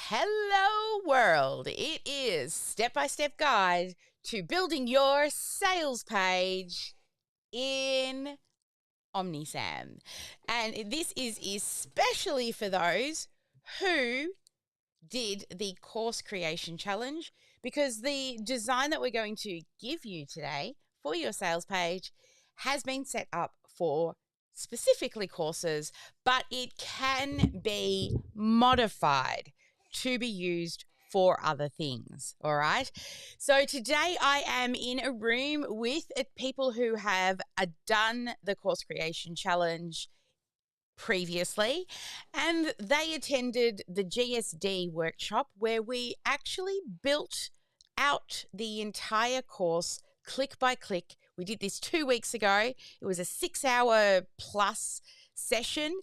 Hello world, it is step-by-step guide to building your sales page in OmniSAM. And this is especially for those who did the course creation challenge, because the design that we're going to give you today for your sales page has been set up for specifically courses, but it can be modified to be used for other things. All right. So today I am in a room with people who have done the course creation challenge previously, and they attended the GSD workshop where we actually built out the entire course click by click. We did this 2 weeks ago. It was a 6-hour plus session,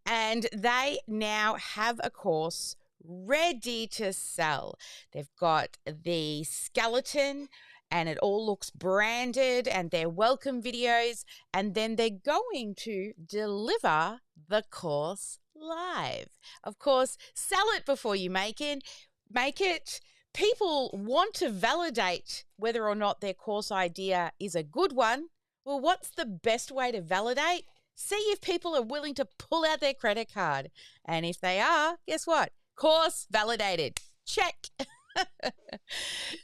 and they now have a course ready to sell. They've got the skeleton and it all looks branded and their welcome videos, and then they're going to deliver the course live. Of course, sell it before you make it. People want to validate whether or not their course idea is a good one. Well, what's the best way to validate? See if people are willing to pull out their credit card. And if they are, guess what? Course validated. Check.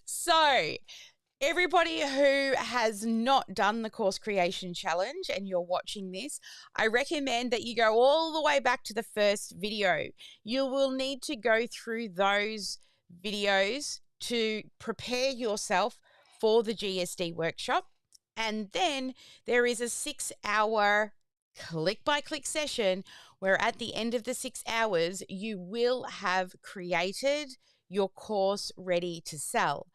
So, everybody who has not done the course creation challenge and you're watching this, I recommend that you go all the way back to the first video. You will need to go through those videos to prepare yourself for the GSD workshop. And then there is a 6-hour click-by-click session where at the end of the 6 hours, you will have created your course ready to sell.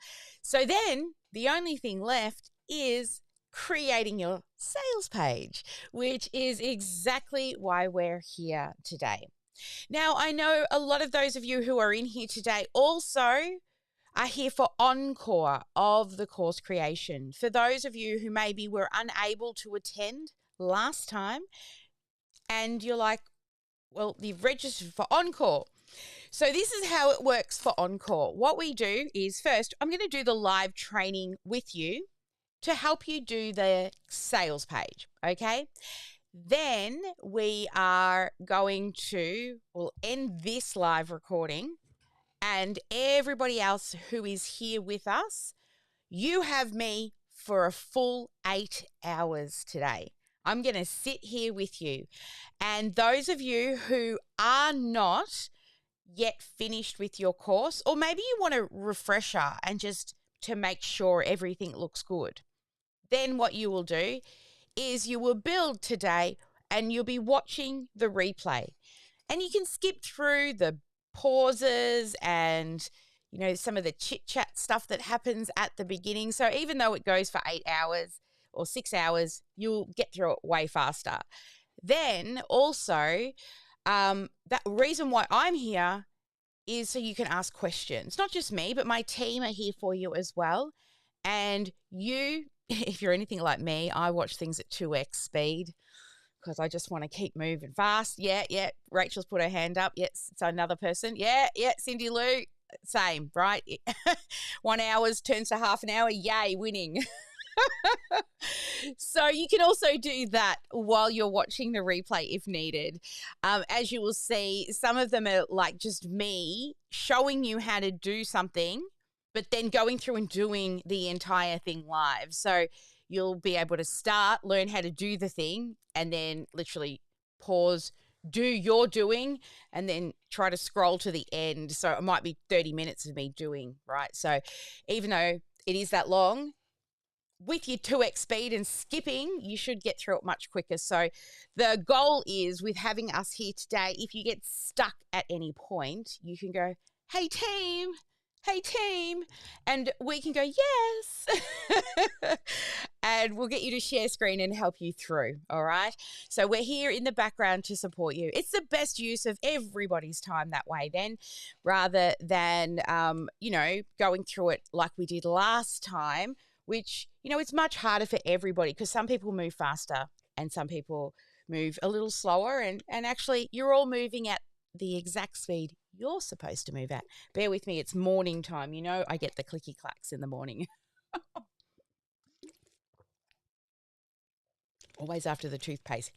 So then the only thing left is creating your sales page, which is exactly why we're here today. Now, I know a lot of those of you who are in here today also are here for encore of the course creation. For those of you who maybe were unable to attend last time and you're like, well, you've registered for encore. So this is how it works for encore. What we do is first, I'm going to do the live training with you to help you do the sales page, okay? Then we are going to, we'll end this live recording, and everybody else who is here with us, you have me for a full 8 hours today. I'm going to sit here with you. And those of you who are not yet finished with your course, or maybe you want a refresher and just to make sure everything looks good, then what you will do is you will build today and you'll be watching the replay. And you can skip through the pauses and, you know, some of the chit-chat stuff that happens at the beginning. So even though it goes for 8 hours or 6 hours, you'll get through it way faster. Then also, that reason why I'm here is so you can ask questions. Not just me, but my team are here for you as well. And you, if you're anything like me, I watch things at 2x speed because I just want to keep moving fast. Yeah. Rachel's put her hand up. Yes, it's another person. Yeah. Cindy Lou, same, right? 1 hour turns to half an hour. Yay, winning. So you can also do that while you're watching the replay if needed. As you will see, some of them are like just me showing you how to do something, but then going through and doing the entire thing live. So you'll be able to start, learn how to do the thing, and then literally pause, do your doing, and then try to scroll to the end. So it might be 30 minutes of me doing, right? So even though it is that long, with your 2x speed and skipping, you should get through it much quicker. So the goal is with having us here today, if you get stuck at any point, you can go, hey team, and we can go, yes. And we'll get you to share screen and help you through, all right? So we're here in the background to support you. It's the best use of everybody's time that way then, rather than, going through it like we did last time, which, it's much harder for everybody because some people move faster and some people move a little slower, and actually you're all moving at the exact speed you're supposed to move at. Bear with me, it's morning time. You know, I get the clicky clacks in the morning. Always after the toothpaste.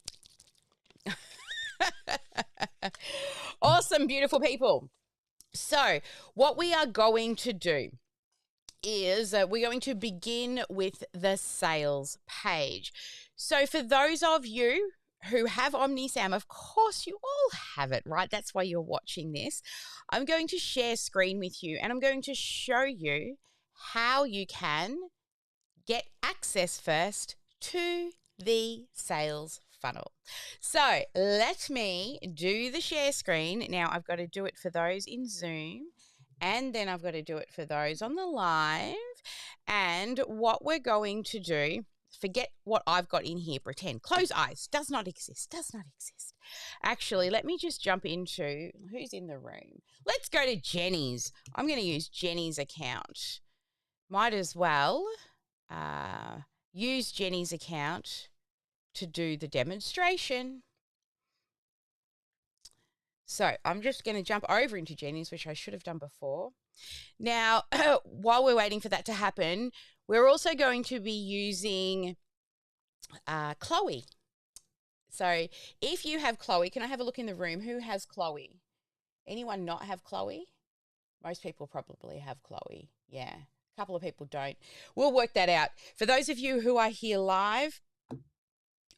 Awesome, beautiful people. So what we are going to do is we're going to begin with the sales page. So for those of you who have OmniSAM, of course you all have it, right? That's why you're watching this. I'm going to share screen with you and I'm going to show you how you can get access first to the sales funnel. So let me do the share screen. Now I've got to do it for those in Zoom and then I've got to do it for those on the live. And what we're going to do, forget what I've got in here, pretend. Close eyes, does not exist. Actually, let me just jump into who's in the room. Let's go to Jenny's. I'm going to use Jenny's account. Might as well use Jenny's account to do the demonstration. So I'm just going to jump over into Jenny's, which I should have done before. Now, while we're waiting for that to happen, we're also going to be using Chloe. So if you have Chloe, can I have a look in the room? Who has Chloe? Anyone not have Chloe? Most people probably have Chloe. Yeah, a couple of people don't. We'll work that out. For those of you who are here live,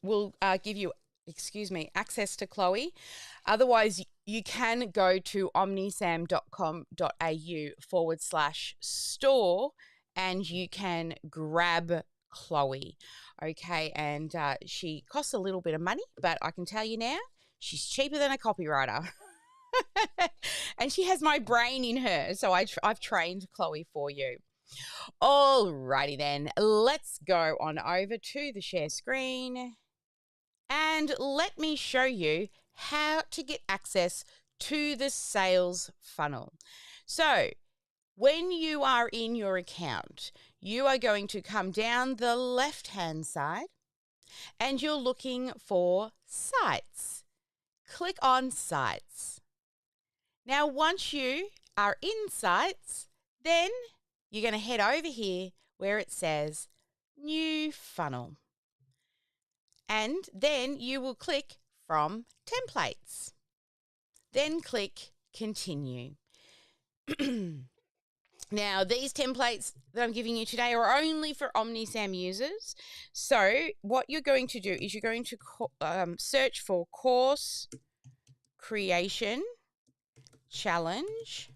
we'll give you, access to Chloe. Otherwise, you can go to omnisam.com.au/store and you can grab Chloe. Okay, and she costs a little bit of money, but I can tell you now, she's cheaper than a copywriter. And she has my brain in her, so I've trained Chloe for you. Alrighty then, let's go on over to the share screen. And let me show you how to get access to the sales funnel. So when you are in your account, you are going to come down the left-hand side and you're looking for sites. Click on sites. Now, once you are in sites, then you're going to head over here where it says new funnel. And then you will click from templates. Then click continue. Now, these templates that I'm giving you today are only for OmniSAM users. So what you're going to do is you're going to search for course creation challenge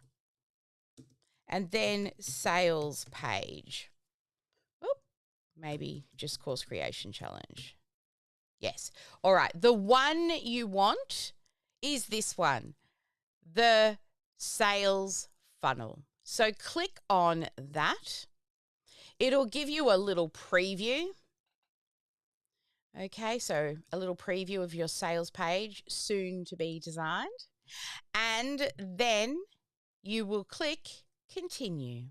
and then sales page. Oop, maybe just course creation challenge. Yes. All right. The one you want is this one, the sales funnel. So click on that. It'll give you a little preview. Okay, so a little preview of your sales page, soon to be designed. And then you will click continue.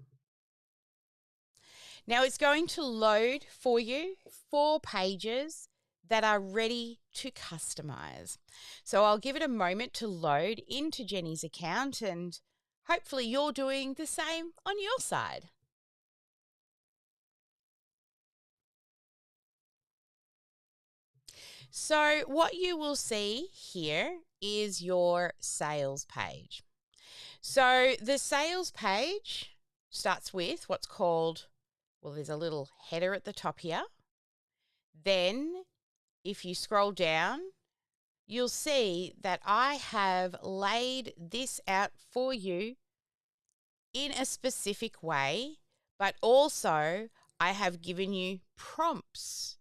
Now it's going to load for you 4 pages that are ready to customize. So I'll give it a moment to load into Jenny's account and hopefully you're doing the same on your side. So what you will see here is your sales page. So the sales page starts with what's called, well, there's a little header at the top here. Then if you scroll down, you'll see that I have laid this out for you in a specific way, but also I have given you prompts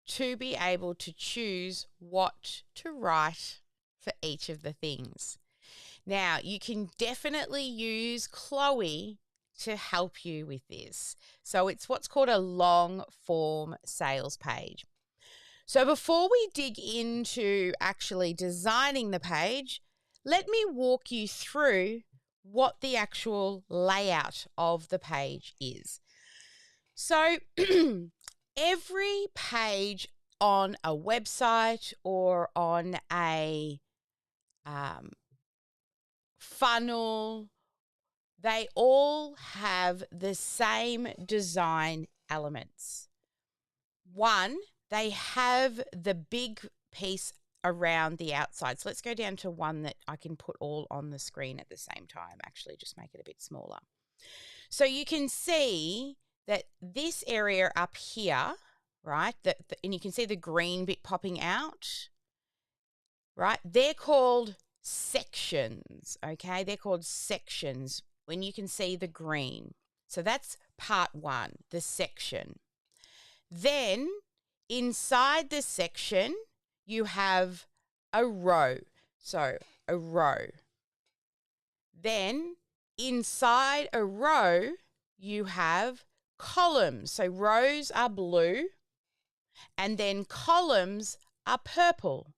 to be able to choose what to write for each of the things. Now, you can definitely use Chloe to help you with this. So it's what's called a long form sales page. So before we dig into actually designing the page, let me walk you through what the actual layout of the page is. So every page on a website or on a funnel, they all have the same design elements. One, they have the big piece around the outside. So let's go down to one that I can put all on the screen at the same time. Actually, just make it a bit smaller. So you can see that this area up here, right, and you can see the green bit popping out, right? They're called sections, okay? They're called sections when you can see the green. So that's part one, the section. Then inside the section, you have a row. So a row. Then inside a row, you have columns. So rows are blue and then columns are purple.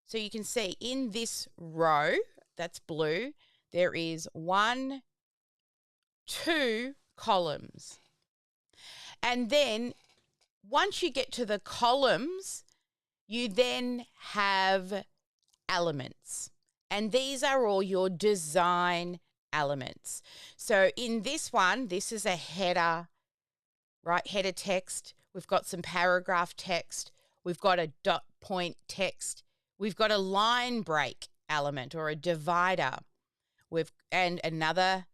So you can see in this row, that's blue, there is 1, 2 columns. And then once you get to the columns, you then have elements. And these are all your design elements. So in this one, this is a header, right? Header text. We've got some paragraph text. We've got a dot point text. We've got a line break element or a divider. And another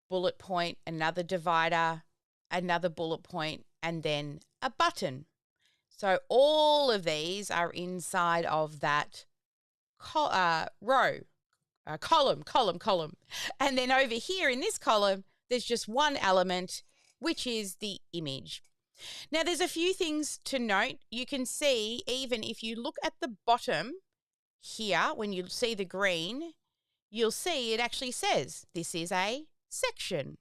bullet point, another divider, another bullet point, and then a button. So all of these are inside of that row, column. And then over here in this column, there's just one element, which is the image. Now, there's a few things to note. You can see, even if you look at the bottom here, when you see the green, you'll see it actually says this is a section.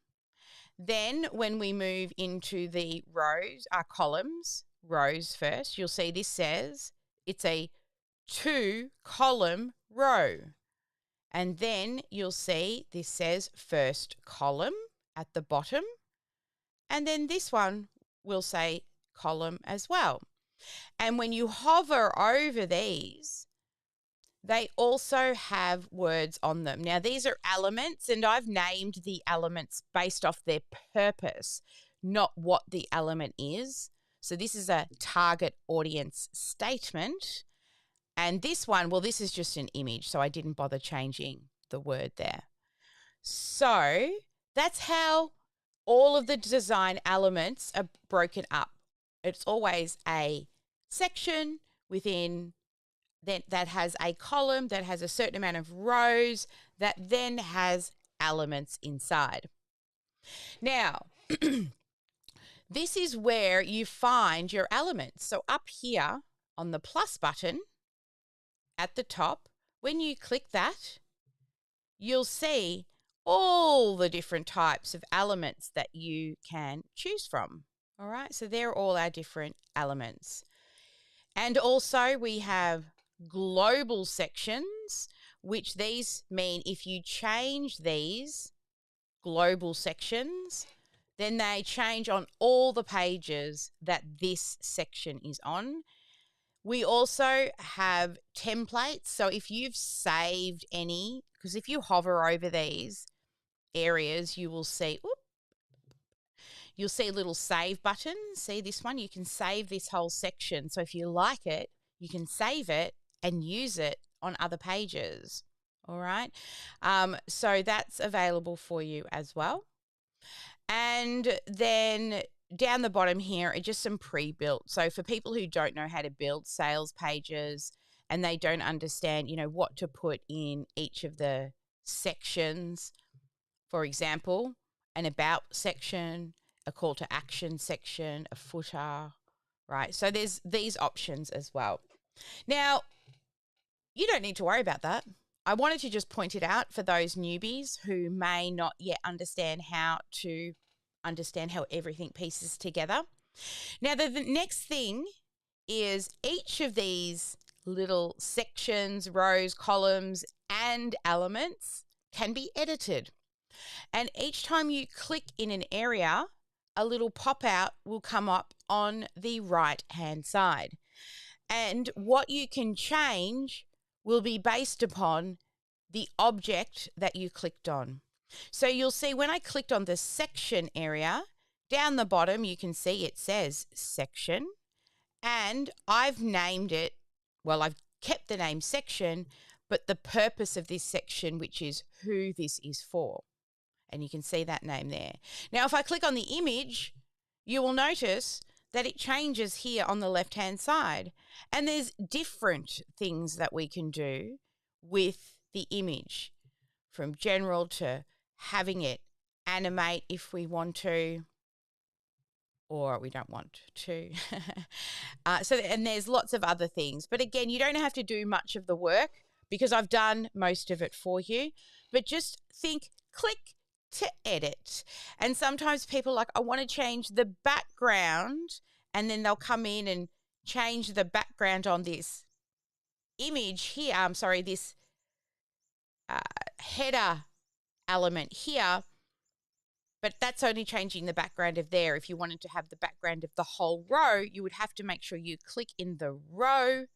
Then when we move into the rows, columns, rows first, you'll see this says it's a 2-column row. And then you'll see this says first column at the bottom. And then this one will say column as well. And when you hover over these, they also have words on them. Now, these are elements, and I've named the elements based off their purpose, not what the element is. So this is a target audience statement. And this one, well, this is just an image, so I didn't bother changing the word there. So that's how all of the design elements are broken up. It's always a section within that has a column, that has a certain amount of rows, that then has elements inside. Now, this is where you find your elements. So up here on the plus button at the top, when you click that, you'll see all the different types of elements that you can choose from. All right, so they're all our different elements. And also we have global sections, which these mean if you change these global sections, then they change on all the pages that this section is on. We also have templates. So if you've saved any, because if you hover over these areas, you will see, you'll see little save buttons. See this one? You can save this whole section. So if you like it, you can save it and use it on other pages. All right. So that's available for you as well. And then down the bottom here are just some pre-built. So for people who don't know how to build sales pages and they don't understand, what to put in each of the sections, for example, an about section, a call to action section, a footer, right? So there's these options as well. Now, you don't need to worry about that. I wanted to just point it out for those newbies who may not yet understand how everything pieces together. Now, the next thing is each of these little sections, rows, columns, and elements can be edited. And each time you click in an area, a little pop-out will come up on the right-hand side. And what you can change will be based upon the object that you clicked on. So you'll see when I clicked on the section area, down the bottom you can see it says section, and I've named it, well, I've kept the name section, but the purpose of this section, which is who this is for. And you can see that name there. Now, if I click on the image, you will notice that it changes here on the left-hand side. And there's different things that we can do with the image, from general to having it animate if we want to, or we don't want to. And there's lots of other things. But again, you don't have to do much of the work because I've done most of it for you. But just think, click to edit. And sometimes people are like, I want to change the background, and then they'll come in and change the background on this image here. This header element here. But that's only changing the background of there. If you wanted to have the background of the whole row, you would have to make sure you click in the row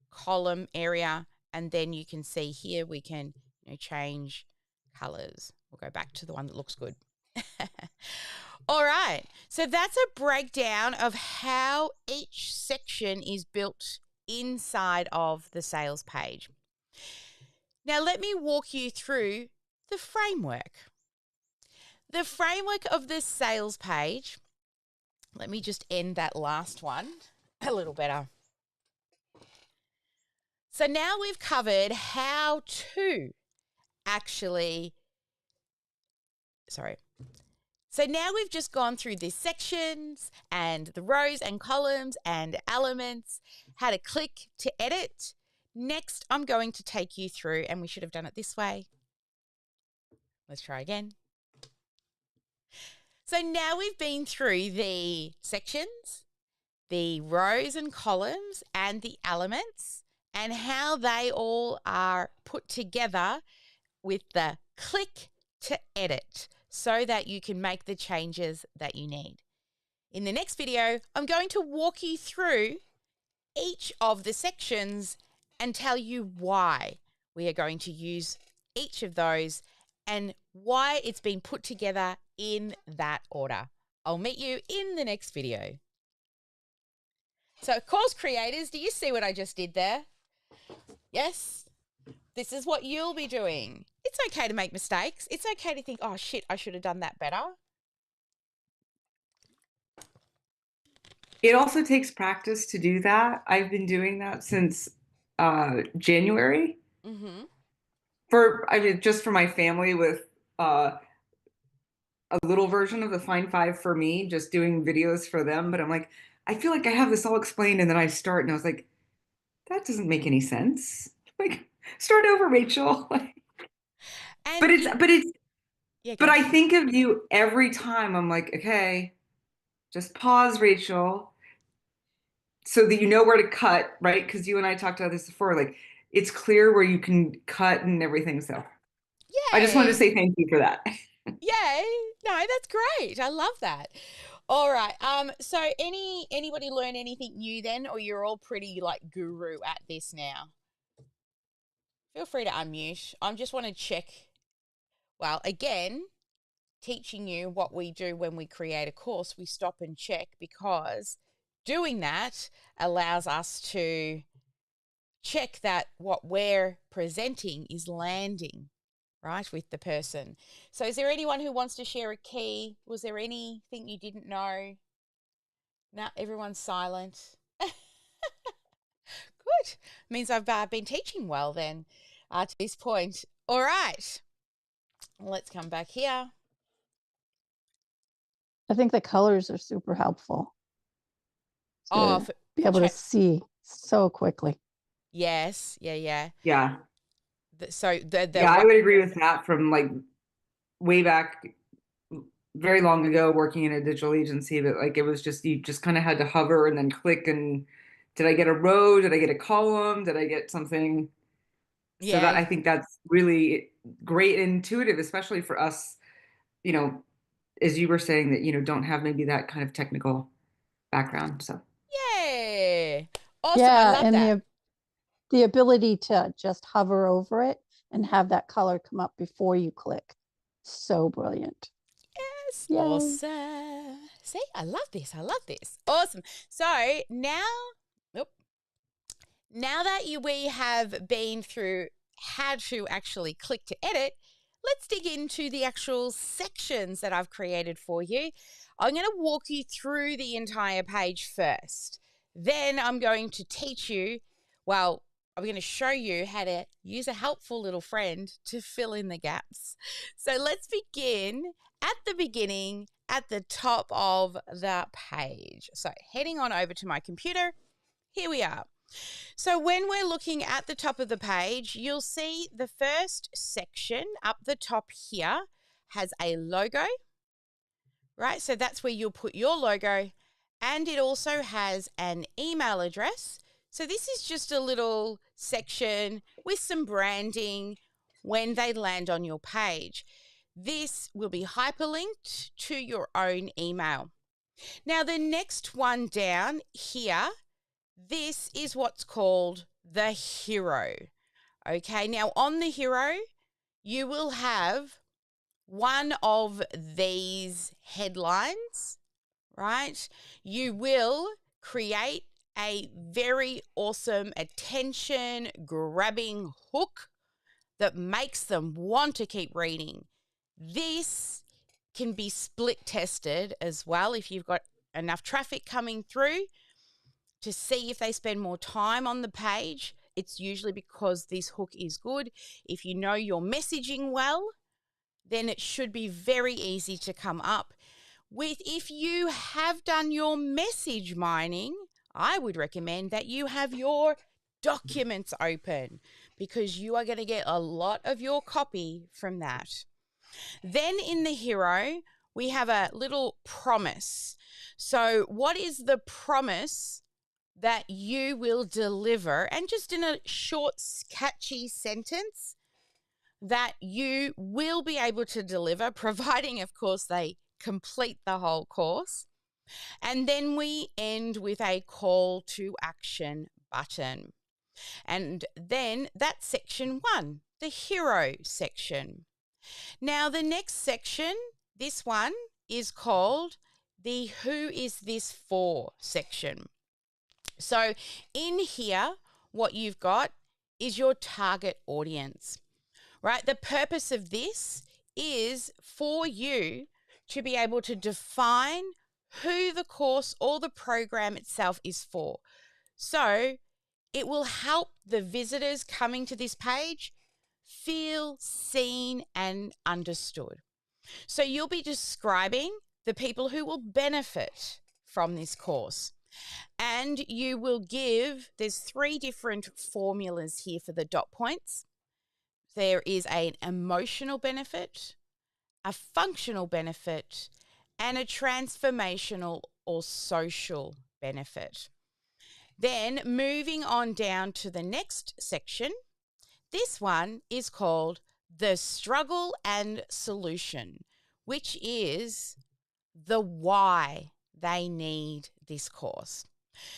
column area, and then you can see here we can change colors. We'll go back to the one that looks good. All right, so that's a breakdown of how each section is built inside of the sales page. Now let me walk you through the framework. The framework of the sales page, let me just end that last one a little better. So now we've covered how to So now we've just gone through the sections and the rows and columns and elements, how to click to edit. Next, I'm going to take you through, and we should have done it this way. Let's try again. So now we've been through the sections, the rows and columns, and the elements, and how they all are put together with the click to edit so that you can make the changes that you need. In the next video, I'm going to walk you through each of the sections and tell you why we are going to use each of those and why it's been put together in that order. I'll meet you in the next video. So course creators, do you see what I just did there? Yes? This is what you'll be doing. It's okay to make mistakes. It's okay to think, oh shit, I should have done that better. It also takes practice to do that. I've been doing that since January. Mm-hmm. Just for my family, with a little version of the Fine Five for me, just doing videos for them. But I'm like, I feel like I have this all explained, and then I start, and I was like, that doesn't make any sense. Like, start over, Rachel. But I think of you every time. I'm like, okay, just pause, Rachel, so that you know where to cut, right? Because you and I talked about this before. Like, it's clear where you can cut and everything. So, I just wanted to say thank you for that. Yay! No, that's great. I love that. All right. So anybody learn anything new then, or you're all pretty like guru at this now? Feel free to unmute. I just want to check. Well, again, teaching you what we do when we create a course, we stop and check, because doing that allows us to check that what we're presenting is landing right with the person. So is there anyone who wants to share a key? Was there anything you didn't know? No, everyone's silent. Good. Means I've been teaching well then to this point. All right. Let's come back here. I think the colors are super helpful to be able to see so quickly. Yes. Yeah. Yeah. So I would agree with that. From like way back, very long ago, working in a digital agency, but like it was just, you just kind of had to hover and then click, and did I get a row? Did I get a column? Did I get something? Yeah. So that, I think that's really great and intuitive, especially for us, as you were saying, that, don't have maybe that kind of technical background. So yeah. Awesome. Yeah, I love and that. the ability to just hover over it and have that color come up before you click. So brilliant. Yes. Yay. Awesome. See, I love this. I love this. Awesome. So now, now that we have been through how to actually click to edit, let's dig into the actual sections that I've created for you. I'm going to walk you through the entire page first. Then I'm going to teach you, well, I'm going to show you how to use a helpful little friend to fill in the gaps. So let's begin at the beginning, at the top of the page. So heading on over to my computer, here we are. So when we're looking at the top of the page, you'll see the first section up the top here has a logo, right? So that's where you'll put your logo, and it also has an email address. So this is just a little section with some branding when they land on your page. This will be hyperlinked to your own email. Now the next one down here, this is what's called the hero. Okay, now on the hero, you will have one of these headlines, right? You will create a very awesome attention-grabbing hook that makes them want to keep reading. This can be split tested as well if you've got enough traffic coming through to see if they spend more time on the page. It's usually because this hook is good. If you know your messaging well, then it should be very easy to come up. If you have done your message mining, I would recommend that you have your documents open because you are going to get a lot of your copy from that. Then in the hero, we have a little promise. So what is the promise that you will deliver, and just in a short, catchy sentence that you will be able to deliver, providing, of course, they complete the whole course. And then we end with a call to action button. And then that's section 1, the hero section. Now, the next section, this one, is called the who is this for section. So in here, what you've got is your target audience, right? The purpose of this is for you to be able to define who the course or the program itself is for. So it will help the visitors coming to this page feel seen and understood. So you'll be describing the people who will benefit from this course. And you will give, there's 3 different formulas here for the dot points. There is an emotional benefit, a functional benefit, and a transformational or social benefit. Then moving on down to the next section, this one is called the struggle and solution, which is the why they need this course.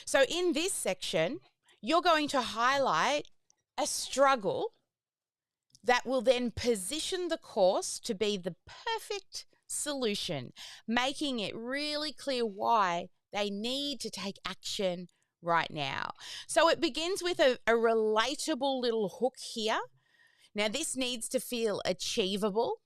So in this section, you're going to highlight a struggle that will then position the course to be the perfect solution, making it really clear why they need to take action right now. So it begins with a relatable little hook here. Now this needs to feel achievable,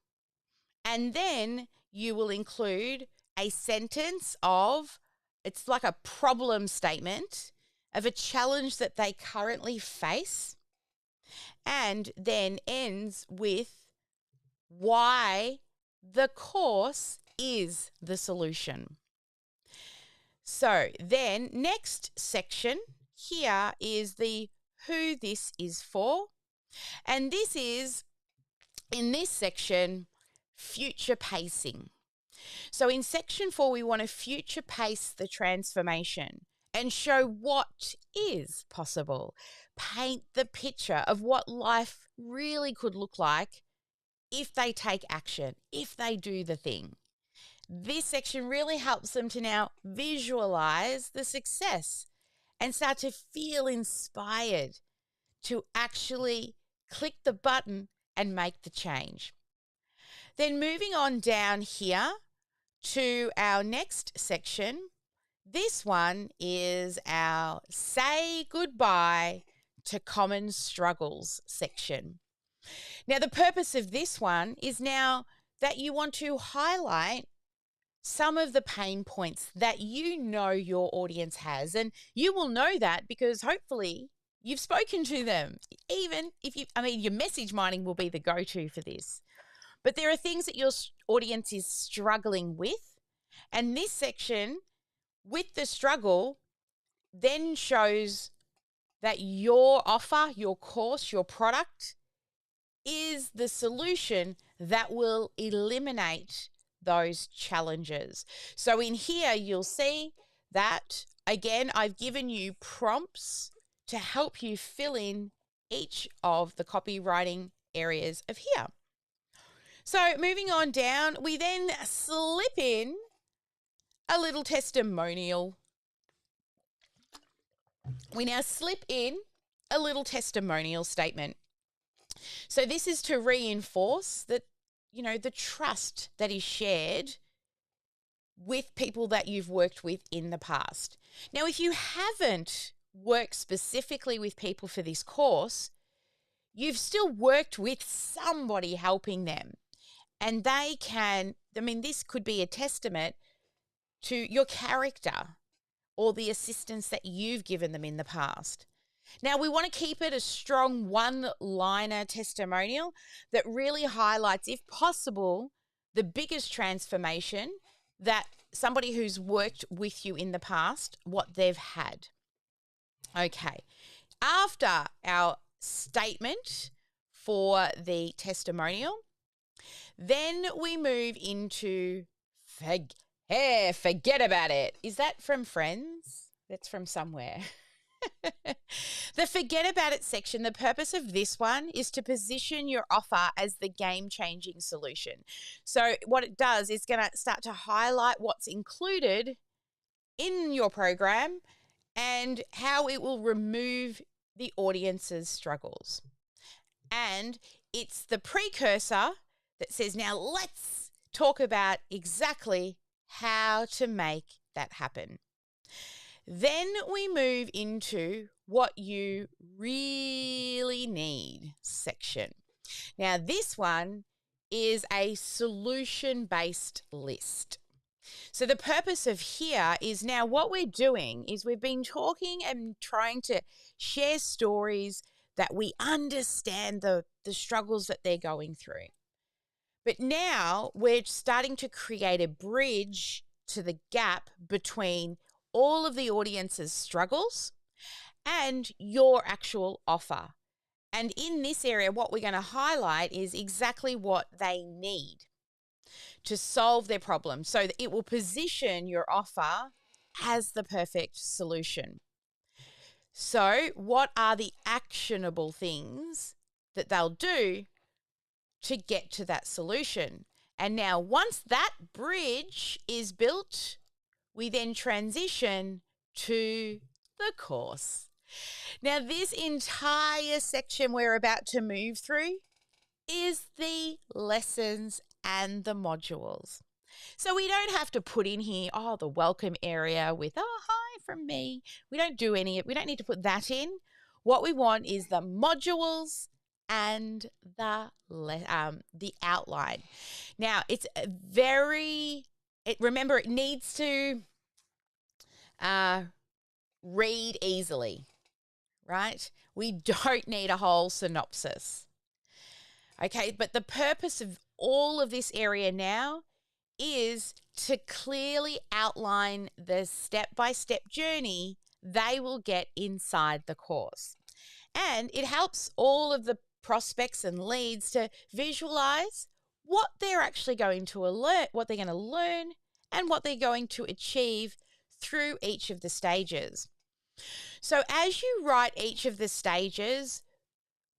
and then you will include a sentence of, it's like a problem statement of a challenge that they currently face, and then ends with why the course is the solution. So then next section here is the who this is for. And this is, in this section, future pacing. So in section 4, we want to future pace the transformation and show what is possible. Paint the picture of what life really could look like if they take action, if they do the thing. This section really helps them to now visualize the success and start to feel inspired to actually click the button and make the change. Then moving on down here to our next section, this one is our Say Goodbye to Common Struggles section. Now, the purpose of this one is now that you want to highlight some of the pain points that you know your audience has. And you will know that because hopefully you've spoken to them. Even if your message mining will be the go-to for this. But there are things that your audience is struggling with. And this section with the struggle then shows that your offer, your course, your product is the solution that will eliminate those challenges. So in here, you'll see that, again, I've given you prompts to help you fill in each of the copywriting areas of here. So moving on down, we then slip in a little testimonial. We now slip in a little testimonial statement. So this is to reinforce that, the trust that is shared with people that you've worked with in the past. Now, if you haven't worked specifically with people for this course, you've still worked with somebody helping them. And they can, this could be a testament to your character or the assistance that you've given them in the past. Now, we want to keep it a strong one-liner testimonial that really highlights, if possible, the biggest transformation that somebody who's worked with you in the past, what they've had. Okay. After our statement for the testimonial, then we move into forget about it. Is that from Friends? That's from somewhere. The forget about it section, the purpose of this one is to position your offer as the game-changing solution. So what it does is going to start to highlight what's included in your program and how it will remove the audience's struggles. And it's the precursor that says, now let's talk about exactly how to make that happen. Then we move into what you really need section. Now, this one is a solution-based list. So the purpose of here is now what we're doing is we've been talking and trying to share stories that we understand the struggles that they're going through. But now we're starting to create a bridge to the gap between all of the audience's struggles and your actual offer. And in this area, what we're going to highlight is exactly what they need to solve their problem so that it will position your offer as the perfect solution. So what are the actionable things that they'll do to get to that solution? And now once that bridge is built, we then transition to the course. Now, this entire section we're about to move through is the lessons and the modules. So we don't have to put in here, the welcome area with, hi from me. We don't do any, we don't need to put that in. What we want is the modules and the outline. Now, it's remember, it needs to read easily, right? We don't need a whole synopsis. Okay, but the purpose of all of this area now is to clearly outline the step-by-step journey they will get inside the course. And it helps all of the prospects and leads to visualize what they're actually going to learn, what they're going to learn, and what they're going to achieve through each of the stages. So as you write each of the stages,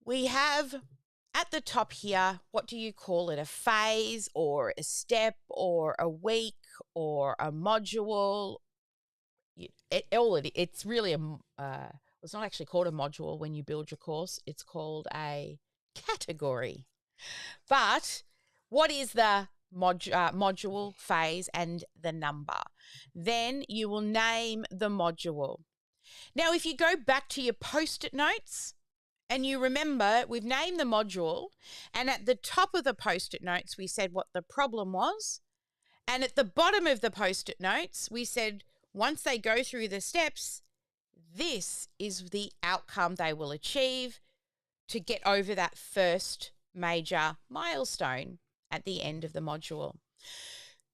we have at the top here, what do you call it? A phase or a step or a week or a module? It's really it's not actually called a module when you build your course. It's called a category. But what is the module, phase, and the number? Then you will name the module. Now, if you go back to your Post-it notes and you remember, we've named the module, and at the top of the Post-it notes, we said what the problem was. And at the bottom of the Post-it notes, we said once they go through the steps, this is the outcome they will achieve to get over that first major milestone at the end of the module.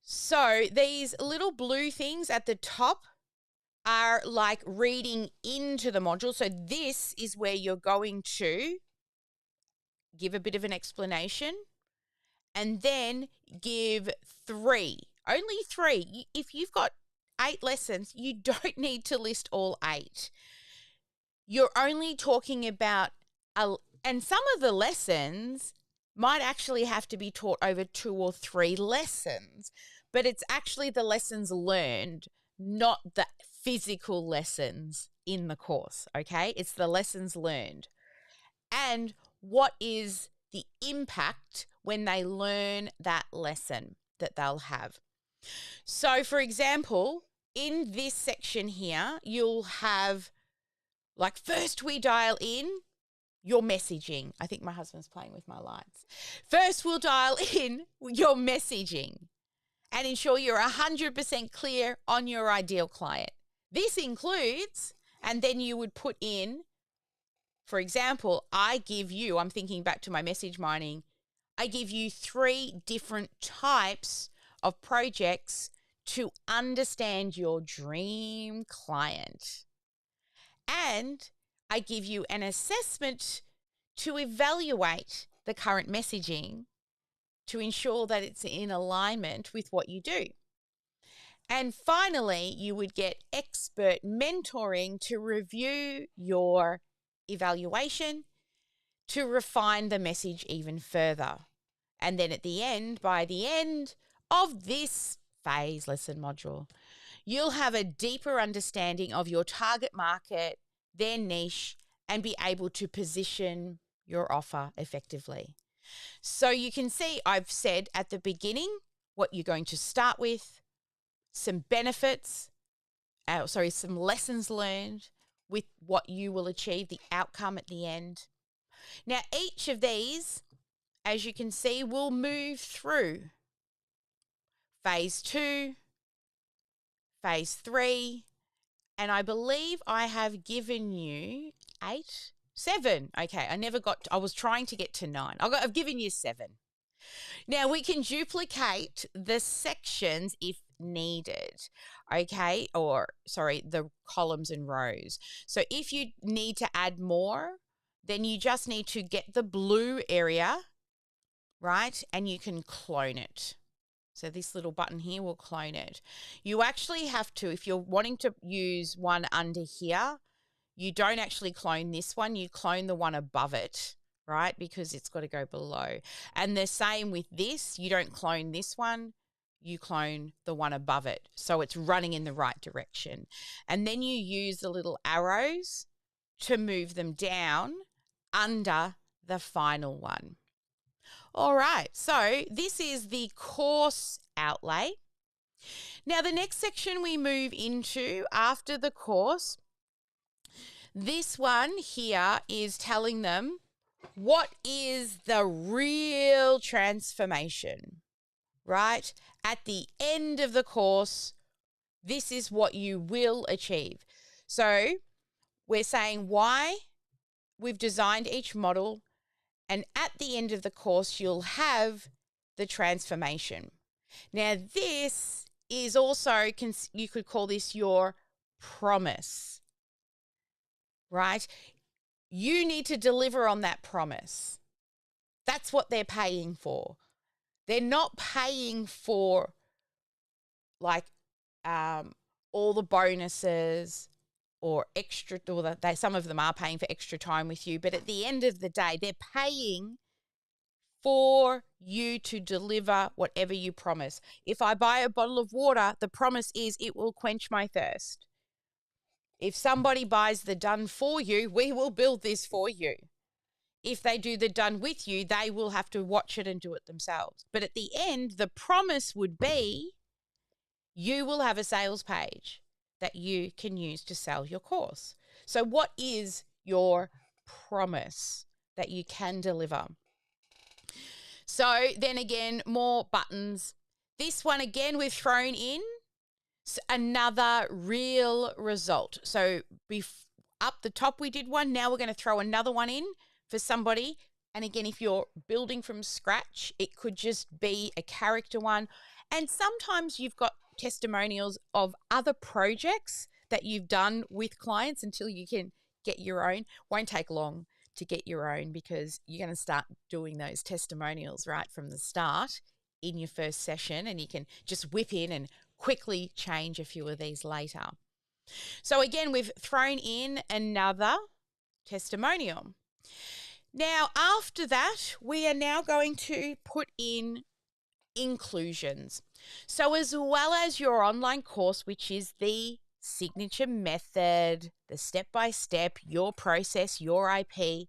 So these little blue things at the top are like reading into the module. So this is where you're going to give a bit of an explanation and then give only three. If you've got 8 lessons, you don't need to list all 8. You're only talking about, and some of the lessons might actually have to be taught over 2 or 3 lessons, but it's actually the lessons learned, not the physical lessons in the course, okay? It's the lessons learned. And what is the impact when they learn that lesson that they'll have? So, for example, in this section here, you'll have, like, first we dial in your messaging. I think my husband's playing with my lights. First, we'll dial in your messaging and ensure you're 100% clear on your ideal client. This includes, and then you would put in, for example, I'm thinking back to my message mining, I give you 3 different types of projects to understand your dream client. And I give you an assessment to evaluate the current messaging to ensure that it's in alignment with what you do. And finally, you would get expert mentoring to review your evaluation to refine the message even further. And then at the end, by the end of this phase lesson module, you'll have a deeper understanding of your target market, their niche, and be able to position your offer effectively. So you can see I've said at the beginning what you're going to start with, some benefits, some lessons learned with what you will achieve, the outcome at the end. Now, each of these, as you can see, will move through phase 2, phase 3, and I believe I have given you 7. Okay, I was trying to get to 9. I've given you 7. Now, we can duplicate the sections if needed, okay? The columns and rows. So if you need to add more, then you just need to get the blue area, right? And you can clone it. So this little button here will clone it. You actually have to, if you're wanting to use one under here, you don't actually clone this one, you clone the one above it, right? Because it's got to go below. And the same with this, you don't clone this one, you clone the one above it. So it's running in the right direction. And then you use the little arrows to move them down under the final one. All right, so this is the course outlay. Now, the next section we move into after the course, this one here is telling them what is the real transformation, right? At the end of the course, this is what you will achieve. So we're saying why we've designed each model, and at the end of the course, you'll have the transformation. Now, this is also, you could call this your promise, right? You need to deliver on that promise. That's what they're paying for. They're not paying for all the bonuses or extra, or some of them are paying for extra time with you, but at the end of the day, they're paying for you to deliver whatever you promise. If I buy a bottle of water, the promise is it will quench my thirst. If somebody buys the done for you, we will build this for you. if they do the done with you, they will have to watch it and do it themselves. But at the end, the promise would be you will have a sales page that you can use to sell your course. So what is your promise that you can deliver? So then again, more buttons. This one again, we've thrown in another real result. So up the top we did one. Now we're going to throw another one in for somebody. And again, if you're building from scratch, it could just be a character one. And sometimes you've got testimonials of other projects that you've done with clients until you can get your own. Won't take long to get your own because you're going to start doing those testimonials right from the start in your first session, and you can just whip in and quickly change a few of these later. So again, we've thrown in another testimonial. Now, after that, we are now going to put in inclusions. So as well as your online course, which is the signature method, the step-by-step, your process, your IP,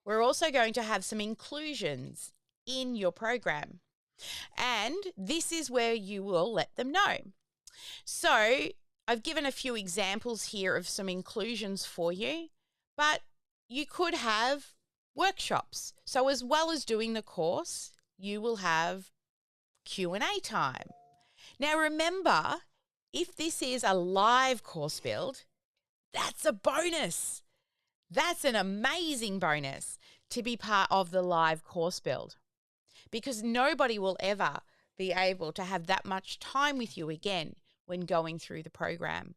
we're also going to have some inclusions in your program. And this is where you will let them know. So I've given a few examples here of some inclusions for you, but you could have workshops. So as well as doing the course, you will have Q&A time. Now remember, if this is a live course build, that's a bonus. That's an amazing bonus to be part of the live course build, because nobody will ever be able to have that much time with you again when going through the program.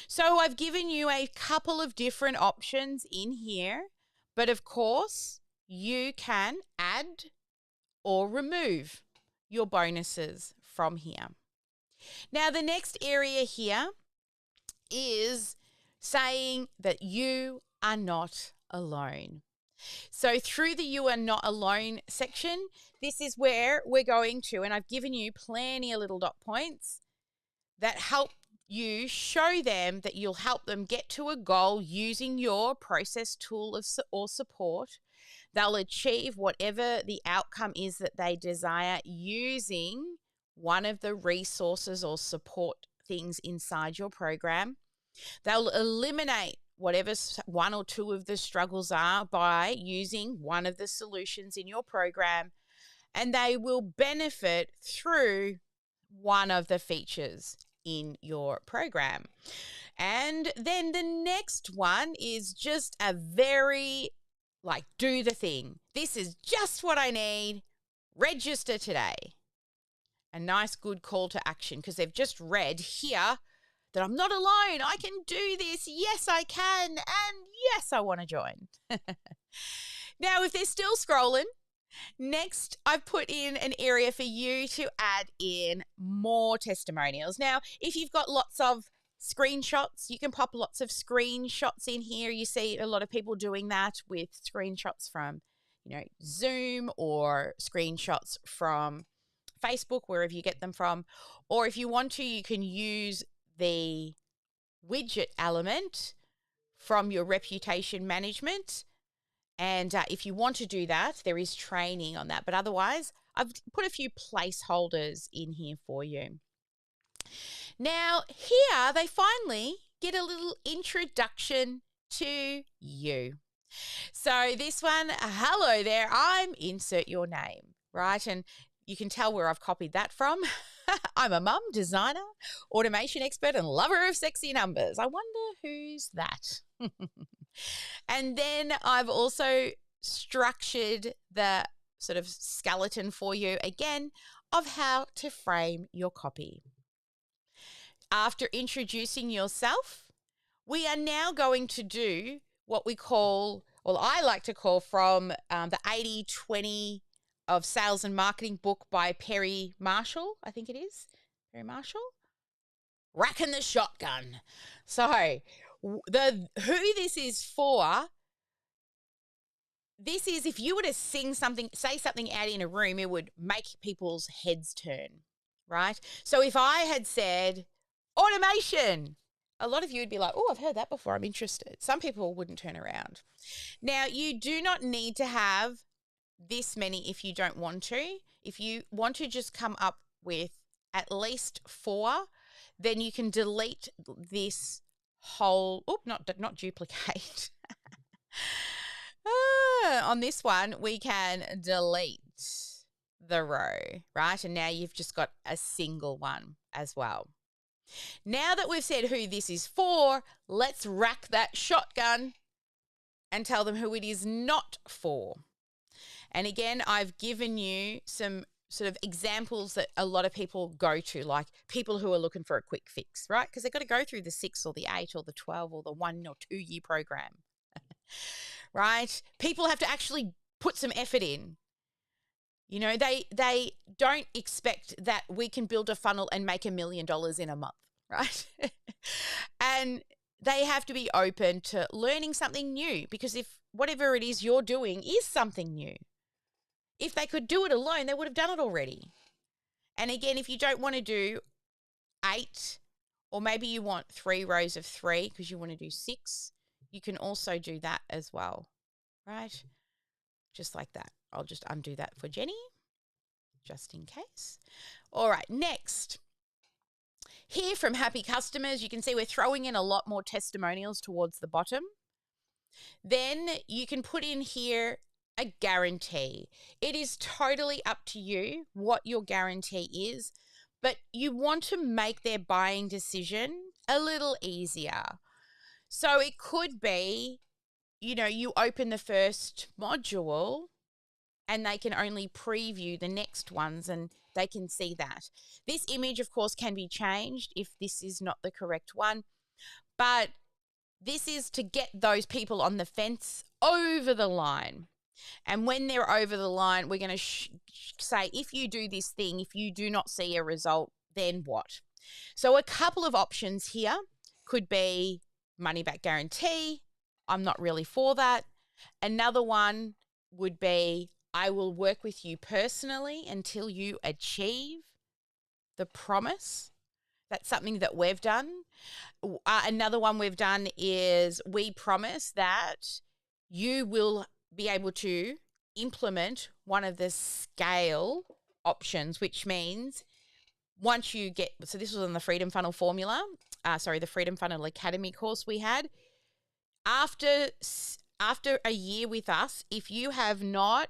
So I've given you a couple of different options in here, but of course you can add or remove your bonuses from here. Now the next area here is saying that you are not alone. So through the You Are Not Alone section, this is where we're going to, and I've given you plenty of little dot points that help you show them that you'll help them get to a goal using your process tool or support. They'll achieve whatever the outcome is that they desire using one of the resources or support things inside your program. They'll eliminate whatever one or two of the struggles are by using one of the solutions in your program, and they will benefit through one of the features in your program. And then the next one is just a very do the thing. This is just what I need. Register today. A nice good call to action, because they've just read here that I'm not alone. I can do this. Yes, I can. And yes, I want to join. Now, if they're still scrolling, next I've put in an area for you to add in more testimonials. Now, if you've got lots of screenshots, you can pop lots of screenshots in here. You see a lot of people doing that with screenshots from, Zoom, or screenshots from Facebook, wherever you get them from. Or if you want to, you can use the widget element from your reputation management. And if you want to do that, there is training on that. But otherwise, I've put a few placeholders in here for you. Now, here they finally get a little introduction to you. So this one, hello there, insert your name, right? And you can tell where I've copied that from. I'm a mum, designer, automation expert, and lover of sexy numbers. I wonder who's that? And then I've also structured the sort of skeleton for you again of how to frame your copy. After introducing yourself, we are now going to do what we call, well, I like to call, from the 80-20 of Sales and Marketing book by Perry Marshall, I think it is. Perry Marshall? Racking the shotgun. So who this is for, this is if you were to say something out in a room, it would make people's heads turn, right? So if I had said automation, A lot of you would be like, oh, I've heard that before. I'm interested. Some people wouldn't turn around. Now, you do not need to have this many if you don't want to. If you want to just come up with at least 4, then you can delete this whole, not duplicate. On this one, we can delete the row, right? And now you've just got a single one as well. Now that we've said who this is for, let's rack that shotgun and tell them who it is not for. And again, I've given you some sort of examples that a lot of people go to, like people who are looking for a quick fix, right? Because they've got to go through the 6 or the 8 or the 12 or the 1 or 2 year program, right? People have to actually put some effort in. You know, they don't expect that we can build a funnel and make $1 million in a month, right? And they have to be open to learning something new, because if whatever it is you're doing is something new, if they could do it alone, they would have done it already. And again, if you don't want to do 8, or maybe you want 3 rows of 3 because you want to do 6, you can also do that as well, right? Just like that. I'll just undo that for Jenny, just in case. All right, next. Here from happy customers, you can see we're throwing in a lot more testimonials towards the bottom. Then you can put in here a guarantee. It is totally up to you what your guarantee is, but you want to make their buying decision a little easier. So it could be, you know, you open the first module and they can only preview the next ones and they can see that. This image, of course, can be changed if this is not the correct one, but this is to get those people on the fence over the line. And when they're over the line, we're going to say, if you do this thing, if you do not see a result, then what? So a couple of options here could be money back guarantee. I'm not really for that. Another one would be, I will work with you personally until you achieve the promise. That's something that we've done. Another one we've done is, we promise that you will be able to implement one of the scale options, which means once you get, so this was on the Freedom Funnel Formula, the Freedom Funnel Academy course we had. After a year with us, if you have not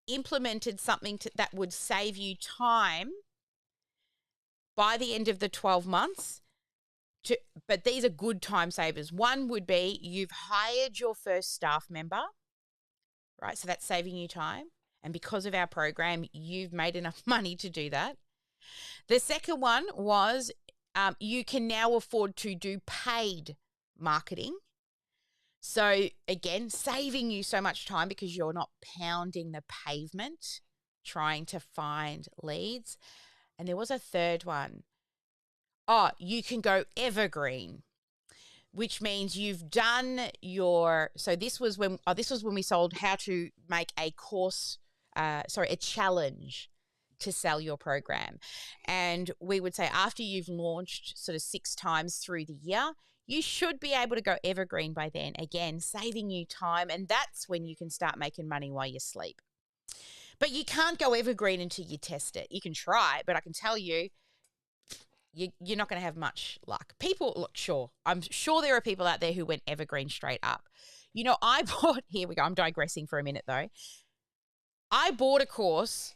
implemented something that would save you time by the end of the 12 months, but these are good time savers. One would be, you've hired your first staff member, right? So that's saving you time. And because of our program, you've made enough money to do that. The second one was, you can now afford to do paid marketing. So again, saving you so much time because you're not pounding the pavement trying to find leads. And there was a third one. You can go evergreen, which means you've done your, so this was when we sold how to make a a challenge to sell your program. And we would say, after you've launched sort of 6 times through the year, you should be able to go evergreen by then, again, saving you time. And that's when you can start making money while you sleep. But you can't go evergreen until you test it. You can try, but I can tell you, you're not going to have much luck. I'm sure there are people out there who went evergreen straight up. You know, here we go, I'm digressing for a minute though. I bought a course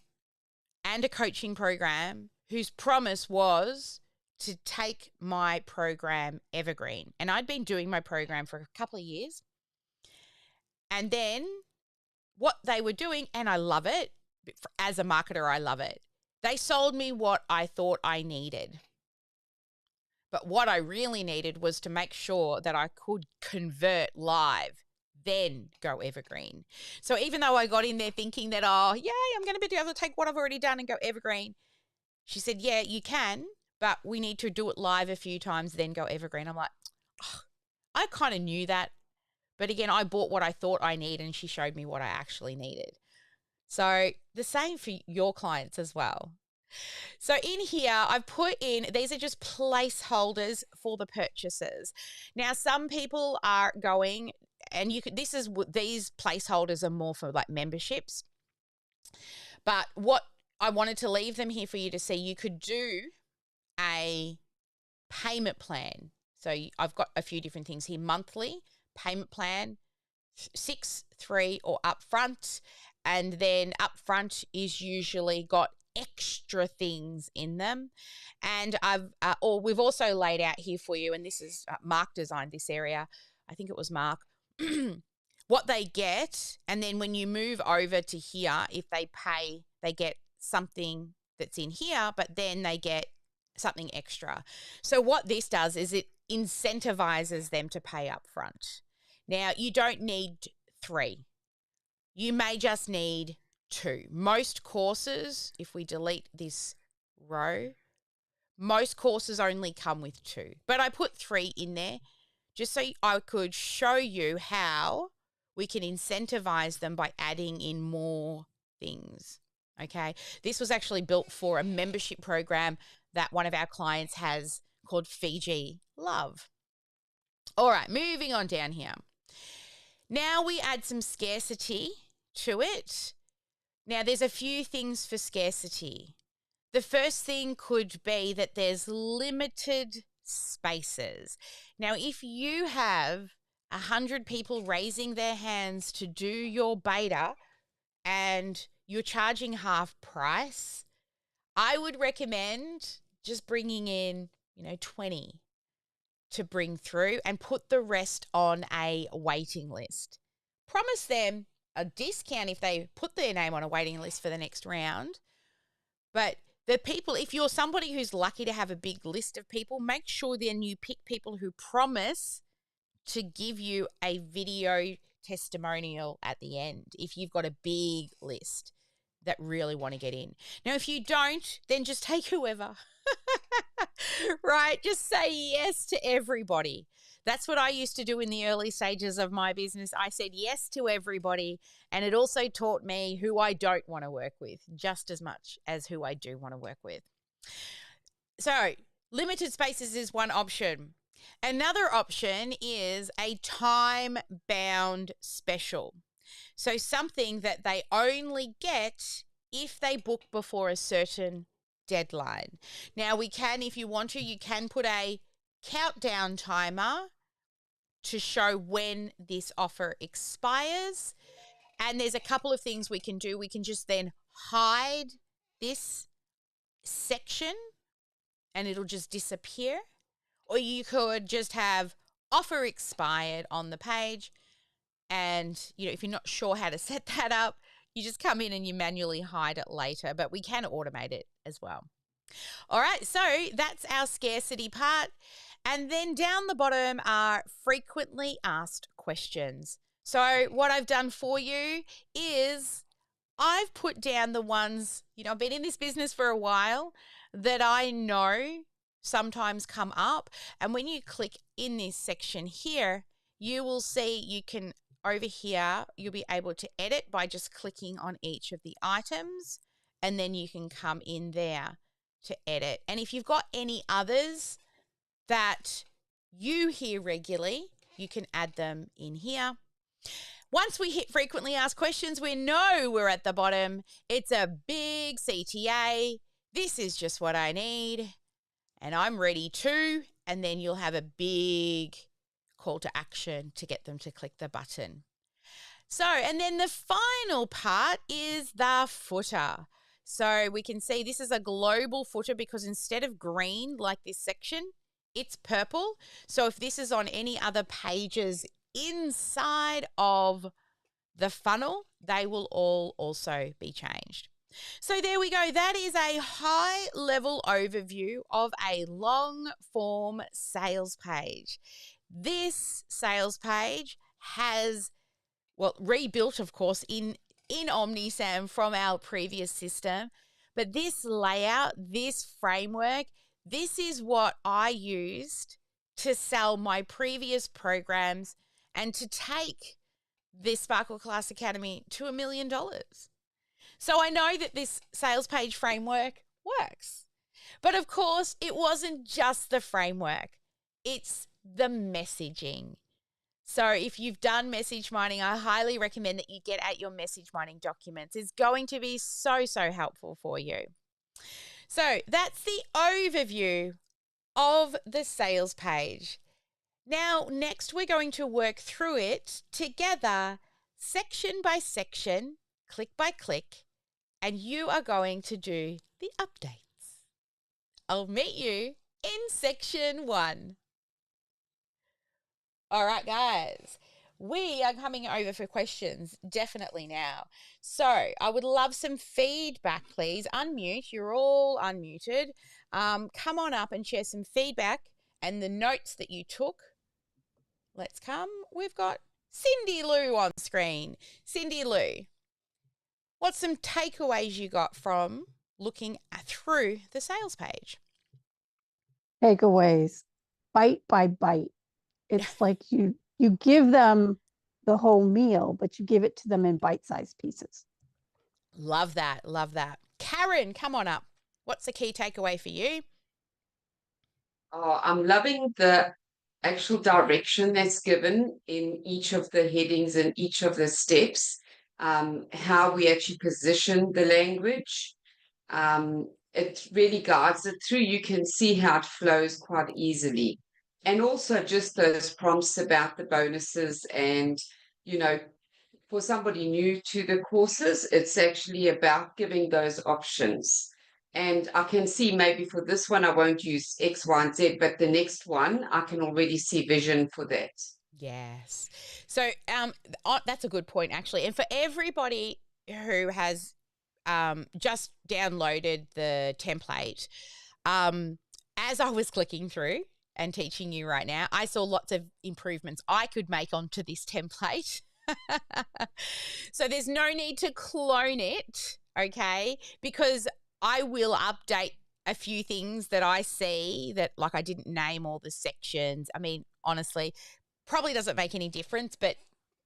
and a coaching program whose promise was to take my program evergreen. And I'd been doing my program for a couple of years. And then what they were doing, and I love it, as a marketer, I love it. They sold me what I thought I needed. But what I really needed was to make sure that I could convert live, then go evergreen. So even though I got in there thinking that, I'm going to be able to take what I've already done and go evergreen, she said, yeah, you can, but we need to do it live a few times, then go evergreen. I'm like, I kind of knew that. But again, I bought what I thought I needed and she showed me what I actually needed. So the same for your clients as well. So in here, I've put in, these are just placeholders for the purchases. Now, some people are going, and you could, these placeholders are more for like memberships. But what I wanted to leave them here for you to see, you could do a payment plan. So I've got a few different things here: monthly payment plan, 6, 3, or upfront. And then upfront is usually got extra things in them. And we've also laid out here for you, and this is Mark designed this area. I think it was Mark. What they get, and then when you move over to here, if they pay, they get something that's in here, but then they get something extra. So what this does is it incentivizes them to pay up front. Now, you don't need 3. You may just need 2. Most courses, if we delete this row, most courses only come with 2. But I put 3 in there just so I could show you how we can incentivize them by adding in more things. Okay. This was actually built for a membership program that one of our clients has called Fiji Love. All right, moving on down here. Now we add some scarcity to it. Now there's a few things for scarcity. The first thing could be that there's limited spaces. Now, if you have 100 people raising their hands to do your beta and you're charging half price, I would recommend just bringing in, 20 to bring through and put the rest on a waiting list. Promise them a discount if they put their name on a waiting list for the next round. But the people, if you're somebody who's lucky to have a big list of people, make sure then you pick people who promise to give you a video testimonial at the end if you've got a big list that really want to get in. Now, if you don't, then just take whoever, right? Just say yes to everybody. That's what I used to do in the early stages of my business. I said yes to everybody, and it also taught me who I don't want to work with just as much as who I do want to work with. So limited spaces is one option. Another option is a time-bound special. So something that they only get if they book before a certain deadline. Now we can, if you want to, you can put a countdown timer to show when this offer expires. And there's a couple of things we can do. We can just then hide this section and it'll just disappear. Or you could just have offer expired on the page. And, if you're not sure how to set that up, you just come in and you manually hide it later. But we can automate it as well. All right, so that's our scarcity part. And then down the bottom are frequently asked questions. So what I've done for you is I've put down the ones, I've been in this business for a while that I know sometimes come up. And when you click in this section here, you will see you can, over here, you'll be able to edit by just clicking on each of the items. And then you can come in there to edit. And if you've got any others that you hear regularly, you can add them in here. Once we hit frequently asked questions, we know we're at the bottom. It's a big CTA. This is just what I need. And I'm ready to. And then you'll have a big call to action to get them to click the button. So, and then the final part is the footer. So we can see this is a global footer because instead of green like this section, it's purple. So if this is on any other pages inside of the funnel, they will all also be changed. So there we go. That is a high-level overview of a long-form sales page. This sales page has, rebuilt, of course, in OmniSAM from our previous system. But this layout, this framework, this is what I used to sell my previous programs and to take this Sparkle Class Academy to $1 million. So I know that this sales page framework works. But of course, it wasn't just the framework. It's the messaging. So if you've done message mining, I highly recommend that you get out your message mining documents. It's going to be so, so helpful for you. So that's the overview of the sales page. Now, next we're going to work through it together, section by section, click by click, and you are going to do the updates. I'll meet you in section 1. All right, guys, we are coming over for questions definitely now. So I would love some feedback, please. Unmute. You're all unmuted. Come on up and share some feedback and the notes that you took. Let's come. We've got Cindy Lou on screen. Cindy Lou, what's some takeaways you got from looking through the sales page? Takeaways, bite by bite. It's like you give them the whole meal, but you give it to them in bite-sized pieces. Love that. Love that. Karen, come on up. What's the key takeaway for you? Oh, I'm loving the actual direction that's given in each of the headings and each of the steps, how we actually position the language. It really guides it through. You can see how it flows quite easily. And also just those prompts about the bonuses and, for somebody new to the courses, it's actually about giving those options. And I can see maybe for this one, I won't use X, Y, and Z, but the next one, I can already see vision for that. Yes. So that's a good point, actually. And for everybody who has just downloaded the template, as I was clicking through and teaching you right now, I saw lots of improvements I could make onto this template. So there's no need to clone it, okay? Because I will update a few things that I see that, like, I didn't name all the sections. I mean, honestly, probably doesn't make any difference, but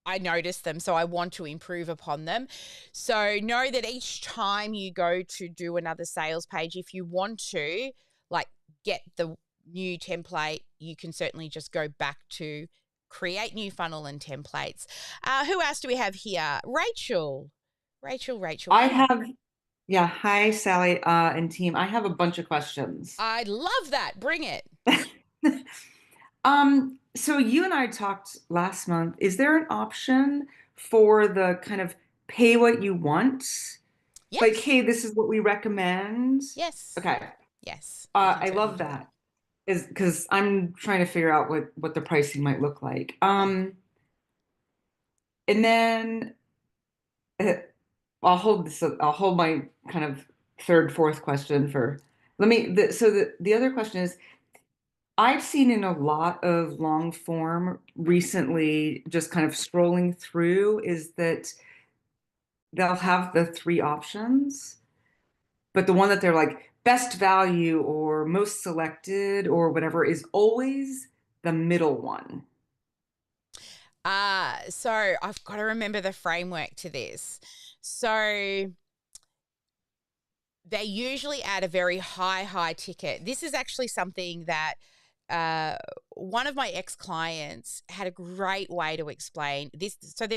I noticed them, so I want to improve upon them. So know that each time you go to do another sales page, if you want to, like, get the new template, you can certainly just go back to create new funnel and templates. Who else do we have here? Rachel. I have, yeah. Hi, Sally and team. I have a bunch of questions. I love that. Bring it. So you and I talked last month. Is there an option for the kind of pay what you want? Yes. Like, hey, this is what we recommend. Yes. Okay. Yes. I love that. Is because I'm trying to figure out what the pricing might look like. And then I'll hold my kind of fourth question for. The other question is, I've seen in a lot of long form recently, just kind of scrolling through, is that they'll have the 3 options, but the one that they're like best value or most selected or whatever is always the middle one. So I've got to remember the framework to this. So they usually add a very high ticket. This is actually something that one of my ex-clients had a great way to explain this. So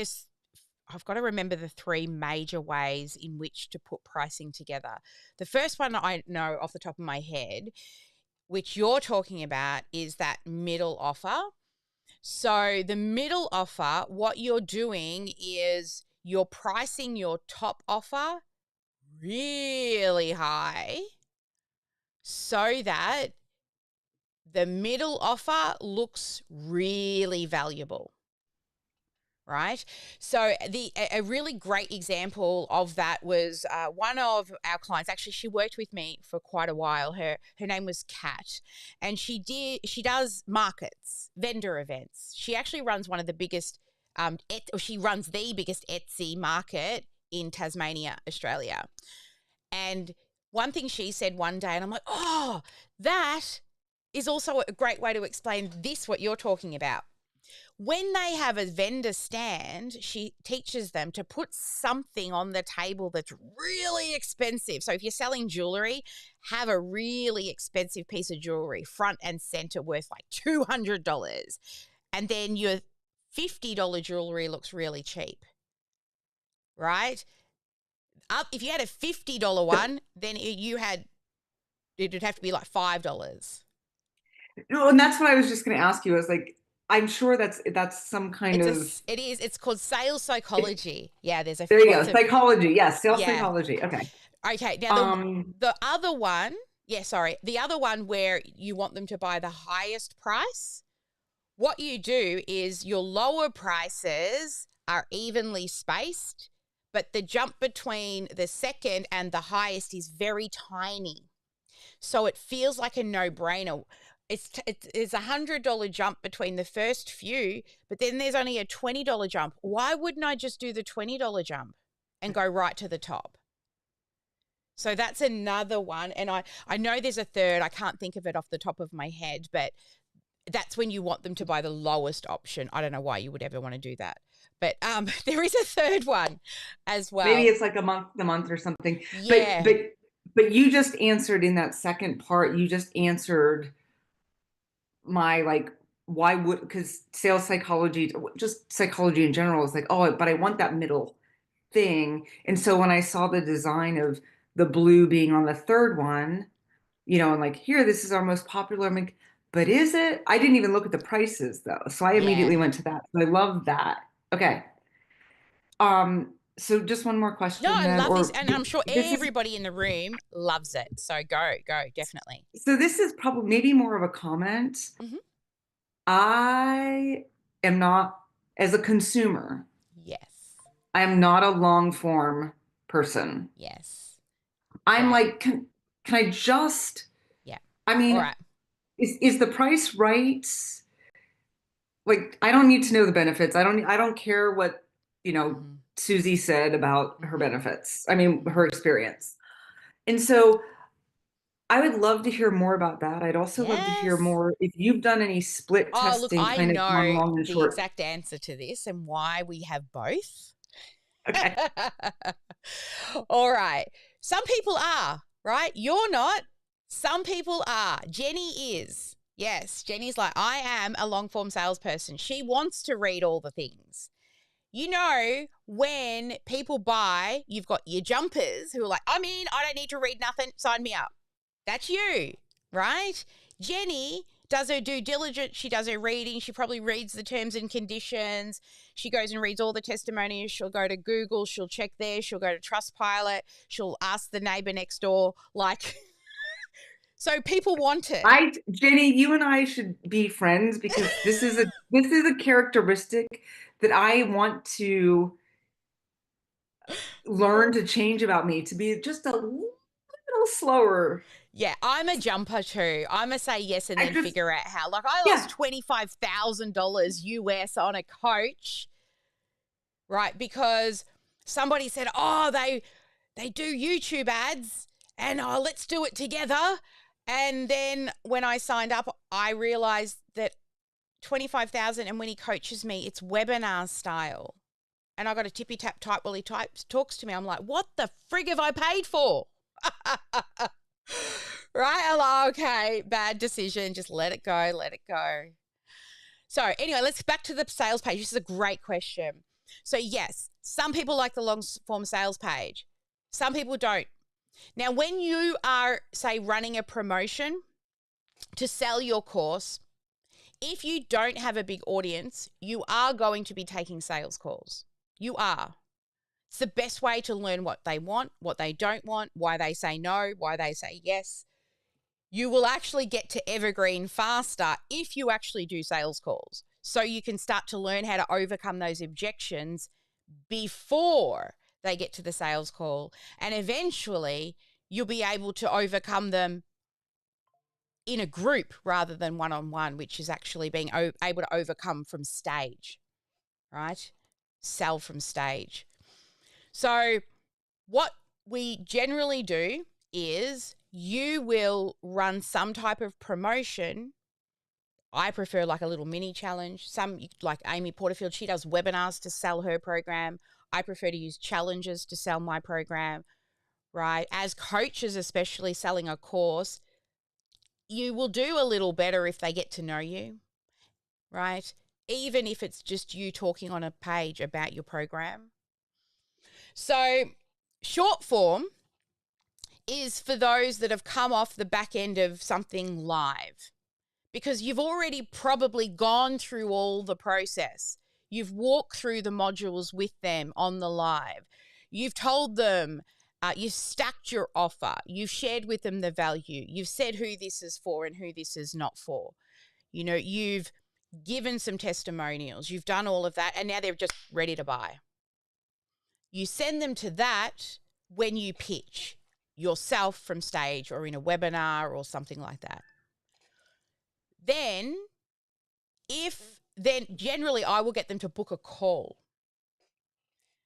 I've got to remember the 3 major ways in which to put pricing together. The first one I know off the top of my head, which you're talking about, is that middle offer. So the middle offer, what you're doing is you're pricing your top offer really high so that the middle offer looks really valuable, right? So a really great example of that was one of our clients. Actually, she worked with me for quite a while. Her name was Kat, and she does markets, vendor events. She actually runs one of the biggest she runs the biggest Etsy market in Tasmania, Australia. And one thing she said one day, and I'm like, oh, that is also a great way to explain this, what you're talking about. when they have a vendor stand, she teaches them to put something on the table that's really expensive. So if you're selling jewelry, have a really expensive piece of jewelry, front and center, worth like $200. And then your $50 jewelry looks really cheap, right? If you had a $50 one, then it'd have to be like $5. No, and that's what I was just going to ask you. I was like, I'm sure that's some kind of. It is. It's called sales psychology. Yeah, there's There you go. lots of Psychology. Yes. Sales Yeah. psychology. Okay. Okay, now the other one, the other one where you want them to buy the highest price, what you do is your lower prices are evenly spaced, but the jump between the second and the highest is very tiny. So it feels like a no-brainer. It's a $100 jump between the first few, but then there's only a $20 jump. Why wouldn't I just do the $20 jump and go right to the top? So that's another one. And I know there's a third. I can't think of it off the top of my head, but that's when you want them to buy the lowest option. I don't know why you would ever want to do that. But there is a third one as well. Maybe it's like a month or something. Yeah. But you just answered in that second part, you just answered my like, why would, because sales psychology, just psychology in general is like, oh, but I want that middle thing. And so when I saw the design of the blue being on the third one, and like, here, this is our most popular, I'm like, but is it? I didn't even look at the prices though. So I immediately went to that. So I love that. Okay. So just one more question. No, I then, love or this. And I'm sure this everybody in the room loves it. So go, definitely. So this is probably maybe more of a comment. Mhm. I am not, as a consumer, Yes. I am not a long form person. Yes. I'm Right. like, can I just, Yeah. I mean, All right. is the price right? Like, I don't need to know the benefits. I don't care what, Mhm. Susie said about her Mhm. benefits. I mean, her experience. And so I would love to hear more about that. I'd also love to hear Yes. more if you've done any split Oh, look, testing, I kind of gone know long and the short. exact answer to this and why we have both. Okay. All right. Some people are, right? You're not. Some people are. Jenny is. Yes, Jenny's like, I am a long form salesperson. She wants to read all the things. When people buy, you've got your jumpers who are like, I don't need to read nothing. Sign me up. That's you, right? Jenny does her due diligence. She does her reading. She probably reads the terms and conditions. She goes and reads all the testimonies. She'll go to Google. She'll check there. She'll go to Trustpilot. She'll ask the neighbor next door. So people want it. Jenny, you and I should be friends because this is a characteristic that I want to learn to change about me, to be just a little slower. Yeah, I'm a jumper too. I'm a say yes and then figure out how. I lost $25,000 US on a coach, right? Because somebody said, oh, they do YouTube ads and let's do it together. And then when I signed up, I realized that 25,000, and when he coaches me, it's webinar style. And I got a tippy tap type while he talks to me. I'm like, what the frig have I paid for? Right? I'm like, okay, bad decision. Just let it go. So anyway, let's back to the sales page. This is a great question. So yes, some people like the long form sales page. Some people don't. Now, when you are, say, running a promotion to sell your course, if you don't have a big audience, you are going to be taking sales calls. You are. It's the best way to learn what they want, what they don't want, why they say no, why they say yes. You will actually get to evergreen faster if you actually do sales calls. So you can start to learn how to overcome those objections before they get to the sales call. And eventually you'll be able to overcome them in a group rather than one-on-one, which is actually being able to overcome from stage, right? Sell from stage. So what we generally do is you will run some type of promotion. I prefer like a little mini challenge. Some, like Amy Porterfield, she does webinars to sell her program. I prefer to use challenges to sell my program, right? As coaches, especially selling a course, you will do a little better if they get to know you, right? Even if it's just you talking on a page about your program. So short form is for those that have come off the back end of something live, because you've already probably gone through all the process. You've walked through the modules with them on the live. You've told them, you've stacked your offer. You've shared with them the value. You've said who this is for and who this is not for. You know, you've given some testimonials. You've done all of that, and now they're just ready to buy. You send them to that when you pitch yourself from stage or in a webinar or something like that. Then generally I will get them to book a call.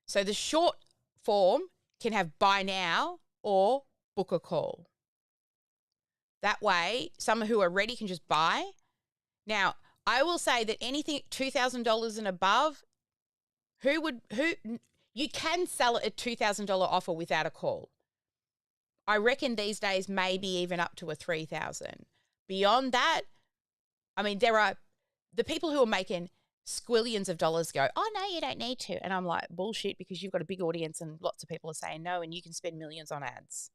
So the short form can have buy now or book a call. That way, some who are ready can just buy. Now, I will say that anything $2,000 and above, you can sell it at $2,000 offer without a call. I reckon these days maybe even up to a $3,000. Beyond that, I mean, there are the people who are making squillions of dollars go, oh, no, you don't need to. And I'm like, bullshit, because you've got a big audience and lots of people are saying no, and you can spend millions on ads.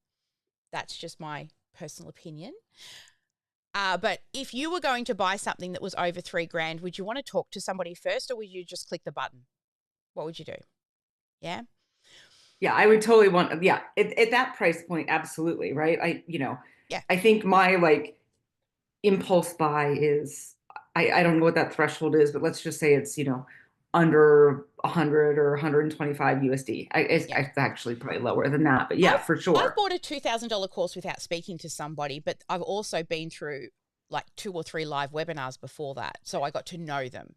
That's just my personal opinion. But if you were going to buy something that was over $3,000, would you want to talk to somebody first, or would you just click the button? What would you do? Yeah. Yeah, I would totally want, at that price point, absolutely, right? I think my like impulse buy is, I don't know what that threshold is, but let's just say it's, under 100 or 125 USD. It's actually probably lower than that, but yeah, for sure. I bought a $2,000 course without speaking to somebody, but I've also been through like 2 or 3 live webinars before that. So I got to know them.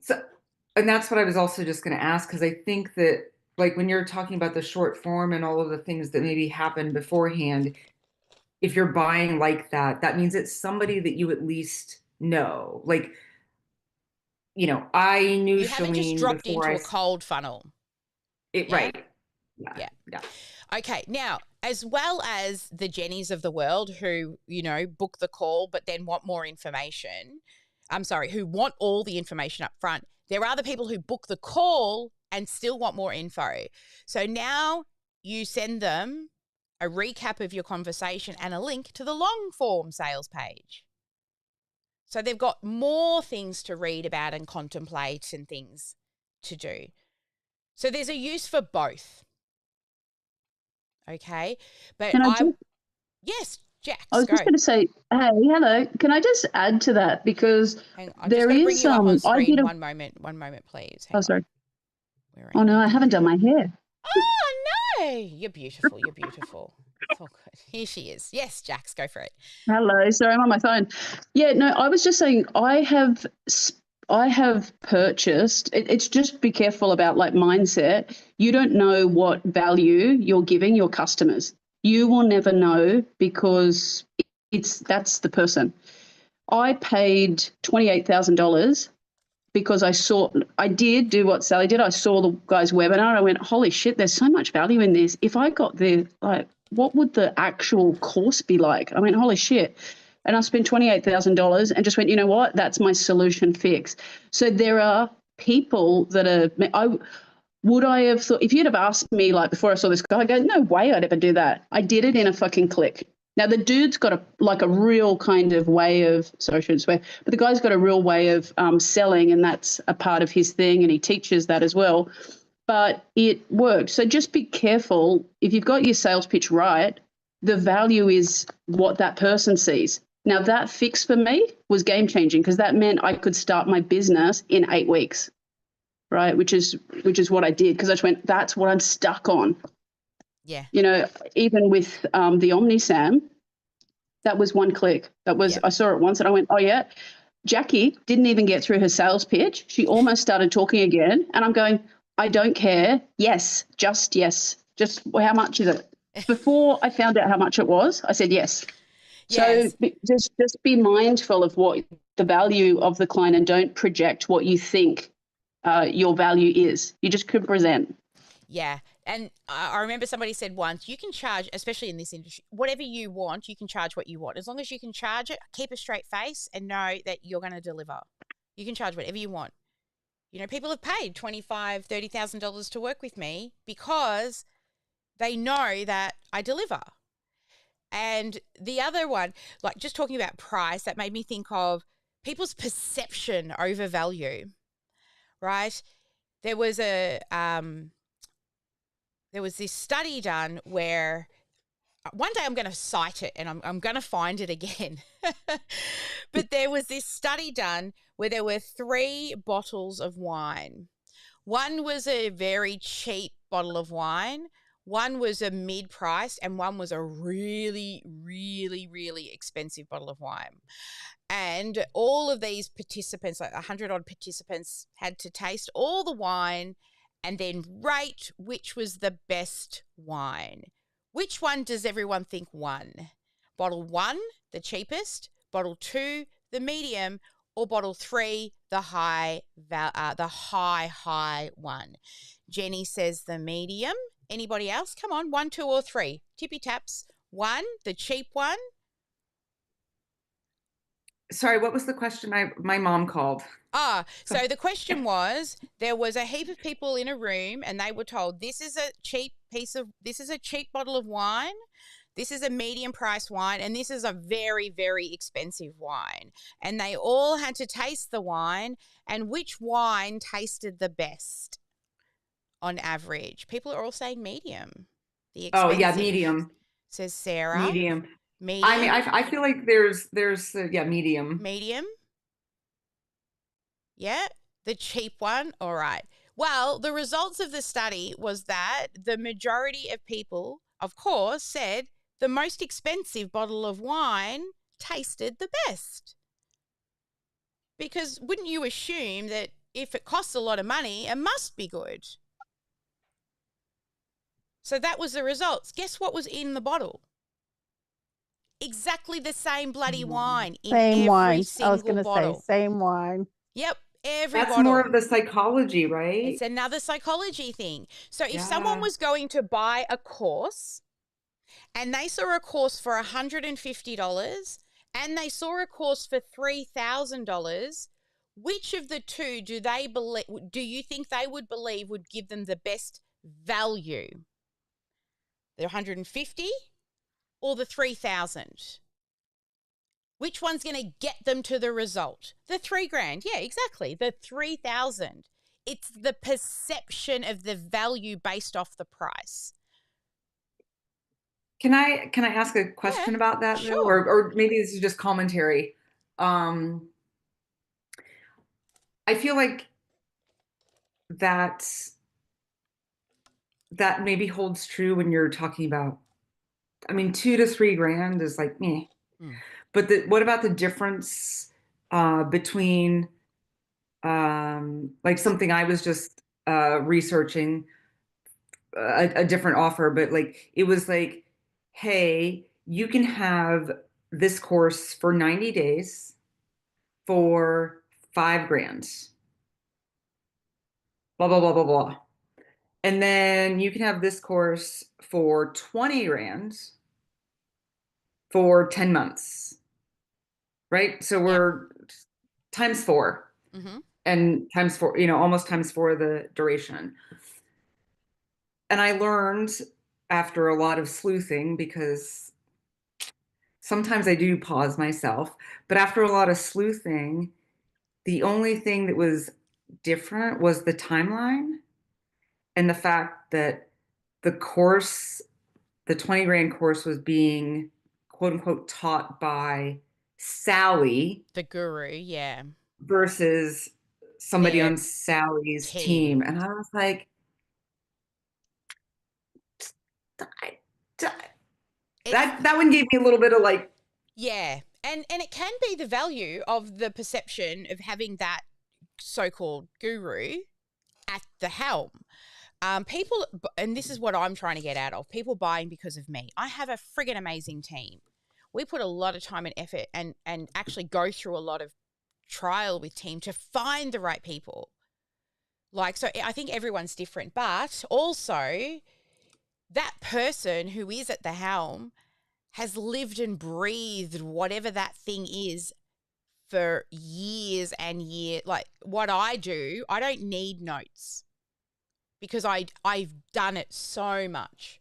So, and that's what I was also just going to ask, because I think that like when you're talking about the short form and all of the things that maybe happened beforehand, if you're buying like that, that means it's somebody that you at least know. Like, I knew you haven't just Shalene dropped before into a cold funnel. Right. Yeah. Okay. Now, as well as the Jennies of the world who, book the call but then want more information, who want all the information up front, there are the people who book the call and still want more info. So now you send them a recap of your conversation and a link to the long form sales page. So they've got more things to read about and contemplate and things to do. So there's a use for both. Okay. But yes, Jax, I was just going to say, hey, hello. Can I just add to that? Because I'm just going to bring you up on screen. One moment, please. Hang on. Sorry. Oh, no, I haven't done my hair. Oh, no. You're beautiful. It's all good. Here she is. Yes, Jax, go for it. Hello. Sorry, I'm on my phone. Yeah, no, I was just saying I have purchased, it's just be careful about like mindset. You don't know what value you're giving your customers. You will never know, because that's the person. I paid $28,000 because I did do what Sally did. I saw the guy's webinar. I went, holy shit, there's so much value in this. If I got what would the actual course be like? I went, holy shit. And I spent $28,000 and just went, you know what? That's my solution fix. So there are people that would I have thought, if you'd have asked me like before I saw this guy, I go, no way I'd ever do that. I did it in a fucking click. Now the dude's got a real kind of way of, sorry, I shouldn't swear, but the guy's got a real way of selling, and that's a part of his thing, and he teaches that as well. But it worked. So just be careful. If you've got your sales pitch right, the value is what that person sees. Now that fix for me was game changing, because that meant I could start my business in 8 weeks, right? Which is what I did, because I just went, that's what I'm stuck on. Yeah. Even with the OmniSAM, that was one click. I saw it once and I went, oh yeah. Jackie didn't even get through her sales pitch. She almost started talking again. And I'm going, I don't care. Yes, just yes. Just how much is it? Before I found out how much it was, I said yes. So Yes. just be mindful of what the value of the client and don't project what you think your value is. You just could present. Yeah. And I remember somebody said once, you can charge, especially in this industry, whatever you want, you can charge what you want. As long as you can charge it, keep a straight face and know that you're going to deliver. You can charge whatever you want. You know, people have paid $25,000, $30,000 to work with me because they know that I deliver. And the other one, like just talking about price, that made me think of people's perception over value, right? There was this study done where one day I'm going to cite it and I'm going to find it again. But there was this study done where there were 3 bottles of wine. One was a very cheap bottle of wine, one was a mid-priced, and one was a really, really, really expensive bottle of wine. And all of these participants, like 100-odd participants, had to taste all the wine and then rate which was the best wine. Which one does everyone think won? Bottle 1, the cheapest, bottle 2, the medium, or bottle 3, the high one? Jenny says the medium. Anybody else? Come on, 1, 2, or 3. Tippy taps. 1, the cheap one. Sorry, what was the question? My mom called. So the question was, there was a heap of people in a room and they were told, this is a cheap bottle of wine, this is a medium price wine, and this is a very, very expensive wine. And they all had to taste the wine, and which wine tasted the best on average? People are all saying medium. The Oh expensive. yeah, medium. Says Sarah. Medium. Medium. I mean, I feel like there's medium. Medium. Yeah, the cheap one. All right. Well, the results of the study was that the majority of people, of course, said the most expensive bottle of wine tasted the best. Because wouldn't you assume that if it costs a lot of money, it must be good? So that was the results. Guess what was in the bottle? Exactly the same bloody wine in every single I was going to bottle. say same wine. Yep, every That's bottle. more of the psychology, right? It's another psychology thing. So if Yeah. someone was going to buy a course and they saw a course for $150 and they saw a course for $3,000, which of the two do you think they would believe would give them the best value? The 150 or the 3,000? Which one's going to get them to the result? The $3,000. Yeah, exactly. The 3,000. It's the perception of the value based off the price. Can I ask a question about that though? Sure. Or maybe this is just commentary. I feel like that maybe holds true when you're talking about, I mean, $2,000 to $3,000 is like meh. But what about the difference between like something I was just researching, a different offer, but like it was like, hey, you can have this course for 90 days for $5,000. Blah blah blah blah blah. And then you can have this course for $20,000 for 10 months. Right? So we're times 4. Mm-hmm. And times 4, almost times 4 the duration. And I learned after a lot of sleuthing, because sometimes I do pause myself, but after a lot of sleuthing, the only thing that was different was the timeline and the fact that the course, the $20,000 course, was being quote unquote taught by Sally, the guru, yeah, versus somebody Their on Sally's team. And I was like, that one gave me a little bit of like, yeah, and it can be the value of the perception of having that so-called guru at the helm. People, and this is what I'm trying to get out of, people buying because of me. I have a friggin' amazing team. we put a lot of time and effort and actually go through a lot of trial with team to find the right people. Like, so I think everyone's different, but also that person who is at the helm has lived and breathed whatever that thing is for years and years. Like what I do, I don't need notes because I've done it so much.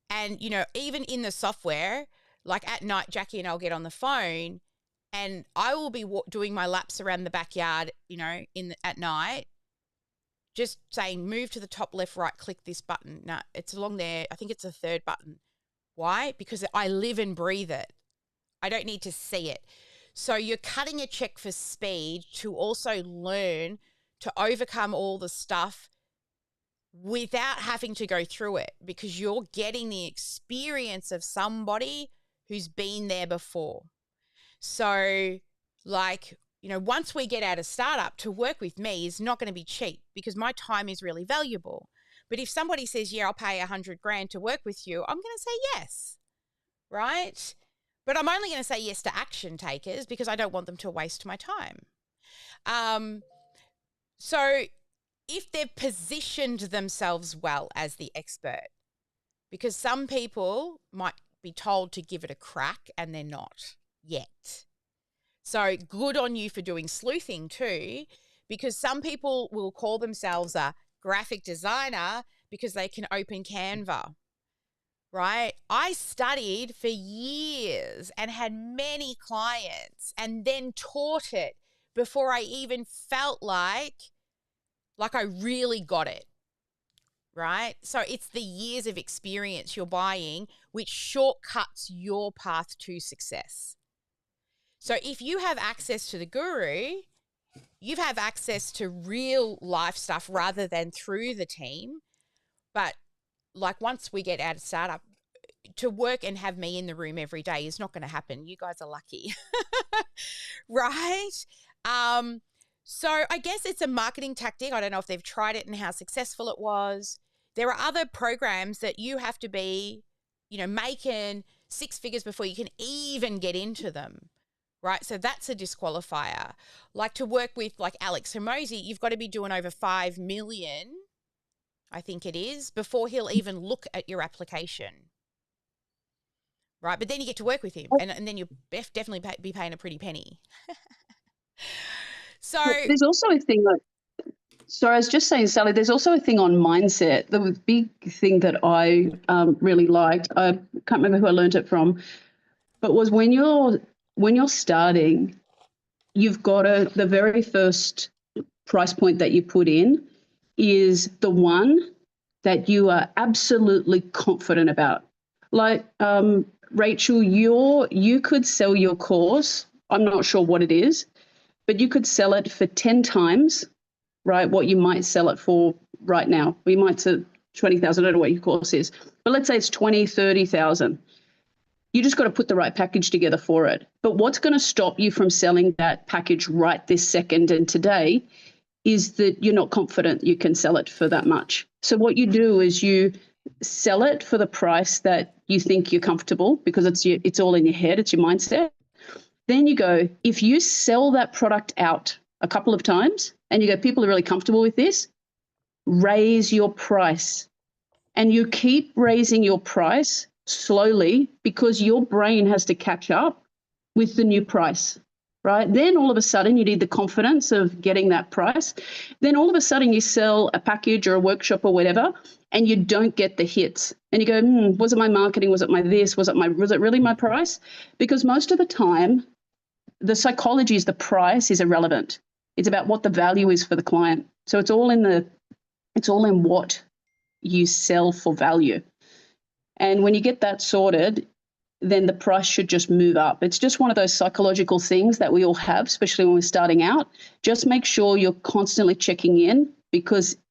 And, you know, even in the software, like at night, Jackie and I'll get on the phone and I will be doing my laps around the backyard, you know, at night, just saying, move to the top left, right, click this button. No, it's along there. I think it's the third button. Why? Because I live and breathe it. I don't need to see it. So you're cutting a check for speed to also learn to overcome all the stuff without having to go through it, because you're getting the experience of somebody who's been there before. So, like, you know, once we get out of startup, to work with me is not going to be cheap because my time is really valuable. But if somebody says, yeah, I'll pay $100,000 to work with you, I'm going to say yes, right? But I'm only going to say yes to action takers because I don't want them to waste my time. So if they've positioned themselves well as the expert, because some people might be told to give it a crack and they're not yet. So good on you for doing sleuthing too, because some people will call themselves a graphic designer because they can open Canva, right? I studied for years and had many clients and then taught it before I even felt like I really got it, right? So it's the years of experience you're buying which shortcuts your path to success. So if you have access to the guru, you have access to real life stuff rather than through the team. But like once we get out of startup, to work and have me in the room every day is not going to happen. You guys are lucky, right? So I guess it's a marketing tactic. I don't know if they've tried it and how successful it was. There are other programs that you have to be, you know, making 6 figures before you can even get into them, right? So that's a disqualifier. Like to work with like Alex Hermosi, you've got to be doing over 5 million, I think it is, before he'll even look at your application. Right, but then you get to work with him, and then you'll definitely be paying a pretty penny. So there's also a thing like, sorry, I was just saying, Sally, there's also a thing on mindset. The big thing that I really liked, I can't remember who I learned it from, but was when you're starting, you've got the very first price point that you put in is the one that you are absolutely confident about. Like, Rachel, you could sell your course. I'm not sure what it is, but you could sell it for 10 times, right, what you might sell it for right now. We might say 20,000, I don't know what your course is, but let's say it's 20, 30,000. You just got to put the right package together for it. But what's going to stop you from selling that package right this second and today is that you're not confident you can sell it for that much. So what you do is you sell it for the price that you think you're comfortable, because it's all in your head, it's your mindset. Then you go, if you sell that product out a couple of times and you go, people are really comfortable with this, raise your price. And you keep raising your price slowly because your brain has to catch up with the new price, right? Then all of a sudden you need the confidence of getting that price. Then all of a sudden you sell a package or a workshop or whatever, and you don't get the hits. And you go, was it my marketing? Was it my this? Was it really my price? Because most of the time, the psychology is the price is irrelevant. It's about what the value is for the client. So it's all in what you sell for value. And when you get that sorted, then the price should just move up. It's just one of those psychological things that we all have, especially when we're starting out. Just make sure you're constantly checking in,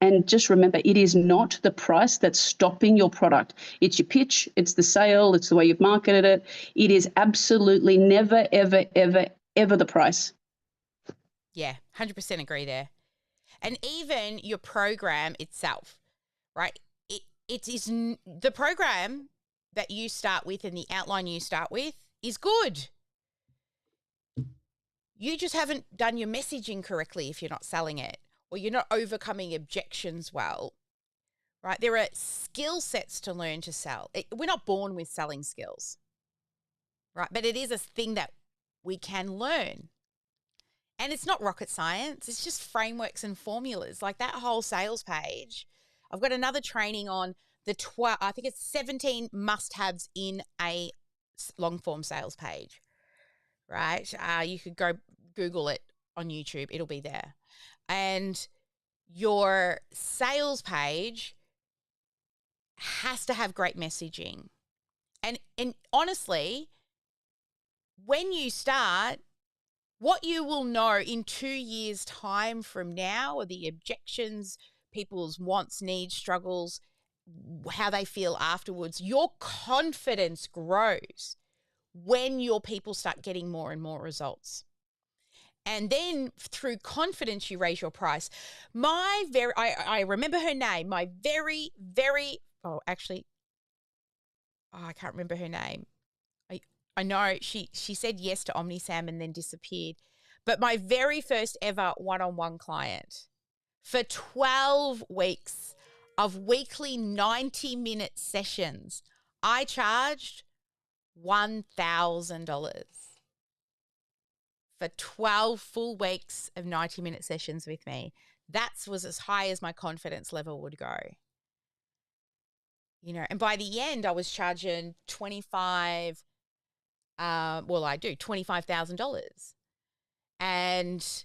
and just remember, it is not the price that's stopping your product. It's your pitch, it's the sale, it's the way you've marketed it. It is absolutely never, ever, ever, ever the price. yeah, 100% agree there. And even your program itself, right? It is the program that you start with and the outline you start with is good. You just haven't done your messaging correctly if you're not selling it, or you're not overcoming objections well, right? There are skill sets to learn to sell. We're not born with selling skills, right? But it is a thing that we can learn. And it's not rocket science. It's just frameworks and formulas. Like that whole sales page. I've got another training on the 12, I think it's 17 must-haves in a long-form sales page, right? You could go Google it on YouTube. It'll be there. And your sales page has to have great messaging. And honestly, when you start, what you will know in 2 years' time from now are the objections, people's wants, needs, struggles, how they feel afterwards. Your confidence grows when your people start getting more and more results. And then through confidence, you raise your price. I remember her name, I can't remember her name. I know she said yes to OmniSAM and then disappeared. But my very first ever one-on-one client, for 12 weeks of weekly 90-minute sessions, I charged $1,000 for 12 full weeks of 90-minute sessions with me. That was as high as my confidence level would go. You know, and by the end, I was charging $25,000. And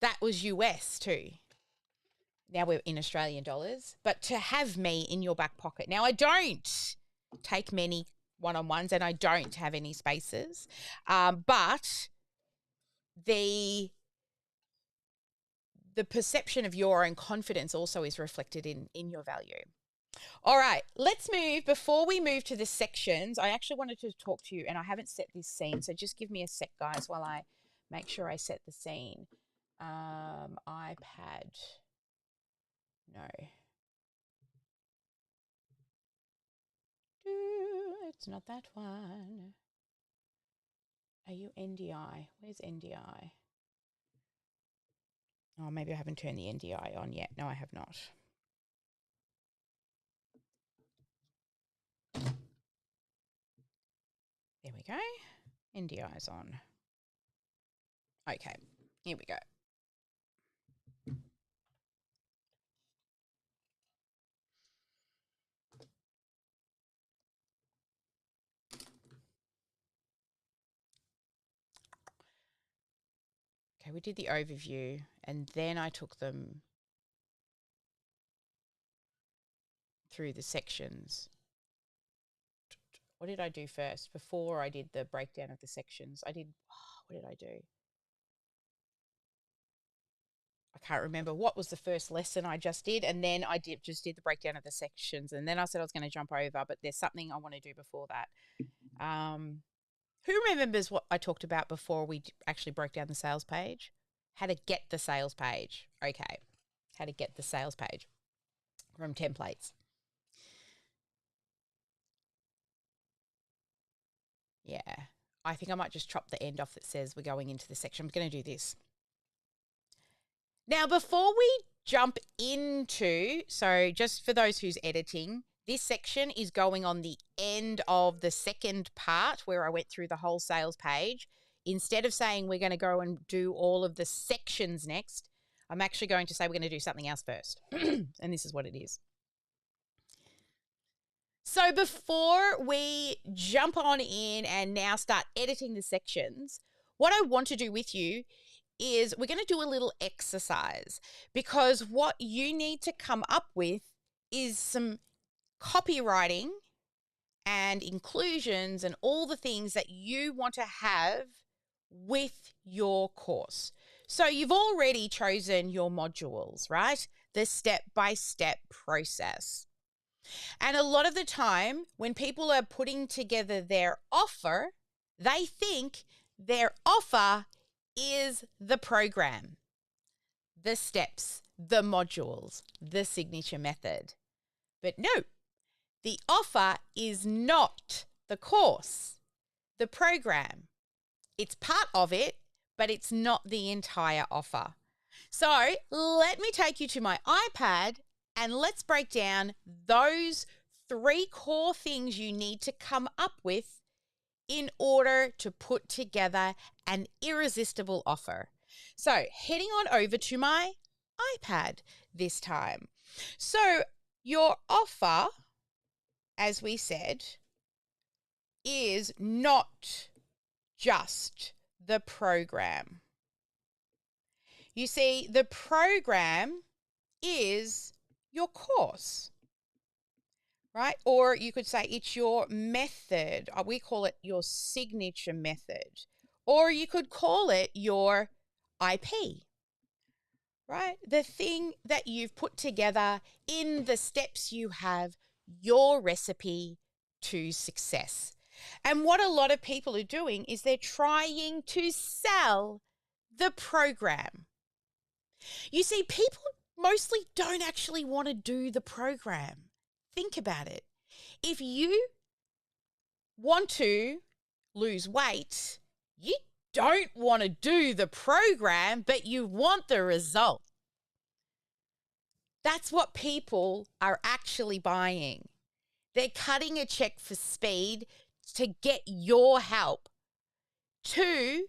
that was US too. Now we're in Australian dollars. But to have me in your back pocket. Now, I don't take many one-on-ones and I don't have any spaces. But the perception of your own confidence also is reflected in your value. All right, let's move. Before we move to the sections, I actually wanted to talk to you, and I haven't set this scene, so just give me a sec, guys, while I make sure I set the scene. iPad. No. It's not that one. Are you NDI? Where's NDI? Oh, maybe I haven't turned the NDI on yet. No, I have not. There we go. NDI's on. Okay, here we go. Okay, we did the overview and then I took them through the sections. What did I do first? Before I did the breakdown of the sections, what did I do? I can't remember what was the first lesson I just did. And then I just did the breakdown of the sections. And then I said I was going to jump over, but there's something I want to do before that. Who remembers what I talked about before we actually broke down the sales page? How to get the sales page. Okay. How to get the sales page from templates. Yeah. I think I might just chop the end off that says we're going into the section. I'm going to do this. Now, before we jump into, so just for those who's editing, this section is going on the end of the second part where I went through the whole sales page. Instead of saying we're going to go and do all of the sections next, I'm actually going to say we're going to do something else first. And this is what it is. So before we jump on in and now start editing the sections, what I want to do with you is we're going to do a little exercise, because what you need to come up with is some copywriting and inclusions and all the things that you want to have with your course. So you've already chosen your modules, right? The step-by-step process. And a lot of the time when people are putting together their offer, they think their offer is the program, the steps, the modules, the signature method. But no, the offer is not the course. the program. It's part of it, but it's not the entire offer. So let me take you to my iPad and let's break down those 3 core things you need to come up with in order to put together an irresistible offer. So heading on over to my iPad this time. So your offer, as we said, is not just the program. You see, the program is your course, right? Or you could say it's your method. We call it your signature method. Or you could call it your IP, right? The thing that you've put together in the steps you have, your recipe to success. And what a lot of people are doing is they're trying to sell the program. You see, people mostly don't actually want to do the program. Think about it. If you want to lose weight, you don't want to do the program, but you want the result. That's what people are actually buying. They're cutting a check for speed to get your help to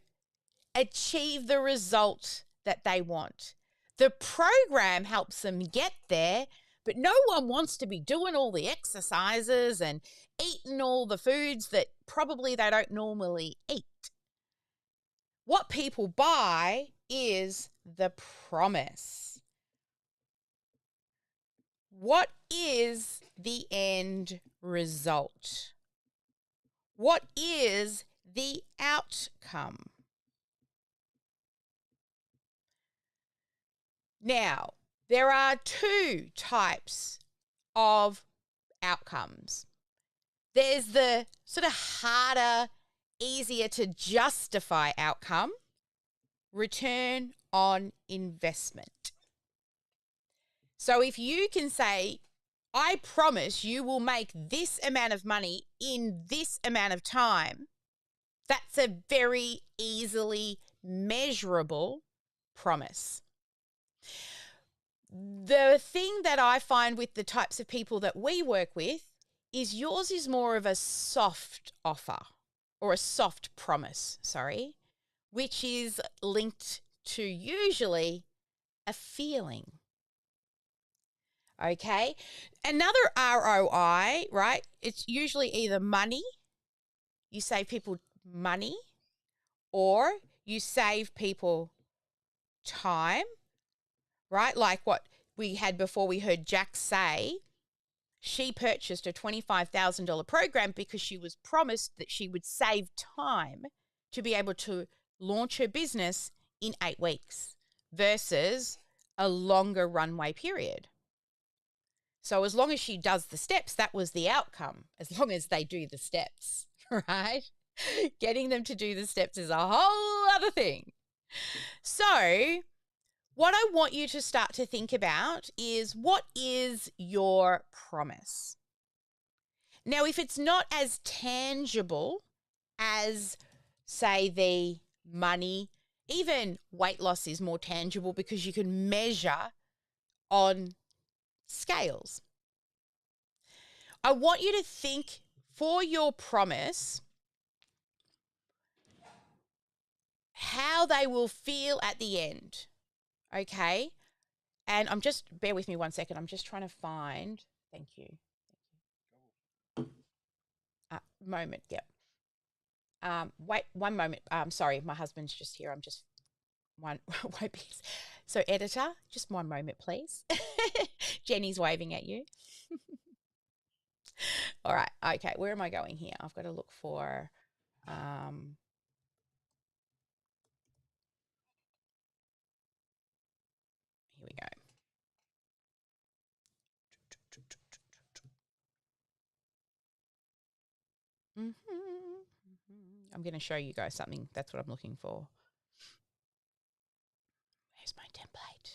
achieve the result that they want. The program helps them get there, but no one wants to be doing all the exercises and eating all the foods that probably they don't normally eat. What people buy is the promise. What is the end result? What is the outcome? Now, there are 2 types of outcomes. There's the sort of harder, easier to justify outcome, return on investment. So if you can say, I promise you will make this amount of money in this amount of time, that's a very easily measurable promise. The thing that I find with the types of people that we work with is yours is more of a soft offer or a soft promise, which is linked to usually a feeling. Okay. Another ROI, right? It's usually either money, you save people money, or you save people time, right? Like what we had before, we heard Jack say she purchased a $25,000 program because she was promised that she would save time to be able to launch her business in 8 weeks versus a longer runway period. So as long as she does the steps, that was the outcome, as long as they do the steps, right? Getting them to do the steps is a whole other thing. So what I want you to start to think about is, what is your promise? Now, if it's not as tangible as, say, the money, even weight loss is more tangible because you can measure on scales. I want you to think for your promise how they will feel at the end, okay? And bear with me one second. I'm just trying to find, thank you. Moment, yep. Wait, one moment. Sorry, my husband's just here. I'm just one. So, editor, just one moment, please. Jenny's waving at you. All right. Okay. Where am I going here? I've got to look for. Here we go. I'm going to show you guys something. That's what I'm looking for. Where's my template?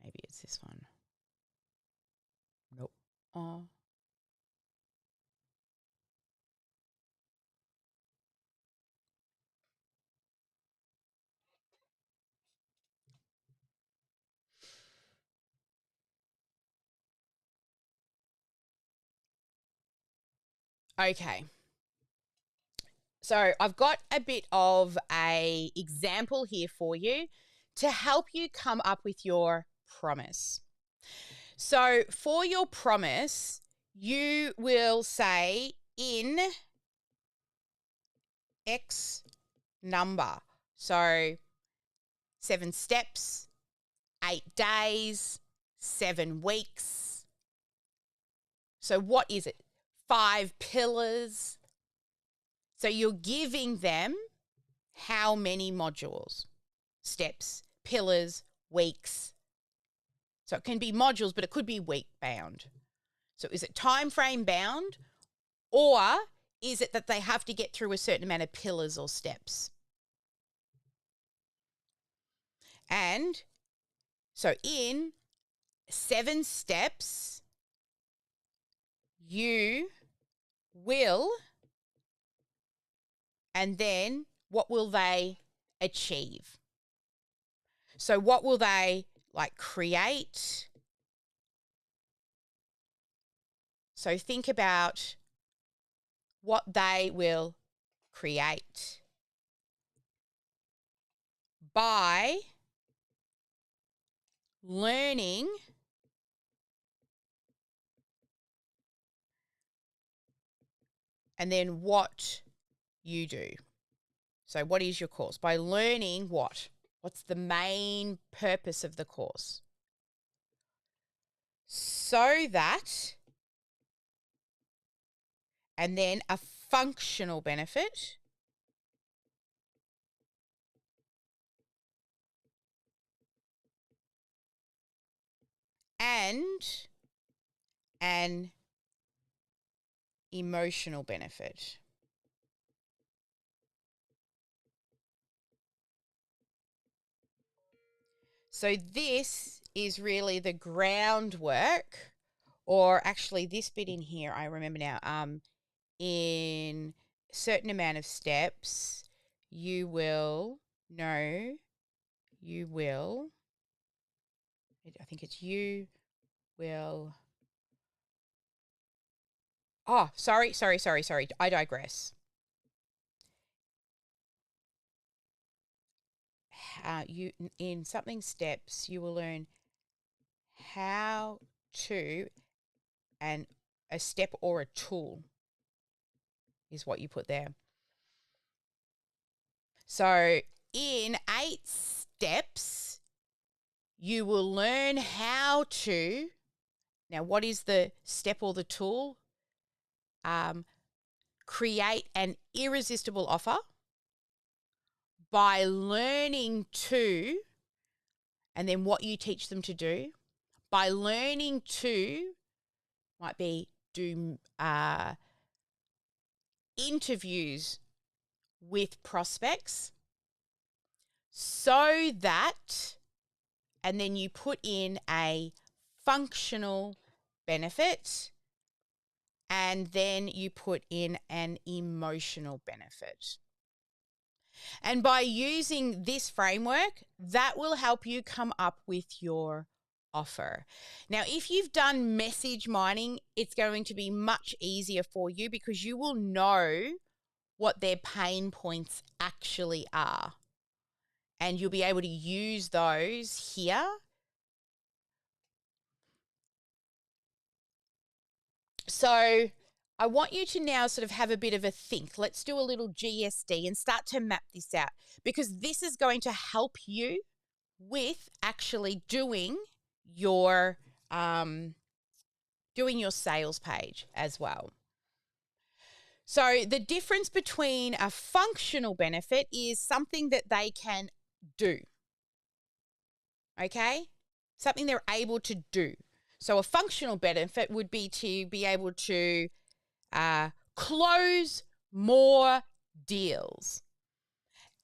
Maybe it's this one. Nope. Oh, Okay. So I've got a bit of a example here for you to help you come up with your promise. So for your promise, you will say in X number. So 7 steps, 8 days, 7 weeks. So what is it? 5 pillars. So you're giving them how many modules? Steps, pillars, weeks. So it can be modules, but it could be week bound. So is it time frame bound, or is it that they have to get through a certain amount of pillars or steps? And so in 7 steps, you will, and then what will they achieve? So what will they create? So think about what they will create by learning and then what you do. So what is your course? By learning what? What's the main purpose of the course? So that, and then a functional benefit, and an emotional benefit. So this is really the groundwork, or actually this bit in here, I remember now, in a certain amount of steps, you will know, you will, I think it's you will, oh, sorry, I digress. You in something steps, you will learn how to, and a step or a tool is what you put there. So in 8 steps, you will learn how to, now what is the step or the tool? Create an irresistible offer by learning to, and then what you teach them to do, by learning to, might be do interviews with prospects, so that, and then you put in a functional benefit, and then you put in an emotional benefit. And by using this framework, that will help you come up with your offer. Now, if you've done message mining, it's going to be much easier for you because you will know what their pain points actually are. And you'll be able to use those here. So I want you to now sort of have a bit of a think. Let's do a little GSD and start to map this out, because this is going to help you with actually doing your sales page as well. So the difference between a functional benefit is something that they can do. Okay? Something they're able to do. So a functional benefit would be to be able to close more deals.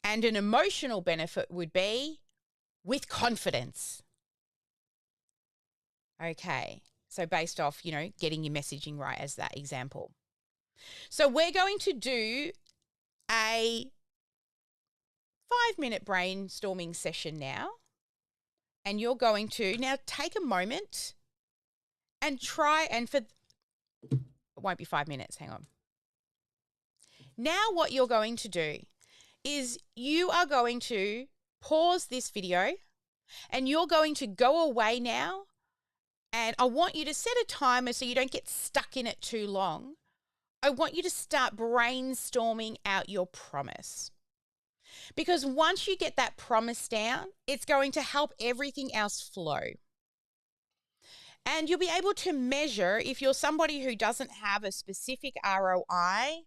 And an emotional benefit would be with confidence. Okay. So based off, getting your messaging right as that example. So we're going to do a 5-minute brainstorming session now. And you're going to now take a moment and try, and it won't be 5 minutes, hang on. Now what you're going to do is you are going to pause this video and you're going to go away now, and I want you to set a timer so you don't get stuck in it too long. I want you to start brainstorming out your promise. Because once you get that promise down, it's going to help everything else flow. And you'll be able to measure, if you're somebody who doesn't have a specific ROI,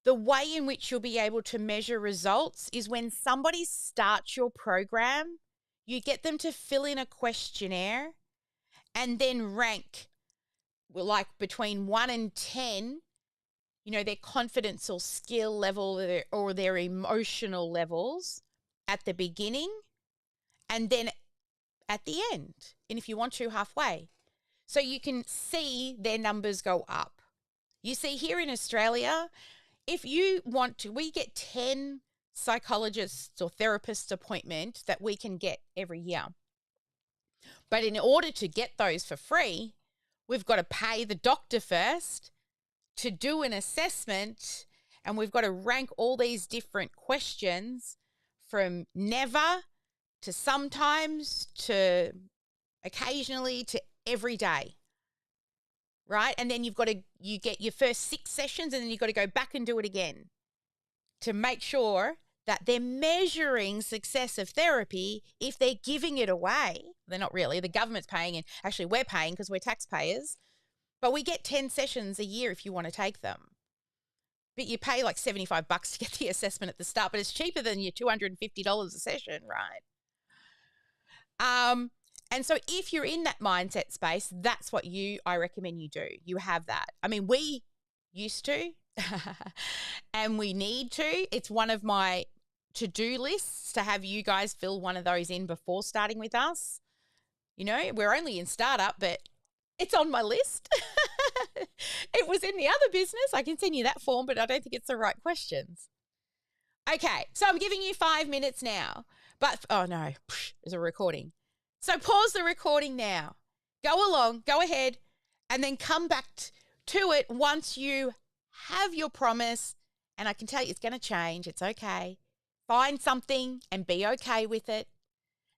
the way in which you'll be able to measure results is when somebody starts your program, you get them to fill in a questionnaire and then rank, like between 1 and 10, their confidence or skill level or their emotional levels at the beginning and then at the end. And if you want to, halfway. So you can see their numbers go up. You see, here in Australia, if you want to, we get 10 psychologists or therapists appointment that we can get every year. But in order to get those for free, we've got to pay the doctor first to do an assessment, and we've got to rank all these different questions from never to sometimes to occasionally to every day, right? And then you get your first 6 sessions, and then you've got to go back and do it again to make sure that they're measuring success of therapy. If they're giving it away, they're not really. The government's paying, and actually we're paying because we're taxpayers, but we get 10 sessions a year if you want to take them. But you pay like $75 to get the assessment at the start, but it's cheaper than your $250 a session, right? And so if you're in that mindset space, that's what I recommend you do. You have that. I mean, we used to, and we need to. It's one of my to-do lists to have you guys fill one of those in before starting with us. We're only in startup, but it's on my list. It was in the other business. I can send you that form, but I don't think it's the right questions. Okay, so I'm giving you 5 minutes now. But, oh no, there's a recording. So pause the recording now. Go along, go ahead, and then come back to it once you have your promise. And I can tell you it's going to change. It's okay. Find something and be okay with it.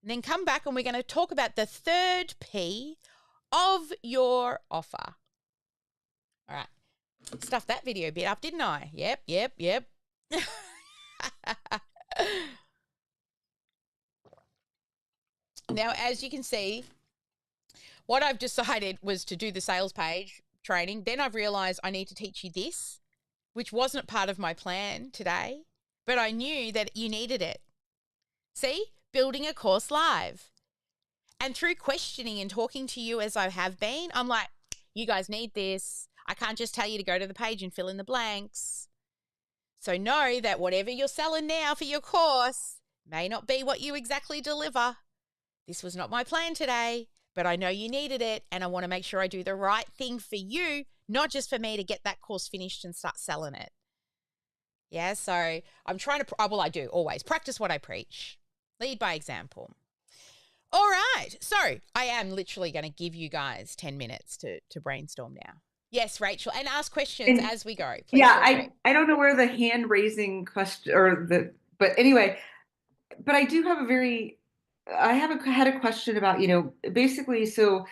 And then come back and we're going to talk about the 3rd P of your offer. All right. Stuffed that video bit up, didn't I? Yep. Now, as you can see, what I've decided was to do the sales page training. Then I've realized I need to teach you this, which wasn't part of my plan today, but I knew that you needed it. See, building a course live. And through questioning and talking to you as I have been, I'm like, you guys need this. I can't just tell you to go to the page and fill in the blanks. So know that whatever you're selling now for your course may not be what you exactly deliver. This was not my plan today, but I know you needed it, and I want to make sure I do the right thing for you, not just for me to get that course finished and start selling it. Yeah, so I'm trying to, I do always practice what I preach. Lead by example. All right, so I am literally going to give you guys 10 minutes to brainstorm now. Yes, Rachel, and ask questions as we go. Please I don't know where the hand raising question but anyway, but I do have had a question about, basically, so,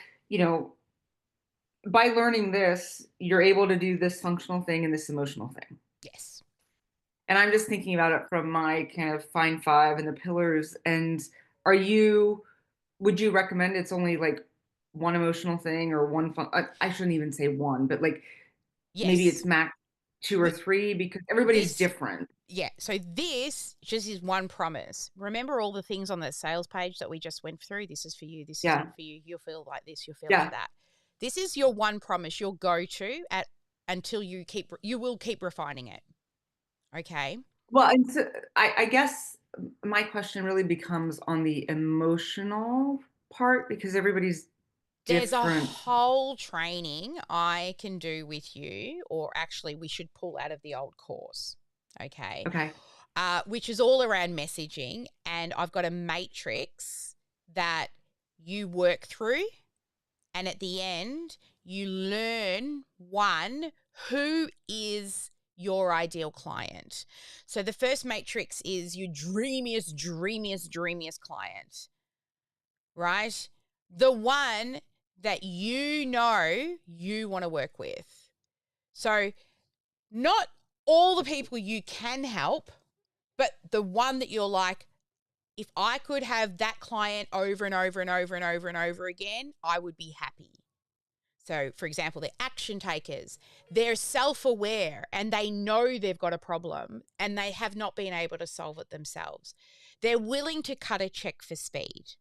by learning this, you're able to do this functional thing and this emotional thing. Yes. And I'm just thinking about it from my kind of Find 5 and the pillars. And would you recommend it's only like one emotional thing or one I shouldn't even say one, but like maybe it's max 2 or 3 because everybody's different. Yeah. So this just is one promise. Remember all the things on the sales page that we just went through? This is for you. This is not for you. You'll feel like this. You'll feel like that. This is your one promise. You'll go to until you will keep refining it. Okay. Well, and so I guess my question really becomes on the emotional part because everybody's different. There's a whole training I can do with you, or actually we should pull out of the old course. Okay. Which is all around messaging, and I've got a matrix that you work through, and at the end you learn, one, who is your ideal client. So the first matrix is your dreamiest client, right? The one that you know you want to work with. So not all the people you can help, but the one that you're like, if I could have that client over and over and over and over and over again, I would be happy. So, for example, they're action takers. They're self-aware and they know they've got a problem and they have not been able to solve it themselves. They're willing to cut a check for speed,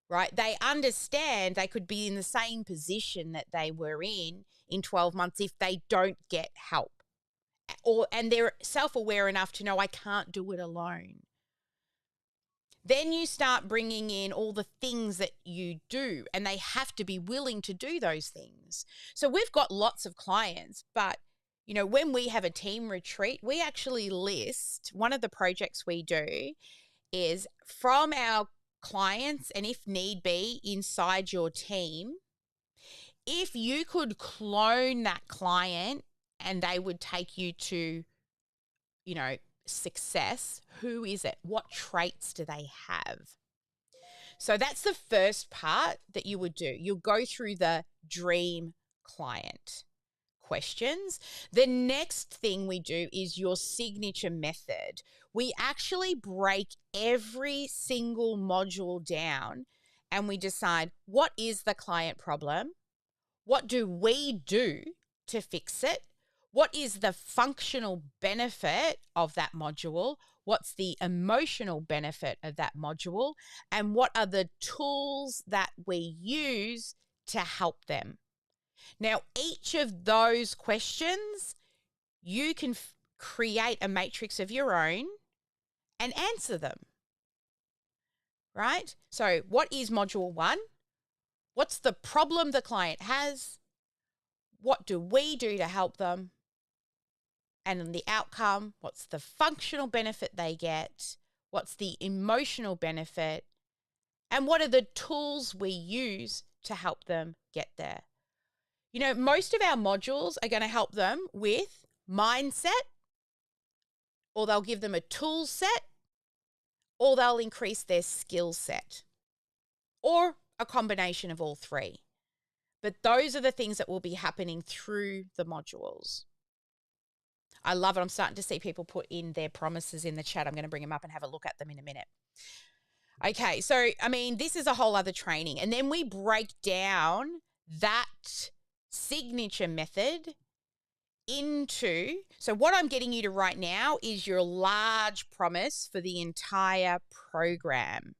right? They understand they could be in the same position that they were in 12 months if they don't get help. And they're self-aware enough to know I can't do it alone. Then you start bringing in all the things that you do, and they have to be willing to do those things. So we've got lots of clients, but you know, when we have a team retreat, we actually list, one of the projects we do is from our clients, and if need be, inside your team, if you could clone that client and they would take you to, you know, success, who is it? What traits do they have? So that's the first part that you would do. You'll go through the dream client questions. The next thing we do is your signature method. We actually break every single module down and we decide, what is the client problem? What do we do to fix it? What is the functional benefit of that module? What's the emotional benefit of that module? And what are the tools that we use to help them? Now, each of those questions, you can create a matrix of your own and answer them, right? So what is module 1? What's the problem the client has? What do we do to help them? And in the outcome, what's the functional benefit they get? What's the emotional benefit? And what are the tools we use to help them get there? You know, most of our modules are going to help them with mindset, or they'll give them a tool set, or they'll increase their skill set, or a combination of all three. But those are the things that will be happening through the modules. I love it. I'm starting to see people put in their promises in the chat. I'm going to bring them up and have a look at them in a minute. Okay, so, I mean, this is a whole other training. And then we break down that signature method into, so what I'm getting you to right now is your large promise for the entire program.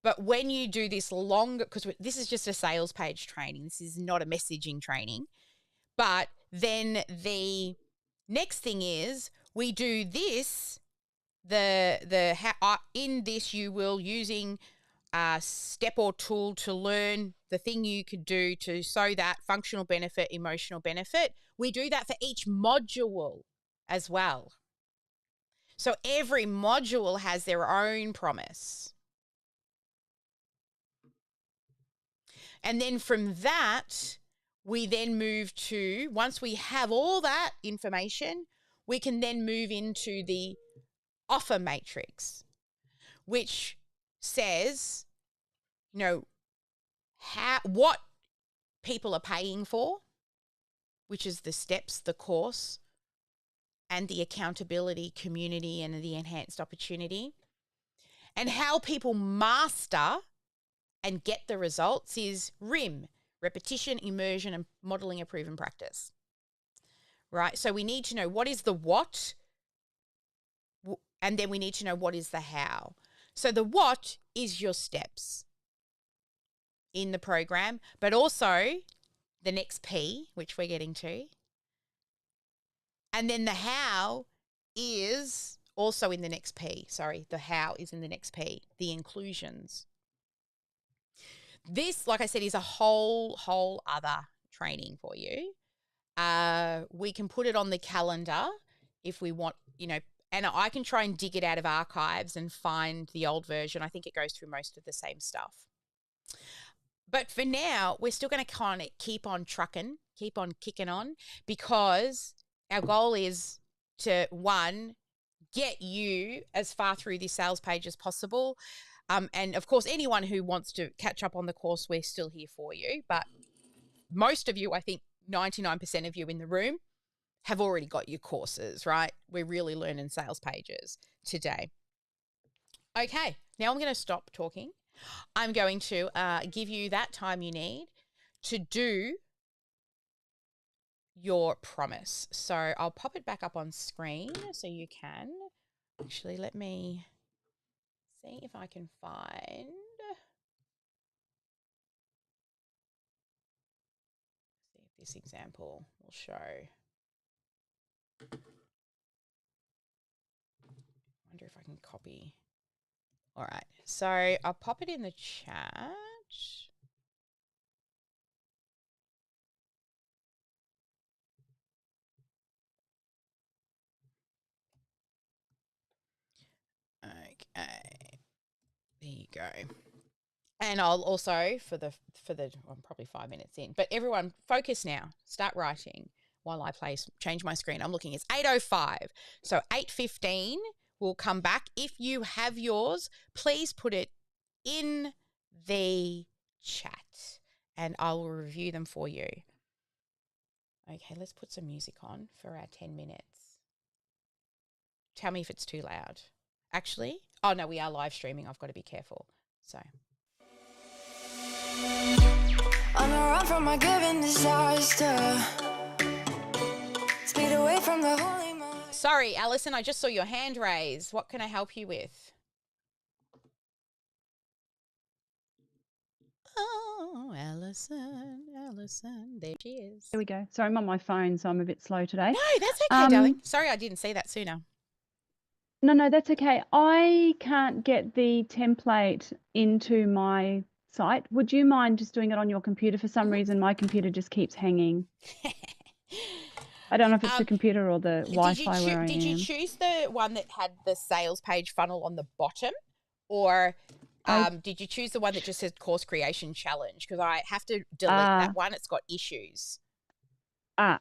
But when you do this longer, because this is just a sales page training, this is not a messaging training, but then the next thing is we do this, in this you will using a step or tool to learn the thing you could do to sow that functional benefit, emotional benefit. We do that for each module as well. So every module has their own promise. And then from that, we then move to, once we have all that information, we can then move into the offer matrix, which says, you know, what people are paying for, which is the steps, the course, and the accountability, community, and the enhanced opportunity. And how people master and get the results is RIM, repetition, immersion, and modeling a proven practice. Right? So we need to know what is the what, and then we need to know what is the how. So the what is your steps in the program, but also the next P, which we're getting to. And then the how is also in the next P. Sorry, the how is in the next P, the inclusions. This, like I said, is a whole other training for you. We can put it on the calendar if we want, you know, and I can try and dig it out of archives and find the old version. I think it goes through most of the same stuff. But for now, we're still going to kind of keep on trucking, keep on kicking on, because our goal is to, one, get you as far through this sales page as possible. And of course, anyone who wants to catch up on the course, we're still here for you. But most of you, I think 99% of you in the room, have already got your courses, right? We're really learning sales pages today. Okay, now I'm going to stop talking. I'm going to give you that time you need to do your promise. So I'll pop it back up on screen so you can. Actually, let me see if I can find. See if this example will show. Wonder if I can copy. All right, so I'll pop it in the chat. Okay, there you go. And I'll also for the I'm probably 5 minutes in, but everyone focus now. Start writing while I change my screen. I'm looking. It's 8:05, so 8:15 we'll come back. If you have yours, please put it in the chat, and I will review them for you. Okay, let's put some music on for our 10 minutes. Tell me if it's too loud. Actually, oh no, we are live streaming. I've got to be careful. So. On the run from a given disaster, speed away from the holy mind. Sorry, Alison, I just saw your hand raised. What can I help you with? Oh, Alison, there she is. There we go. Sorry, I'm on my phone, so I'm a bit slow today. No, that's okay, darling. Sorry, I didn't see that sooner. No, that's okay. I can't get the template into my site. Would you mind just doing it on your computer? For some reason, my computer just keeps hanging. I don't know if it's the computer or the Wi-Fi where I am. Did you choose the one that had the sales page funnel on the bottom, or did you choose the one that just says course creation challenge? Because I have to delete that one. It's got issues.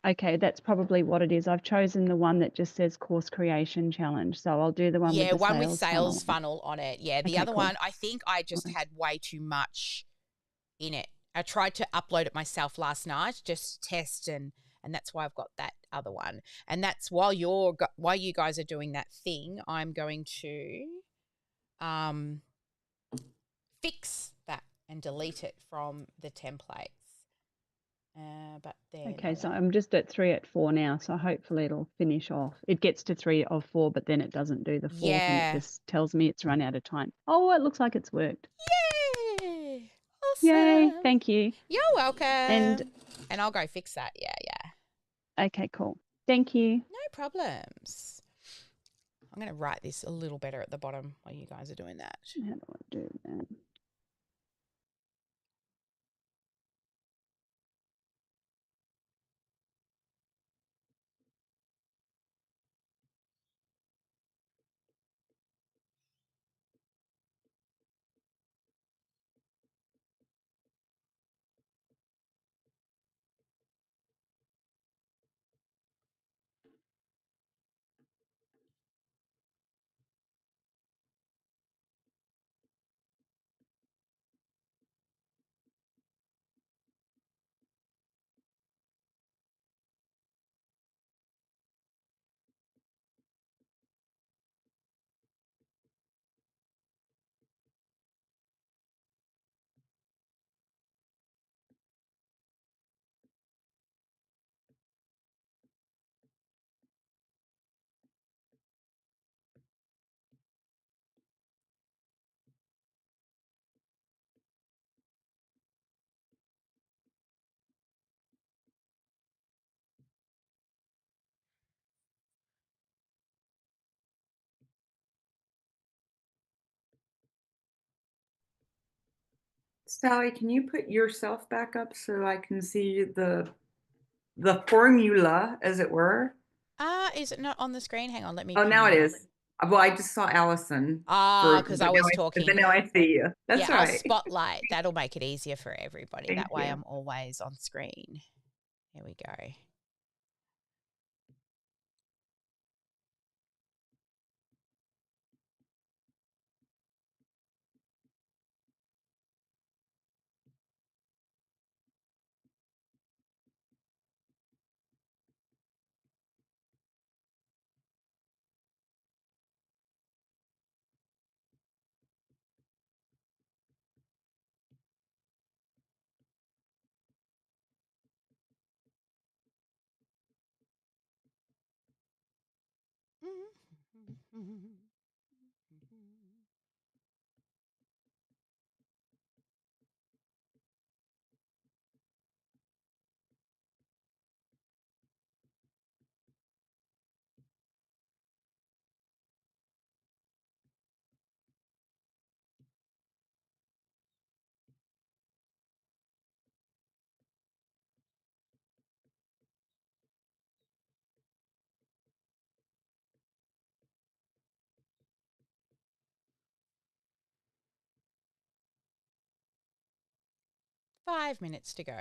Okay. That's probably what it is. I've chosen the one that just says course creation challenge. So I'll do the one with the one sales with sales funnel on it. Yeah, the Okay, other cool. one, I think I just had way too much in it. I tried to upload it myself last night, just test, and that's why I've got that other one. And that's while you guys are doing that thing, I'm going to fix that and delete it from the templates. But then Okay, so I'm just at 3 at 4 now, so hopefully it'll finish off. It gets to 3 of 4, but then it doesn't do the fourth, and it just tells me it's run out of time. Oh, it looks like it's worked. Yay! Awesome. Yay! Thank you. You're welcome. And I'll go fix that. Yeah. Okay, cool. Thank you. No problems. I'm going to write this a little better at the bottom while you guys are doing that. How do I do that? Sally, can you put yourself back up so I can see the formula, as it were? Is it not on the screen? Hang on, let me. Oh, now it is. Well, I just saw Allison. Because I was talking. But now I see you. That's right. I'll spotlight. That'll make it easier for everybody. Thank that way you. I'm always on screen. Here we go. 5 minutes to go.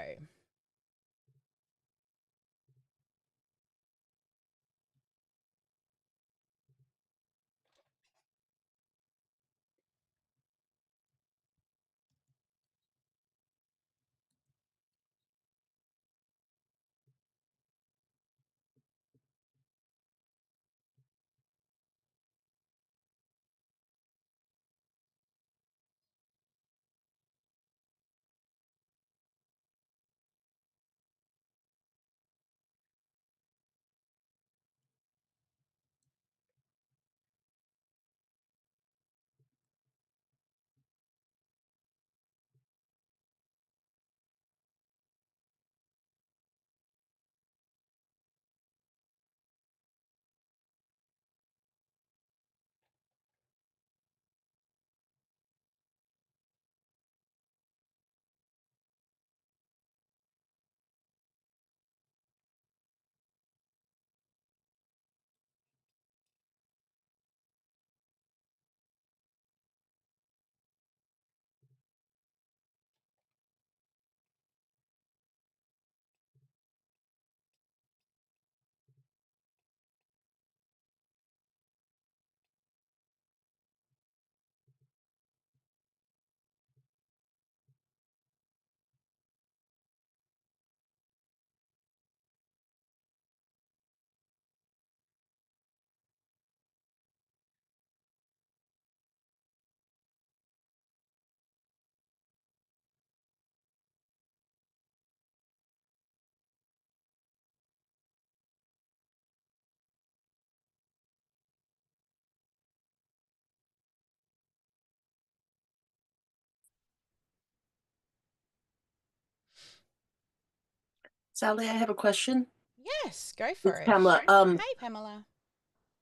Sally, I have a question. Yes, go for It's it. Pamela. Hey, Pamela.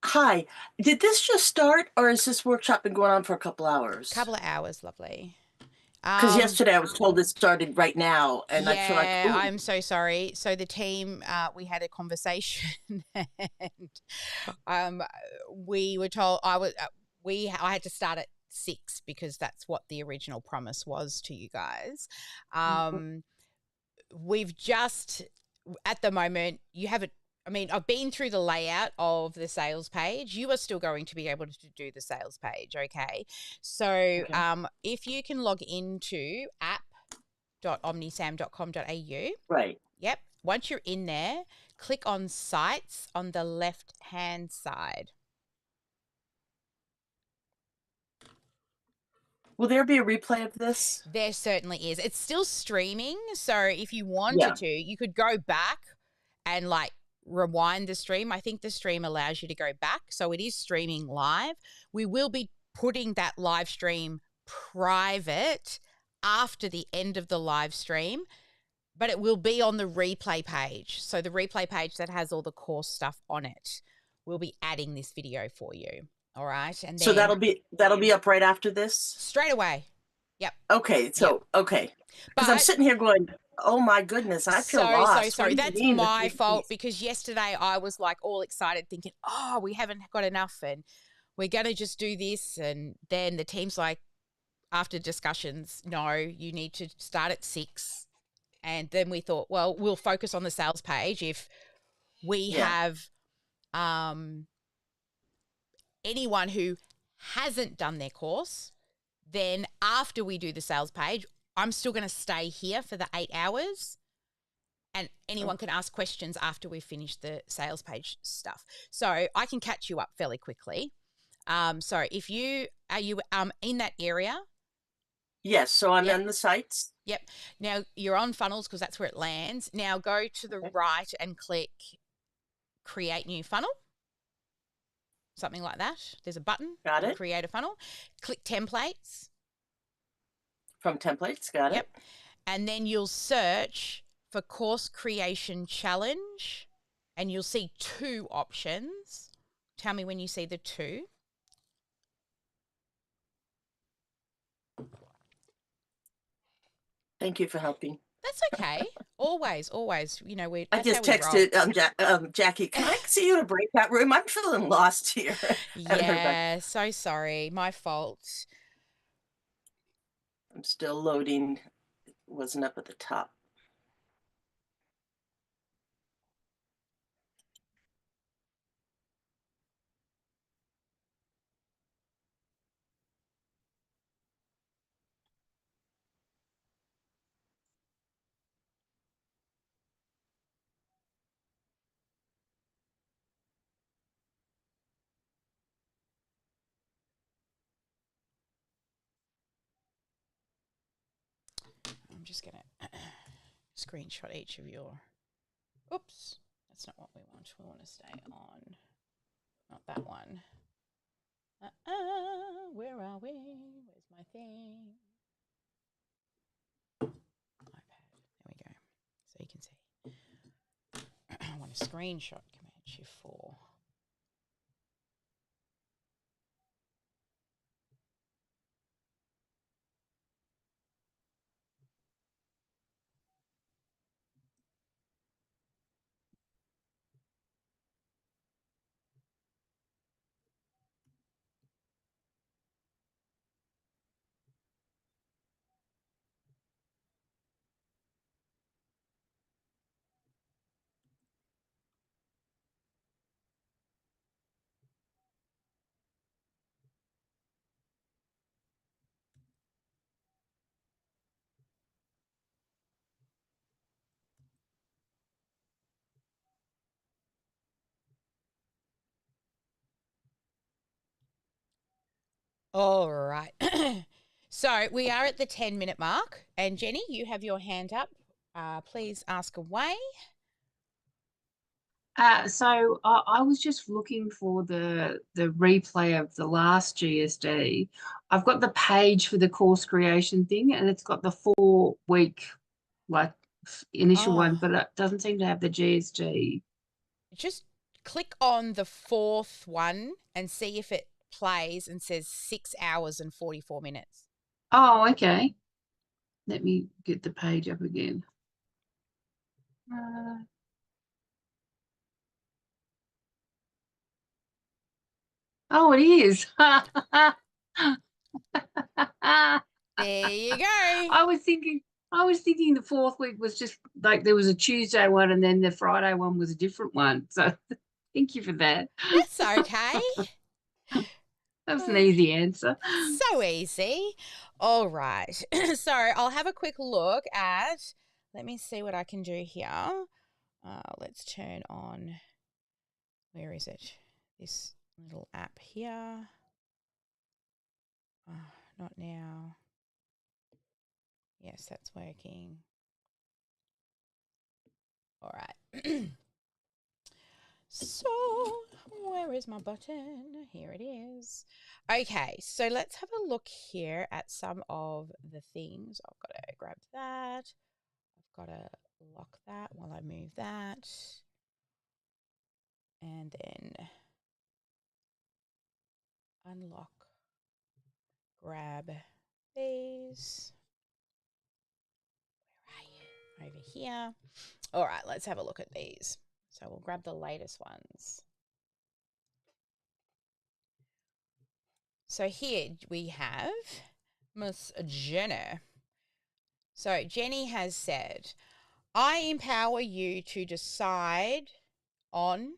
Hi. Did this just start, or has this workshop been going on for a couple hours? Couple of hours, lovely. Because yesterday I was told it started right now, and I feel like, Yeah, ooh. I'm so sorry. So the team, we had a conversation, and we were told I had to start at 6 because that's what the original promise was to you guys. We've just at the moment you haven't. I mean, I've been through the layout of the sales page. You are still going to be able to do the sales page, okay? So, if you can log into app.omnisam.com.au. Right. Yep. Once you're in there, click on sites on the left-hand side. Will there be a replay of this? There certainly is. It's still streaming, so if you wanted to, you could go back and like rewind the stream. I think the stream allows you to go back, so it is streaming live. We will be putting that live stream private after the end of the live stream, but it will be on the replay page. So the replay page that has all the course stuff on it, we'll be adding this video for you. All right, and So then that'll be up right after this? straight away. Yep. Okay, so okay. Because I'm sitting here going, oh my goodness, I feel lost. So sorry. That's my fault because yesterday I was like all excited thinking, oh, we haven't got enough and we're going to just do this. And then the team's like, after discussions, no, you need to start at 6. And then we thought, well, we'll focus on the sales page. If we have anyone who hasn't done their course, then after we do the sales page, I'm still going to stay here for the 8 hours and anyone can ask questions after we've finished the sales page stuff. So I can catch you up fairly quickly. So if you are in that area? Yes, so I'm on the sites. Yep. Now you're on funnels because that's where it lands. Now go to the right and click create new funnel. something like that. There's a button. Got it. Create a funnel. Click templates. From templates, got Yep. it. And then you'll search for course creation challenge and you'll see 2 options. Tell me when you see the 2. Thank you for helping. That's okay. Always. You know, I that's just how we roll. texted Jackie, can I see you in a breakout room? I'm feeling lost here. Haven't heard back. Yeah, so sorry. My fault. I'm still loading. It wasn't up at the top. I'm just going to screenshot each of your... Oops, that's not what we want. We want to stay on. Not that one. Where are we? Where's my thing? iPad. There we go. So you can see. I want a screenshot. Command Shift 4. All right. So we are at the 10-minute mark. And Jenny, you have your hand up. Please ask away. So I was just looking for the replay of the last GSD. I've got the page for the course creation thing, and it's got the 4-week initial one, but it doesn't seem to have the GSD. Just click on the 4th one and see if it plays and says 6 hours and 44 minutes. Oh, okay. Let me get the page up again. Oh, it is. There you go. I was thinking the 4th week was just like there was a Tuesday one and then the Friday one was a different one. So thank you for that. That's okay. That's an easy answer. So easy. All right. So I'll have a quick look at, let me see what I can do here. Let's turn on, where is it? This little app here. Not now. Yes, that's working. All right. So, where is my button? Here it is. Okay, so let's have a look here at some of the things. I've got to grab that. I've got to lock that while I move that. And then unlock, grab these. Where are you? Over here. All right, let's have a look at these. So we'll grab the latest ones. So here we have Miss Jenny. So Jenny has said, I empower you to decide on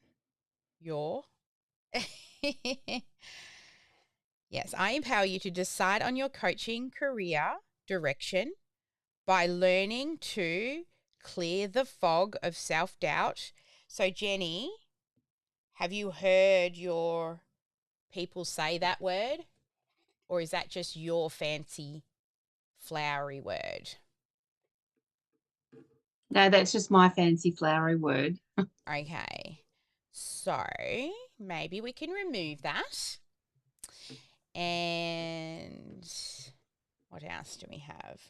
your... Yes, I empower you to decide on your coaching career direction by learning to clear the fog of self-doubt. So Jenny, have you heard your people say that word? Or is that just your fancy flowery word? No, that's just my fancy flowery word. Okay. So maybe we can remove that. And what else do we have?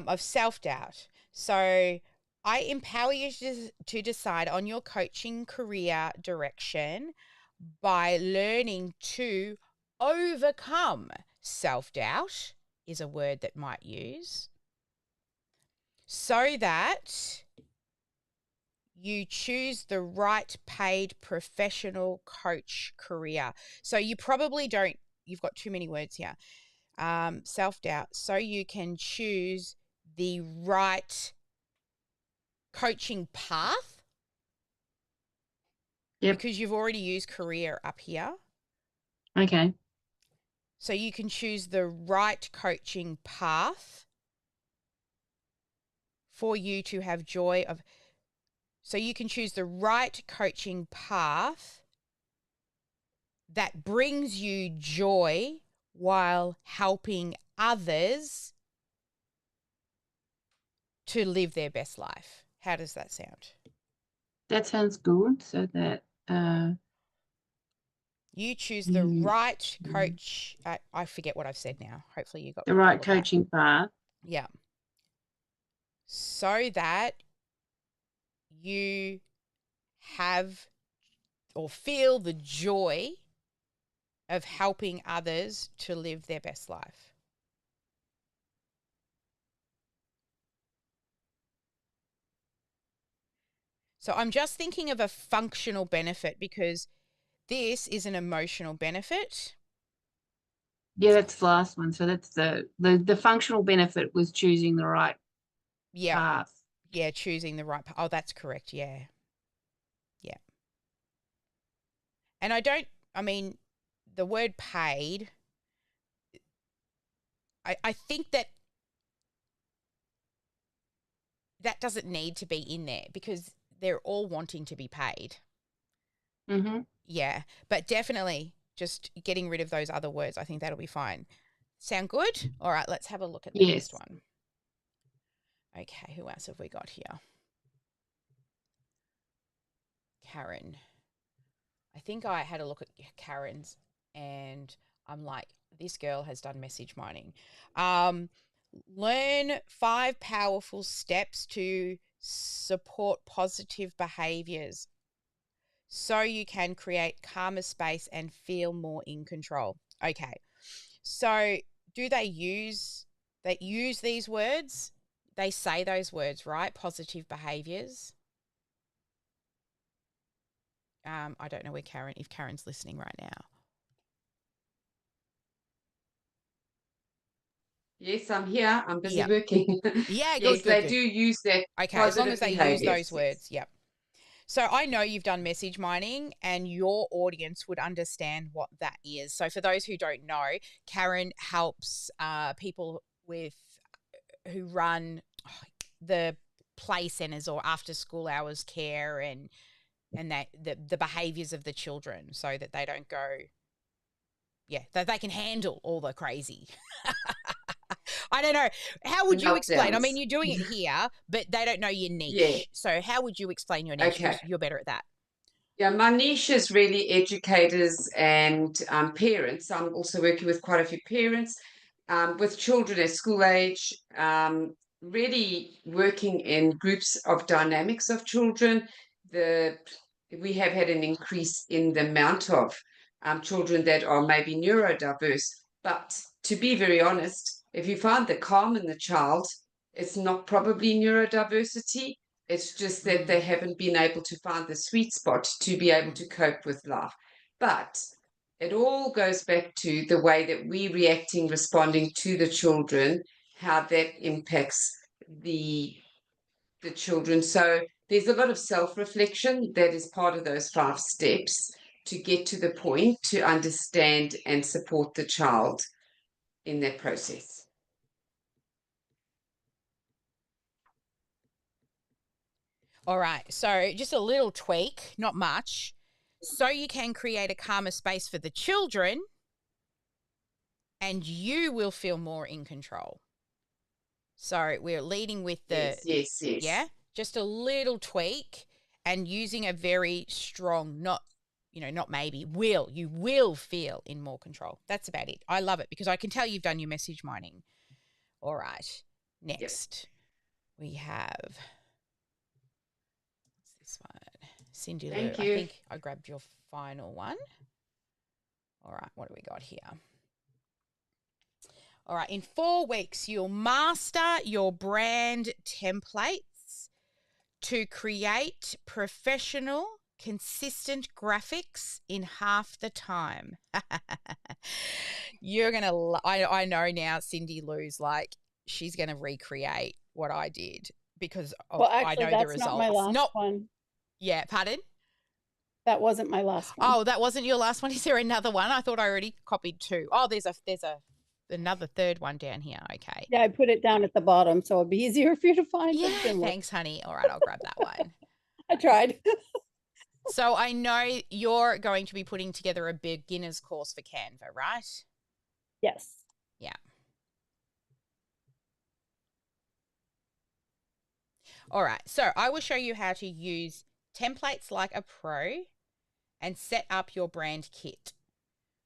Of self-doubt. So I empower you to decide on your coaching career direction by learning to overcome self-doubt is a word that might use, so that you choose the right paid professional coach career. So you probably don't, you've got too many words here. Self-doubt. So you can choose the right coaching path. Yep. Because you've already used career up here. Okay. So you can choose the right coaching path for you to have joy of. So you can choose the right coaching path that brings you joy while helping others to live their best life. How does that sound? That sounds good. So that you choose the right coach. I forget what I've said now. Hopefully you got the right all of that. coaching path. Yeah. So that you have or feel the joy of helping others to live their best life. So I'm just thinking of a functional benefit because this is an emotional benefit. Yeah, that's the last one. So that's the functional benefit was choosing the right path. Yeah, choosing the right path. Oh, that's correct. Yeah. Yeah. And I mean, the word paid, I think that doesn't need to be in there because they're all wanting to be paid. Mm-hmm. Yeah, but definitely just getting rid of those other words. I think that'll be fine. Sound good? All right, let's have a look at the next one. Okay, who else have we got here? Karen. I think I had a look at Karen's and I'm like, this girl has done message mining. Learn 5 powerful steps to support positive behaviors so you can create calmer space and feel more in control. Okay. So do they use these words? They say those words, right? Positive behaviors. I don't know if Karen's listening right now. Yes, I'm here. I'm busy Yep. working. Yeah, yes, good. they do use that. Okay, as long as they use those yes. words. Yep. So I know you've done message mining and your audience would understand what that is. So for those who don't know, Karen helps people who run the play centers or after school hours care and that the behaviors of the children so that they don't go, that they can handle all the crazy. I don't know. How would you explain? I mean, you're doing it here, but they don't know your niche. Yeah. So how would you explain your niche? Okay. You're better at that. Yeah, my niche is really educators and parents. I'm also working with quite a few parents with children at school age, really working in groups of dynamics of children. We have had an increase in the amount of children that are maybe neurodiverse. But to be very honest, if you find the calm in the child, it's not probably neurodiversity. It's just that they haven't been able to find the sweet spot to be able to cope with life. But it all goes back to the way that we're reacting, responding to the children, how that impacts the children. So there's a lot of self-reflection that is part of those 5 steps to get to the point to understand and support the child in that process. All right. So just a little tweak, not much. So you can create a calmer space for the children and you will feel more in control. So we're leading with the... Yes. Yeah? Just a little tweak and using a very strong, not, not maybe, you will feel in more control. That's about it. I love it because I can tell you've done your message mining. All right. Next, we have, what's this one? Cindy Lou. Thank I you. think I grabbed your final one. All right. What do we got here? All right. In 4 weeks, you'll master your brand templates to create professional, consistent graphics in half the time. You're going to, I know now Cindy Lou's like, she's going to recreate what I did because Well, I actually, know the that's results. not my last one. Yeah, pardon? That wasn't my last one. Oh, that wasn't your last one? Is there another one? I thought I already copied 2. Oh, there's another third one down here. Okay. Yeah, I put it down at the bottom so it'd be easier for you to find. Yeah, thanks, honey. All right, I'll grab that one. I tried. So I know you're going to be putting together a beginner's course for Canva, right? Yes. Yeah. All right. So I will show you how to use templates like a pro and set up your brand kit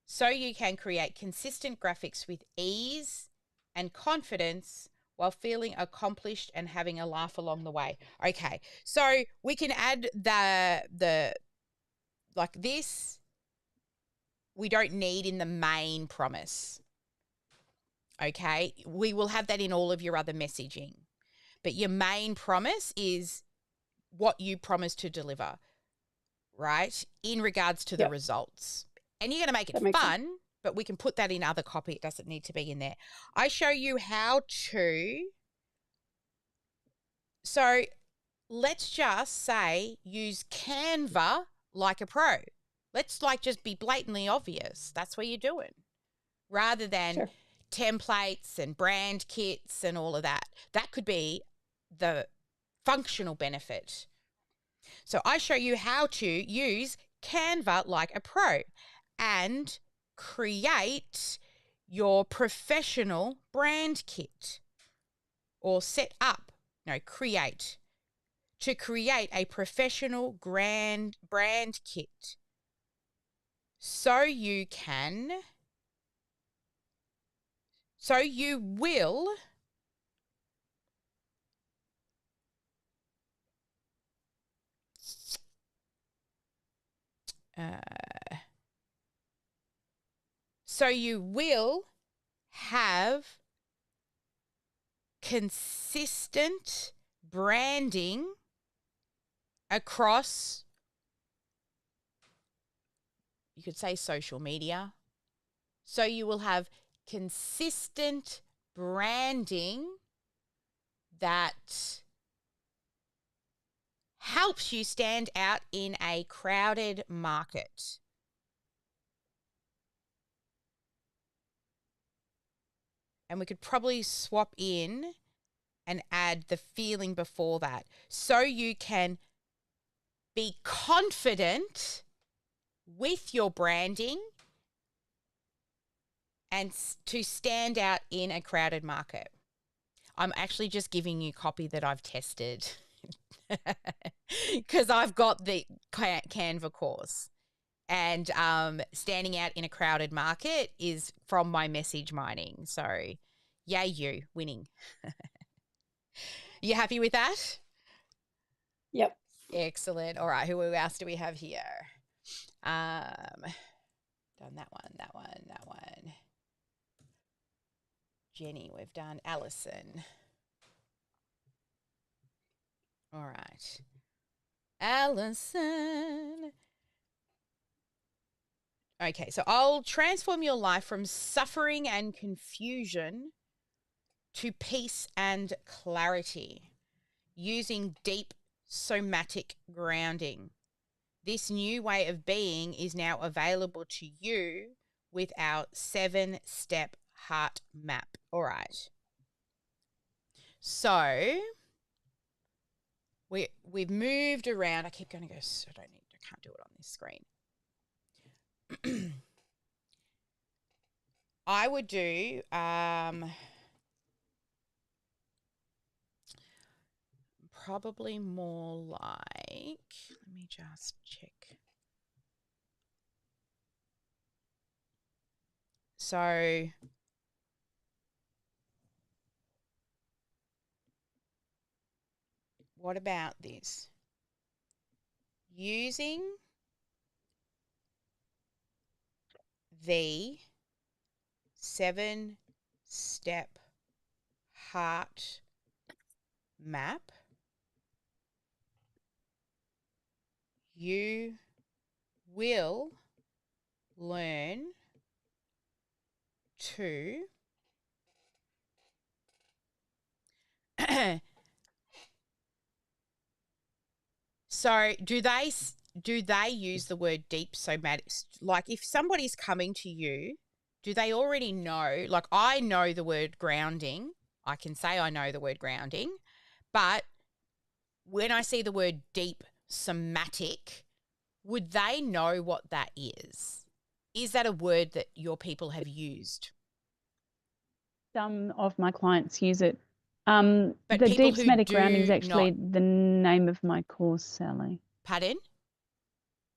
so you can create consistent graphics with ease and confidence while feeling accomplished and having a laugh along the way. Okay. So we can add the like this, we don't need in the main promise. Okay. We will have that in all of your other messaging. But your main promise is what you promise to deliver, right? In regards to the results. And you're going to make it fun, but we can put that in other copy. It doesn't need to be in there. I show you how to. So let's just say use Canva like a pro. Let's just be blatantly obvious. That's what you're doing. Rather than templates and brand kits and all of that. That could be the functional benefit. So I show you how to use Canva like a pro and create your professional brand kit or set up, create. To create a professional brand kit so you will have consistent branding across, you could say, social media. So you will have consistent branding that helps you stand out in a crowded market. And we could probably swap in and add the feeling before that so you can be confident with your branding and to stand out in a crowded market. I'm actually just giving you copy that I've tested because I've got the Canva course. And standing out in a crowded market is from my message mining. So, yay you, winning. You happy with that? Yep. Excellent. All right, who else do we have here? Done that one. Jenny, we've done Allison. All right. Allison. Okay, so I'll transform your life from suffering and confusion to peace and clarity using deep somatic grounding. This new way of being is now available to you with our 7-step heart map. All right. So we've moved around. I keep going to go. I can't do it on this screen. I would do probably more like, let me just check. So what about this? Using the 7-step heart map, you will learn to so do they use the word deep somatic? Like if somebody's coming to you, do they already know? Like I know the word grounding. I can say I know the word grounding, but when I see the word deep somatic, would they know what that is? Is that a word that your people have used? Some of my clients use it. But the people deep who somatic do grounding is actually not- the name of my course, Sally. Pardon?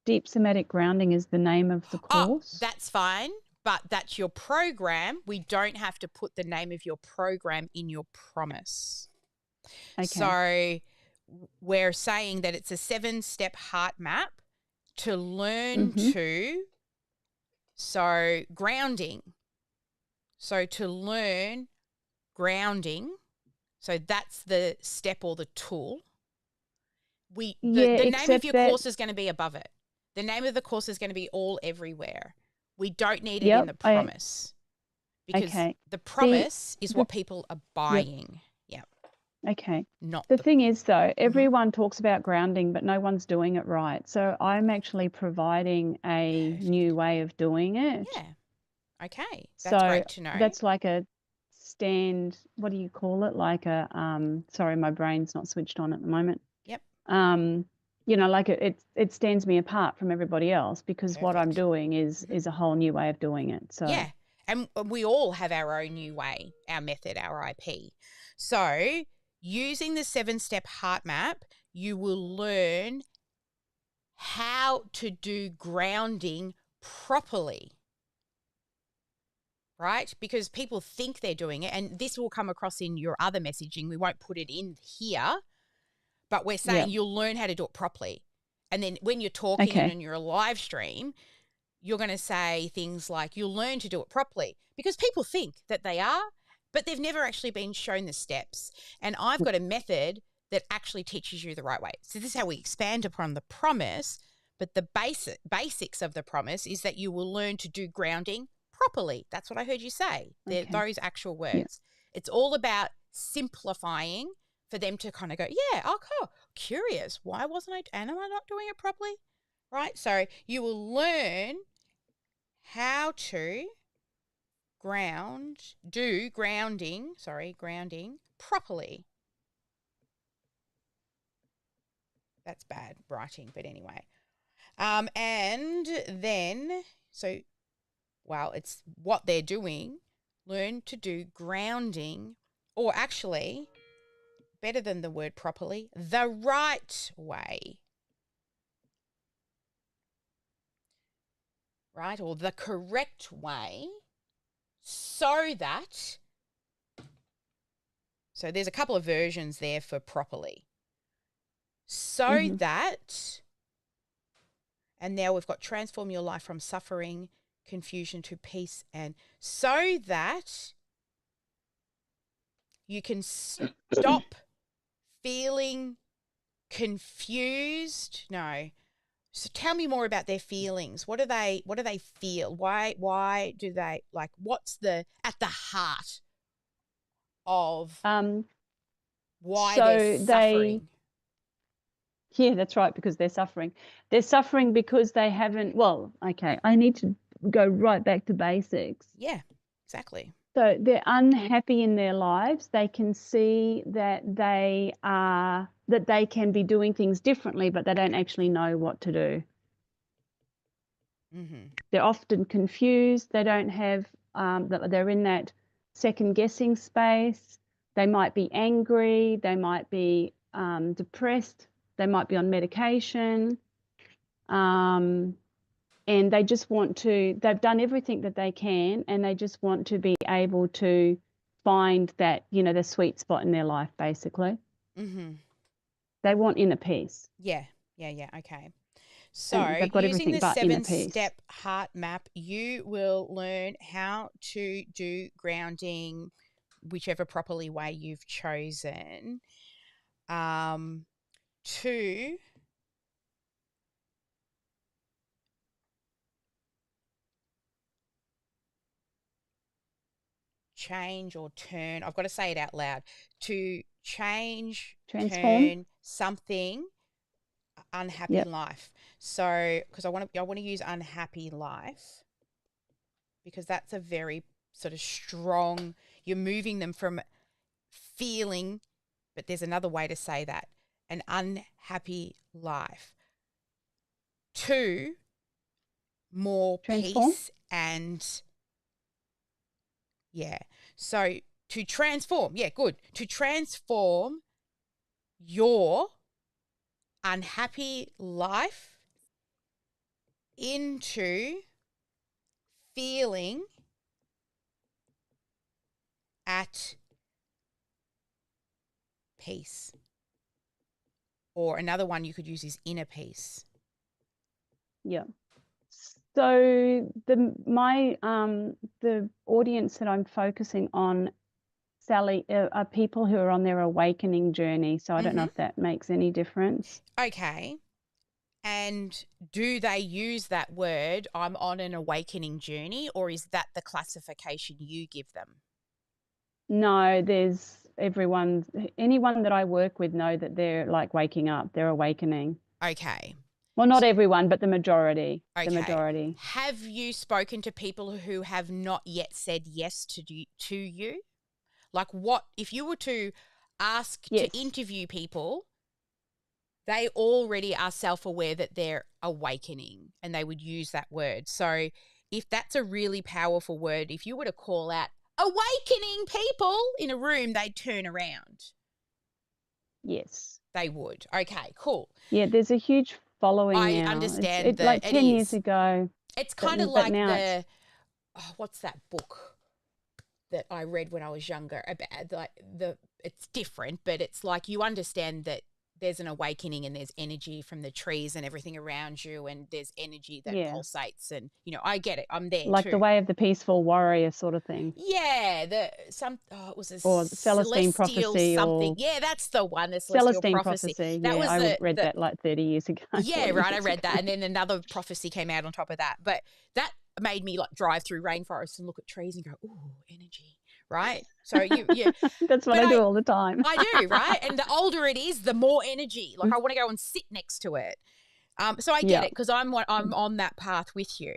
Deep somatic grounding is the name of the course. Oh, that's fine, but that's your program. We don't have to put the name of your program in your promise. Okay. So we're saying that it's a 7-step heart map to learn to, so grounding. So to learn grounding, so that's the step or the tool. The name of your course is going to be above it. The name of the course is going to be all everywhere. We don't need it in the promise because the promise is what people are buying. Yep. Okay. Not the thing is, though, everyone talks about grounding, but no one's doing it right. So I'm actually providing a new way of doing it. Yeah. Okay. That's great to know. That's like a stand, what do you call it? Like a, sorry, my brain's not switched on at the moment. Yep. You know, like it stands me apart from everybody else because what I'm doing is a whole new way of doing it. So yeah, and we all have our own new way, our method, our IP. So using the 7-step heart map, you will learn how to do grounding properly. Right? Because people think they're doing it, and this will come across in your other messaging. We won't put it in here, but we're saying you'll learn how to do it properly. And then when you're talking and in your live stream, you're going to say things like, you'll learn to do it properly, because people think that they are, but they've never actually been shown the steps. And I've got a method that actually teaches you the right way. So this is how we expand upon the promise, but the basics of the promise is that you will learn to do grounding properly. That's what I heard you say. Those actual words. Yeah. It's all about simplifying for them to kind of go, yeah, oh, cool, curious. Why wasn't I, and am I not doing it properly? Right? So you will learn how to grounding properly. That's bad writing, but anyway. And then, so, well, it's what they're doing. Learn to do grounding, or actually, better than the word properly, the right way. Right? Or the correct way, so there's a couple of versions there for properly. So that, and now we've got transform your life from suffering, confusion to peace, and so that you can stop feeling confused. No. So tell me more about their feelings. What do they feel? Why do they, like, what's at the heart of why they're suffering? Yeah, that's right, because they're suffering. They're suffering because they haven't, well, okay, I need to go right back to basics. Yeah, exactly. So they're unhappy in their lives. They can see that they can be doing things differently, but they don't actually know what to do. They're often confused. They don't have, they're in that second guessing space. They might be angry. They might be depressed. They might be on medication. and they just want to, they've done everything that they can, and they just want to be able to find that, you know, the sweet spot in their life, basically. Mm-hmm. They want inner peace. Yeah. Okay. So And they've got using everything the but inner peace. 7-step heart map, you will learn how to do grounding, whichever properly way you've chosen. To change or turn, I've got to say it out loud, to change, Transform. turn something unhappy life. So, because I want to use unhappy life because that's a very sort of strong, you're moving them from feeling, but there's another way to say that, an unhappy life, to more Transform. peace and so to transform, good, to transform your unhappy life into feeling at peace. Or another one you could use is inner peace. Yeah. So the audience that I'm focusing on, Sally, are people who are on their awakening journey. So I don't know if that makes any difference. Okay. And do they use that word, I'm on an awakening journey, or is that the classification you give them? No, there's anyone that I work with know that they're like waking up, they're awakening. Okay. Well, not everyone, but the majority. Okay. The majority. Have you spoken to people who have not yet said yes to you? Like, what if you were to ask to interview people, they already are self-aware that they're awakening and they would use that word. So if that's a really powerful word, if you were to call out awakening people in a room, they'd turn around. Yes. They would. Okay, cool. Yeah, there's a huge following now. I understand that. Like 10 years ago. It's kind of like what's that book that I read when I was younger about it's different, but it's like you understand that there's an awakening and there's energy from the trees and everything around you, and there's energy that pulsates, and I get it. I'm there like too. The way of the peaceful warrior sort of thing. Yeah, it was a Celestine prophecy something. or that's the one. The Celestine prophecy. That was I read that like 30 years ago. Yeah, right. I read that, and then another prophecy came out on top of that. But that made me like drive through rainforests and look at trees and go, "Ooh, energy." Right? So that's what I do all the time. I do, right? And the older it is, the more energy. Like I want to go and sit next to it. So I get it because I'm on that path with you.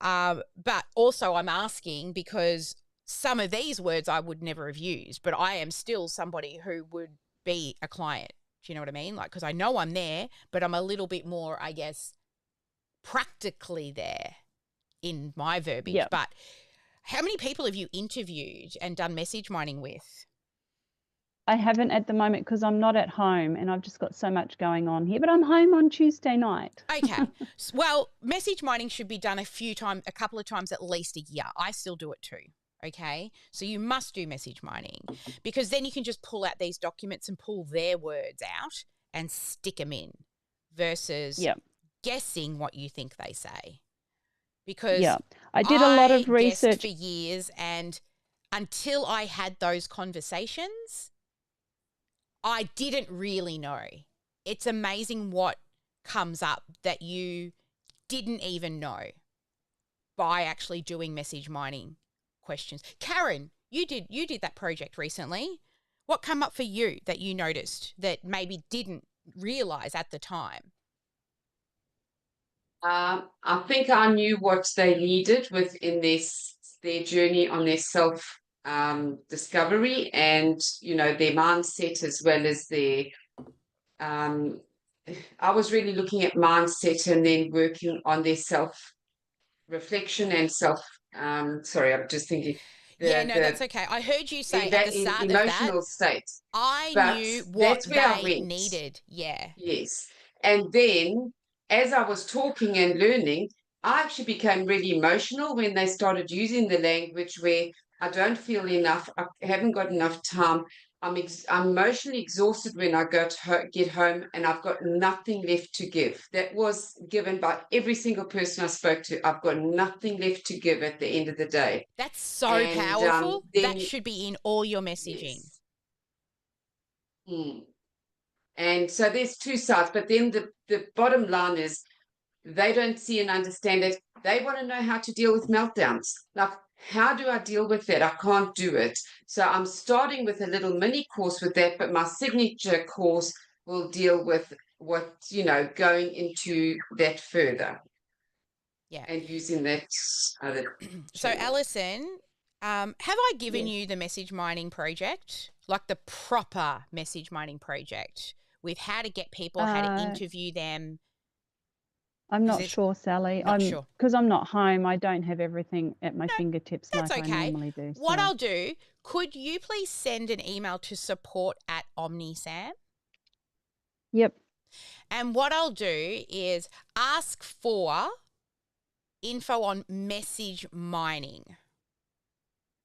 But also I'm asking because some of these words I would never have used, but I am still somebody who would be a client. Do you know what I mean? Like, because I know I'm there, but I'm a little bit more, I guess, practically there in my verbiage. Yep. But how many people have you interviewed and done message mining with? I haven't at the moment because I'm not at home and I've just got so much going on here, but I'm home on Tuesday night. Okay. Well, message mining should be done a couple of times at least a year. I still do it too. Okay. So you must do message mining because then you can just pull out these documents and pull their words out and stick them in versus guessing what you think they say. Because I did a lot of for research years, and until I had those conversations, I didn't really know. It's amazing what comes up that you didn't even know by actually doing message mining questions. Karen, you did that project recently. What came up for you that you noticed that maybe didn't realize at the time? I think I knew what they needed within their journey on their self discovery, and their mindset as well as their. I was really looking at mindset and then working on their self reflection and self. Sorry, I'm just thinking. That's okay. I heard you say at the start of emotional that, states. I knew what they needed. Yeah. Yes, and then as I was talking and learning, I actually became really emotional when they started using the language where I don't feel enough, I haven't got enough time. I'm emotionally exhausted when I get home and I've got nothing left to give. That was given by every single person I spoke to. I've got nothing left to give at the end of the day. That's so And powerful. then, That should be in all your messaging. yes. And so there's two sides, but then the bottom line is they don't see and understand it. They want to know how to deal with meltdowns. Like, how do I deal with that? I can't do it. So I'm starting with a little mini course with that, but my signature course will deal with what, going into that further. Yeah. And using that other So, channel. Alison, have I given Yes. you the message mining project, like the proper message mining project with how to get people, how to interview them? I'm 'Cause not it's- sure, Sally. Not sure. Because I'm not home. I don't have everything at my No, fingertips That's like I okay. normally do. What so- I'll do, could you please send an email to support@OmniSAM? Yep. And what I'll do is ask for info on message mining.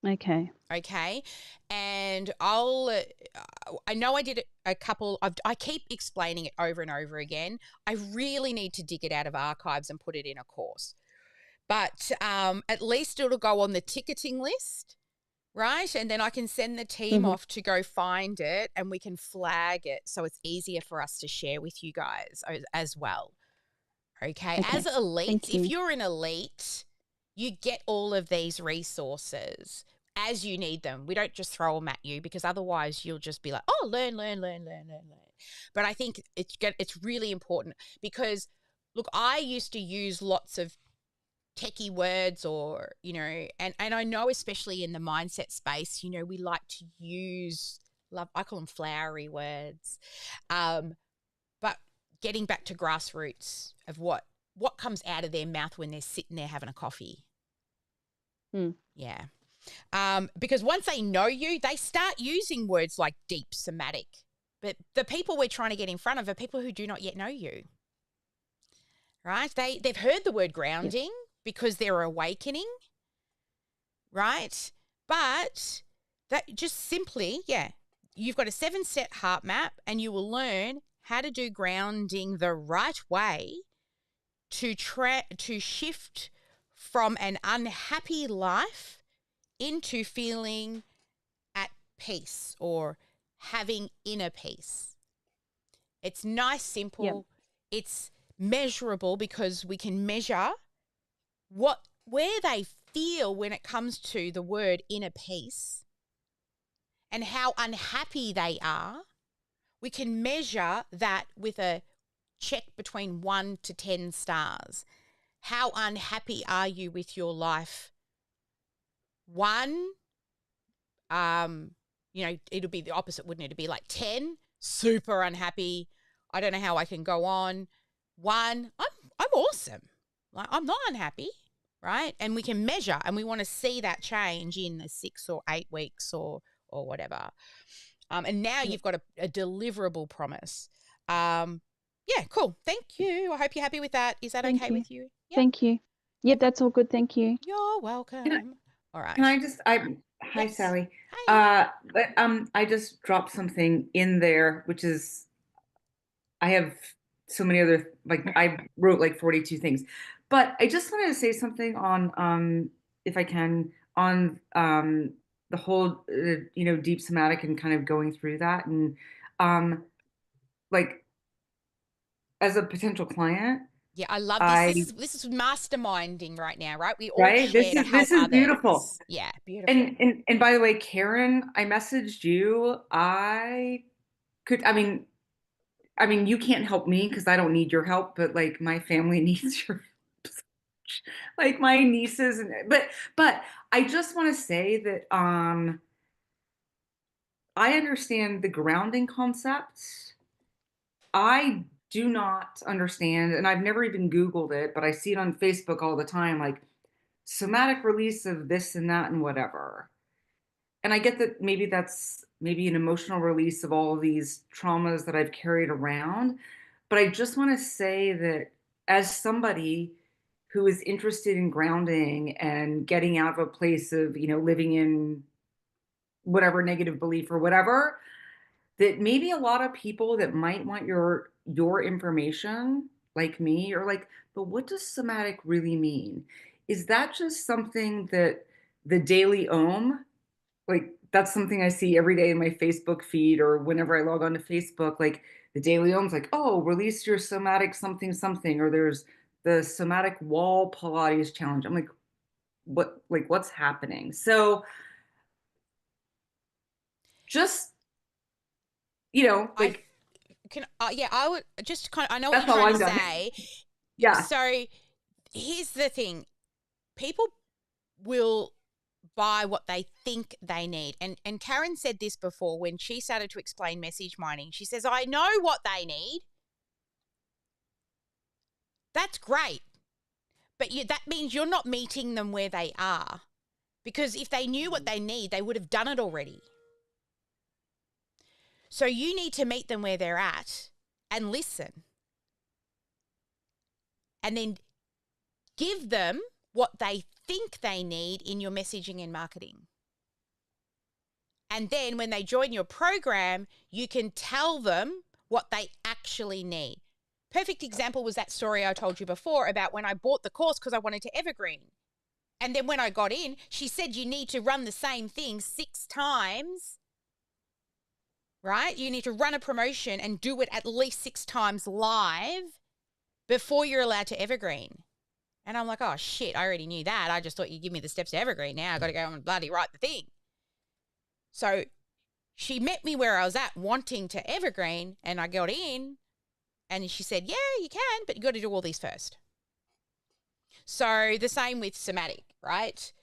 Okay. Okay. And I know I did a couple, I keep explaining it over and over again. I really need to dig it out of archives and put it in a course. But at least it'll go on the ticketing list, right? And then I can send the team off to go find it and we can flag it so it's easier for us to share with you guys as well. Okay. As elites, if you're an elite, you get all of these resources as you need them. We don't just throw them at you because otherwise you'll just be like, oh, learn. But I think it's really important because, look, I used to use lots of techie words or, and I know especially in the mindset space, we like to use, I call them flowery words. But getting back to grassroots of what comes out of their mouth when they're sitting there having a coffee. Yeah. Because once they know you, they start using words like deep, somatic. But the people we're trying to get in front of are people who do not yet know you. Right? They've heard the word grounding because they're awakening. Right? But that just simply, you've got a 7-step heart map and you will learn how to do grounding the right way to shift from an unhappy life into feeling at peace or having inner peace. It's nice, simple. It's measurable because we can measure where they feel when it comes to the word inner peace and how unhappy they are. We can measure that with a check between 1 to 10 stars. How unhappy are you with your life? 1, it'll be the opposite, wouldn't it? It'd be like 10, super unhappy. I don't know how I can go on. 1, I'm awesome. Like, I'm not unhappy, right? And we can measure, and we want to see that change in the 6 or 8 weeks or whatever. And now you've got a deliverable promise. Yeah, cool. Thank you. I hope you're happy with that. Is that okay with you? Yep. Thank you. Yep, that's all good. Thank you. You're welcome. All right. Can I just, hi, Yes. Sally. Hi. I just dropped something in there, which is, I have so many other, I wrote like 42 things, but I just wanted to say something on, if I can, on the whole, deep somatic and kind of going through that. And as a potential client. Yeah, I love this. This is masterminding right now, right? We all right. This is beautiful. Yeah, beautiful. And by the way, Karen, I messaged you. I mean, you can't help me because I don't need your help, but like my family needs your help. Like my nieces, but I just want to say that I understand the grounding concept. I do not understand, and I've never even Googled it, but I see it on Facebook all the time, like somatic release of this and that and whatever. And I get that maybe that's an emotional release of all of these traumas that I've carried around. But I just want to say that as somebody who is interested in grounding and getting out of a place of, living in whatever negative belief or whatever, that maybe a lot of people that might want your information, like me, are like, but what does somatic really mean? Is that just something that the Daily Ohm, like that's something I see every day in my Facebook feed or whenever I log on to Facebook, like the Daily Ohm's like, oh, release your somatic something something, or there's the somatic wall Pilates challenge. I'm like, what's happening? So just, I can, yeah, I would just I know what that's you're all trying I'm to done. say. Yeah. So here's the thing. People will buy what they think they need. And Karen said this before when she started to explain message mining. She says, I know what they need. That's great. But that means you're not meeting them where they are. Because if they knew what they need, they would have done it already. So you need to meet them where they're at and listen. And then give them what they think they need in your messaging and marketing. And then when they join your program, you can tell them what they actually need. Perfect example was that story I told you before about when I bought the course because I wanted to evergreen. And then when I got in, she said you need to run the same thing 6 times, right? You need to run a promotion and do it at least 6 times live before you're allowed to evergreen. And I'm like, oh, shit, I already knew that. I just thought you'd give me the steps to evergreen. Now I got to go and bloody write the thing. So she met me where I was at wanting to evergreen, and I got in and she said, yeah, you can, but you got to do all these first. So the same with somatic, right?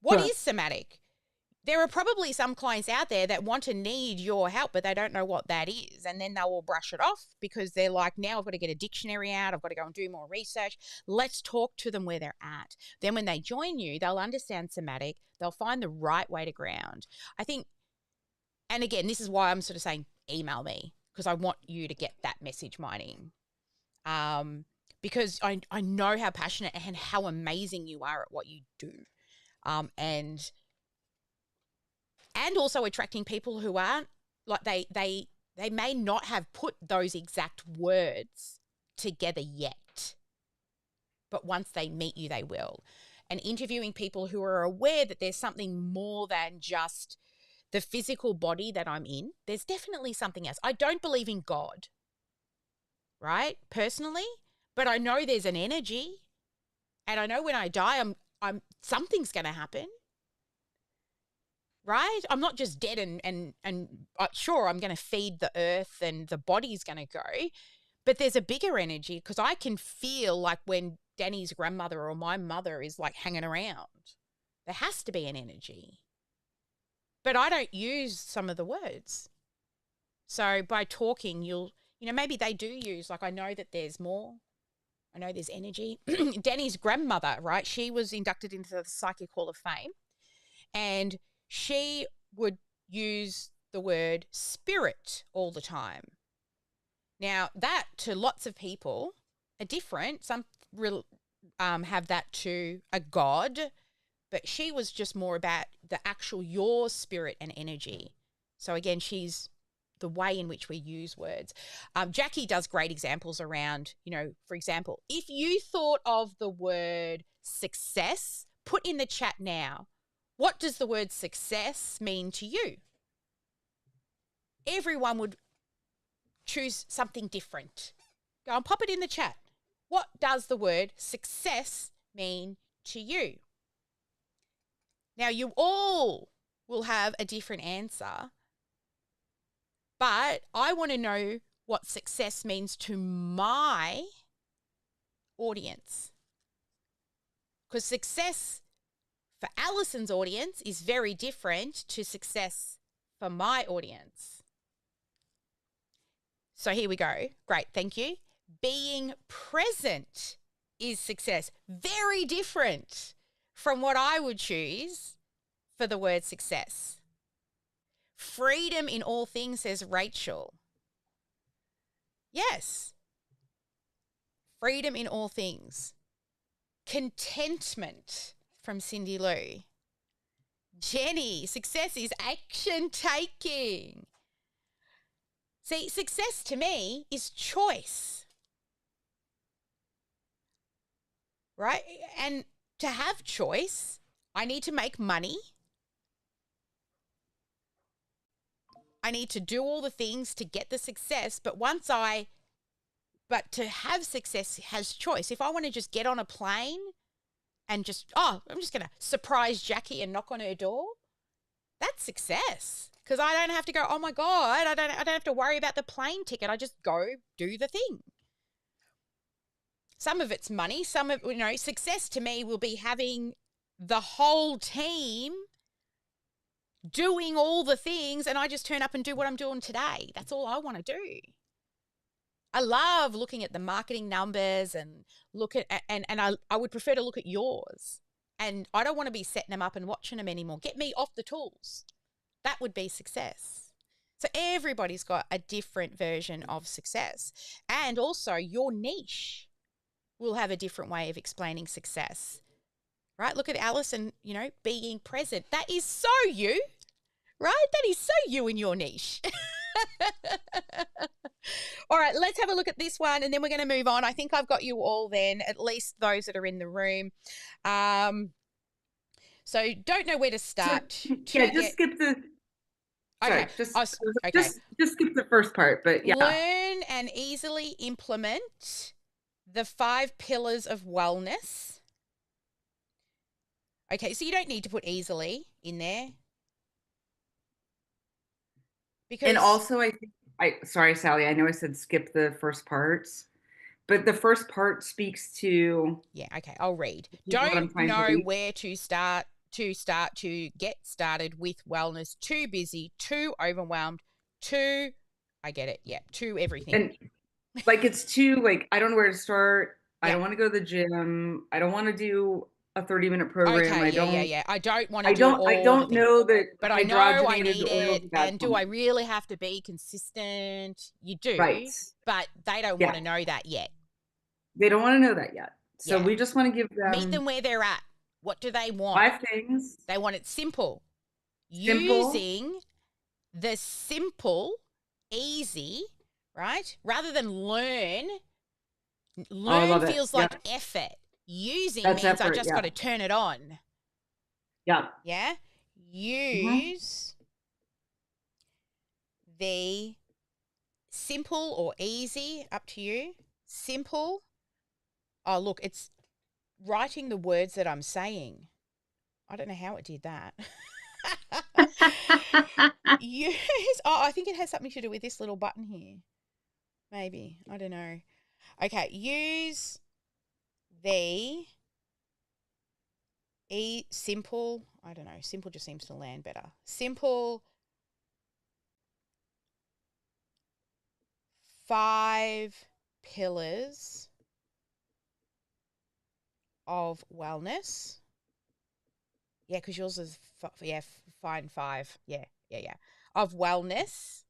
What is somatic? There are probably some clients out there that want to need your help, but they don't know what that is. And then they will brush it off because they're like, now I've got to get a dictionary out. I've got to go and do more research. Let's talk to them where they're at. Then when they join you, they'll understand somatic. They'll find the right way to ground. I think, and again, this is why I'm sort of saying email me, because I want you to get that message mining. Because I know how passionate and how amazing you are at what you do. And also attracting people who aren't, like they may not have put those exact words together yet. But once they meet you, they will. And interviewing people who are aware that there's something more than just the physical body that I'm in. There's definitely something else. I don't believe in God, right? Personally, but I know there's an energy, and I know when I die, I'm something's going to happen, right? I'm not just dead and sure, I'm going to feed the earth and the body's going to go, but there's a bigger energy because I can feel like when Danny's grandmother or my mother is like hanging around, there has to be an energy. But I don't use some of the words. So by talking, maybe they do use, like I know that there's more. I know there's energy. Danny's grandmother, right? She was inducted into the Psychic Hall of Fame. And she would use the word spirit all the time. Now, that to lots of people are different. Some have that to a god, but she was just more about the actual your spirit and energy. So again, she's the way in which we use words. Jackie does great examples around, for example, if you thought of the word success, put in the chat now, what does the word success mean to you? Everyone would choose something different. Go and pop it in the chat. What does the word success mean to you? Now, you all will have a different answer, but I want to know what success means to my audience. Because success for Alison's audience is very different to success for my audience. So here we go. Great, thank you. Being present is success. Very different from what I would choose for the word success. Freedom in all things, says Rachel. Yes. Freedom in all things. Contentment from Cindy Lou. Jenny, success is action taking. See, success to me is choice, right? And to have choice, I need to make money. I need to do all the things to get the success. But to have success has choice. If I want to just get on a plane and I'm just going to surprise Jackie and knock on her door, that's success. Because I don't have to go, oh my God, I don't have to worry about the plane ticket. I just go do the thing. Some of it's money. Some of, success to me will be having the whole team doing all the things, and I just turn up and do what I'm doing today. That's all I want to do. I love looking at the marketing numbers and I would prefer to look at yours. And I don't want to be setting them up and watching them anymore. Get me off the tools. That would be success. So everybody's got a different version of success. And also your niche will have a different way of explaining success. Right? Look at Alison, being present. That is so you, right? That is so you in your niche. All right, let's have a look at this one and then we're going to move on. I think I've got you all then, at least those that are in the room. So don't know where to start. Skip the... Okay. Sorry, just skip the first part, but yeah. Learn and easily implement the 5 pillars of wellness. Okay, so you don't need to put easily in there. And also, sorry, Sally, I know I said skip the first parts, but the first part speaks to... Yeah, okay, I'll read. Don't know where to start to get started with wellness. Too busy, too overwhelmed, too... I get it, yeah, too everything. And it's too, I don't know where to start. Yeah. I don't want to go to the gym. I don't want to do a 30-minute program. Okay, I don't want to do all I don't know that, but I know I need it. And do I really have to be consistent? You do, right? But they don't want to know that yet. They don't want to know that yet. So we just want to give them... Meet them where they're at. What do they want? 5 things. They want it simple. Using the simple, easy, right? Rather than learn. Learn feels like effort. Using means I just got to turn it on. Yeah. Yeah. Use the simple or easy, up to you. Simple. Oh, look, it's writing the words that I'm saying. I don't know how it did that. Use. Oh, I think it has something to do with this little button here. Maybe. I don't know. Okay. Use the simple, I don't know, simple just seems to land better. Simple 5 pillars of wellness. Yeah, because yours is, fine 5. Yeah. Of wellness.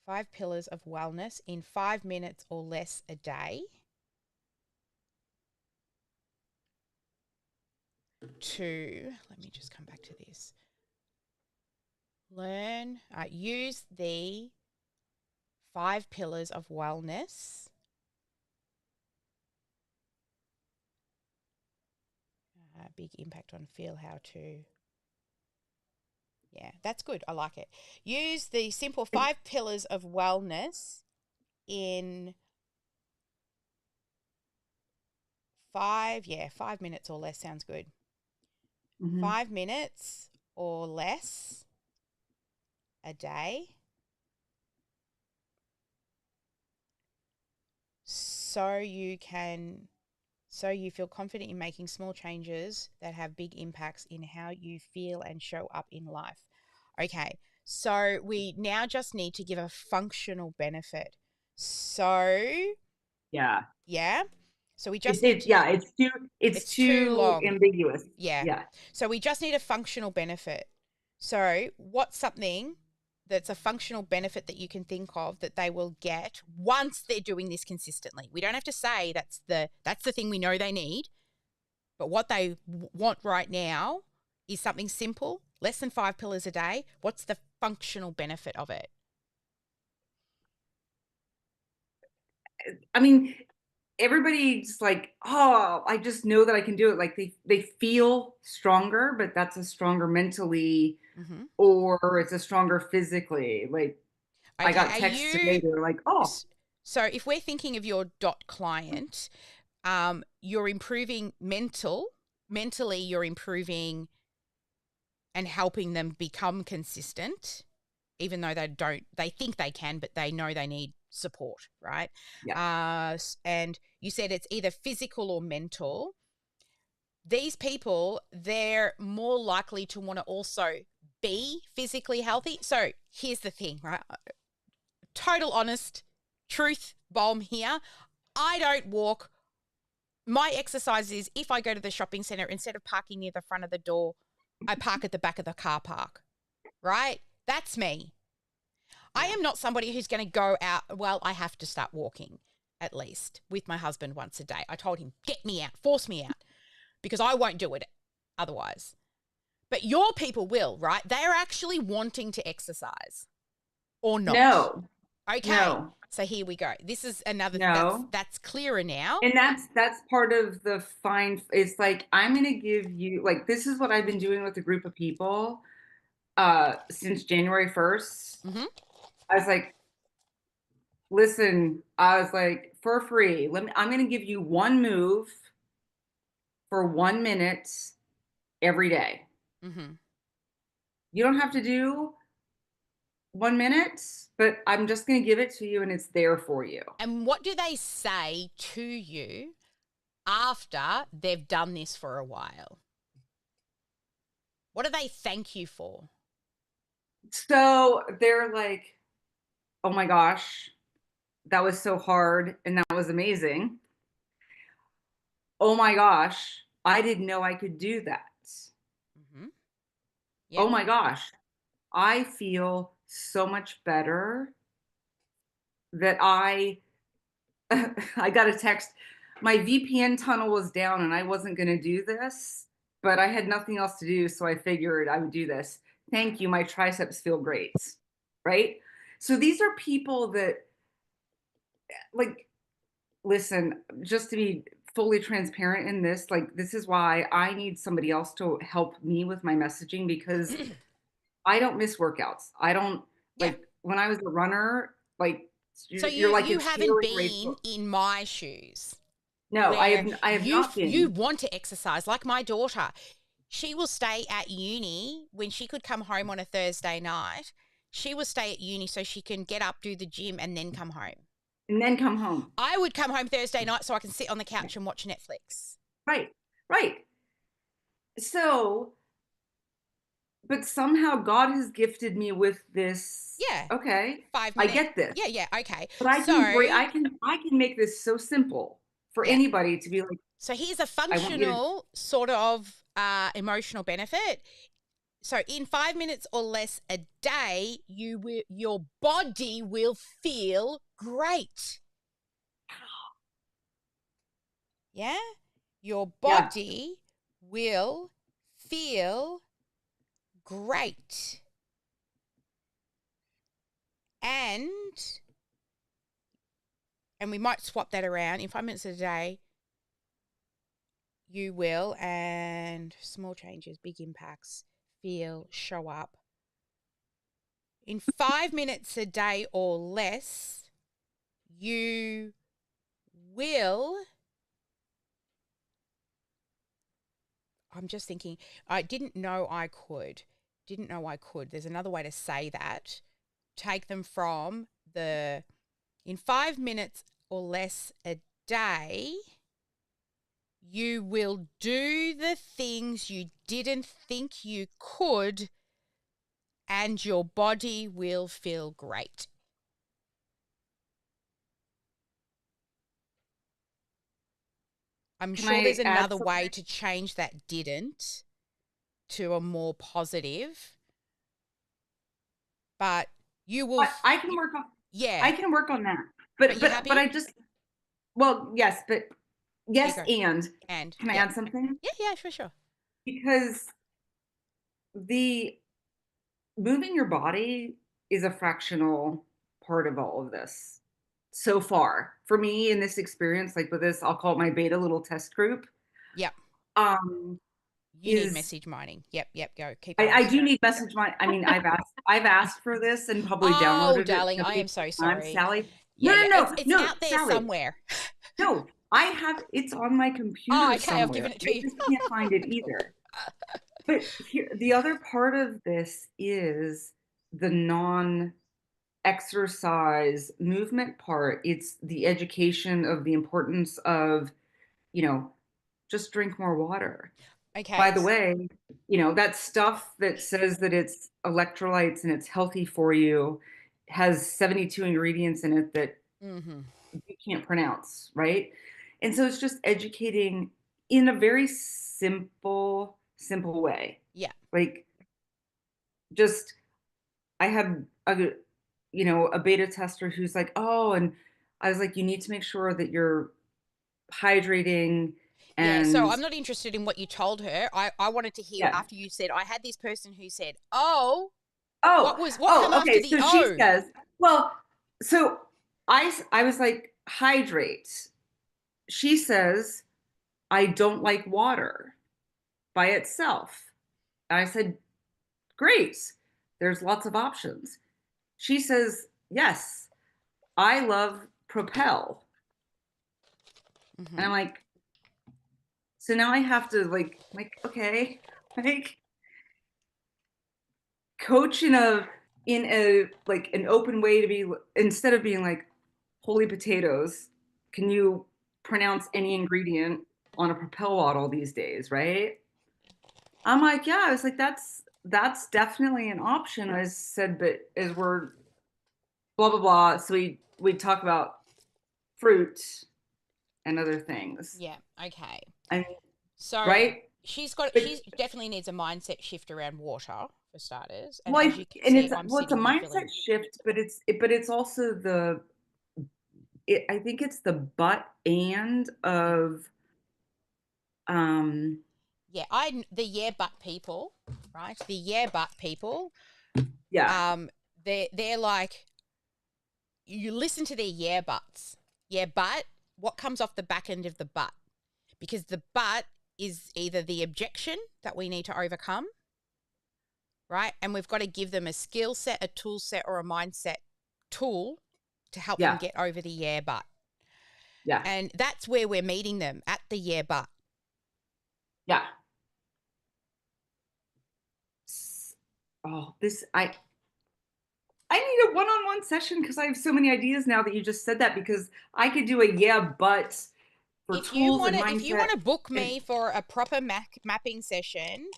5 pillars of wellness in 5 minutes or less a day. 2, let me just come back to this. Use the 5 pillars of wellness. Big impact on feel how to. Yeah, that's good. I like it. Use the simple 5 pillars of wellness in 5 minutes or less sounds good. 5 minutes or less a day. So you feel confident in making small changes that have big impacts in how you feel and show up in life. Okay, so we now just need to give a functional benefit. So yeah. So we just it's too long. Ambiguous. Yeah. So we just need a functional benefit. So what's something that's a functional benefit that you can think of that they will get once they're doing this consistently. We don't have to say that's the thing we know they need, but what they want right now is something simple, less than 5 pillars a day. What's the functional benefit of it? I mean, everybody's like, oh, I just know that I can do it. Like they feel stronger, but that's a stronger mentally, or it's a stronger physically. Like I got texts today, they were like, oh. So if we're thinking of your dot client, you're improving mentally you're improving and helping them become consistent, even though they think they can, but they know they need support, right? Yeah. And you said it's either physical or mental. These people, they're more likely to want to also be physically healthy. So here's the thing, right? Total honest truth bomb here. I don't walk. My exercise is if I go to the shopping centre, instead of parking near the front of the door, I park at the back of the car park, right? That's me. I am not somebody who's going to go out. Well, I have to start walking at least with my husband once a day. I told him, get me out, force me out, because I won't do it otherwise. But your people will, right? They're actually wanting to exercise or not. No. Okay. No. So here we go. This is another that's clearer now. And that's part of the fine. It's like, I'm going to give you, like, this is what I've been doing with a group of people since January 1st. I was like, listen, I was like, for free, I'm going to give you one move for 1 minute every day. You don't have to do 1 minute, but I'm just going to give it to you and it's there for you. And what do they say to you after they've done this for a while? What do they thank you for? So they're like, oh my gosh, that was so hard and that was amazing. Oh my gosh, I didn't know I could do that. Yep. Oh my gosh, I feel so much better that I got a text. My VPN tunnel was down and I wasn't going to do this, but I had nothing else to do. So I figured I would do this. Thank you. My triceps feel great. Right. So these are people that, like, listen, just to be fully transparent in this, like, this is why I need somebody else to help me with my messaging, because I don't miss workouts. I don't like when I was a runner, like, so you haven't been in my shoes. No, I have not been. You want to exercise. Like my daughter, she will stay at uni when she could come home on a Thursday night. She will stay at uni so she can get up, do the gym, and then come home. And then come home. I would come home Thursday night so I can sit on the couch and watch Netflix. Right. So, but somehow God has gifted me with this. Yeah. Okay. 5 minutes. I get this. Yeah. Okay. But I can make this so simple for anybody to be like. So here's a functional sort of emotional benefit. So in 5 minutes or less a day, your body will feel great. Yeah? Your body will feel great. And we might swap that around. In 5 minutes a day, you will, and small changes, big impacts, show up. In 5 minutes a day or less, you will. I'm just thinking, I didn't know I could. There's another way to say that. Take them from in 5 minutes or less a day, you will do the things you didn't think you could, and your body will feel great. I'm sure there's another way to change that didn't to a more positive, but you will. I can work on. Yeah. I can work on that. Are you happy? But I just. Well, yes, but yes, and can I add something? Yeah, sure. Because the moving your body is a fractional part of all of this so far for me in this experience, like with this, I'll call it my beta little test group. Yep. You need is message mining. Yep, go. Keep I do need message mining. I mean, I've asked for this and probably downloaded it. Darling, I am so sorry. Sally. Yeah, No. It's out there Sally. somewhere. No, I have it's on my computer okay, somewhere. I've given it to I you. just can't find it either. But here, the other part of this is the non-exercise movement part. It's the education of the importance of, just drink more water. Okay. By the way, that stuff that says that it's electrolytes and it's healthy for you has 72 ingredients in it that you can't pronounce, right? And so it's just educating in a very simple way. Yeah. Like, just, I had a beta tester who's like, oh, and I was like, you need to make sure that you're hydrating. And so I'm not interested in what you told her. I wanted to hear after you said, I had this person who said, what come after the so she says, so I was like, hydrate. She says, I don't like water by itself. And I said, great. There's lots of options. She says, yes, I love Propel. And I'm like, so now I have to okay, coach in a an open way to be, instead of being like, holy potatoes, can you pronounce any ingredient on a Propel bottle these days, right? I'm like, yeah. I was like, that's definitely an option. I said, but as we're blah blah blah, so we talk about fruit and other things. Yeah. Okay. So right. She definitely needs a mindset shift around water for starters. And it's a mindset shift, but it's also I think it's the but and of the but people, right? The but people. Yeah. They're like, you listen to their buts. Yeah, but what comes off the back end of the but? Because the but is either the objection that we need to overcome, right? And we've got to give them a skill set, a tool set, or a mindset tool to help them get over the but. Yeah. And that's where we're meeting them, at the but. Yeah. Oh, I need a one-on-one session because I have so many ideas now that you just said that, because I could do but for if tools you want and mindset. If you want to book me for a proper mapping session,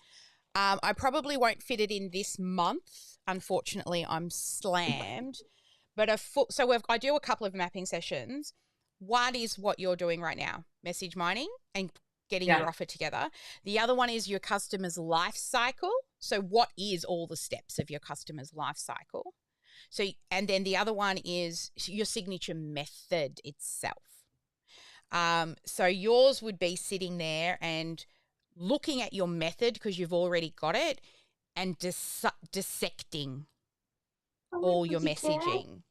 I probably won't fit it in this month. Unfortunately, I'm slammed. But I do a couple of mapping sessions. One is what you're doing right now, message mining and getting your offer together. The other one is your customer's life cycle. So what is all the steps of your customer's life cycle? So, and then the other one is your signature method itself. So yours would be sitting there and looking at your method, because you've already got it, and dissecting all your messaging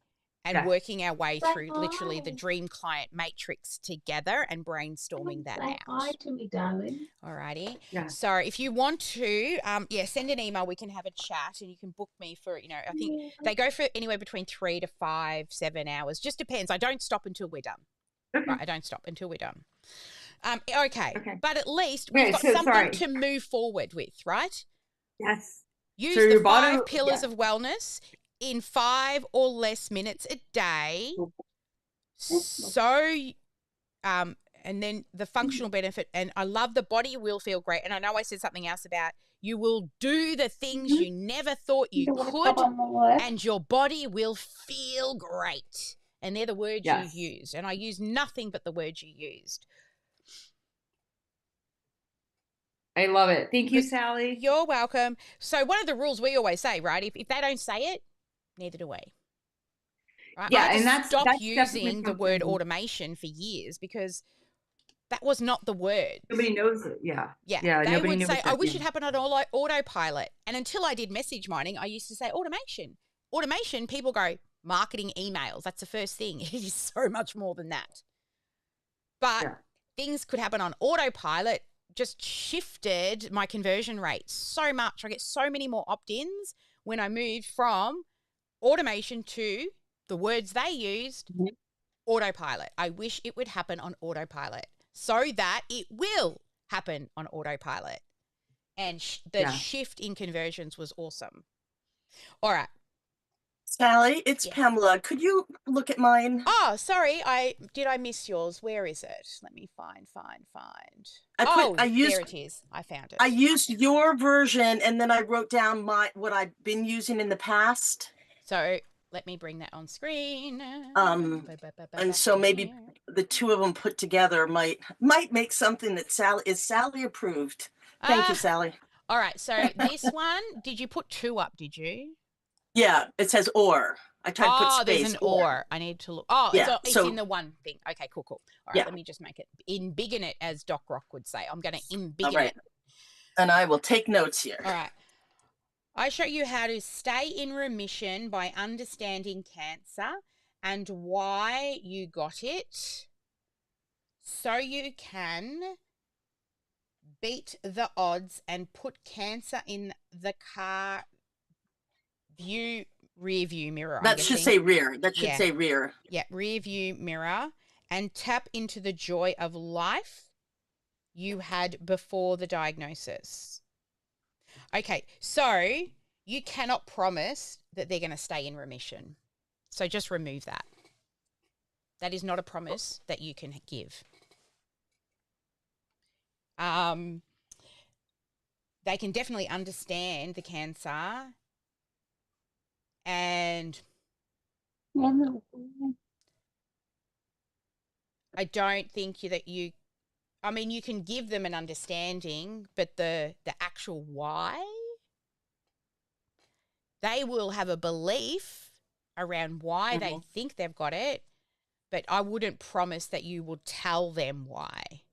and working our way through literally the dream client matrix together and brainstorming that out. Hi to me, darling. Alrighty. Yeah. So if you want to, send an email. We can have a chat, and you can book me for, I think they go for anywhere between 3 to 5, 7 hours. Just depends. I don't stop until we're done. Okay. Right, I don't stop until we're done. Okay. But at least we've got something to move forward with, right? Yes. Use the 5 pillars of wellness in 5 or less minutes a day. So, and then the functional benefit, and I love the body will feel great. And I know I said something else about you will do the things you never thought you could, and your body will feel great. And they're the words you used. And I used nothing but the words you used. I love it. Thank you, Sally. You're welcome. So one of the rules we always say, right, if they don't say it, Neither do we. Right? Yeah, I had and to that's stop definitely using the word something automation for years because that was not the word. nobody knows it. Yeah. Yeah, Yeah, they nobody would knows say, that. "I wish Yeah. it happened on autopilot." And until I did message mining, I used to say automation. Automation, people go, marketing emails. That's the first thing. It is so much more than that. But Yeah. things could happen on autopilot, just shifted my conversion rate so much. I get so many more opt-ins when I moved from automation to the words they used, autopilot. I wish it would happen on autopilot so that it will happen on autopilot. And the shift in conversions was awesome. All right. Sally, it's Yes. Pamela. Could you look at mine? Oh, sorry. I miss yours. Where is it? Let me find. There it is. I found it. I used your version and then I wrote down what I've been using in the past. So let me bring that on screen. And so maybe the two of them put together might make something that Sally approved. Thank you, Sally. All right. So this one, did you put 2 up? Did you? Yeah, it says or. I tried to put space. There's an or. I need to look. Oh, yeah, it's in the one thing. Okay, cool. All right, yeah. let me just make it, embiggen it, as Doc Rock would say. I'm going to embiggen it. And I will take notes here. All right. I show you how to stay in remission by understanding cancer and why you got it so you can beat the odds and put cancer in the rear view mirror. That should say rear. That should say rear. Yeah, rear view mirror, and tap into the joy of life you had before the diagnosis. Okay, so you cannot promise that they're going to stay in remission. So just remove that. That is not a promise that you can give. They can definitely understand the cancer, and I don't think you can give them an understanding, but the actual why, they will have a belief around why they think they've got it, but I wouldn't promise that you will tell them why,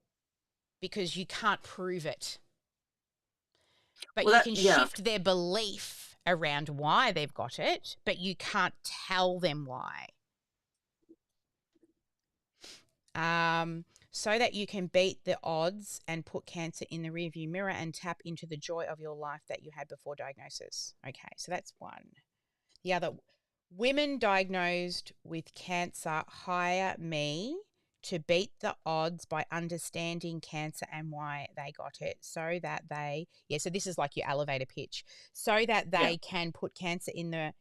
because you can't prove it. But you can shift their belief around why they've got it, but you can't tell them why. So that you can beat the odds and put cancer in the rearview mirror and tap into the joy of your life that you had before diagnosis. Okay, so that's one. The other, women diagnosed with cancer hire me to beat the odds by understanding cancer and why they got it, so that they, so this is like your elevator pitch, so that they can put cancer in the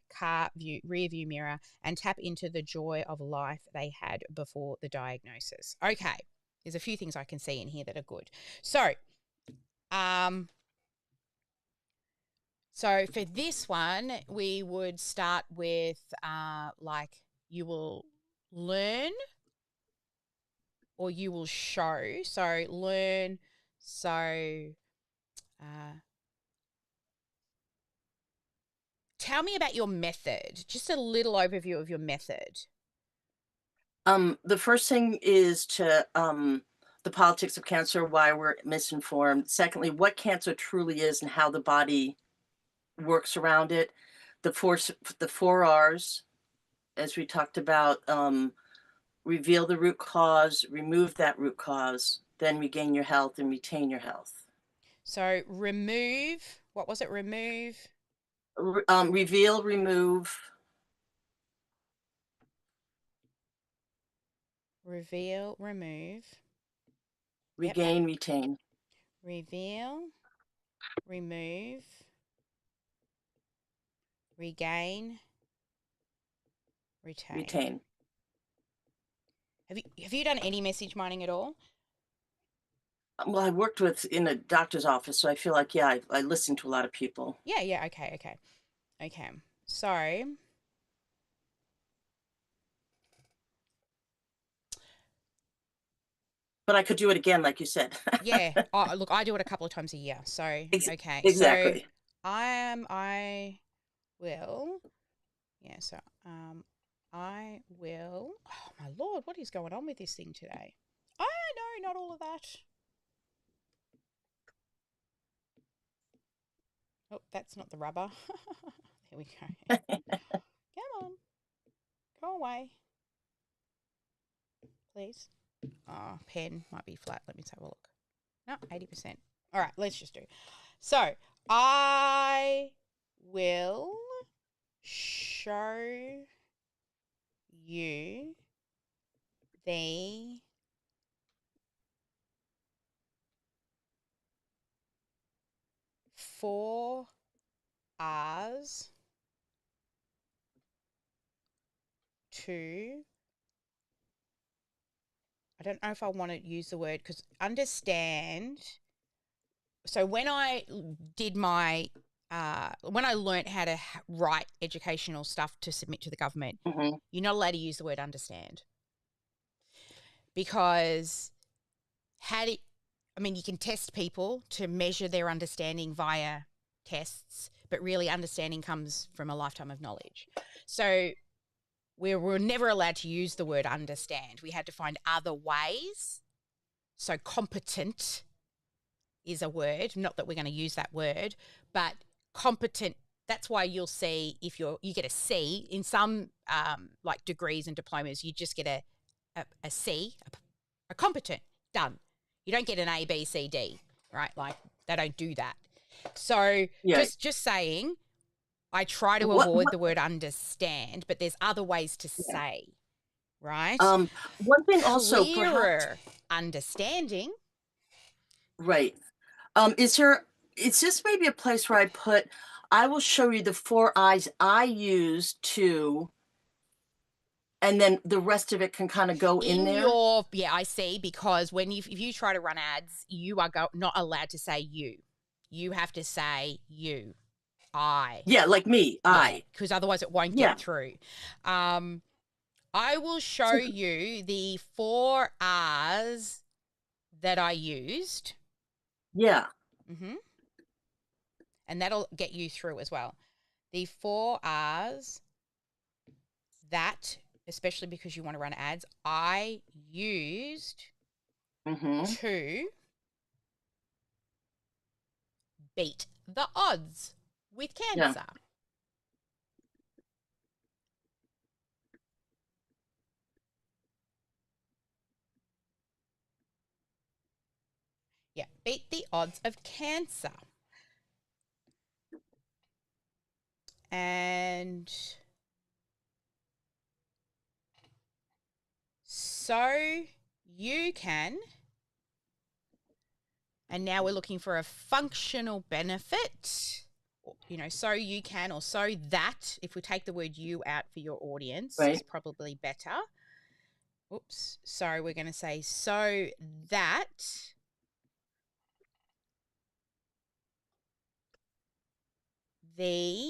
rear view mirror and tap into the joy of life they had before the diagnosis. Okay, there's a few things I can see in here that are good. So, so for this one, we would start with like, you will learn or you will show. So learn, so tell me about your method, just a little overview of your method. The first thing is to the politics of cancer, why we're misinformed. Secondly, what cancer truly is and how the body works around it. The four R's, as we talked about, reveal the root cause, remove that root cause, then regain your health and retain your health. So remove, what was it? Remove? Reveal, remove. Reveal, remove. Regain, retain. Reveal, remove, regain, retain. Have you done any message mining at all? Well, I worked in a doctor's office, so I feel like, I listen to a lot of people. Yeah, okay. So, but I could do it again, like you said. Yeah. Oh, look, I do it a couple of times a year. So, okay. 'Exactly. So I will. Reveal, remove, regain, retain. Have you done any message mining at all? Yeah, I worked with in a doctor's office, so I feel like, I listen to a lot of people. Yeah, okay. Okay. So, so I, look, I do it a couple of times a year. So, okay. So, I Yeah, so I will. Oh my lord, what is going on with this thing today? Oh no, not all of that. Oh, that's not the rubber. There we go. Come on. Go away. Please. Oh, pen might be flat. Let me just have a look. No, 80%. All right, let's just do. So I will show you the four R's to, I don't know if I want to use the word because understand. So when I did my, when I learnt how to write educational stuff to submit to the government, you're not allowed to use the word understand because you can test people to measure their understanding via tests, but really understanding comes from a lifetime of knowledge. So we were never allowed to use the word understand. We had to find other ways. So competent is a word, not that we're going to use that word, but competent. That's why you'll see if you get a C in some like degrees and diplomas, you just get a C, a competent, done. You don't get an A, B, C, D, right? Like they don't do that. So just saying, I try to avoid the word understand, but there's other ways to say, right? One thing also, clearer perhaps, understanding. Right. Is this maybe a place where I will show you the 4 I's I use to, and then the rest of it can kind of go in there? I see, because if you try to run ads, you are not allowed to say you. You have to say you. I. Yeah, like me, I. Because otherwise it won't get through. I will show you the 4 R's that I used. Yeah. And that'll get you through as well. The 4 R's that, especially because you want to run ads, I used to beat the odds with cancer. Yeah, beat the odds of cancer. And so you can, and now we're looking for a functional benefit, so you can, or so that, if we take the word you out for your audience, is probably better. Oops, sorry, we're going to say so that the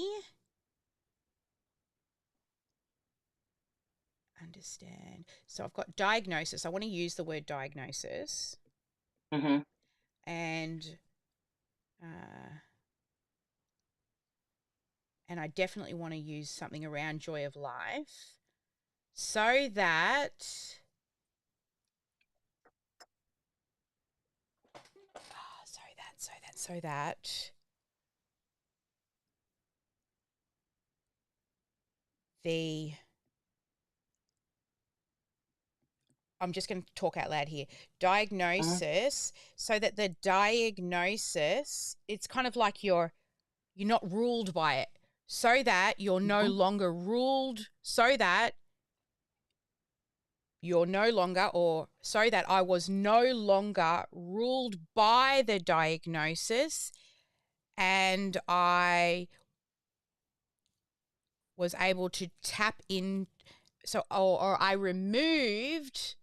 understand. So I've got diagnosis. I want to use the word diagnosis. And I definitely want to use something around joy of life so that I'm just going to talk out loud here. Diagnosis, so that the diagnosis, it's kind of like you're not ruled by it, so that you're no longer ruled, so that you're no longer, or so that I was no longer ruled by the diagnosis, and I was able to tap in. So, or I removed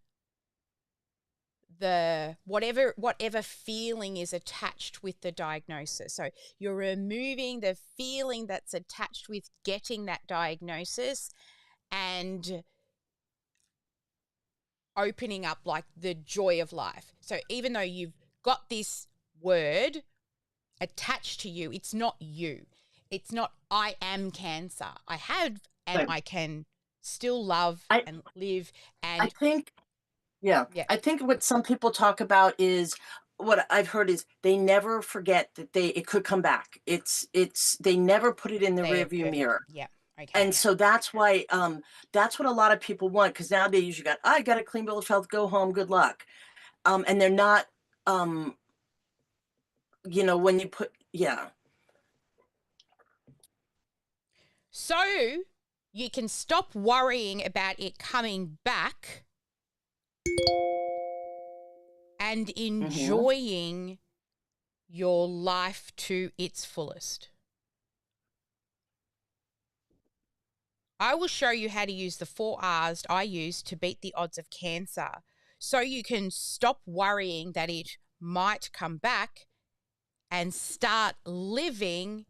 the whatever feeling is attached with the diagnosis. So you're removing the feeling that's attached with getting that diagnosis and opening up like the joy of life. So even though you've got this word attached to you, it's not you. It's not I am cancer. I have and I can still love and live. And I think, yeah, I think what some people talk about is, what I've heard is they never forget that it could come back. They never put it in the rearview mirror. Yeah. Okay. And so that's why, that's what a lot of people want, because now they usually I got a clean bill of health, go home, good luck. And they're not, you know, when you put, So you can stop worrying about it coming back and enjoying your life to its fullest. I will show you how to use the 4 R's I use to beat the odds of cancer, so you can stop worrying that it might come back and start living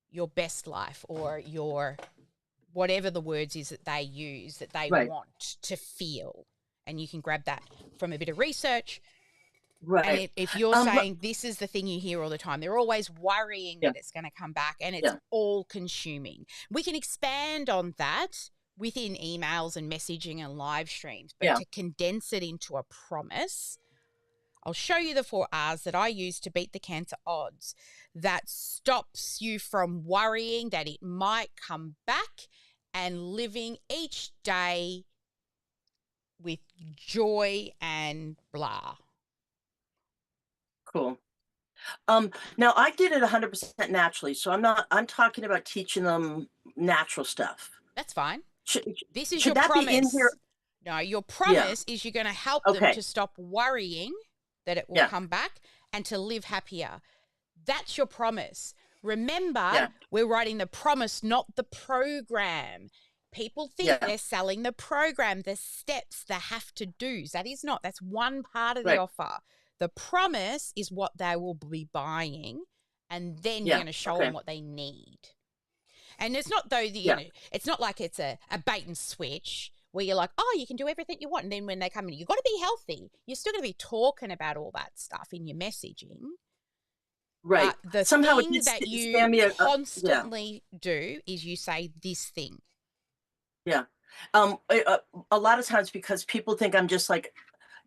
your best life, or your whatever the words is that they use that they want to feel. And you can grab that from a bit of research. Right. And if you're saying this is the thing you hear all the time, they're always worrying that it's going to come back, and it's all consuming. We can expand on that within emails and messaging and live streams, but to condense it into a promise, I'll show you the 4 R's that I use to beat the cancer odds that stops you from worrying that it might come back and living each day with joy and blah. Cool. Now I did it 100% naturally, so I'm talking about teaching them natural stuff. That's fine. This is should your that promise. be in here? No, your promise is you're going to help them to stop worrying that it will come back and to live happier. That's your promise. Remember, we're writing the promise, not the program. People think they're selling the program, the steps, the have to do's. That is not. That's one part of the offer. The promise is what they will be buying, and then you're going to show them what they need. And it's not it's not like it's a bait and switch where you're like, oh, you can do everything you want. And then when they come in, you've got to be healthy. You're still going to be talking about all that stuff in your messaging. Right. But the Somehow thing that you constantly do is you say this thing. Yeah. A lot of times, because people think I'm just like,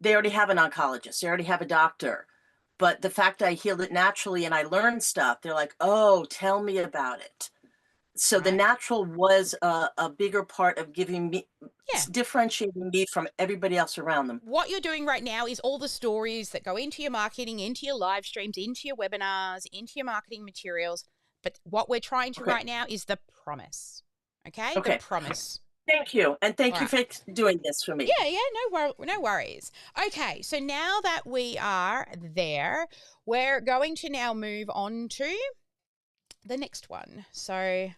they already have an oncologist, they already have a doctor. But the fact I healed it naturally and I learned stuff, they're like, oh, tell me about it. So the natural was a bigger part of giving me, differentiating me from everybody else around them. What you're doing right now is all the stories that go into your marketing, into your live streams, into your webinars, into your marketing materials. But what we're trying to right now is the promise. Okay? The promise. Thank you. And thank you for doing this for me. Yeah, no worries. Okay, so now that we are there, we're going to now move on to the next one. So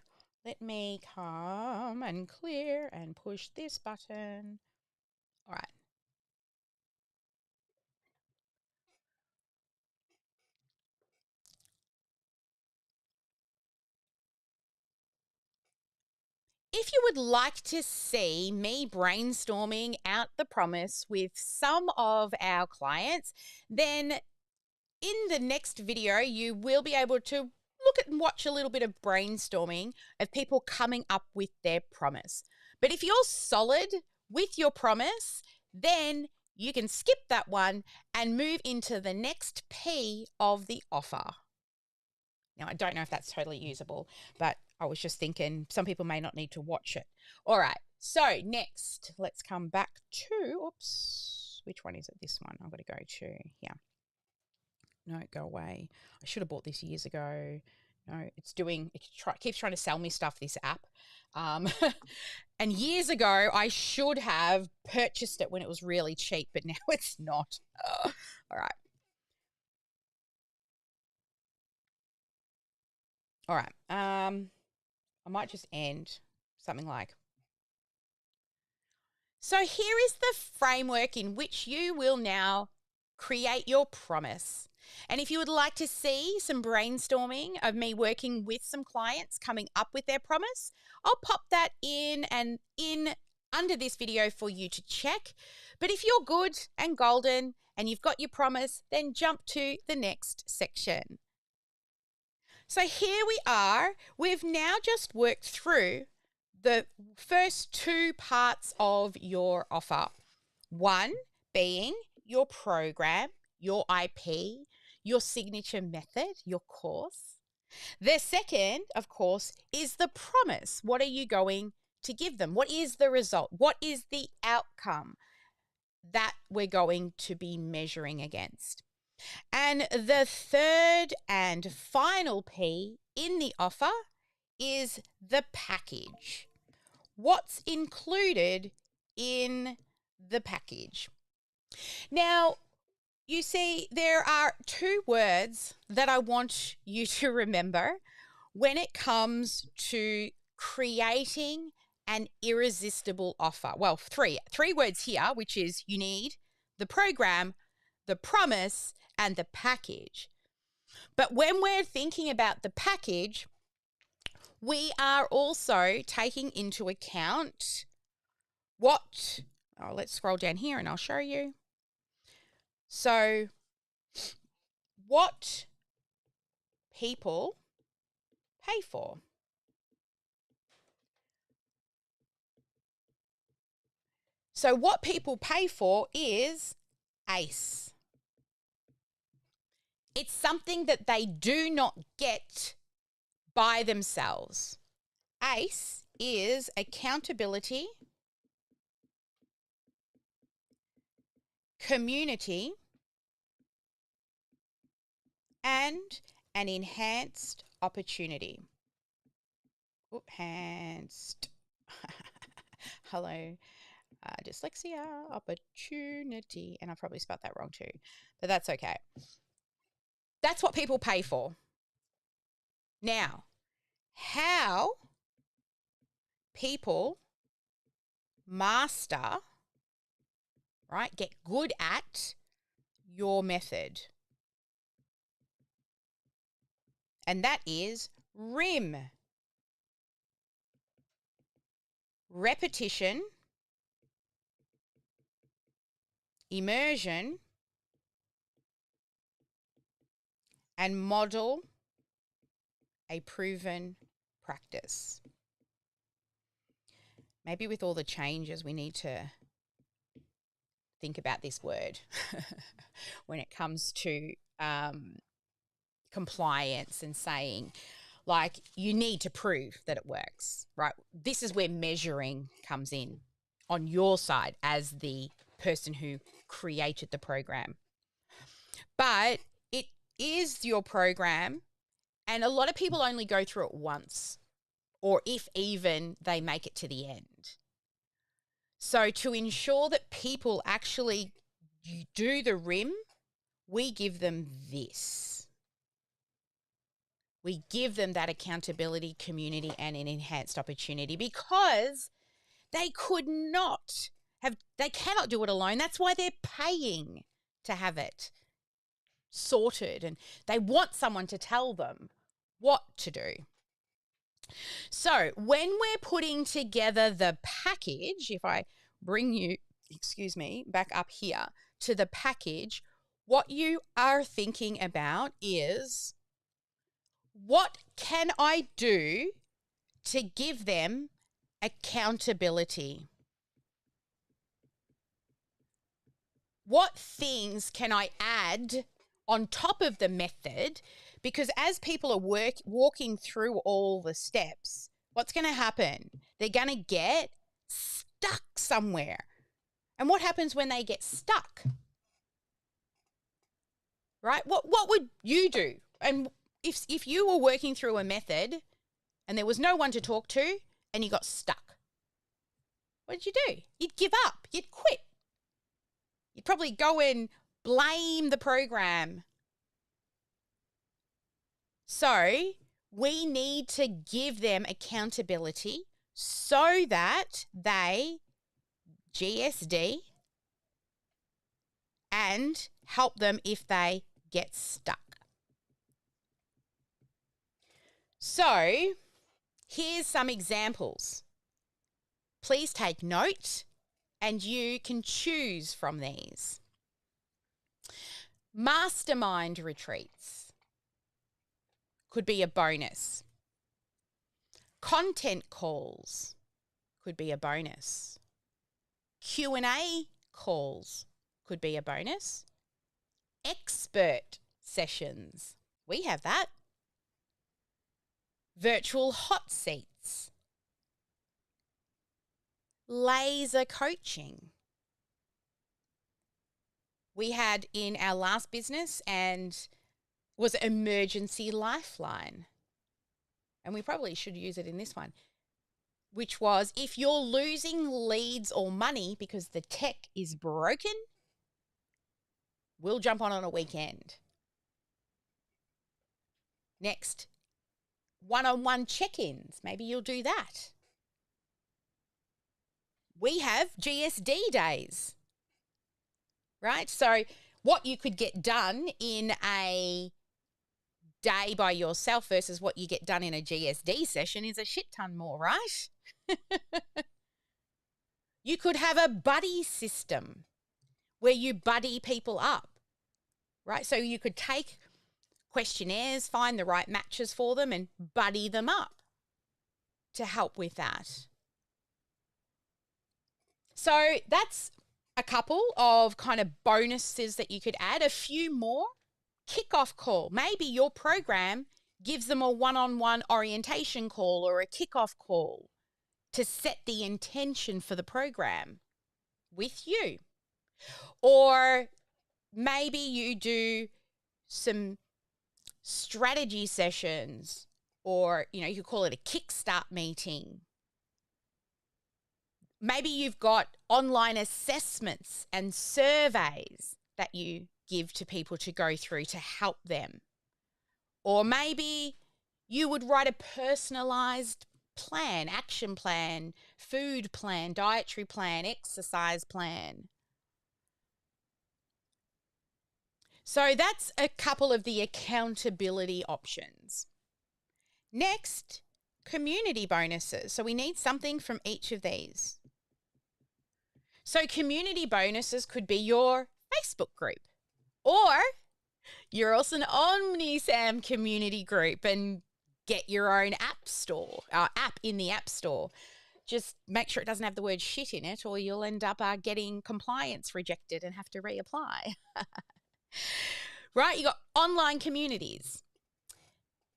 let me come and clear and push this button. All right. If you would like to see me brainstorming out the promise with some of our clients, then in the next video, you will be able to look at and watch a little bit of brainstorming of people coming up with their promise. But if you're solid with your promise, then you can skip that one and move into the next P of the offer. Now, I don't know if that's totally usable, but I was just thinking some people may not need to watch it. All right. So next, let's come back to, oops, which one is it? This one. I've got to go to here. No, go away. I should have bought this years ago. No, it keeps trying to sell me stuff, this app. And years ago, I should have purchased it when it was really cheap, but now it's not. All right. All right. I might just end something like, so here is the framework in which you will now create your promise. And if you would like to see some brainstorming of me working with some clients coming up with their promise, I'll pop that in under this video for you to check. But if you're good and golden and you've got your promise, then jump to the next section. So here we are. We've now just worked through the first two parts of your offer. One being your program, your IP, your signature method, your course. The second, of course, is the promise. What are you going to give them? What is the result? What is the outcome that we're going to be measuring against? And the third and final P in the offer is the package. What's included in the package? Now, you see, there are two words that I want you to remember when it comes to creating an irresistible offer. Well, three words here, which is you need the program, the promise, and the package. But when we're thinking about the package, we are also taking into account let's scroll down here and I'll show you. So, what people pay for. So, what people pay for is ACE. It's something that they do not get by themselves. ACE is accountability, community, and an enhanced opportunity. Enhanced. Hello. Dyslexia, opportunity. And I probably spelled that wrong too, but that's okay. That's what people pay for. Now, how people master, right, get good at your method. And that is RIM. Repetition, immersion, and model a proven practice. Maybe with all the changes, we need to think about this word when it comes to compliance and saying, like, you need to prove that it works, right? This is where measuring comes in on your side as the person who created the program. But it is your program, and a lot of people only go through it once, or if even they make it to the end. So to ensure that people actually do the RIM, we give them this. We give them that accountability, community, and an enhanced opportunity because they cannot do it alone. That's why they're paying to have it sorted, and they want someone to tell them what to do. So when we're putting together the package, if I bring you, back up here to the package, what you are thinking about is, what can I do to give them accountability? What things can I add on top of the method? Because as people are walking through all the steps, what's going to happen? They're going to get stuck somewhere. And what happens when they get stuck? Right? What would you do? And if you were working through a method and there was no one to talk to and you got stuck, what did you do? You'd give up. You'd quit. You'd probably go and blame the program. So we need to give them accountability so that they GSD and help them if they get stuck. So here's some examples. Please take note and you can choose from these. Mastermind retreats could be a bonus. Content calls, could be a bonus. Q&A calls could be a bonus. Expert sessions, we have that. Virtual hot seats. Laser coaching. We had in our last business and was emergency lifeline. And we probably should use it in this one, which was if you're losing leads or money because the tech is broken, we'll jump on a weekend. Next, one-on-one check-ins. Maybe you'll do that. We have GSD days, right? So what you could get done in a day by yourself versus what you get done in a GSD session is a shit ton more, right? You could have a buddy system where you buddy people up, right? So you could take questionnaires, find the right matches for them and buddy them up to help with that. So that's a couple of kind of bonuses that you could add. A few more. Kickoff call. Maybe your program gives them a one-on-one orientation call or a kickoff call to set the intention for the program with you. Or maybe you do some strategy sessions, or, you know, you could call it a kickstart meeting. Maybe you've got online assessments and surveys that you give to people to go through to help them. Or maybe you would write a personalized plan, action plan, food plan, dietary plan, exercise plan. So that's a couple of the accountability options. Next, community bonuses. So we need something from each of these. So community bonuses could be your Facebook group, or you're also an OmniSAM community group and get your own app in the App Store. Just make sure it doesn't have the word shit in it, or you'll end up getting compliance rejected and have to reapply. Right? You got online communities.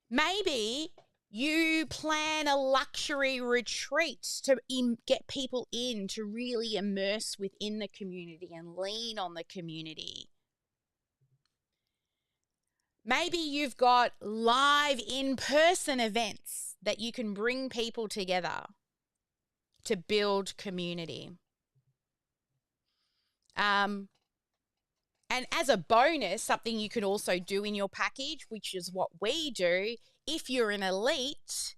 Maybe you plan a luxury retreat to get people in to really immerse within the community and lean on the community. Maybe you've got live in-person events that you can bring people together to build community. And as a bonus, something you could also do in your package, which is what we do, if you're an elite,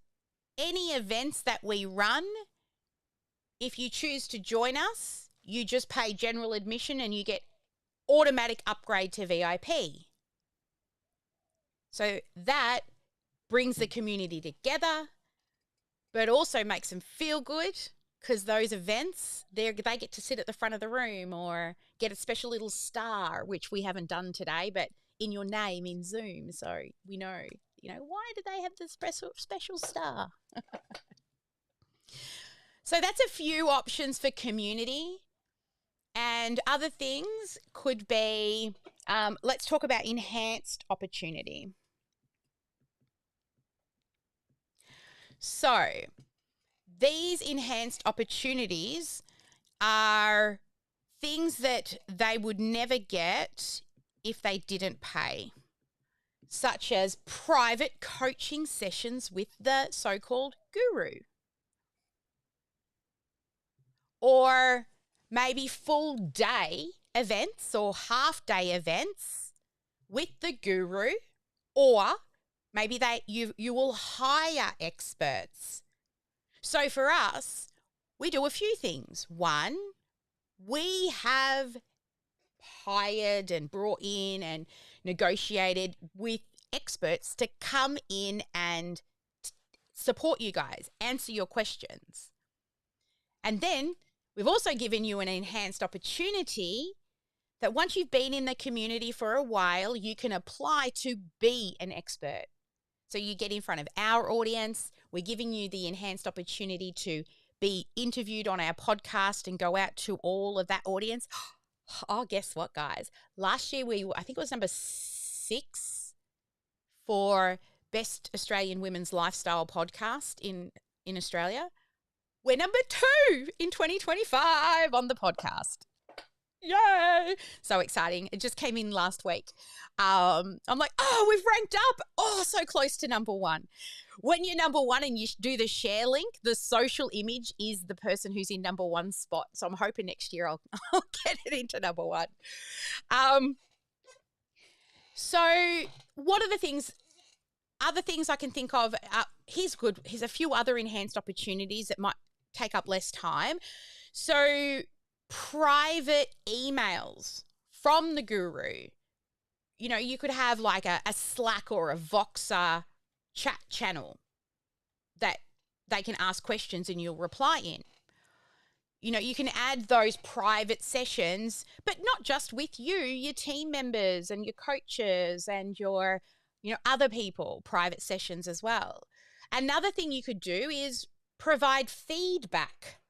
any events that we run, if you choose to join us, you just pay general admission and you get automatic upgrade to VIP. So that brings the community together, but also makes them feel good, because those events, they get to sit at the front of the room or get a special little star, which we haven't done today, but in your name in Zoom. So we know, why do they have the special star? So that's a few options for community. And other things could be, let's talk about enhanced opportunity. So these enhanced opportunities are things that they would never get if they didn't pay, such as private coaching sessions with the so-called guru, or maybe full day events or half day events with the guru, or maybe you will hire experts. So for us, we do a few things. One, we have hired and brought in and negotiated with experts to come in and support you guys, answer your questions. And then we've also given you an enhanced opportunity that once you've been in the community for a while, you can apply to be an expert. So you get in front of our audience. We're giving you the enhanced opportunity to be interviewed on our podcast and go out to all of that audience. Oh, guess what, guys? Last year I think it was number 6 for Best Australian Women's Lifestyle Podcast in Australia. We're number 2 in 2025 on the podcast. Yay! So exciting. It just came in last week. I'm like, oh, we've ranked up. Oh, so close to number 1. When you're number 1 and you do the share link, the social image is the person who's in number 1 spot. So I'm hoping next year I'll get it into number 1. So what are the things, other things I can think of? Here's a few other enhanced opportunities that might take up less time. So private emails from the guru. You know, you could have like a Slack or a Voxer chat channel that they can ask questions and you'll reply in. You know, you can add those private sessions, but not just with you, your team members and your coaches and your, other people, private sessions as well. Another thing you could do is provide feedback.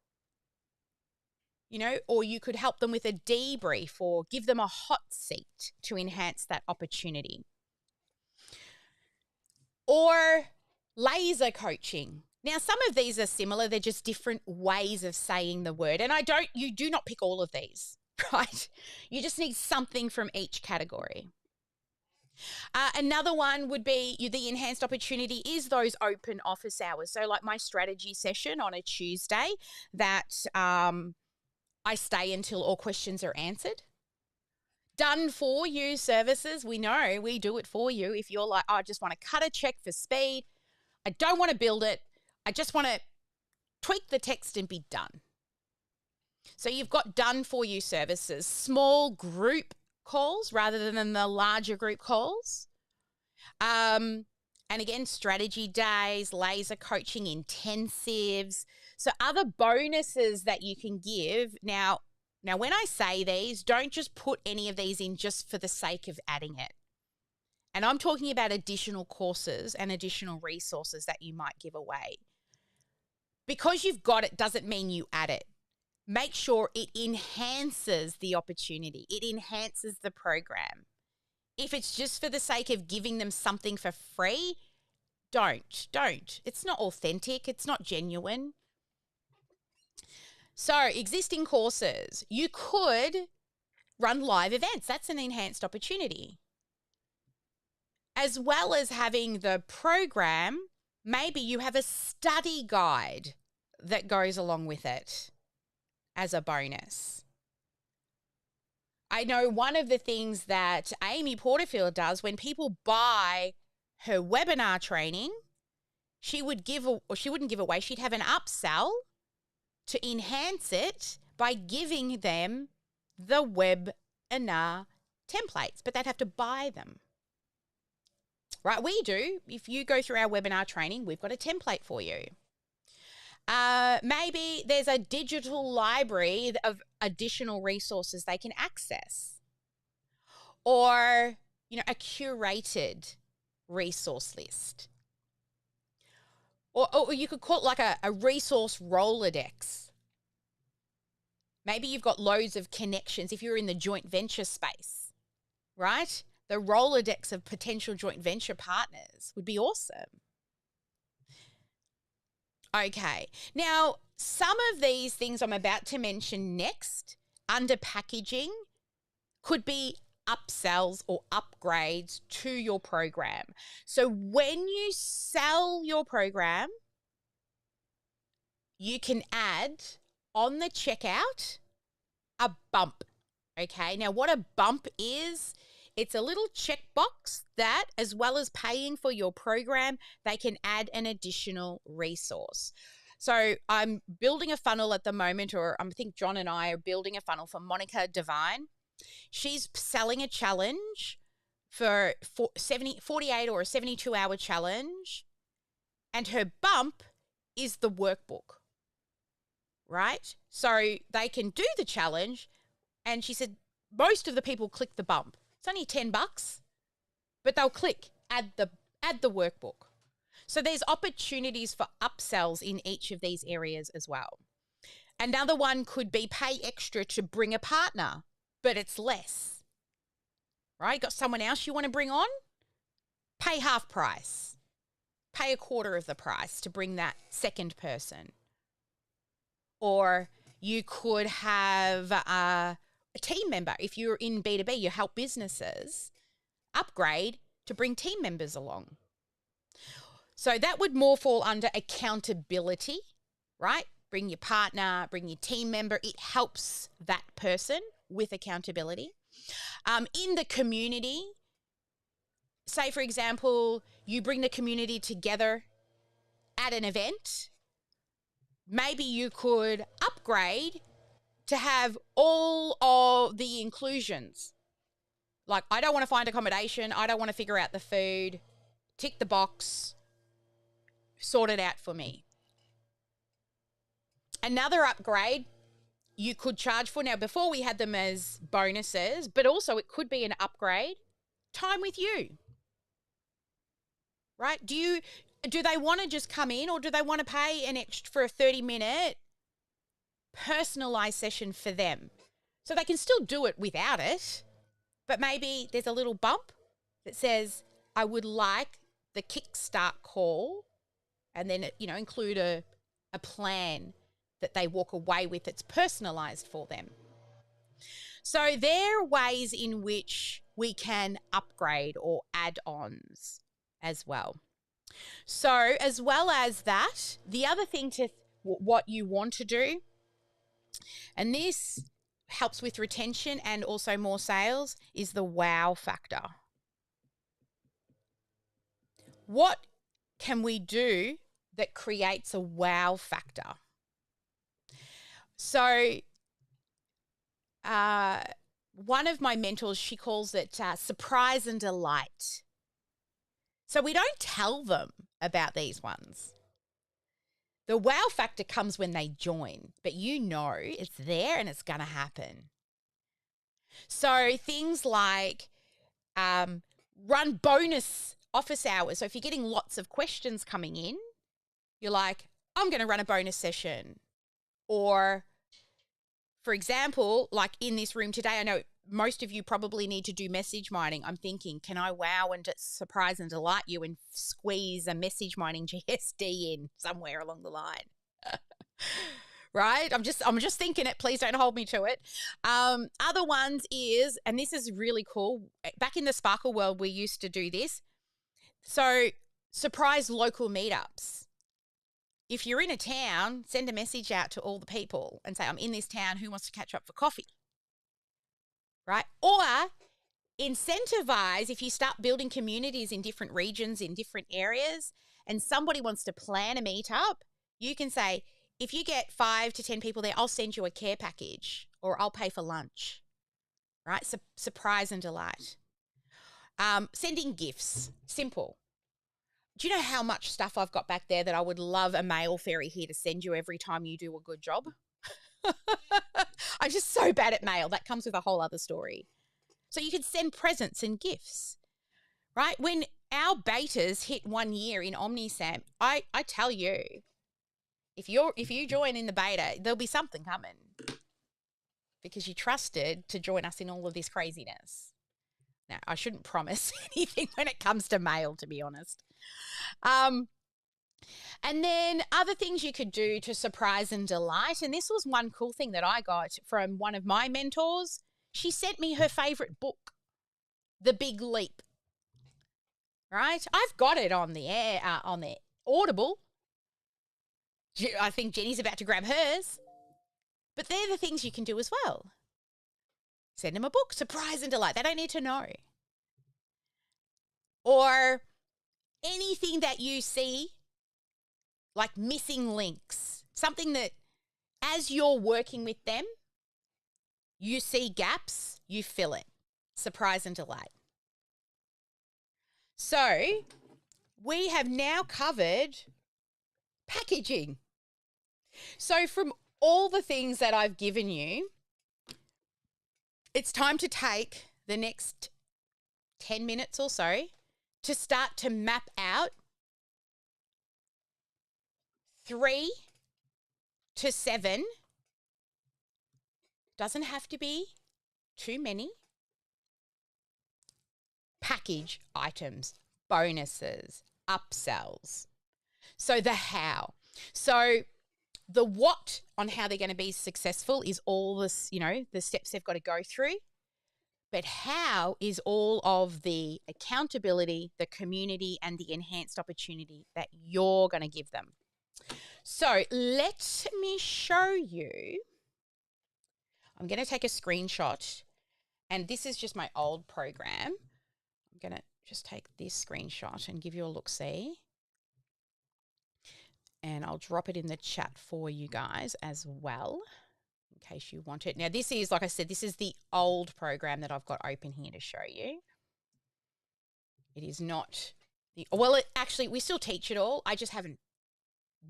Or you could help them with a debrief or give them a hot seat to enhance that opportunity. Or laser coaching. Now, some of these are similar. They're just different ways of saying the word. And you do not pick all of these, right? You just need something from each category. Another one would be the enhanced opportunity is those open office hours. So like my strategy session on a Tuesday that I stay until all questions are answered. Done for you services. We know we do it for you. If you're like, I just want to cut a check for speed. I don't want to build it. I just want to tweak the text and be done. So you've got done for you services, small group calls rather than the larger group calls. And again, strategy days, laser coaching intensives. So other bonuses that you can give. Now, when I say these, don't just put any of these in just for the sake of adding it. And I'm talking about additional courses and additional resources that you might give away. Because you've got it doesn't mean you add it. Make sure it enhances the opportunity. It enhances the program. If it's just for the sake of giving them something for free, don't. It's not authentic. It's not genuine. So existing courses, you could run live events. That's an enhanced opportunity. As well as having the program, maybe you have a study guide that goes along with it as a bonus. I know one of the things that Amy Porterfield does when people buy her webinar training, she wouldn't give away, she'd have an upsell to enhance it by giving them the webinar templates, but they'd have to buy them. Right, we do. If you go through our webinar training, we've got a template for you. Maybe there's a digital library of additional resources they can access. Or, a curated resource list. Or you could call it like a resource Rolodex. Maybe you've got loads of connections if you're in the joint venture space, right? The Rolodex of potential joint venture partners would be awesome. Okay, now some of these things I'm about to mention next under packaging could be upsells or upgrades to your program. So when you sell your program, you can add on the checkout a bump. Okay, now what a bump is, it's a little checkbox that, as well as paying for your program, they can add an additional resource. So I'm building a funnel at the moment, or I think John and I are building a funnel for Monica Devine. She's selling a challenge for 48 or a 72-hour challenge, and her bump is the workbook, right? So they can do the challenge, and she said most of the people click the bump. It's only $10, but they'll click add the workbook. So there's opportunities for upsells in each of these areas as well. Another one could be pay extra to bring a partner, but it's less, right? Got someone else you want to bring on? Pay half price. Pay a quarter of the price to bring that second person. Or you could have a team member. If you're in B2B, you help businesses upgrade to bring team members along. So that would more fall under accountability, right? Bring your partner, bring your team member. It helps that person with accountability. In the community, say, for example, you bring the community together at an event. Maybe you could upgrade to have all of the inclusions. Like, I don't want to find accommodation. I don't want to figure out the food. Tick the box. Sort it out for me. Another upgrade you could charge for. Now, before we had them as bonuses, but also it could be an upgrade. Time with you. Right? Do they want to just come in, or do they want to pay an extra for a 30-minute personalized session for them? So they can still do it without it, but maybe there's a little bump that says, I would like the kickstart call, and then, include a plan that they walk away with that's personalized for them. So there are ways in which we can upgrade or add-ons as well. So as well as that, the other thing what you want to do, and this helps with retention and also more sales, is the wow factor. What can we do that creates a wow factor? So one of my mentors, she calls it surprise and delight. So we don't tell them about these ones. The wow factor comes when they join, but it's there and it's going to happen. So things like run bonus office hours. So if you're getting lots of questions coming in, you're like, I'm going to run a bonus session. Or, for example, like in this room today, I know most of you probably need to do message mining. I'm thinking, can I wow and surprise and delight you and squeeze a message mining GSD in somewhere along the line? Right? I'm just thinking it. Please don't hold me to it. Other ones is, and this is really cool. Back in the Sparkle world, we used to do this. So surprise local meetups. If you're in a town, send a message out to all the people and say, I'm in this town. Who wants to catch up for coffee? Right? Or incentivize, if you start building communities in different regions, in different areas, and somebody wants to plan a meetup, you can say, if you get 5 to 10 people there, I'll send you a care package or I'll pay for lunch. Right? So surprise and delight. Sending gifts. Simple. Do you know how much stuff I've got back there that I would love a mail fairy here to send you every time you do a good job? I'm just so bad at mail. That comes with a whole other story. So you could send presents and gifts, right? When our betas hit 1 year in OmniSAM, I tell you, if you join in the beta, there'll be something coming because you trusted to join us in all of this craziness. Now, I shouldn't promise anything when it comes to mail, to be honest. And then other things you could do to surprise and delight. And this was one cool thing that I got from one of my mentors. She sent me her favorite book, The Big Leap. Right? I've got it on the air, on the Audible. I think Jenny's about to grab hers. But they're the things you can do as well. Send them a book, surprise and delight. They don't need to know. Or anything that you see, like missing links, something that as you're working with them, you see gaps, you fill it. Surprise and delight. So we have now covered packaging. So from all the things that I've given you, it's time to take the next 10 minutes or so to start to map out 3 to 7. Doesn't have to be too many. Package items, bonuses, upsells. So the how. So the what on how they're going to be successful is all this, you know, the steps they've got to go through. But how is all of the accountability, the community, and the enhanced opportunity that you're going to give them. So let me show you. I'm going to take a screenshot, and this is just my old program. I'm going to just take this screenshot and give you a look-see. And I'll drop it in the chat for you guys as well, in case you want it. Now, this is, like I said, this is the old program that I've got open here to show you. It is not the, well, it actually, we still teach it all. I just haven't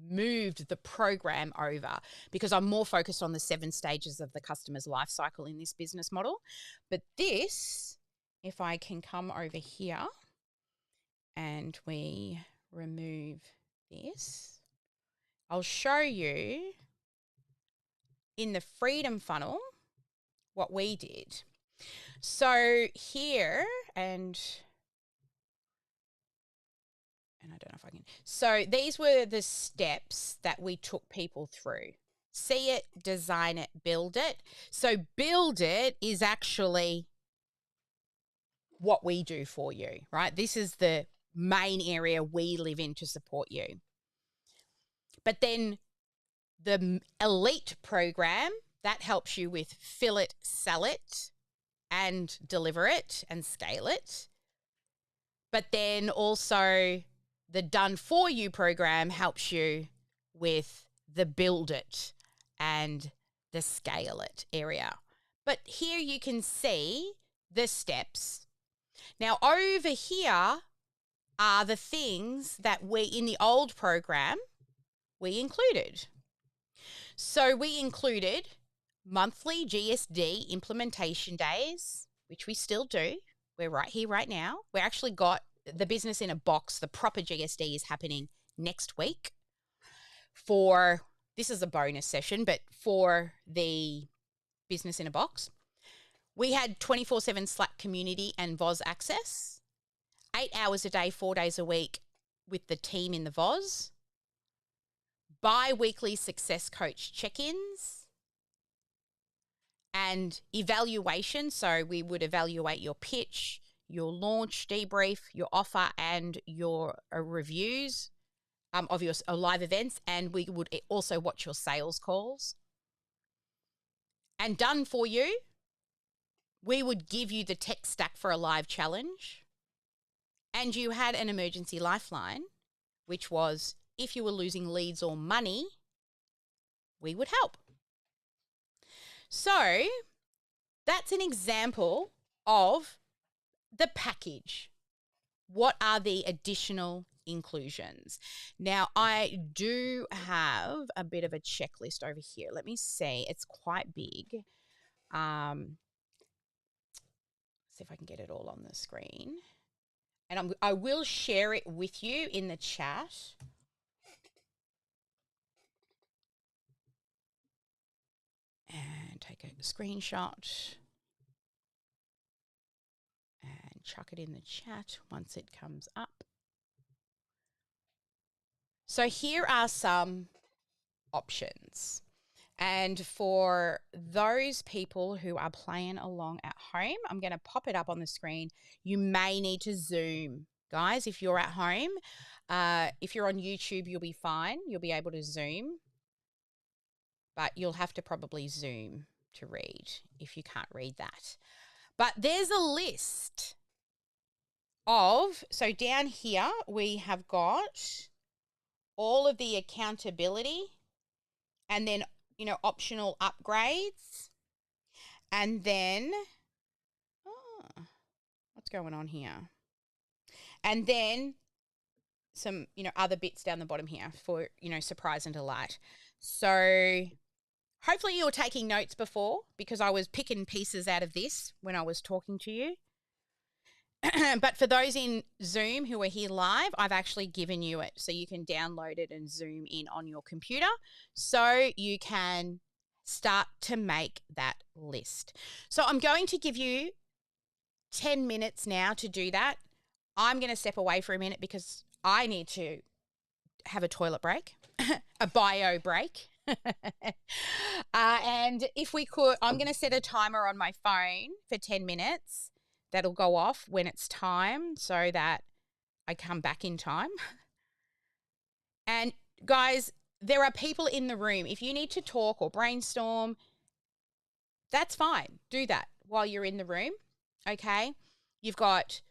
moved the program over because I'm more focused on the 7 stages of the customer's life cycle in this business model. But this, if I can come over here and we remove this, I'll show you in the freedom funnel what we did. So here, and I don't know if I can. So these were the steps that we took people through. See it, design it, build it. So build it is actually what we do for you, right? This is the main area we live in to support you. But then the elite program, that helps you with fill it, sell it, and deliver it and scale it. But then also the done for you program helps you with the build it and the scale it area. But here you can see the steps. Now over here are the things that we, in the old program, we included. So we included monthly GSD implementation days, which we still do. We're right here, right now. We actually got the business in a box. The proper GSD is happening next week. For, this is a bonus session, but for the business in a box, we had 24/7 Slack community and VOS access, 8 hours a day, 4 days a week with the team in the VOS, bi-weekly success coach check-ins, and evaluation. So we would evaluate your pitch, your launch debrief, your offer, and your reviews of your live events. And we would also watch your sales calls. And done for you, we would give you the tech stack for a live challenge. And you had an emergency lifeline, which was if you were losing leads or money, we would help. So that's an example of the package. What are the additional inclusions? Now, I do have a bit of a checklist over here. Let me see. It's quite big. See if I can get it all on the screen. And I will share it with you in the chat. And take a screenshot and chuck it in the chat once it comes up. So here are some options. And for those people who are playing along at home, I'm going to pop it up on the screen. You may need to Zoom. Guys, if you're at home, if you're on YouTube, you'll be fine. You'll be able to Zoom. But you'll have to probably Zoom to read if you can't read that. But there's a list of, so down here we have got all of the accountability and then, you know, optional upgrades. And then, what's going on here? And then some, you know, other bits down the bottom here for, you know, surprise and delight. So hopefully you were taking notes before because I was picking pieces out of this when I was talking to you. But for those in Zoom who are here live, I've actually given you it so you can download it and zoom in on your computer so you can start to make that list. So I'm going to give you 10 minutes now to do that. I'm going to step away for a minute because I need to have a toilet break, a bio break. And if we could, I'm going to set a timer on my phone for 10 minutes. That'll go off when it's time so that I come back in time. And guys, there are people in the room. If you need to talk or brainstorm, that's fine. Do that while you're in the room, okay? You've got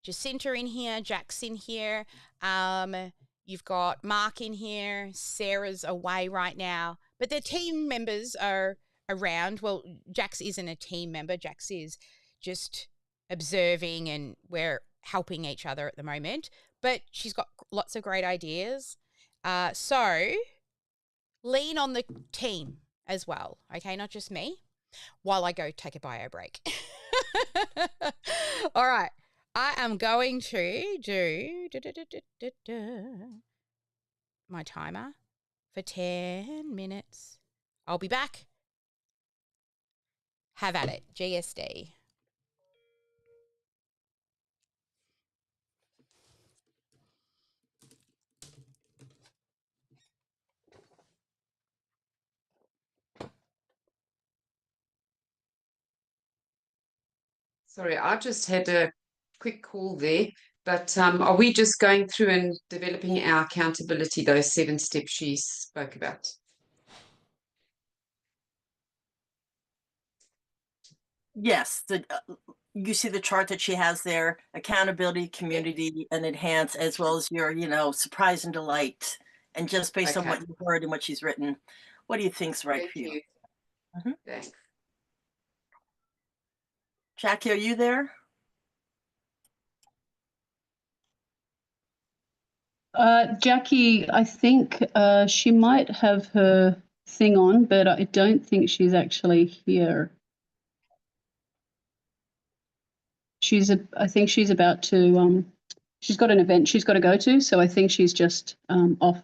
Jacinta in here, Jack's in here. You've got Mark in here. Sarah's away right now. But the team members are around. Well, Jax isn't a team member. Jax is just observing and we're helping each other at the moment. But she's got lots of great ideas. So lean on the team as well, okay? Not just me, while I go take a bio break. All right. I am going to do my timer for 10 minutes. I'll be back. Have at it, GSD. Sorry, I just had a quick call there, but are we just going through and developing our accountability, those 7 steps she spoke about? Yes, you see the chart that she has there: accountability, community, and enhance, as well as your, surprise and delight. And just based on what you heard and what she's written, what do you think's right for you? Thanks. Jackie, are you there? Jackie, I think she might have her thing on, but I don't think she's actually here. I think she's about to, she's got an event she's got to go to, so I think she's just off.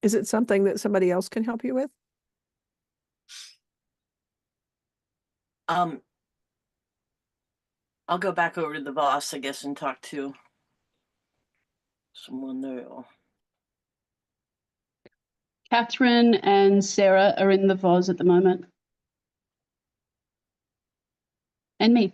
Is it something that somebody else can help you with? I'll go back over to the boss, I guess, and talk to someone there. Catherine and Sarah are in the vase at the moment. And me.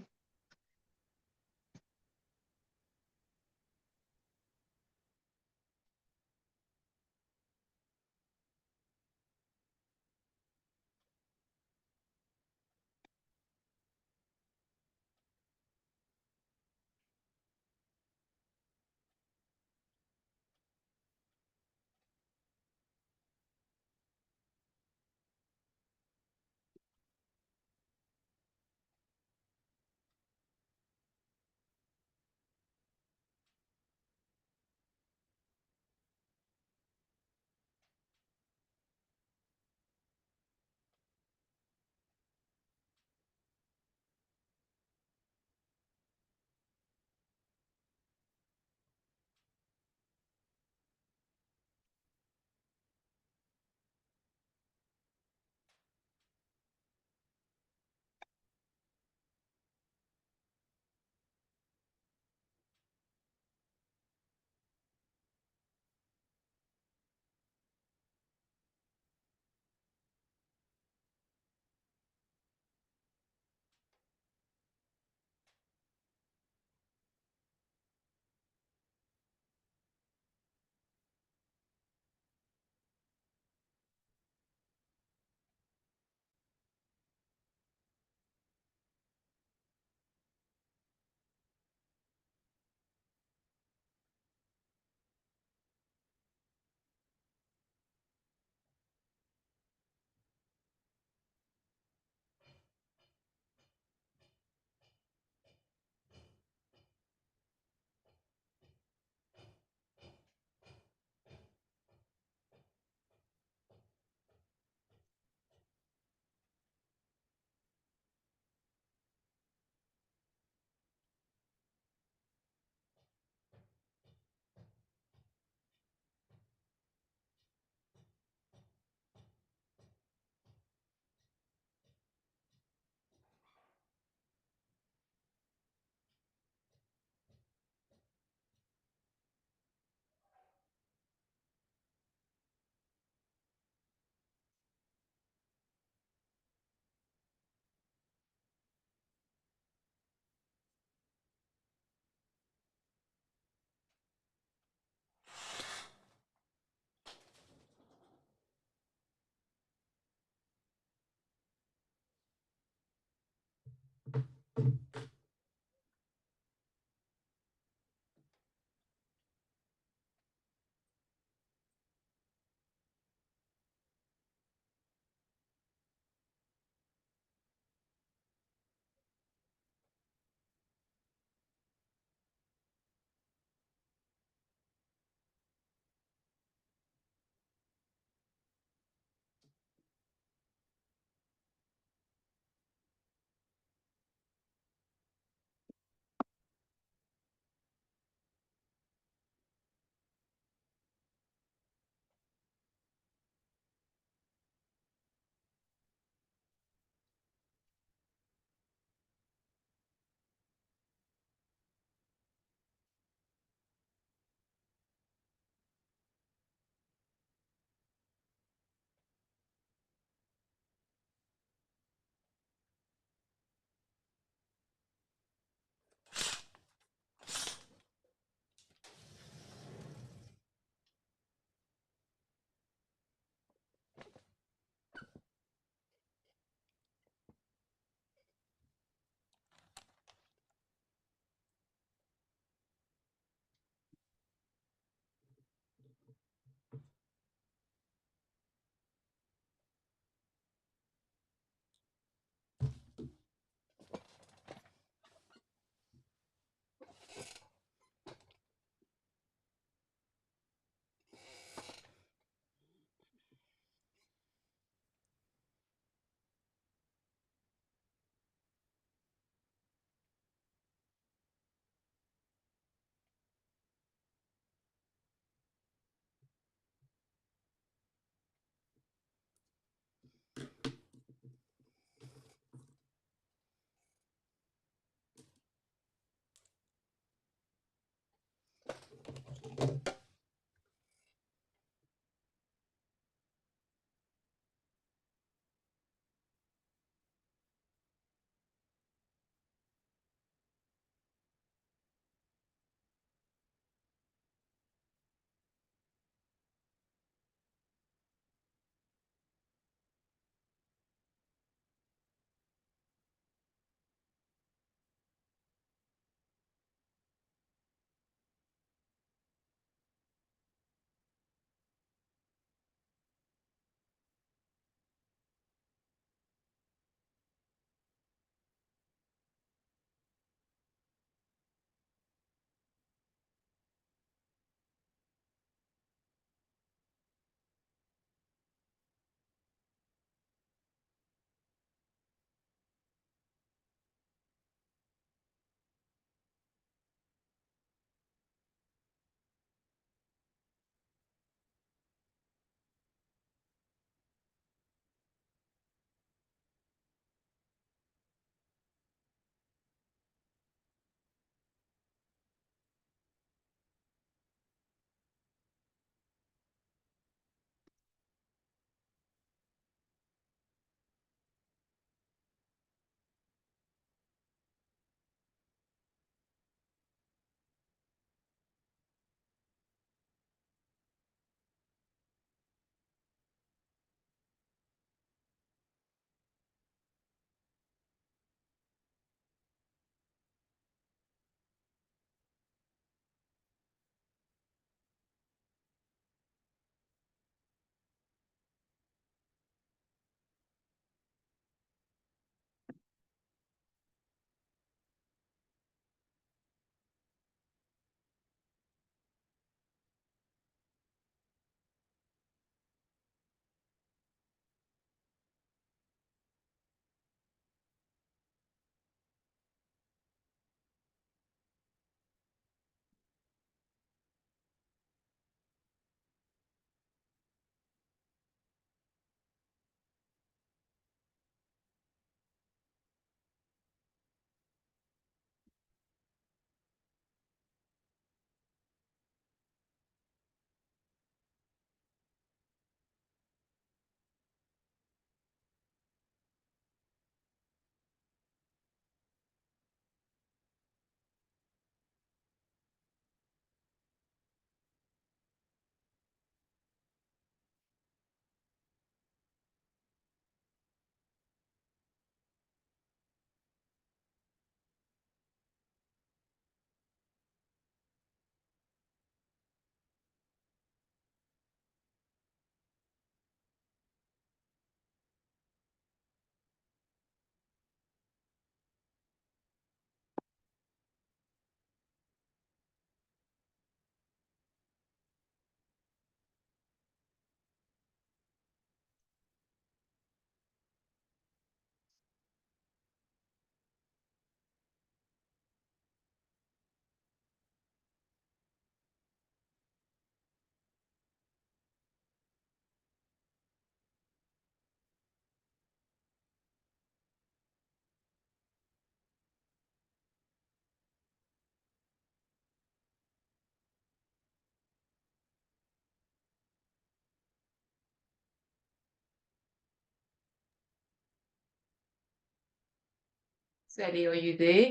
Sally, are you there?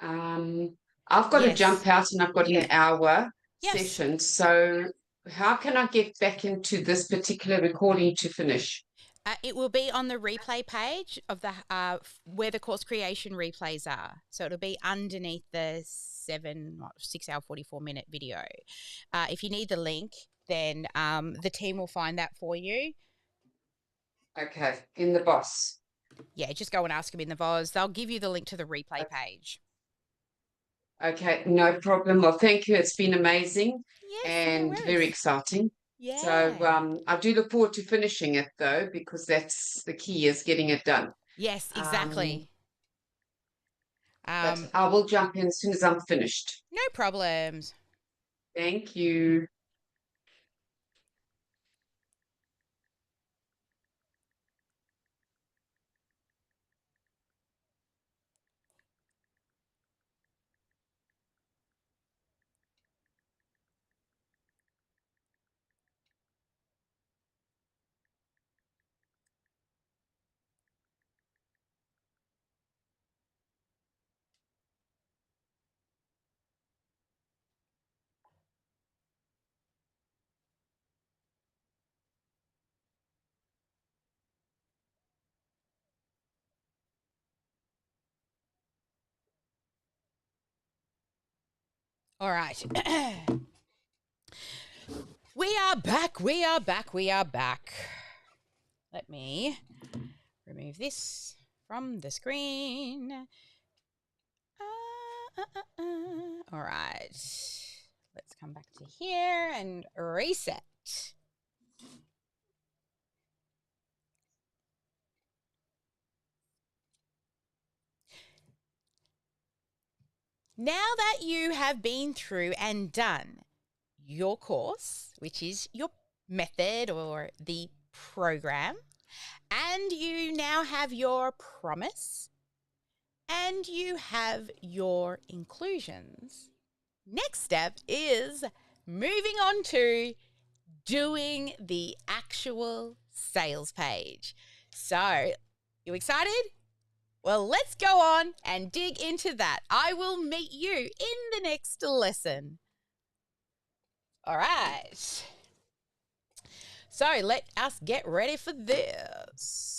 I've got to jump out and I've got an hour session. So how can I get back into this particular recording to finish? It will be on the replay page of the where the course creation replays are. So it'll be underneath the 6 hour 44-minute video. If you need the link, then the team will find that for you. Okay, in the boss. Yeah, just go and ask them in the VOS. They'll give you the link to the replay page. Okay, no problem. Well, thank you. It's been amazing and no very exciting. Yeah. So I do look forward to finishing it though, because that's the key, is getting it done. Yes, exactly. But I will jump in as soon as I'm finished. No problems. Thank you. All right. We are back. We are back. We are back. Let me remove this from the screen. All right. Let's come back to here and reset. Now that you have been through and done your course, which is your method or the program, and you now have your promise, and you have your inclusions, next step is moving on to doing the actual sales page. So, you excited? Well, let's go on and dig into that. I will meet you in the next lesson. All right. So let us get ready for this.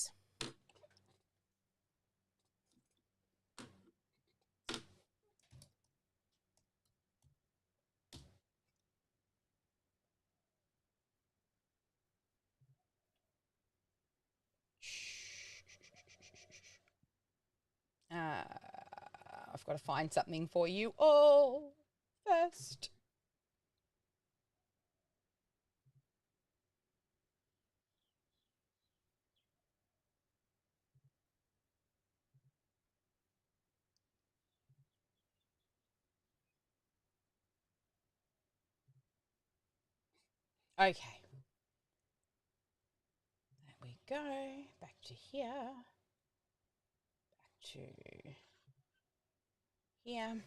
I've got to find something for you all first. Okay. There we go. Back to here. Back to here.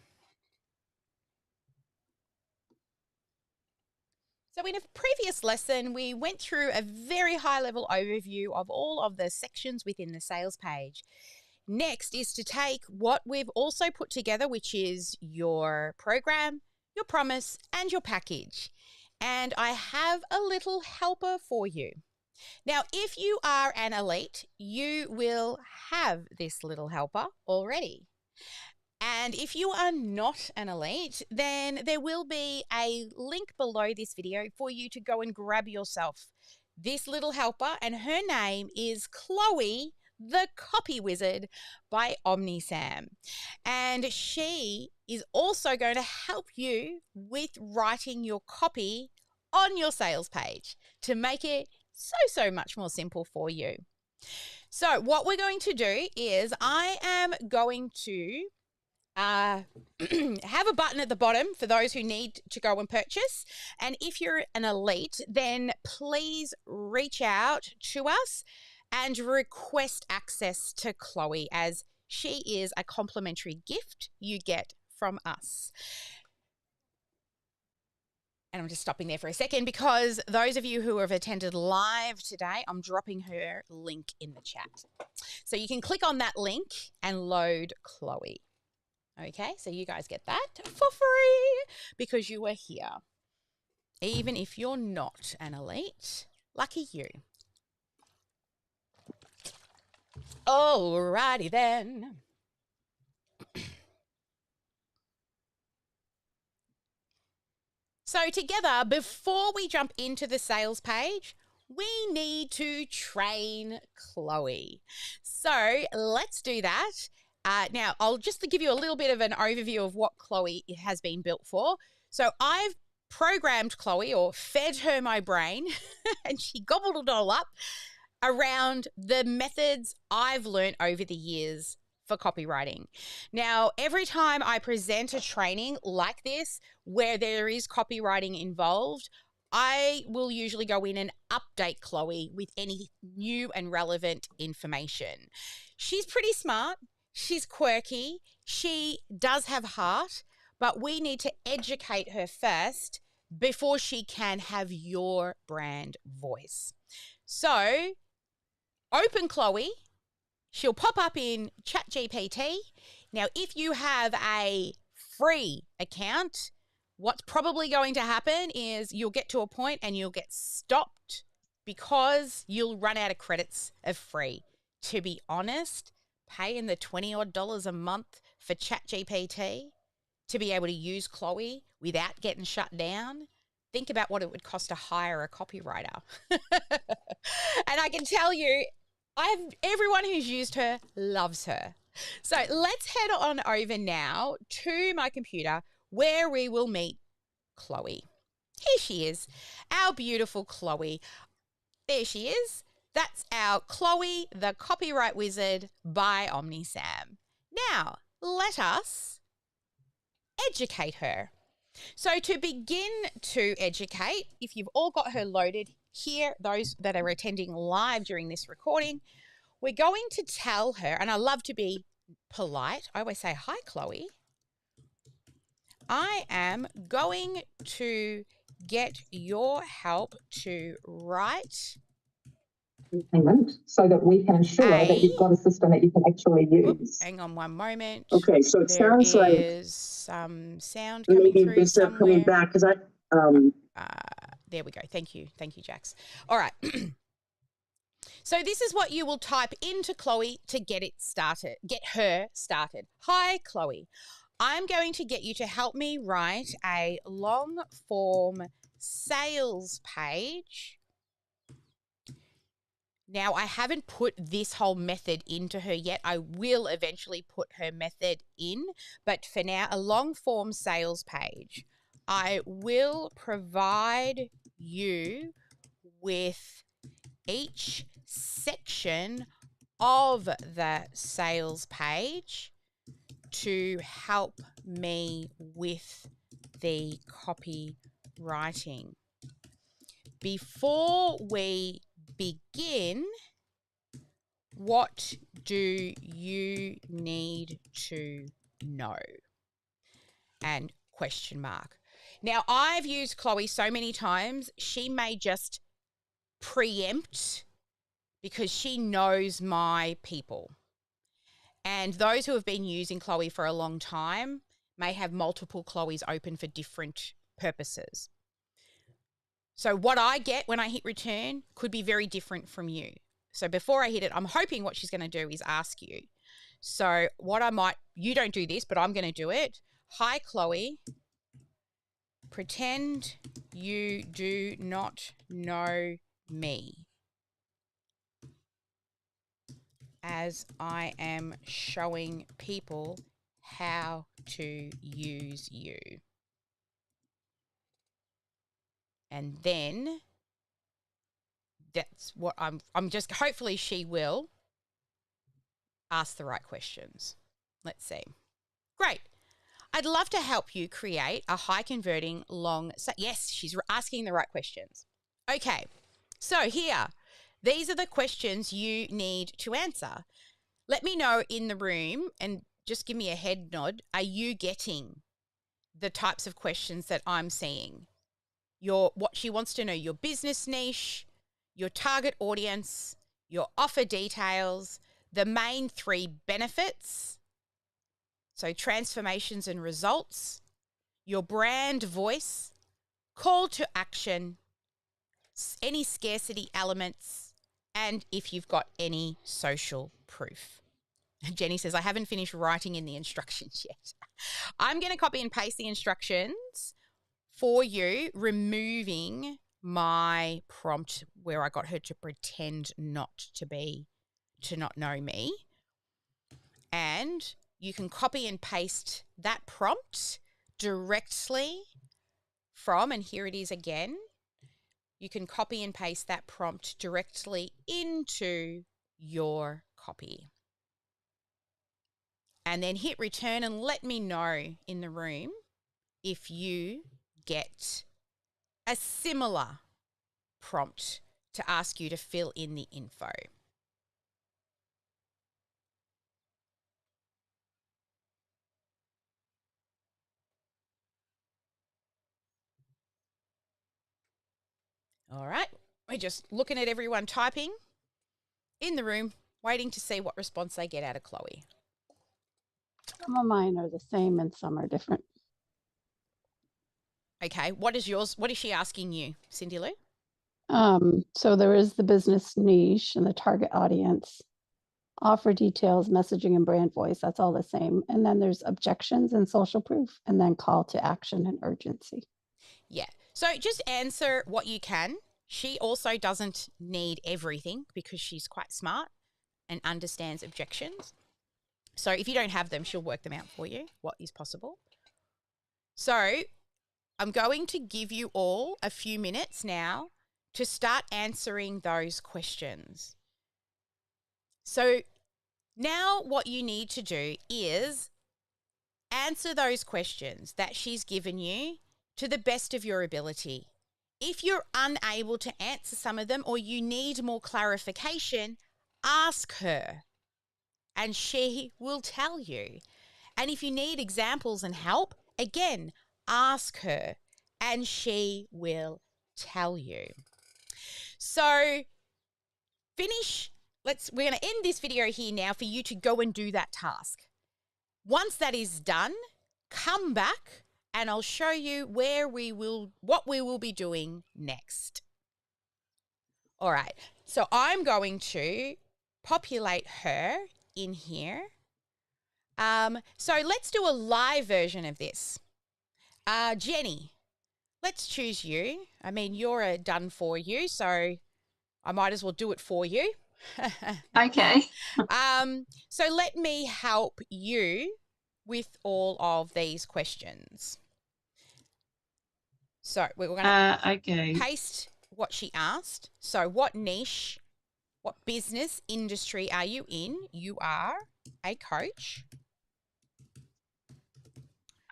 So in a previous lesson, we went through a very high-level overview of all of the sections within the sales page. Next is to take what we've also put together, which is your program, your promise, and your package. And I have a little helper for you. Now, if you are an elite, you will have this little helper already. And if you are not an elite, then there will be a link below this video for you to go and grab yourself this little helper, and her name is Chloe, the Copy Wizard by OmniSAM. And she is also going to help you with writing your copy on your sales page to make it so much more simple for you. So what we're going to do is I am going to have a button at the bottom for those who need to go and purchase. And if you're an elite, then please reach out to us and request access to Chloe, as she is a complimentary gift you get from us. And I'm just stopping there for a second because those of you who have attended live today, I'm dropping her link in the chat. So you can click on that link and load Chloe. Okay, so you guys get that for free because you were here. Even if you're not an elite, lucky you. Alrighty then. So together, before we jump into the sales page, we need to train Chloe. So let's do that. Now, I'll just give you a little bit of an overview of what Chloe has been built for. So I've programmed Chloe, or fed her my brain, and she gobbled it all up around the methods I've learned over the years for copywriting. Now, every time I present a training like this, where there is copywriting involved, I will usually go in and update Chloe with any new and relevant information. She's pretty smart. She's quirky. She does have heart, but we need to educate her first before she can have your brand voice. So, open Chloe. She'll pop up in ChatGPT. Now, if you have a free account, what's probably going to happen is you'll get to a point and you'll get stopped because you'll run out of credits of free. To be honest, paying the $20 odd a month for ChatGPT to be able to use Chloe without getting shut down, think about what it would cost to hire a copywriter. And I can tell you, everyone who's used her loves her. So let's head on over now to my computer where we will meet Chloe. Here she is, our beautiful Chloe. There she is. That's our Chloe, the Copyright Wizard by OmniSAM. Now, let us educate her. So to begin to educate, if you've all got her loaded here, those that are attending live during this recording, we're going to tell her, and I love to be polite. I always say, hi, Chloe. I am going to get your help to write payment so that we can ensure that you've got a system that you can actually use. Hang on one moment. Okay, so it sounds like there is some sound coming maybe through Bishop somewhere. coming back because there we go. Thank you, Jax. All right. So this is what you will type into Chloe to get her started. Hi, Chloe. I'm going to get you to help me write a long form sales page. Now, I haven't put this whole method into her yet. I will eventually put her method in, but for now, a long form sales page. I will provide you with each section of the sales page to help me with the copywriting. Before we begin, what do you need to know? And question mark. Now, I've used Chloe so many times, she may just preempt because she knows my people. And those who have been using Chloe for a long time may have multiple Chloes open for different purposes. So what I get when I hit return could be very different from you. So before I hit it, I'm hoping what she's going to do is ask you. So you don't do this, but I'm going to do it. Hi, Chloe. Pretend you do not know me, as I am showing people how to use you. And then that's what I'm just, hopefully she will ask the right questions. Let's see. Great. I'd love to help you create a high converting yes, she's asking the right questions. Okay. So here, these are the questions you need to answer. Let me know in the room and just give me a head nod. Are you getting the types of questions that I'm seeing? what she wants to know, your business niche, your target audience, your offer details, the main 3 benefits, so transformations and results, your brand voice, call to action, any scarcity elements, and if you've got any social proof. Jenny says, I haven't finished writing in the instructions yet. I'm going to copy and paste the instructions for you, removing my prompt where I got her to pretend not know me. And you can copy and paste that prompt directly from, and here it is again, you can copy and paste that prompt directly into your copy. And then hit return and let me know in the room if you get a similar prompt to ask you to fill in the info. All right, we're just looking at everyone typing in the room, waiting to see what response they get out of Chloe. Some of mine are the same and some are different. Okay, what is yours? What is she asking you, Cindy Lou? So there is the business niche and the target audience, offer details, messaging, and brand voice. That's all the same. And then there's objections and social proof, and then call to action and urgency. Yeah. So just answer what you can. She also doesn't need everything because she's quite smart and understands objections. So if you don't have them, she'll work them out for you, what is possible. So I'm going to give you all a few minutes now to start answering those questions. So now what you need to do is answer those questions that she's given you to the best of your ability. If you're unable to answer some of them or you need more clarification, ask her and she will tell you. And if you need examples and help, again, ask her and she will tell you. So we're going to end this video here now for you to go and do that task. Once that is done, come back and I'll show you what we will be doing next. All right, so I'm going to populate her in here. So let's do a live version of this. Jenny, let's choose you. I mean, you're a done for you, so I might as well do it for you. Okay. So let me help you with all of these questions. So we're going to paste what she asked. So what niche, what business industry are you in? You are a coach.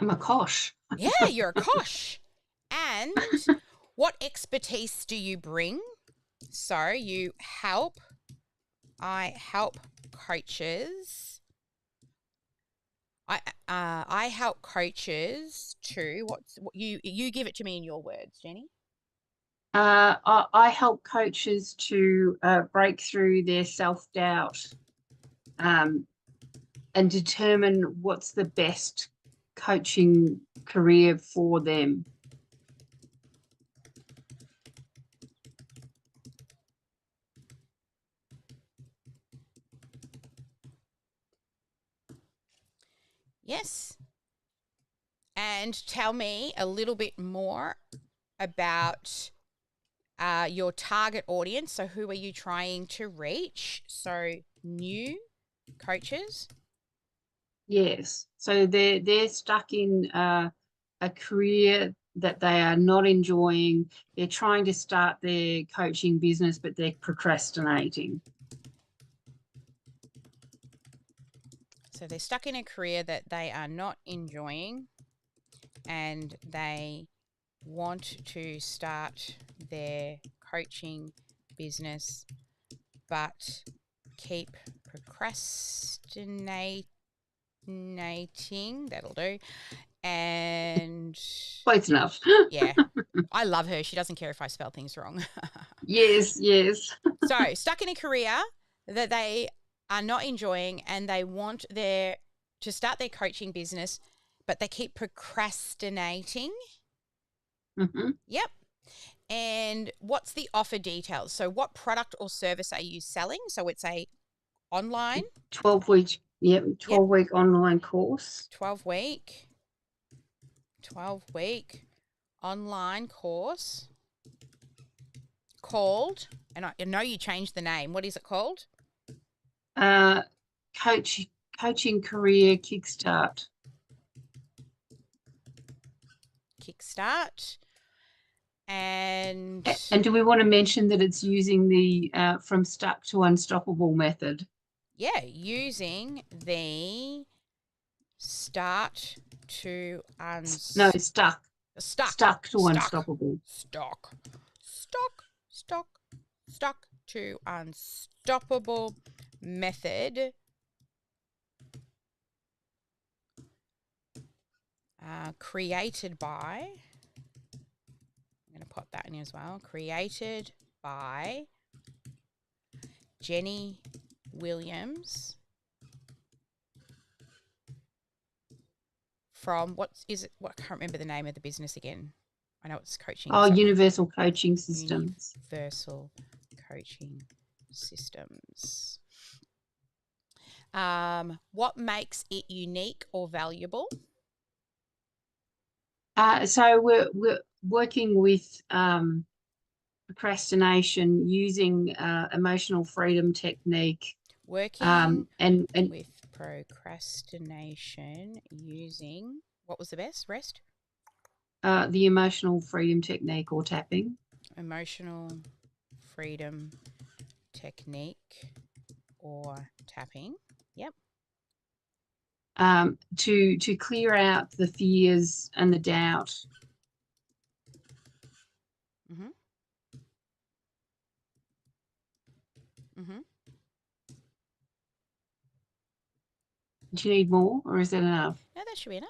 I'm a kosh. Yeah, you're a kosh. And what expertise do you bring? So I help coaches. I help coaches to what you give it to me in your words, Jenny. I help coaches to break through their self-doubt and determine what's the best coaching career for them. Yes. And tell me a little bit more about your target audience. So who are you trying to reach? So new coaches? Yes. So they're stuck in a career that they are not enjoying. They're trying to start their coaching business, but they're procrastinating. So they're stuck in a career that they are not enjoying and they want to start their coaching business but keep procrastinating. That'll do. And Close enough. yeah, I love her. She doesn't care if I spell things wrong. Yes, yes. So, stuck in a career that they are not enjoying and they want to start their coaching business, but they keep procrastinating. Mm-hmm. Yep. And what's the offer details? So, what product or service are you selling? So, it's a online 12-week, 12-week online course. 12-week online course called, and I know you changed the name. What is it called? Coaching career kickstart. Kickstart. And do we want to mention that it's using the from stuck to unstoppable method? Yeah, using the start to stuck to unstoppable. Stuck to unstoppable method. Created by, I'm going to put that in as well, created by Jenny Williams from, what I can't remember the name of the business again. I know it's coaching. Oh, Universal Coaching Systems. Universal Coaching Systems. What makes it unique or valuable? So we're working with procrastination using emotional freedom technique. Working and with procrastination using, what was the best? Rest? The emotional freedom technique or tapping. Emotional freedom technique or tapping. Yep. To clear out the fears and the doubt. Mm-hmm. Mm-hmm. Do you need more, or is that enough? No, that should be enough.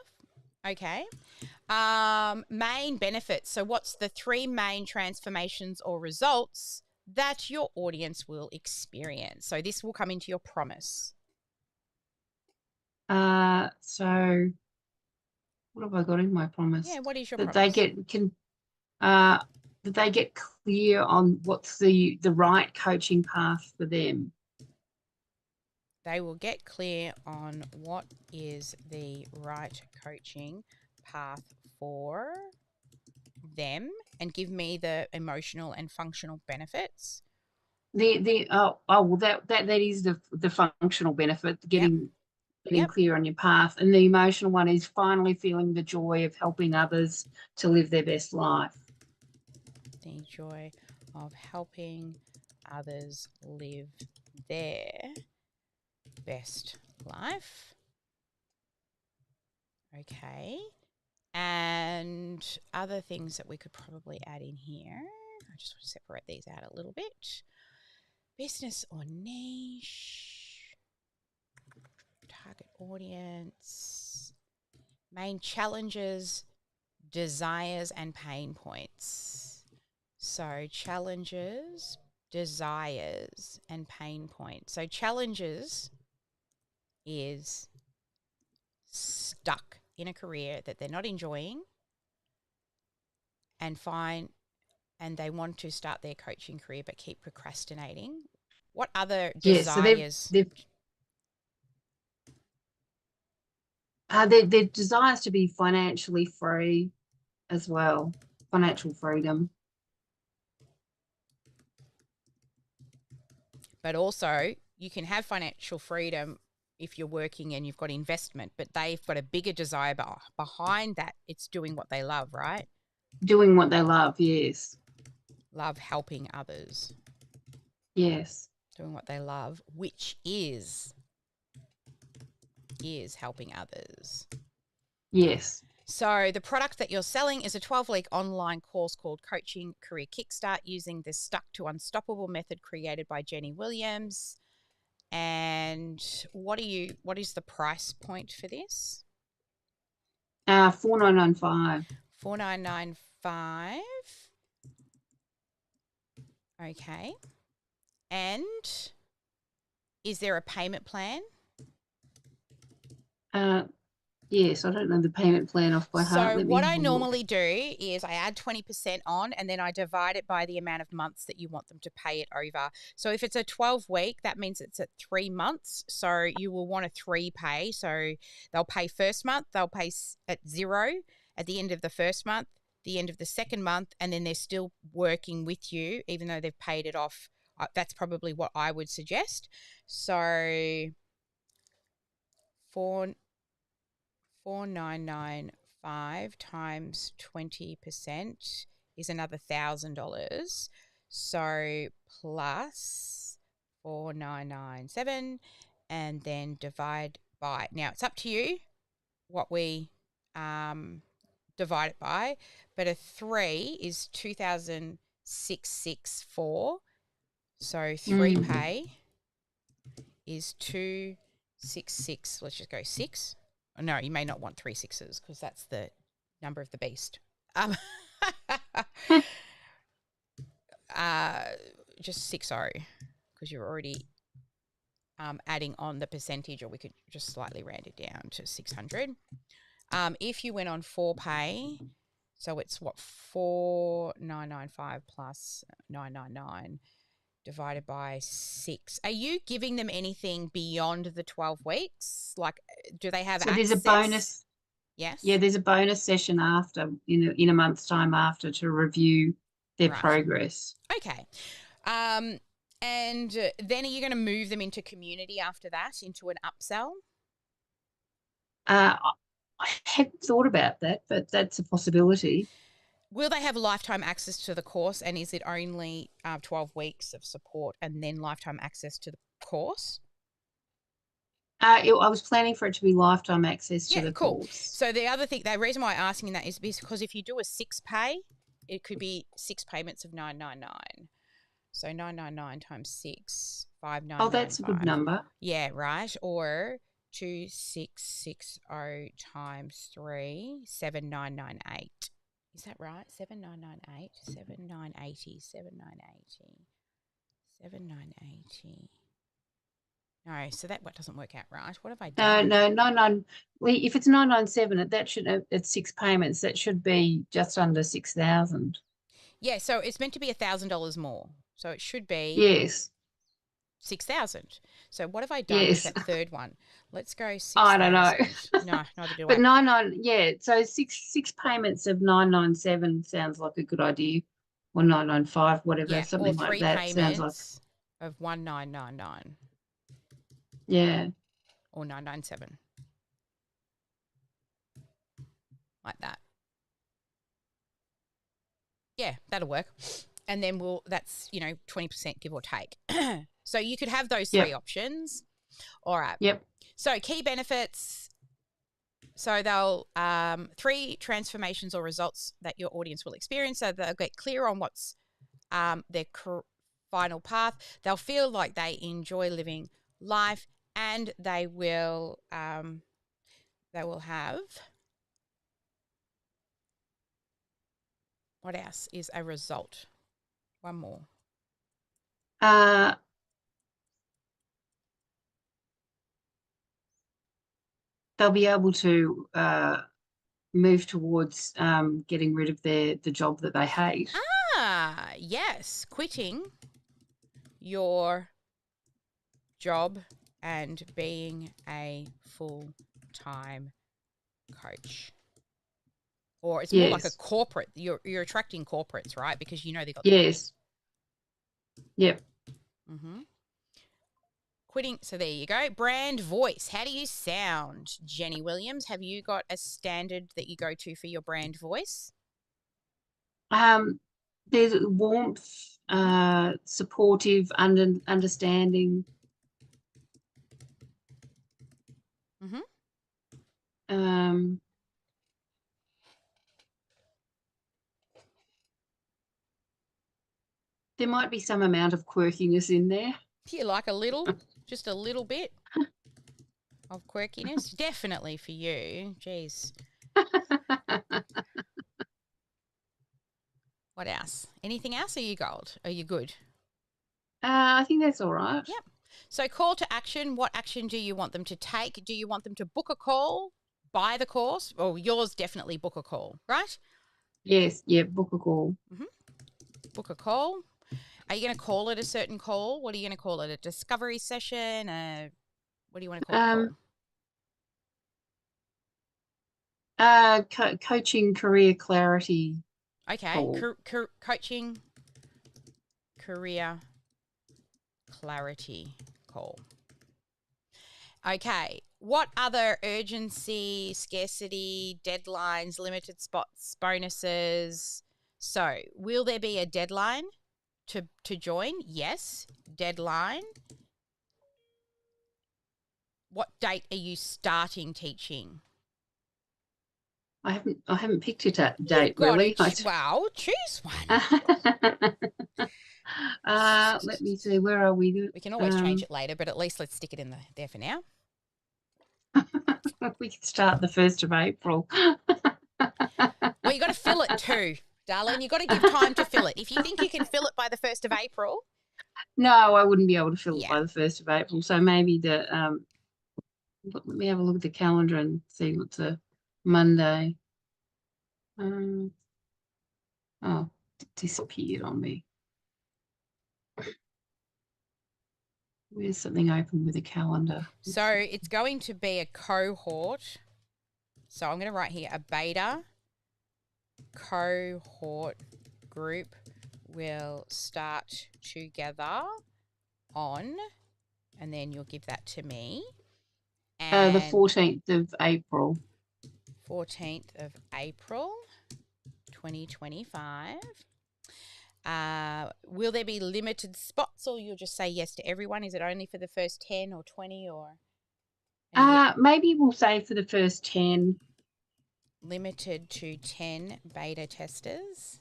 Okay. Main benefits. So what's the 3 main transformations or results that your audience will experience? So this will come into your promise. So what have I got in my promise? Yeah, what is your that promise? that they get clear on what's the right coaching path for them. They will get clear on what is the right coaching path for them and give me the emotional and functional benefits. Well, that is the functional benefit, getting Yep. clear on your path, and the emotional one is finally feeling the joy of helping others to live their best life. The joy of helping others live their best life. Okay. And other things that we could probably add in here. I just want to separate these out a little bit. Business or niche. Target audience. Main challenges, desires, and pain points. So challenges, desires, and pain points. So challenges is stuck in a career that they're not enjoying and they want to start their coaching career but keep procrastinating. What other desires? Their desires to be financially free as well, financial freedom. But also, you can have financial freedom if you're working and you've got investment, but they've got a bigger desire behind that. It's doing what they love, right? Doing what they love, yes. Love helping others. Yes. Doing what they love, which is helping others. Yes. So the product that you're selling is a 12-week online course called Coaching Career Kickstart using the Stuck to Unstoppable method created by Jenny Williams. And what is the price point for this? 4995. 4995. Okay. And is there a payment plan? Yes, I don't know the payment plan off by heart. So Let what me I have a look. normally do is I add 20% on and then I divide it by the amount of months that you want them to pay it over. So if it's a 12-week, that means it's at 3 months. So you will want a 3 pay. So they'll pay first month, they'll pay at 0 at the end of the first month, the end of the second month, and then they're still working with you even though they've paid it off. That's probably what I would suggest. So 4995 times 20% is another $1,000. So plus 4997 and then divide by. Now it's up to you what we divide it by, but a 3 is 2,664. So 3 pay is 266. Let's just go 6. No, you may not want 3 6s because that's the number of the beast. Just 60 because you're already adding on the percentage, or we could just slightly round it down to 600. If you went on 4 pay, so it's what, 4995 plus 999 divided by 6. Are you giving them anything beyond the 12 weeks? Like, do they have access? There's a bonus. Yes. Yeah, there's a bonus session after in a month's time after to review their progress. Okay. And then are you going to move them into community after that, into an upsell? I hadn't thought about that, but that's a possibility. Will they have lifetime access to the course, and is it only 12 weeks of support and then lifetime access to the course? I was planning for it to be lifetime access to the course. So the other thing, the reason why I'm asking that is because if you do a 6 pay, it could be 6 payments of 999. So 999 times 6, 5995. Oh, that's a good number. Yeah, right. Or 2660 times 3, 7998. Is that right? 7998, 7980, 7980, 7980. No, so that doesn't work out right. What have I done? No, 99. If it's 997, that should it's 6 payments. That should be just under 6,000. Yeah, so it's meant to be $1,000 more. So it should be 6,000. So what have I done with that third one? Let's go 6,000. I don't know. No, neither do I. But 99, yeah. So six payments of 997 sounds like a good idea, or 995, whatever, something like that. Or 3 sounds payments of 1999. Yeah. Or 997. Like that. Yeah, that'll work. And then that's 20% give or take. So you could have those 3 options. All right. Yep. So key benefits. So they'll 3 transformations or results that your audience will experience. So they'll get clear on what's their final path. They'll feel like they enjoy living life, and they will have what else is a result? One more. They'll be able to move towards getting rid of the job that they hate. Yes, quitting your job and being a full-time coach. Or it's more like a corporate. You're attracting corporates, right? Because they got Yes. Yep. Mm-hmm. Quitting. So there you go. Brand voice. How do you sound, Jenny Williams? Have you got a standard that you go to for your brand voice? There's warmth, supportive, understanding. Mm-hmm. There might be some amount of quirkiness in there. Do you like a little? Just a little bit of quirkiness? Definitely for you. Jeez. What else? Anything else? Are you gold? Are you good? I think that's all right. Yep. So call to action. What action do you want them to take? Do you want them to book a call, buy the course? Or yours definitely book a call, right? Yes. Yeah. Book a call. Book a call. Are you going to call it a certain call? What are you going to call it? A discovery session? What do you want to call the call? Coaching career clarity. Okay. Coaching career clarity call. Okay. What other urgency, scarcity, deadlines, limited spots, bonuses? So, will there be a deadline to join? Yes. Deadline. What date are you starting teaching? I haven't picked it at You've date got really. Well, choose one. Let me see. Where are we? We can always change it later, but at least let's stick it in there for now. We can start the 1st of April. Well, you got to fill it too, darling. You got to give time to fill it. If you think you can fill it by the 1st of April. No, I wouldn't be able to fill it by the 1st of April. So maybe let me have a look at the calendar and see what's a Monday. Oh, it disappeared on me. Where's something open with a calendar? So it's going to be a cohort. So I'm going to write here a beta cohort group will start together on, and then you'll give that to me. The 14th of April. 14th of April, 2025. Will there be limited spots, or you'll just say yes to everyone? Is it only for the first 10 or 20 or? Maybe we'll say for the first 10. Limited to 10 beta testers.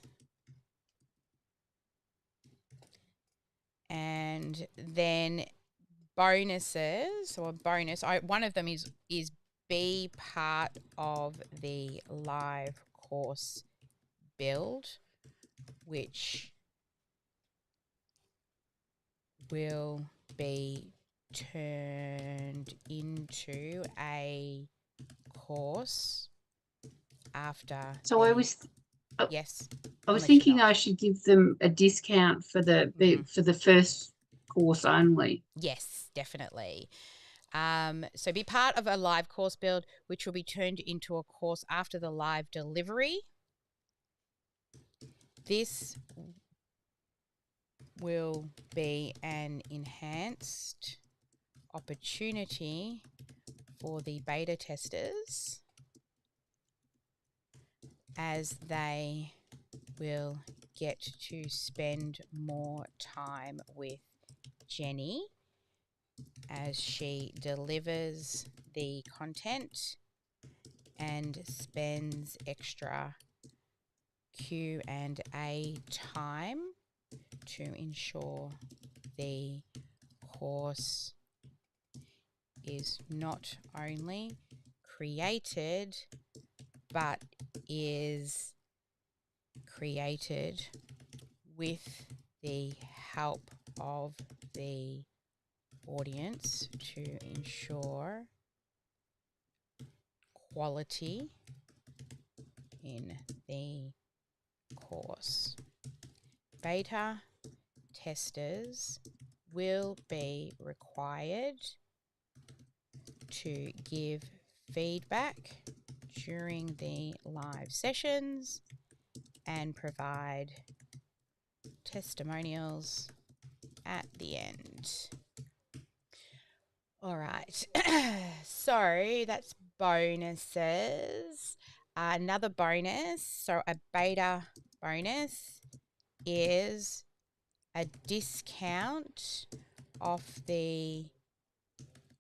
And then bonuses, or bonus, one of them is be part of the live course build, which will be turned into a course after. So I was yes. I was thinking I should give them a discount for the first course only. Yes, definitely. So be part of a live course build, which will be turned into a course after the live delivery. This will be an enhanced opportunity for the beta testers, as they will get to spend more time with Jenny as she delivers the content and spends extra Q&A time to ensure the course is not only created, but is created with the help of the audience to ensure quality in the course. Beta testers will be required to give feedback during the live sessions and provide testimonials at the end. All right, so that's bonuses. Another bonus, so a beta bonus is a discount off the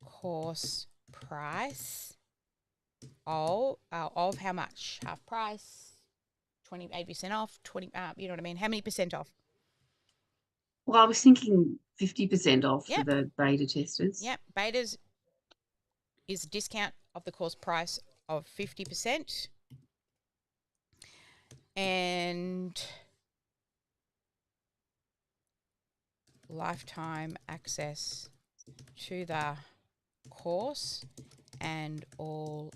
course price of how much? Half price, 28% off, 20. You know what I mean? How many percent off? Well, I was thinking 50% off for the beta testers. Betas is a discount of the course price of 50%. and lifetime access to the course and all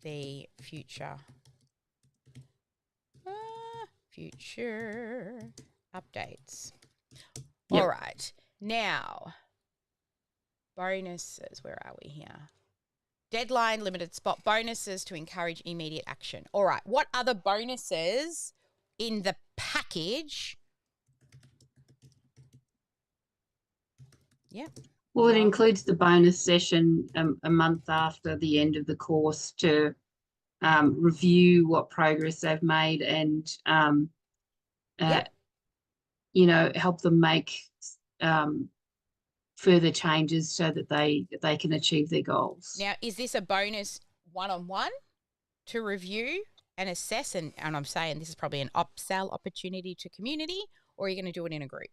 the future updates. Yep. All right. Now, bonuses. Where are we here? Deadline, limited spot bonuses to encourage immediate action. All right. What other bonuses in the package? Yep. Well, it includes the bonus session a month after the end of the course to review what progress they've made and, you know, help them make further changes so that they can achieve their goals. Now, is this a bonus one-on-one to review and assess? And I'm saying this is probably an upsell opportunity to community, or are you going to do it in a group?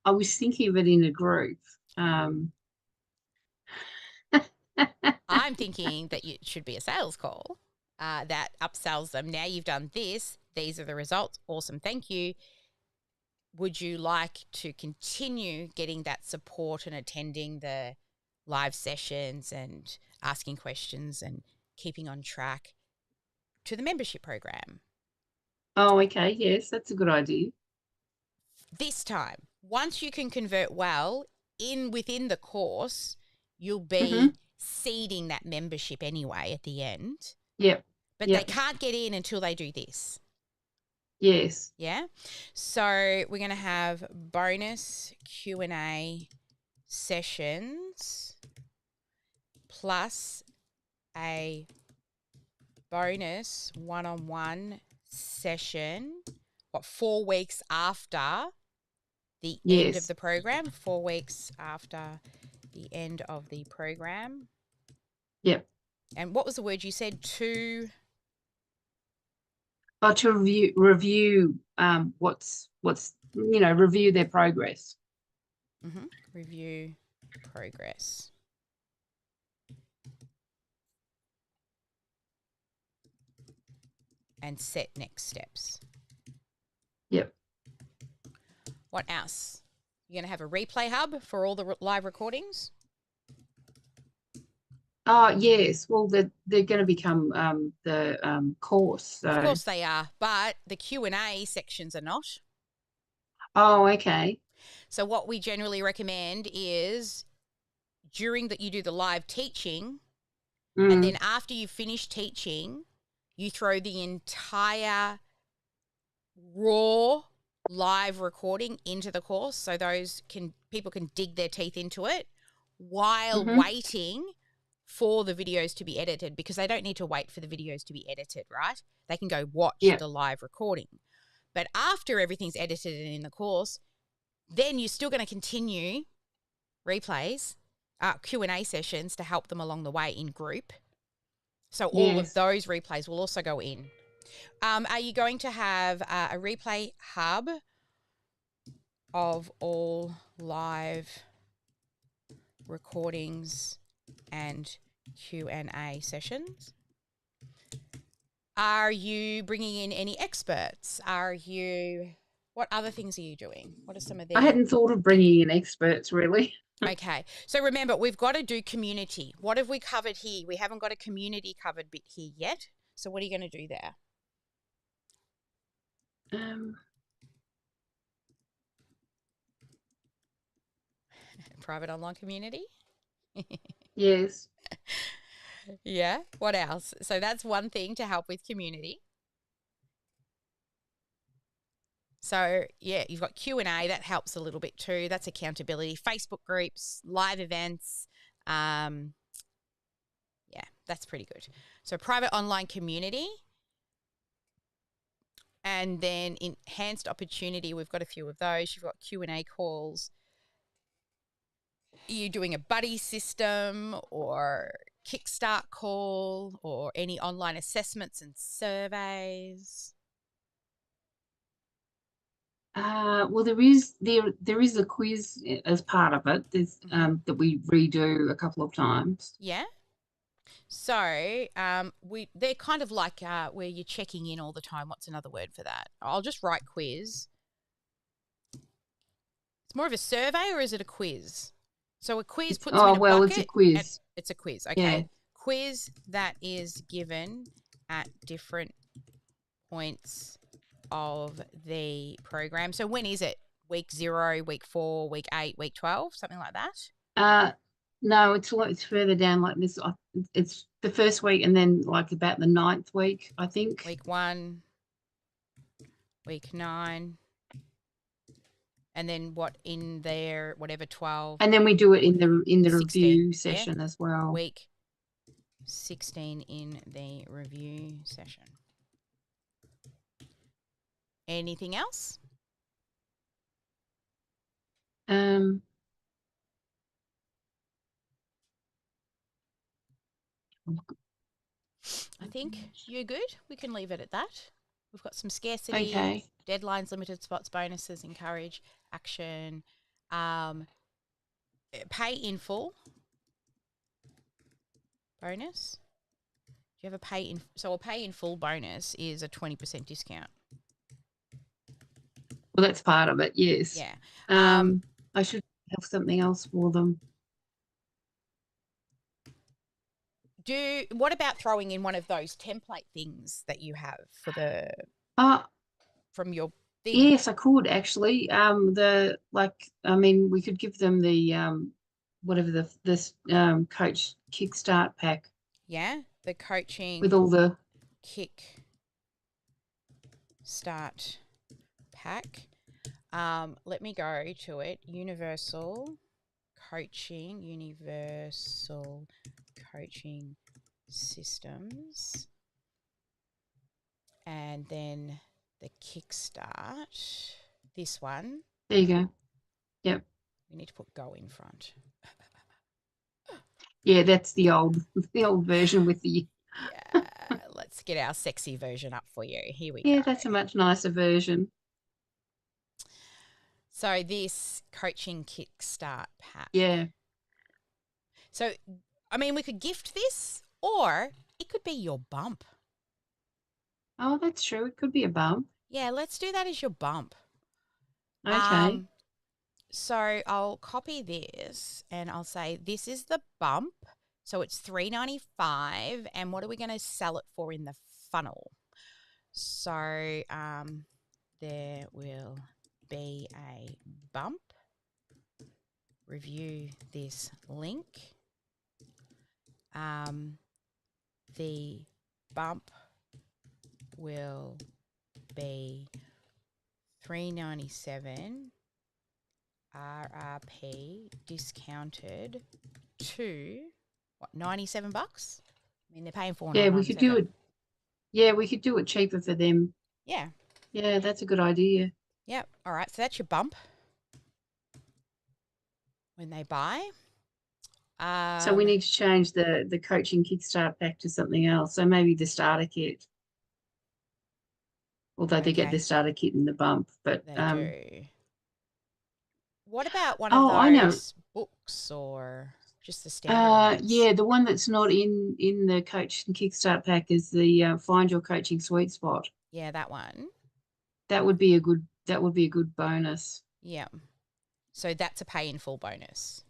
I was thinking of it in a group. I'm thinking that it should be a sales call that upsells them. Now you've done this. These are the results. Awesome. Thank you. Would you like to continue getting that support and attending the live sessions and asking questions and keeping on track to the membership program? Oh, okay. Yes, that's a good idea. This time, once you can convert well within the course, you'll be seeding that membership anyway at the end. Yep. But they can't get in until they do this. Yes. Yeah. So we're going to have bonus Q&A sessions plus a bonus one-on-one session, 4 weeks after the end of the program? 4 weeks after the end of the program. Yep. And what was the word you said? To review what's you know, review their progress. Review progress. And set next steps. Yep. What else? You're going to have a replay hub for all the live recordings? Yes. Well, they're going to become the course. So. Of course they are, but the Q&A sections are not. Oh, okay. So what we generally recommend is during that you do the live teaching, and then after you finish teaching, you throw the entire raw live recording into the course, so people can dig their teeth into it while waiting for the videos to be edited, because they don't need to wait for the videos to be edited, right? They can go watch the live recording. But after everything's edited and in the course, then you're still going to continue replays, Q&A sessions to help them along the way in group. So all of those replays will also go in. Are you going to have a replay hub of all live recordings and Q&A sessions? Are you bringing in any experts? What other things are you doing? What are some of the... I hadn't thought of bringing in experts, really. Okay. So remember, we've got to do community. What have we covered here? We haven't got a community covered bit here yet. So what are you going to do there? Private online community? Yes. Yeah. What else? So that's one thing to help with community. So, yeah, you've got Q&A. That helps a little bit too. That's accountability. Facebook groups, live events. Yeah, that's pretty good. So private online community. And then enhanced opportunity. We've got a few of those. You've got Q&A calls. Are you doing a buddy system or Kickstart call or any online assessments and surveys? Well, there is a quiz as part of it. There's that we redo a couple of times. Yeah. So they're kind of like where you're checking in all the time. What's another word for that? I'll just write quiz. It's more of a survey, or is it a quiz? So a quiz puts them in a bucket. It's a quiz. It's a quiz. Okay. Yeah. Quiz that is given at different points of the program. So when is it? Week 0, week 4, week 8, week 12, something like that? No, it's further down like this. It's the first week and then like about the 9th week, I think. Week 1, week 9. And then what in there, whatever, 12. And then we do it in the 16, review session as well. Week 16 in the review session. Anything else? I think you're good. We can leave it at that. We've got some scarcity, Okay. deadlines, limited spots, bonuses, encourage, action, pay in full bonus. Do you have a pay in? So a pay in full bonus is a 20% discount. Well, that's part of it. Yes. Yeah. I should have something else for them. What about throwing in one of those template things that you have for the from your thing? Yes, I could actually. We could give them the whatever this coach kickstart pack. Yeah, the coaching with all the kick start pack. Let me go to it. Universal coaching systems, and then the kickstart. This one. There you go. Yep. We need to put go in front. Yeah, that's the old version with the. Yeah, let's get our sexy version up for you. Here we go. Yeah, that's a much nicer version. So this coaching kickstart pack. Yeah. So, I mean, we could gift this, or it could be your bump. Oh, that's true. It could be a bump. Yeah, let's do that as your bump. Okay. So I'll copy this and I'll say this is the bump. So it's $3.95, and what are we going to sell it for in the funnel? So there will be a bump. Review this link. The bump will be $3.97 RRP discounted to what, $97? I mean, they're paying $4.97. Yeah, we could do it. Yeah, we could do it cheaper for them. Yeah. Yeah, that's a good idea. Yep. All right. So that's your bump when they buy. So we need to change the coaching kickstart pack to something else. So maybe the starter kit. Although they get the starter kit in the bump, but they do. What about one of those books or just the standard ones? Yeah, the one that's not in the coaching kickstart pack is the Find Your Coaching Sweet Spot. Yeah, that one. That would be a good bonus. Yeah. So that's a pay in full bonus.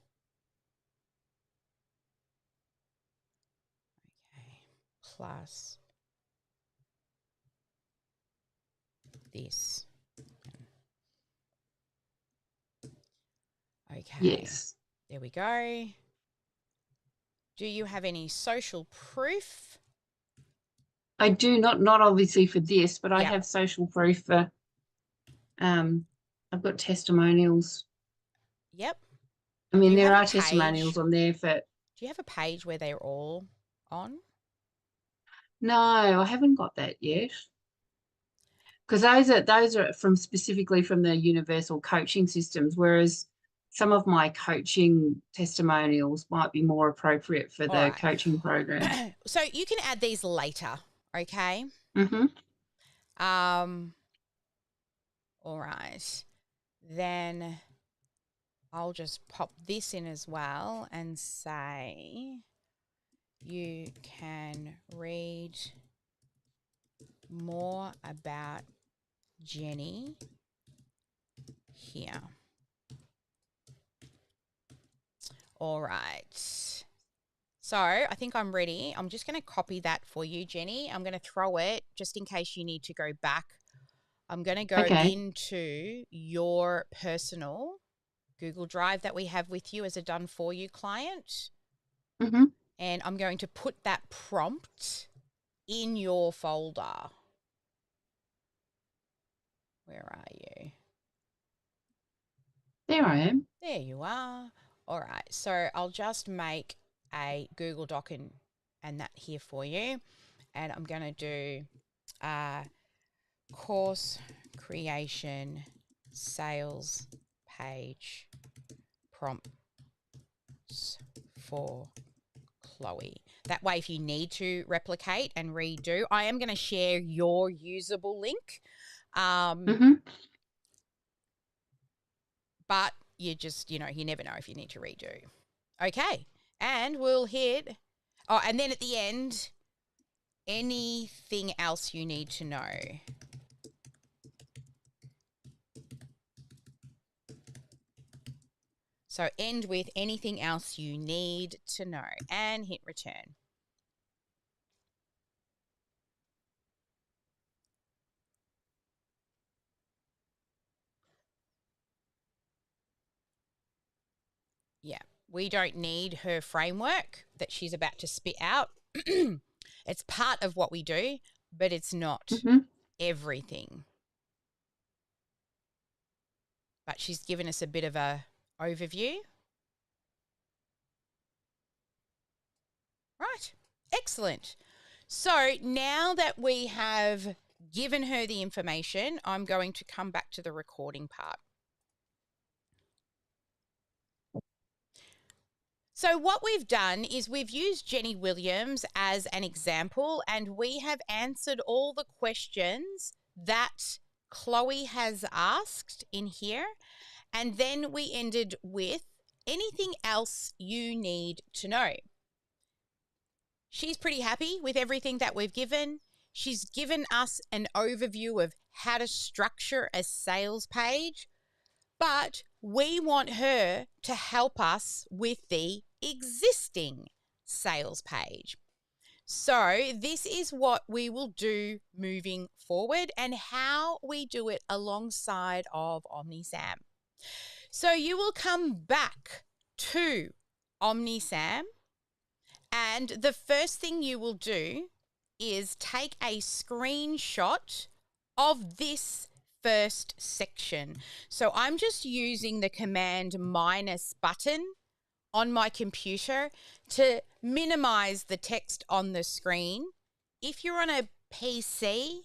Okay. Plus this. Okay. Yes. There we go. Do you have any social proof? I do, not obviously for this, but I have social proof for I've got testimonials. Yep. I mean, there are testimonials on there for. Do you have a page where they're all on? No, I haven't got that yet. Because those are specifically from the universal coaching systems, whereas some of my coaching testimonials might be more appropriate for the coaching program. So you can add these later, okay? Mm-hmm. All right. Then I'll just pop this in as well and say You can read more about Jenny here. All right. So I think I'm ready. I'm just going to copy that for you, Jenny. I'm going to throw it just in case you need to go back. I'm going to go into your personal Google Drive that we have with you as a done for you client. Mm-hmm. And I'm going to put that prompt in your folder. Where are you? There I am. There you are. All right. So I'll just make a Google Doc and that here for you. And I'm going to do course creation sales page prompts for Chloe. That way, if you need to replicate and redo, I am going to share your usable link. But you just, you never know if you need to redo. Okay. And we'll hit, and then at the end, anything else you need to know. So end with anything else you need to know and hit return. Yeah, we don't need her framework that she's about to spit out. It's part of what we do, but it's not everything. But she's given us a bit of a overview. Right, excellent. So now that we have given her the information, I'm going to come back to the recording part. So what we've done is we've used Jenny Williams as an example, and we have answered all the questions that Chloe has asked in here. And then we ended with anything else you need to know. She's pretty happy with everything that we've given. She's given us an overview of how to structure a sales page, but we want her to help us with the existing sales page. So this is what we will do moving forward and how we do it alongside of OmniSAM. So you will come back to OmniSAM, and the first thing you will do is take a screenshot of this first section. So I'm just using the command minus button on my computer to minimize the text on the screen. If you're on a PC,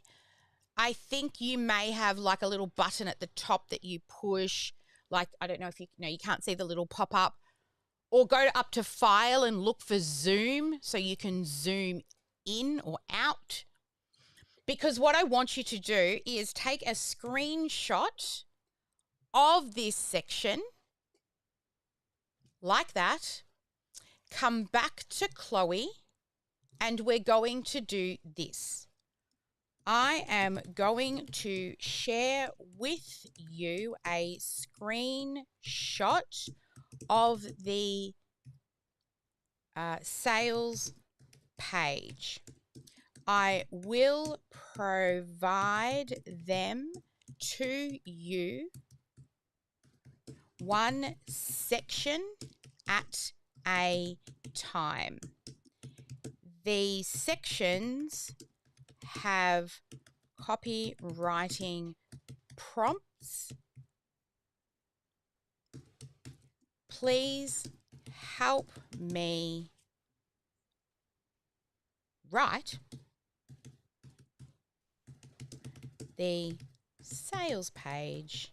I think you may have like a little button at the top that you push. Like, I don't know if you can't see the little pop-up, or go up to File and look for Zoom so you can zoom in or out. Because what I want you to do is take a screenshot of this section like that, come back to Chloe, and we're going to do this. I am going to share with you a screenshot of the sales page. I will provide them to you one section at a time. The sections have copywriting prompts. Please help me write the sales page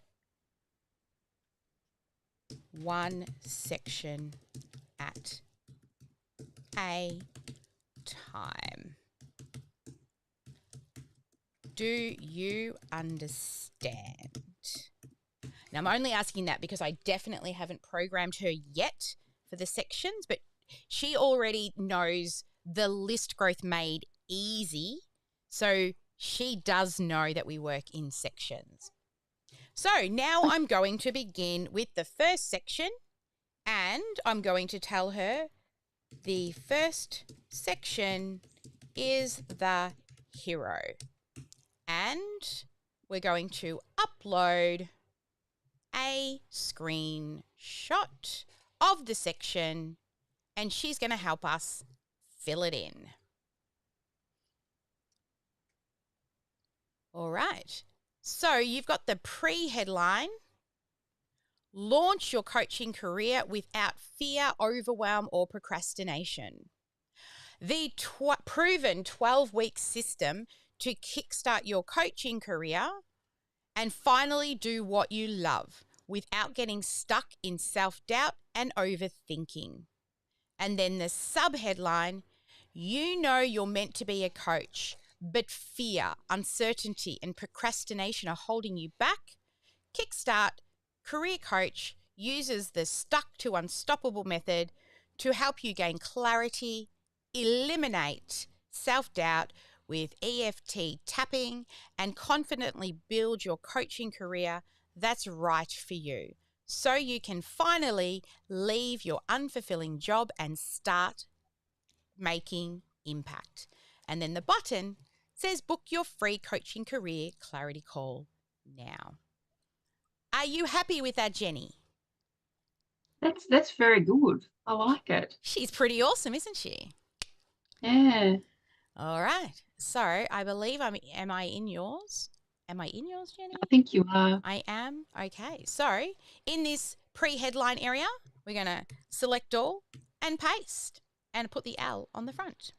one section at a time. Do you understand? Now, I'm only asking that because I definitely haven't programmed her yet for the sections, but she already knows the list growth made easy. So she does know that we work in sections. So now I'm going to begin with the first section, and I'm going to tell her the first section is the hero. And we're going to upload a screenshot of the section, and she's going to help us fill it in. All right. So you've got the pre-headline, launch your coaching career without fear, overwhelm, or procrastination. The proven 12-week system to kickstart your coaching career and finally do what you love without getting stuck in self-doubt and overthinking. And then the sub-headline, you know you're meant to be a coach, but fear, uncertainty, and procrastination are holding you back. Kickstart Career Coach uses the Stuck to Unstoppable method to help you gain clarity, eliminate self-doubt with EFT tapping, and confidently build your coaching career that's right for you, so you can finally leave your unfulfilling job and start making impact. And then the button says book your free coaching career clarity call now. Are you happy with that, Jenny? That's very good. I like it. She's pretty awesome, isn't she? Yeah. All right. So I believe am I in yours? Am I in yours, Jenny? I think you are. I am. Okay. So in this pre-headline area, we're going to select all and paste and put the L on the front.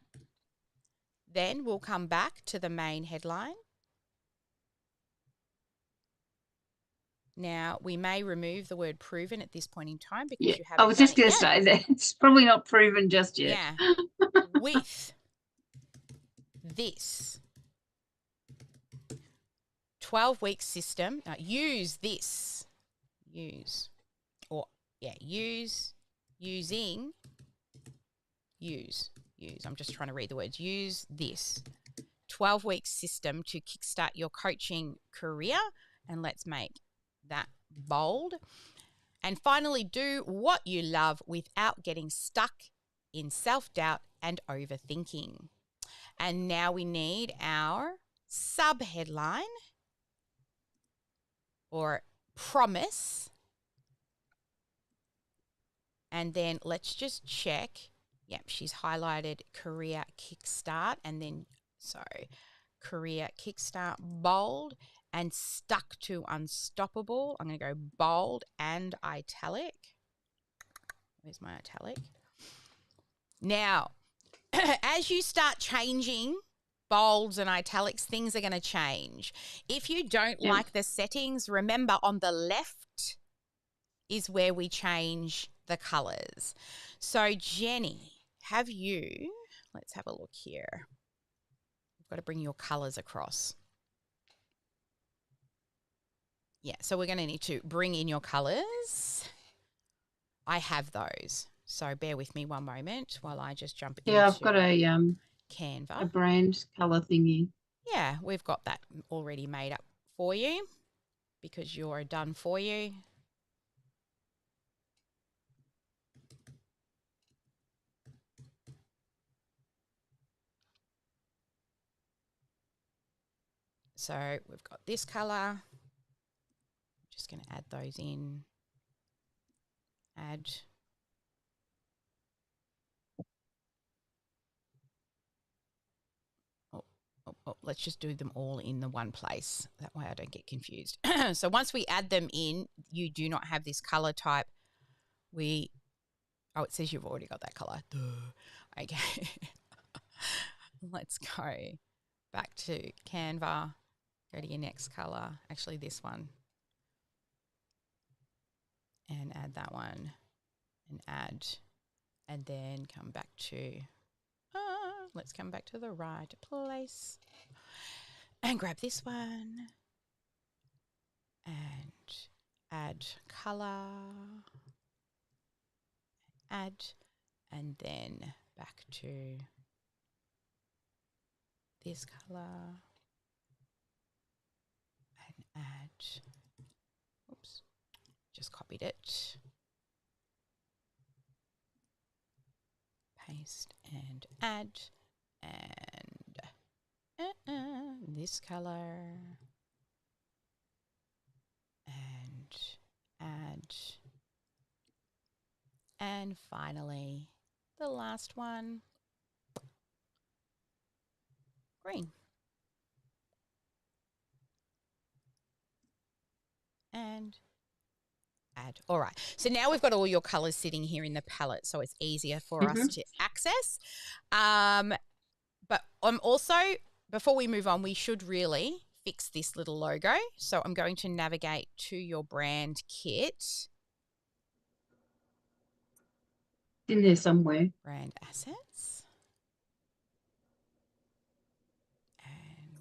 Then we'll come back to the main headline. Now, we may remove the word proven at this point in time because you haven't I was just done going it to yet. say that it's probably not proven just yet. Yeah. With this 12-week system, using, I'm just trying to read the words. Use this 12-week system to kickstart your coaching career. And let's make that bold. And finally, do what you love without getting stuck in self-doubt and overthinking. And now we need our sub-headline or promise. And then let's just check. Yep, she's highlighted career kickstart and then, career kickstart bold and stuck to unstoppable. I'm going to go bold and italic. Where's my italic? Now, as you start changing bolds and italics, things are going to change. If you don't like the settings, remember on the left is where we change the colors. So Jenny, let's have a look here. You've got to bring your colors across. Yeah, so we're going to need to bring in your colors. I have those. So bear with me one moment while I just jump into I've got a Canva. a brand color thingy. Yeah, we've got that already made up for you because you're done for you. So we've got this color. I'm just going to add those in. Add. Let's just do them all in the one place. That way I don't get confused. So once we add them in, you do not have this color type. It says you've already got that color. Duh. Okay. Let's go back to Canva. Go to your next color. Actually, this one. And add that one. And add. And then come back to... let's come back to the right place. And grab this one. And add color. Add. And then back to this color and add, oops, just copied it. Paste and add, and this color, and add, and finally the last one, green. And add. All right. So now we've got all your colors sitting here in the palette, so it's easier for us to access. But I'm also, before we move on, we should really fix this little logo. So I'm going to navigate to your brand kit. In there somewhere. Brand assets. And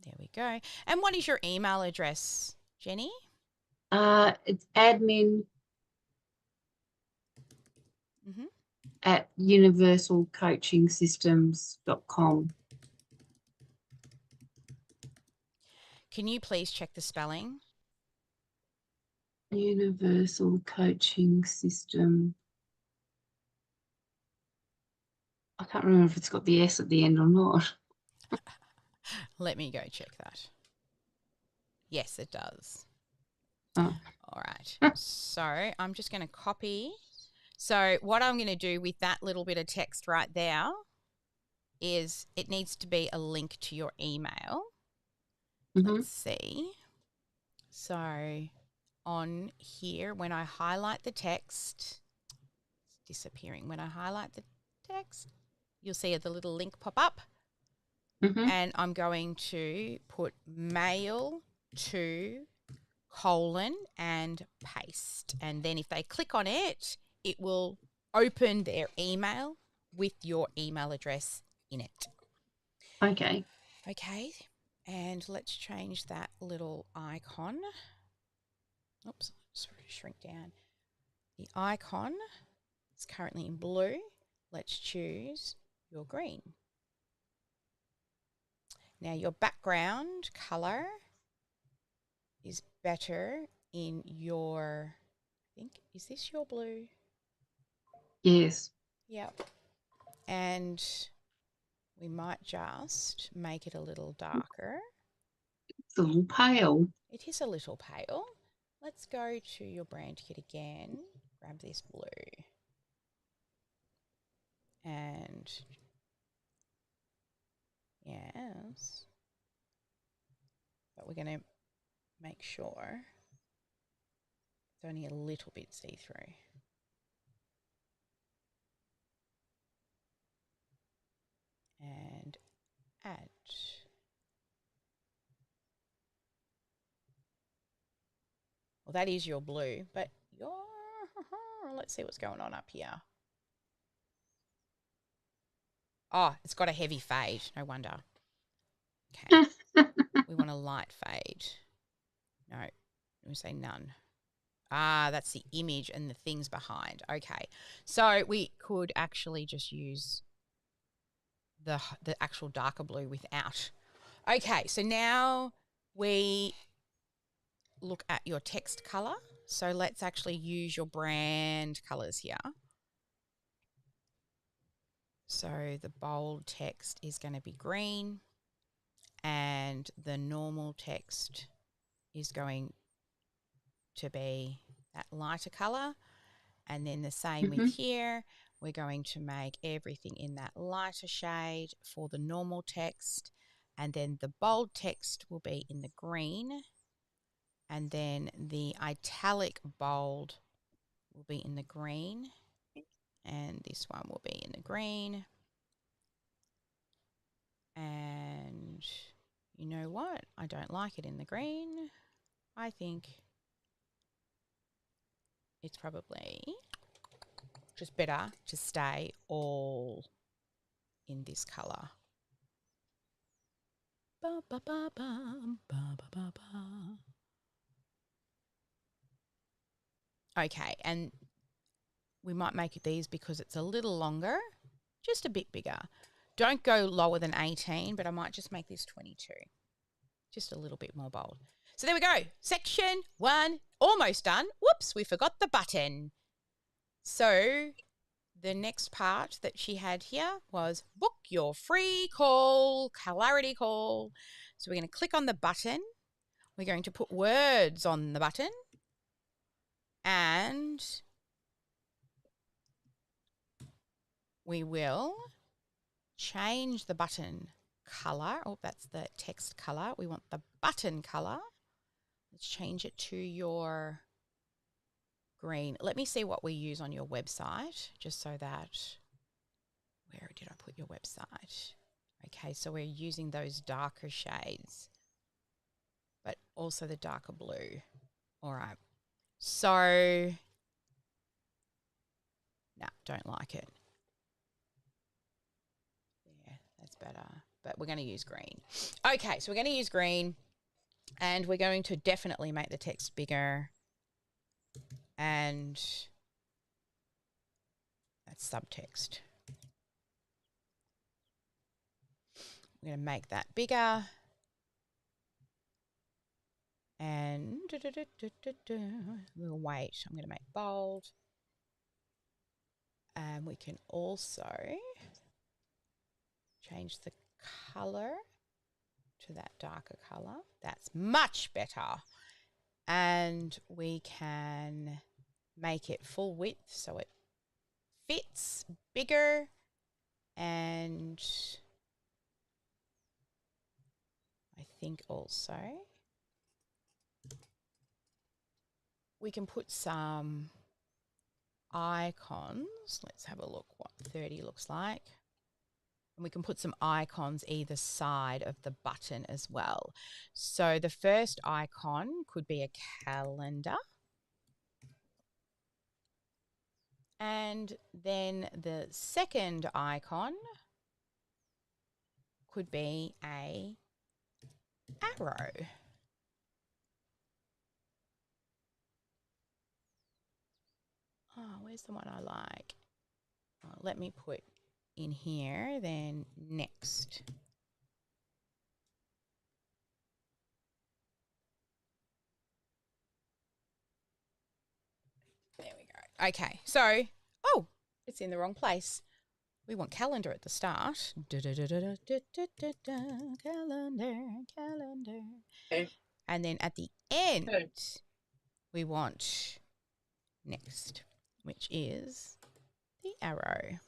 there we go. And what is your email address, Jenny? It's admin at universalcoachingsystems.com. Can you please check the spelling? Universal Coaching System. I can't remember if it's got the S at the end or not. Let me go check that. Yes, it does. Oh. All right. So I'm just going to copy. So what I'm going to do with that little bit of text right there is it needs to be a link to your email. Let's see. So on here, when I highlight the text, it's disappearing. When I highlight the text, you'll see the little link pop up. And I'm going to put mail to colon and paste. And then if they click on it, it will open their email with your email address in it. Okay. Okay. And let's change that little icon. Oops, sorry, shrink down. The icon is currently in blue. Let's choose your green. Now your background color is better in your, I think, is this your blue? Yes. Yep. And we might just make it a little darker. It's a little pale. It is a little pale. Let's go to your brand kit again. Grab this blue. And yes. But we're going to make sure it's only a little bit see-through. And add. Well, that is your blue, but your, let's see what's going on up here. Oh, it's got a heavy fade. No wonder. Okay. We want a light fade. No, we say none. Ah, that's the image and the things behind. Okay. So we could actually just use the actual darker blue without. Okay, so now we look at your text color. So let's actually use your brand colors here. So the bold text is going to be green and the normal text is going to be that lighter color. And then the same with here. We're going to make everything in that lighter shade for the normal text. And then the bold text will be in the green. And then the italic bold will be in the green. And this one will be in the green. And you know what? I don't like it in the green. I think it's probably just better to stay all in this colour. Ba, ba, ba, ba, ba, ba, ba, ba. Okay, and we might make these because it's a little longer. just a bit bigger. Don't go lower than 18, but I might just make this 22. Just a little bit more bold. So there we go. Section 1, almost done. Whoops, we forgot the button. So the next part that she had here was book your free call, clarity call. So we're going to click on the button. We're going to put words on the button. And we will change the button color. Oh, that's the text color. We want the button color. Let's change it to your green. Let me see what we use on your website, just so that, where did I put your website? Okay, so we're using those darker shades, but also the darker blue. All right. So, no, don't like it. Yeah, that's better. But we're going to use green. Okay, so we're going to use green, and we're going to definitely make the text bigger. And that's subtext. We're going to make that bigger. And we'll wait. I'm going to make bold. And we can also change the color to that darker color. That's much better. And we can make it full width so it fits bigger. And I think also we can put some icons. Let's have a look what 30 looks like. And we can put some icons either side of the button as well. So the first icon could be a calendar. And then the second icon could be a arrow. Oh, where's the one I like? Oh, let me put in here, then next. There we go. Okay, so, oh, it's in the wrong place. We want calendar at the start. Calendar. Okay. And then at the end, we want next, which is the arrow.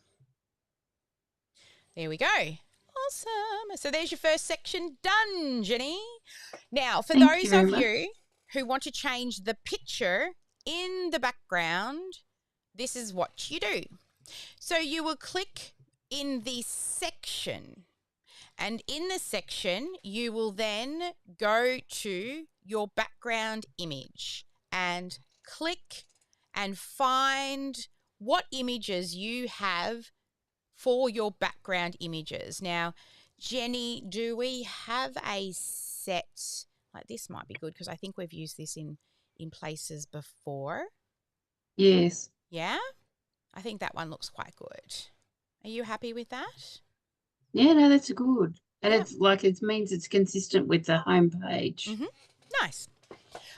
There we go. Awesome. So there's your first section done, Jenny. Now, for those of you who want to change the picture in the background, this is what you do. So you will click in the section, and in the section, you will then go to your background image and click and find what images you have for your background images. Now, Jenny, do we have a set, like this might be good because I think we've used this in places before. Yes. Yeah? I think that one looks quite good. Are you happy with that? Yeah, no, that's good. And it's like, it means it's consistent with the home page. Mm-hmm. Nice.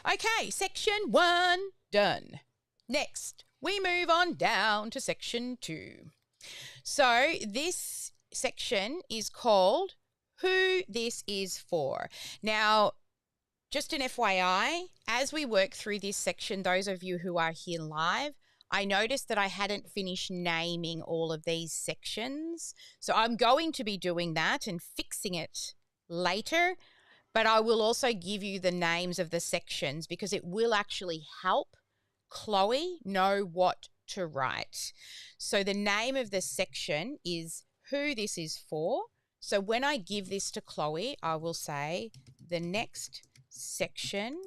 Okay, section 1 done. Next, we move on down to section 2. So this section is called Who This Is For. Now, just an FYI, as we work through this section, those of you who are here live, I noticed that I hadn't finished naming all of these sections. So I'm going to be doing that and fixing it later, but I will also give you the names of the sections because it will actually help Chloe know what to write. So the name of the section is Who This Is For. So when I give this to Chloe, I will say the next section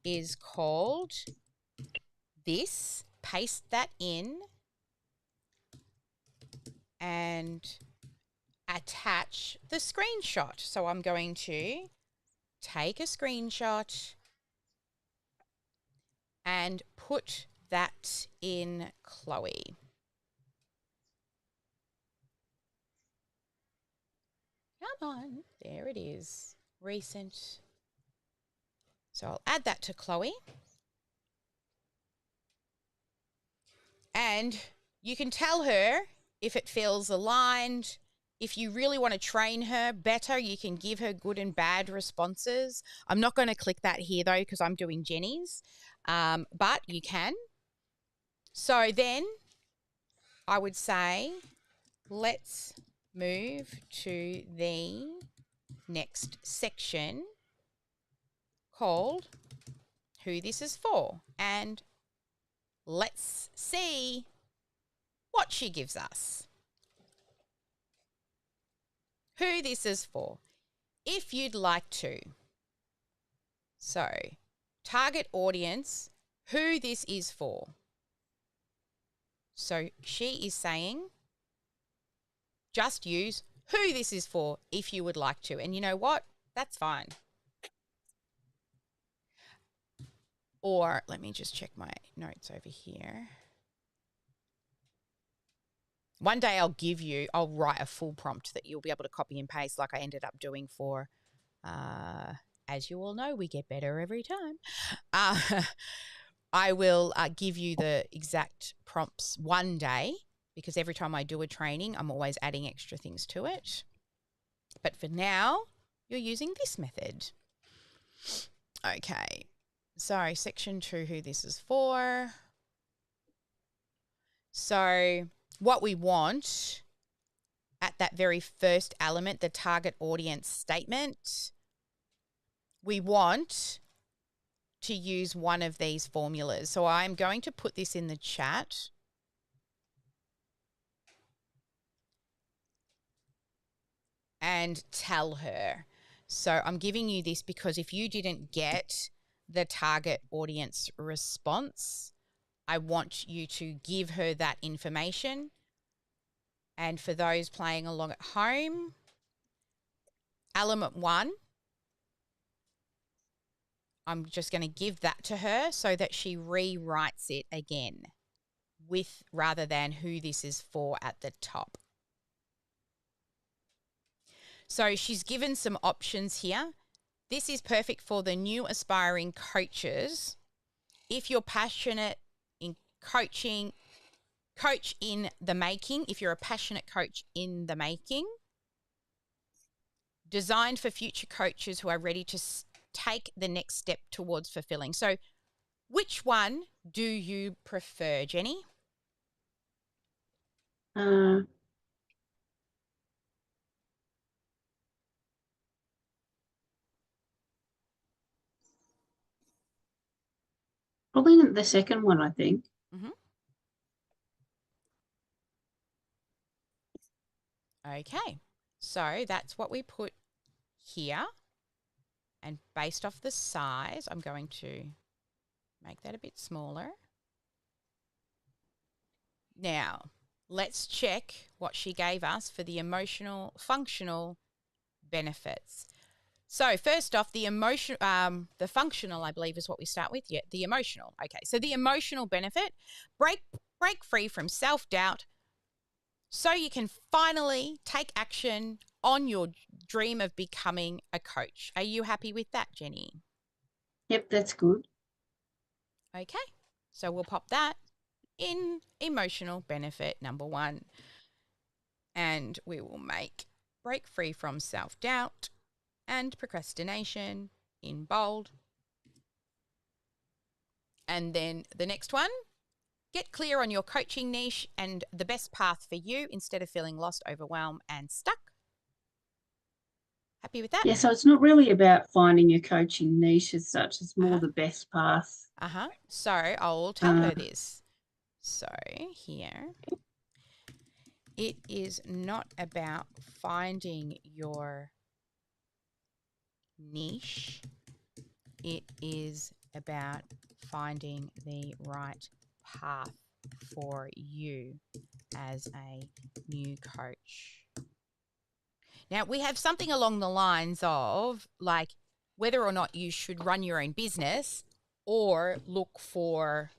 is called this. Paste that in and attach the screenshot. So I'm going to take a screenshot and put that in Chloe. Come on. There it is. Recent. So I'll add that to Chloe. And you can tell her if it feels aligned. If you really want to train her better, you can give her good and bad responses. I'm not going to click that here, though, because I'm doing Jenny's. But you can. So then I would say let's move to the next section called Who This Is For. And let's see what she gives us. Who this is for, if you'd like to. So, target audience, who this is for. So, she is saying, just use who this is for if you would like to. And you know what? That's fine. Or, let me just check my notes over here. One day I'll write a full prompt that you'll be able to copy and paste like I ended up doing for, as you all know, we get better every time. I will give you the exact prompts one day because every time I do a training, I'm always adding extra things to it. But for now, you're using this method. Okay, so section 2, who this is for. So what we want at that very first element, the target audience statement, we want to use one of these formulas. So I'm going to put this in the chat. And tell her. So I'm giving you this because if you didn't get the target audience response, I want you to give her that information. And for those playing along at home, element 1, I'm just going to give that to her so that she rewrites it again with rather than who this is for at the top. So she's given some options here. This is perfect for the new aspiring coaches. If you're passionate in coaching, coach in the making, if you're a passionate coach in the making, designed for future coaches who are ready to take the next step towards fulfilling. So which one do you prefer, Jenny? Probably the second one, I think. Mm-hmm. Okay, so that's what we put here. And based off the size, I'm going to make that a bit smaller. Now, let's check what she gave us for the emotional, functional benefits. So first off, the functional, I believe, is what we start with. Yeah, the emotional. Okay, so the emotional benefit, break free from self-doubt so you can finally take action on your dream of becoming a coach. Are you happy with that, Jenny? Yep, that's good. Okay, so we'll pop that in emotional benefit number 1. And we will make break free from self-doubt and procrastination in bold. And then the next one, get clear on your coaching niche and the best path for you instead of feeling lost, overwhelmed, and stuck. Happy with that? Yeah, so it's not really about finding your coaching niche as such. It's more the best path. So I'll tell her this. So here, it is not about finding your niche. It is about finding the right path for you as a new coach. Now, we have something along the lines of like whether or not you should run your own business or look for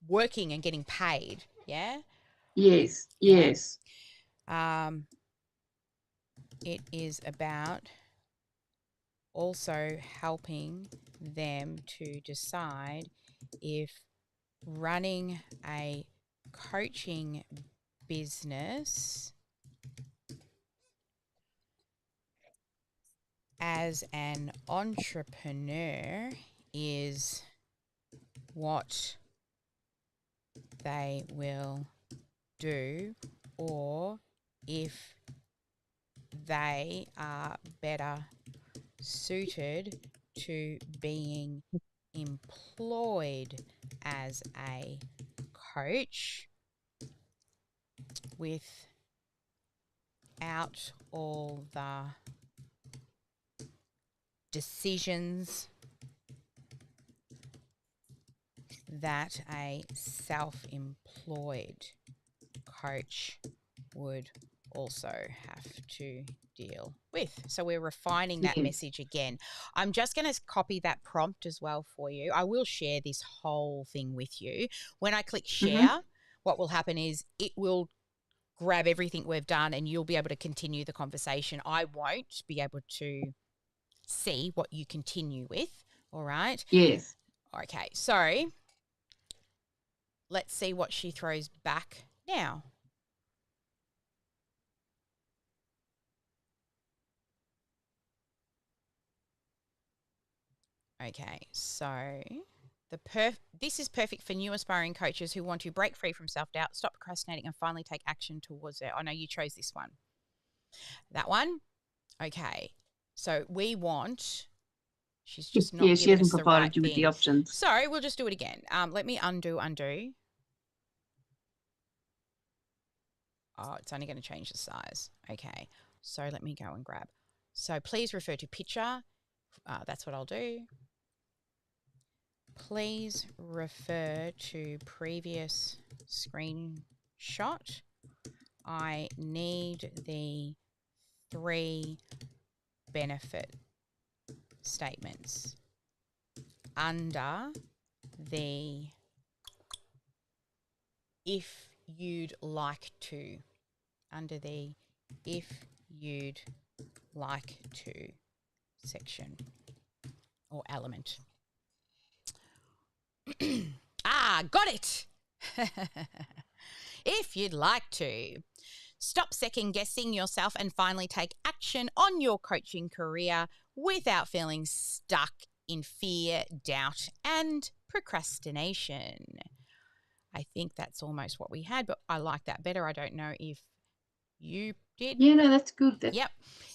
working and getting paid. Yeah? Yes, yes. it is about also helping them to decide if running a coaching business as an entrepreneur is what they will do, or if they are better suited to being employed as a coach without all the decisions that a self-employed coach would also have to deal with. So we're refining that message again. I'm just going to copy that prompt as well for you. I will share this whole thing with you. When I click share, what will happen is it will grab everything we've done and you'll be able to continue the conversation. I won't be able to see what you continue with. All right? Yes. Okay, so let's see what she throws back now. Okay, so this is perfect for new aspiring coaches who want to break free from self-doubt, stop procrastinating, and finally take action towards it. I know you chose this one. That one? Okay, so we want... She's just not Yeah, she giving hasn't us the provided right you with thing. the options. So we'll just do it again. Let me undo. Oh, it's only going to change the size. Okay, so let me go and grab. So please refer to picture. That's what I'll do. Please refer to previous screenshot. I need the 3 benefit statements under the if you'd like to, section or element. Got it. If you'd like to. Stop second guessing yourself and finally take action on your coaching career without feeling stuck in fear, doubt, and procrastination. I think that's almost what we had, but I like that better. I don't know if you did. Yeah, no, that's good. Yep.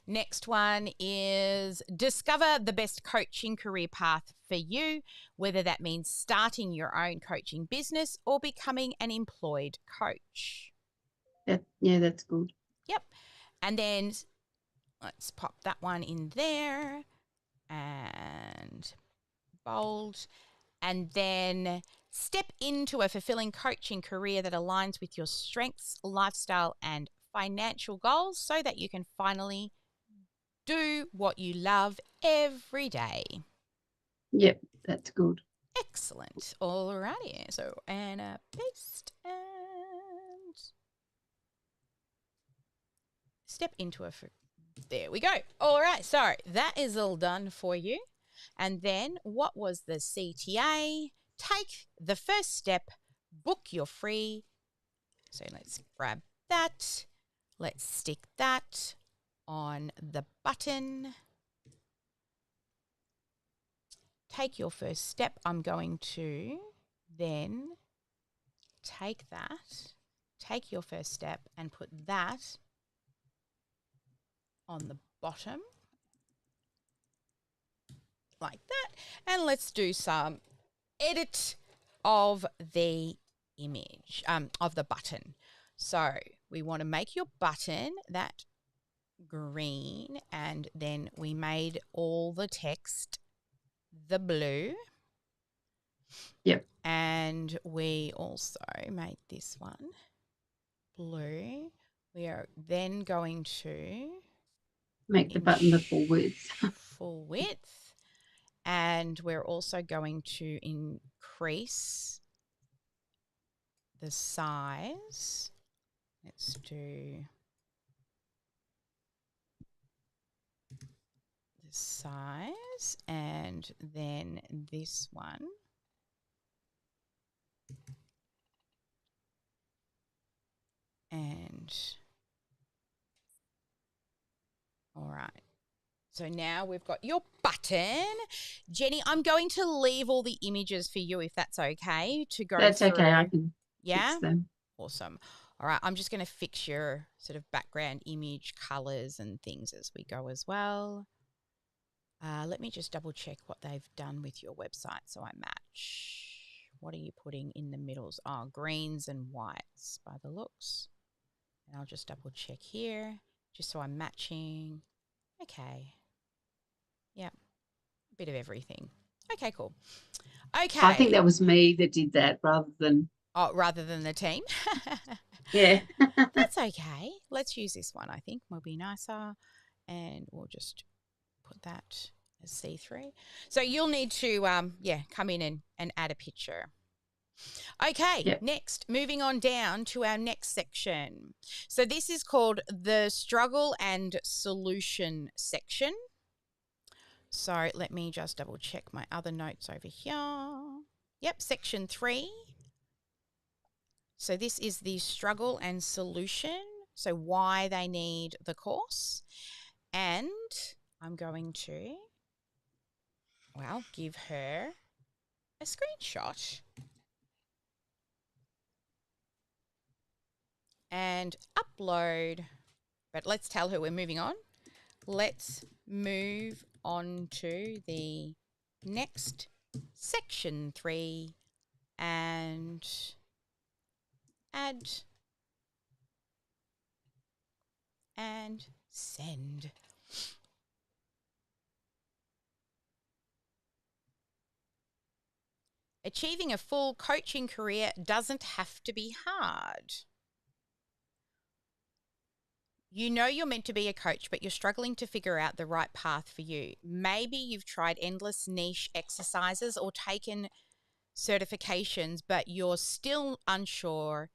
Next one is discover the best coaching career path for you, whether that means starting your own coaching business or becoming an employed coach. Yeah, that's good. Yep. And then let's pop that one in there and bold. And then step into a fulfilling coaching career that aligns with your strengths, lifestyle, and financial goals so that you can finally do what you love every day. Yep, that's good. Excellent. All righty. So Anna, paste and step into a... There we go. All right. So that is all done for you. And then what was the CTA? Take the first step, book your free. So let's grab that. Let's stick that on the button. Take your first step. I'm going to then take that, take your first step and put that on the bottom like that. And let's do some edit of the image, of the button. So we want to make your button that green, and then we made all the text the blue. Yep. And we also made this one blue. We are then going to make the button the full width. Full width. And we're also going to increase the size. Let's do size, and then this one. And all right. So now we've got your button. Jenny, I'm going to leave all the images for you if that's okay to go That's through. okay. I can Yeah? fix them. Awesome. All right. I'm just going to fix your sort of background image colors and things as we go as well. Let me just double check what they've done with your website so I match. What are you putting in the middles? Oh, greens and whites by the looks. And I'll just double check here just so I'm matching. Okay. Yep. A bit of everything. Okay, cool. Okay. I think that was me that did that rather than the team. yeah. That's okay. Let's use this one. I think will be nicer, and we'll just put that as see-through. So you'll need to come in and add a picture. Okay, Yep. Next, moving on down to our next section. So this is called the struggle and solution section. So let me just double check my other notes over here. Yep, section 3. So this is the struggle and solution. So why they need the course. And I'm going to, give her a screenshot. And upload. But let's tell her we're moving on. Let's move on to the next section 3 and add and send. Achieving a full coaching career doesn't have to be hard. You know you're meant to be a coach, but you're struggling to figure out the right path for you. Maybe you've tried endless niche exercises or taken certifications, but you're still unsure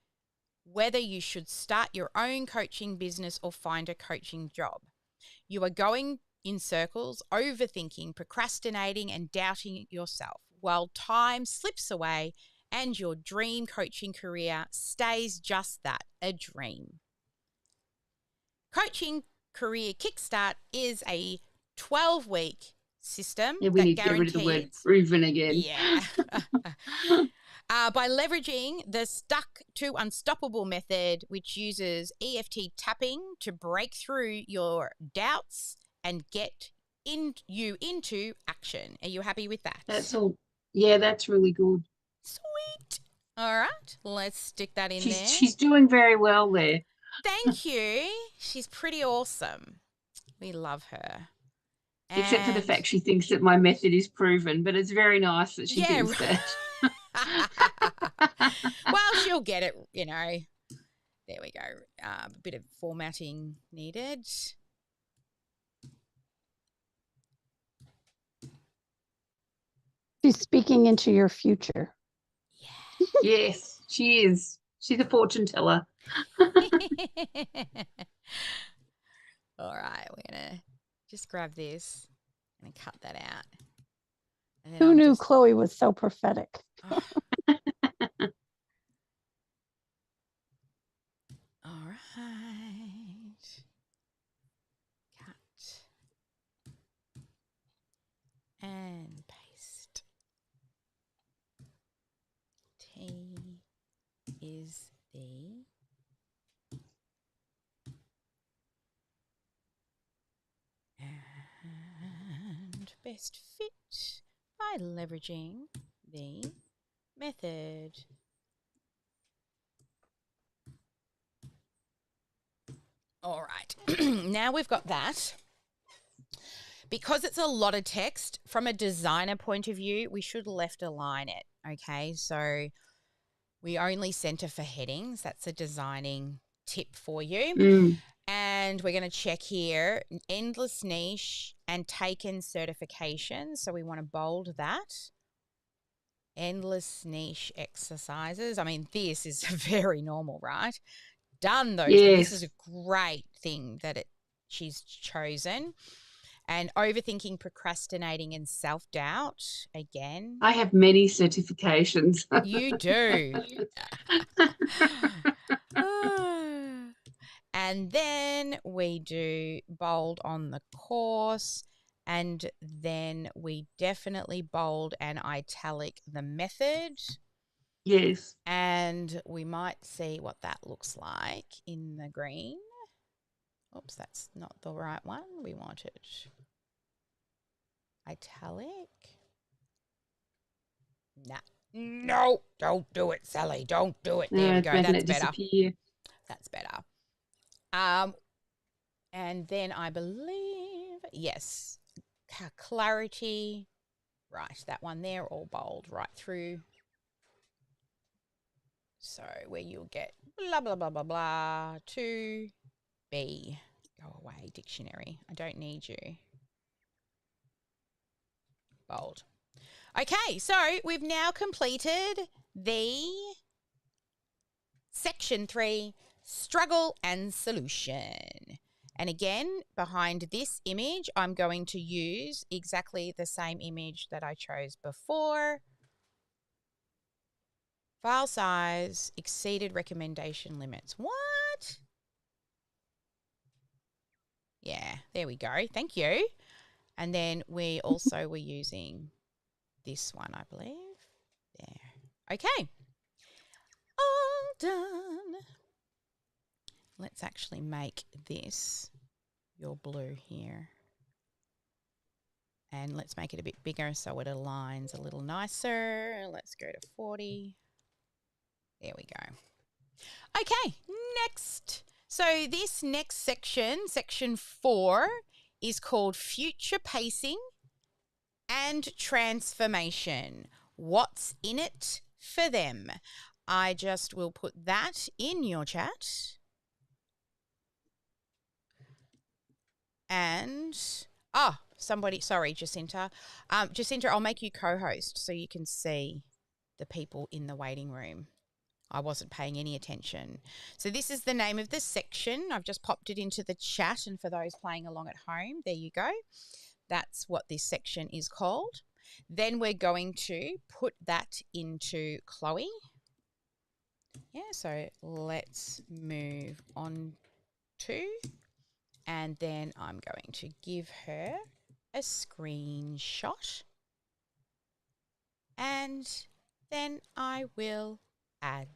whether you should start your own coaching business or find a coaching job. You are going in circles, overthinking, procrastinating, and doubting yourself, while time slips away and your dream coaching career stays just that, a dream. Coaching Career Kickstart is a 12-week system Yeah, we that need to get rid of the word guarantees. proven again. Yeah. By leveraging the Stuck to Unstoppable method, which uses EFT tapping to break through your doubts and get you into action. Are you happy with that? That's all. Yeah, that's really good. Sweet. All right, let's stick that in there. She's doing very well there. Thank you. She's pretty awesome. We love her. Except for the fact she thinks that my method is proven, but it's very nice that she thinks that. Well, she'll get it, There we go. A bit of formatting needed. She's speaking into your future. Yeah. Yes, she is. She's a fortune teller. All right, we're going to just grab this and cut that out. And then Who knew Chloe was so prophetic? Oh. All right. Cut. And paste. T is the and best fit by leveraging the method. All right, now we've got that. Because it's a lot of text, from a designer point of view, we should left align it, okay? So we only center for headings. That's a designing tip for you. And we're going to check here, endless niche and taken certification. So we want to bold that. Endless niche exercises. I mean, this is very normal, right? Done those. Yes. This is a great thing that she's chosen. And overthinking, procrastinating, and self-doubt, again. I have many certifications. You do. And then we do bold on the course, and then we definitely bold and italic the method. Yes. And we might see what that looks like in the green. Oops, that's not the right one. We want it italic. Nah. No, don't do it, Sally. Don't do it. There we go. Making That's it better. disappear. That's better. And then I believe, yes, clarity. Right, that one there, all bold, right through. So where you'll get blah, blah, blah, blah, blah, to B. Go away, dictionary. I don't need you. Bold. Okay, so we've now completed the section 3, struggle and solution. And again, behind this image, I'm going to use exactly the same image that I chose before. File size exceeded recommendation limits. What? Yeah, there we go. Thank you. And then we also were using this one, I believe. There. Okay. All done. Let's actually make this your blue here. And let's make it a bit bigger so it aligns a little nicer. Let's go to 40. There we go. Okay, next. So this next section, section 4, is called Future Pacing and Transformation. What's in it for them? I just will put that in your chat. And, somebody, sorry, Jacinta. Jacinta, I'll make you co-host so you can see the people in the waiting room. I wasn't paying any attention. So this is the name of the section. I've just popped it into the chat, and for those playing along at home, there you go. That's what this section is called. Then we're going to put that into Chloe. Yeah, so let's move on to, and then I'm going to give her a screenshot, and then I will add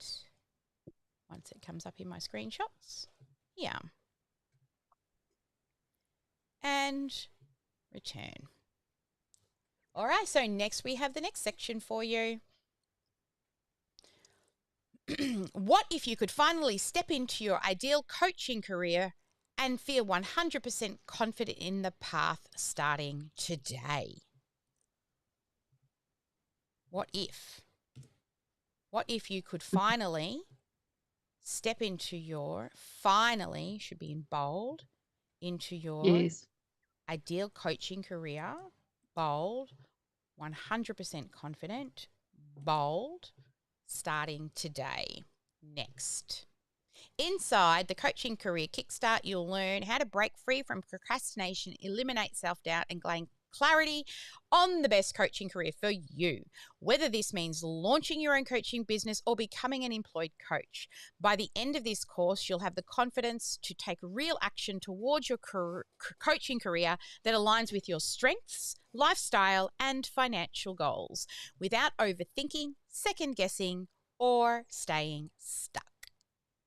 once it comes up in my screenshots. Yeah. And return. All right, so next we have the next section for you. What if you could finally step into your ideal coaching career and feel 100% confident in the path starting today? What if? What if you could finally step into your, finally, should be in bold, into your ideal coaching career, bold, 100% confident, bold, starting today. Next. Inside the Coaching Career Kickstart, you'll learn how to break free from procrastination, eliminate self-doubt, and gain clarity on the best coaching career for you, whether this means launching your own coaching business or becoming an employed coach. By the end of this course, you'll have the confidence to take real action towards your coaching career that aligns with your strengths, lifestyle, and financial goals without overthinking, second-guessing, or staying stuck.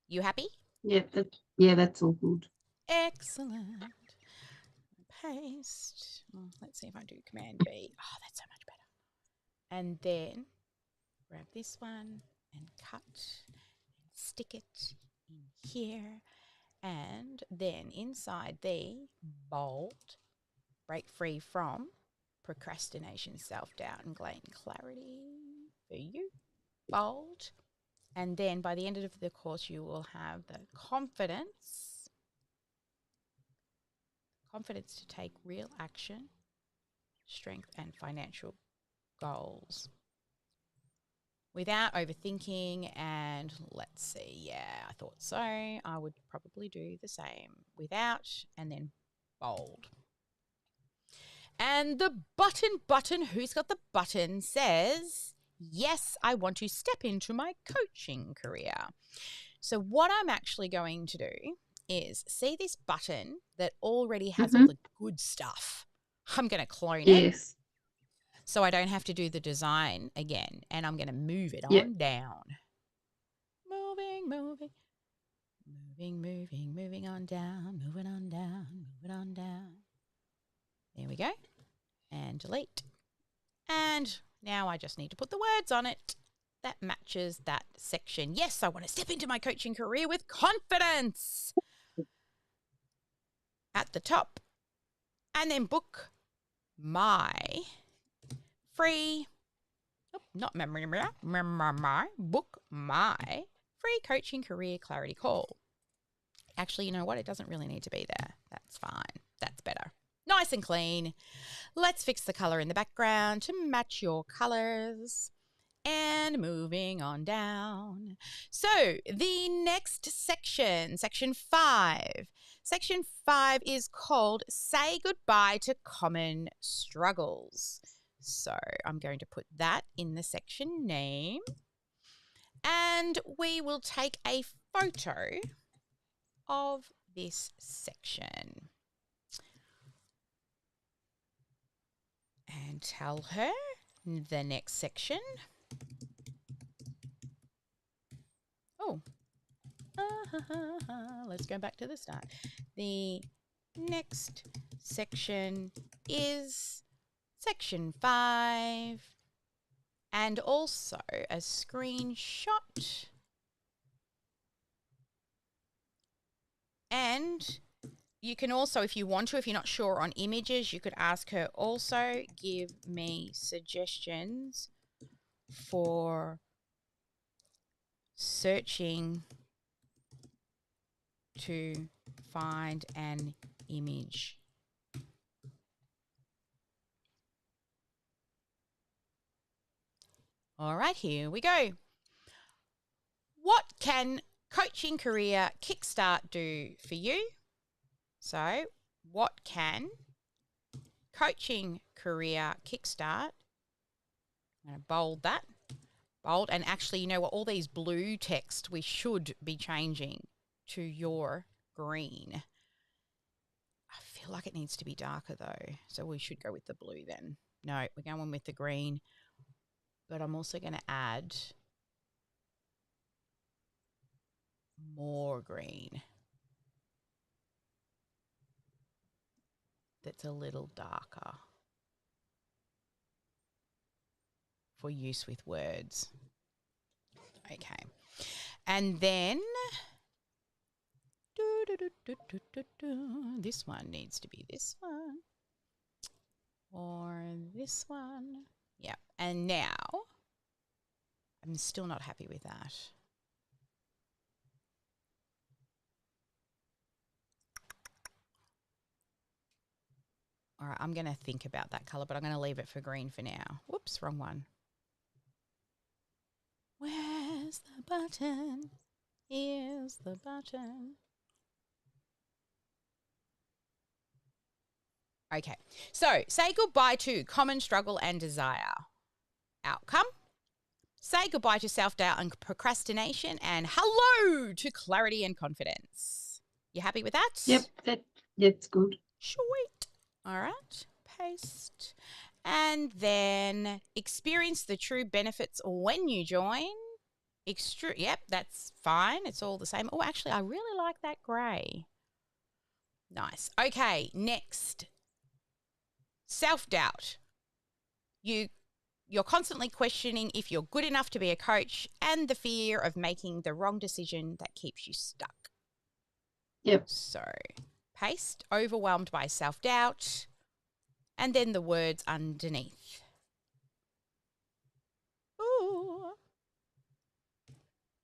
You happy? Yeah, that's all good. Excellent. Paste. Oh, let's see if I do Command B. Oh, that's so much better. And then grab this one and cut and stick it in here. And then inside the bold, break free from procrastination, self-doubt, and gain clarity for you. Bold. And then by the end of the course, you will have the confidence to take real action, strength, and financial goals without overthinking. And let's see, yeah, I thought so. I would probably do the same without, and then bold. And the button, who's got the button, says, yes, I want to step into my coaching career. So what I'm actually going to do is see this button that already has all the good stuff. I'm going to clone it. Yes. So I don't have to do the design again. And I'm going to move it Yep. on down. Moving on down, moving on down, moving on down. There we go. And delete. And now I just need to put the words on it that matches that section. Yes, I want to step into my coaching career with confidence. At the top. And then book my free, book my free coaching career clarity call. Actually, you know what? It doesn't really need to be there. That's fine. That's better. Nice and clean. Let's fix the color in the background to match your colors. And moving on down. So the next section, section 5. Section 5 is called Say Goodbye to Common Struggles. So I'm going to put that in the section name. And we will take a photo of this section. And tell her the next section. Oh, let's go back to the start. The next section is section 5 and also a screenshot. And you can also, if you want to, if you're not sure on images, you could ask her also give me suggestions for searching to find an image. All right, here we go. What can Coaching Career Kickstart do for you? So, what can Coaching Career Kickstart? I'm going to bold that. Bold. And actually, you know what? All these blue text we should be changing to your green. I feel like it needs to be darker though. So we should go with the blue then. No, we're going with the green. But I'm also going to add more green. That's a little darker for use with words. Okay. And then this one needs to be this one or this one. Yeah. And now I'm still not happy with that. All right, I'm going to think about that colour, but I'm going to leave it for green for now. Whoops, wrong one. Where's the button? Here's the button. Okay, so say goodbye to common struggle and desire. Outcome. Say goodbye to self-doubt and procrastination and hello to clarity and confidence. You happy with that? Yep, that's good. Sweet. All right, paste. And then experience the true benefits when you join. Yep, that's fine. It's all the same. Oh, actually, I really like that grey. Nice. Okay, next. Self-doubt. You're constantly questioning if you're good enough to be a coach and the fear of making the wrong decision that keeps you stuck. Yep. So, paste, overwhelmed by self-doubt, and then the words underneath. Ooh.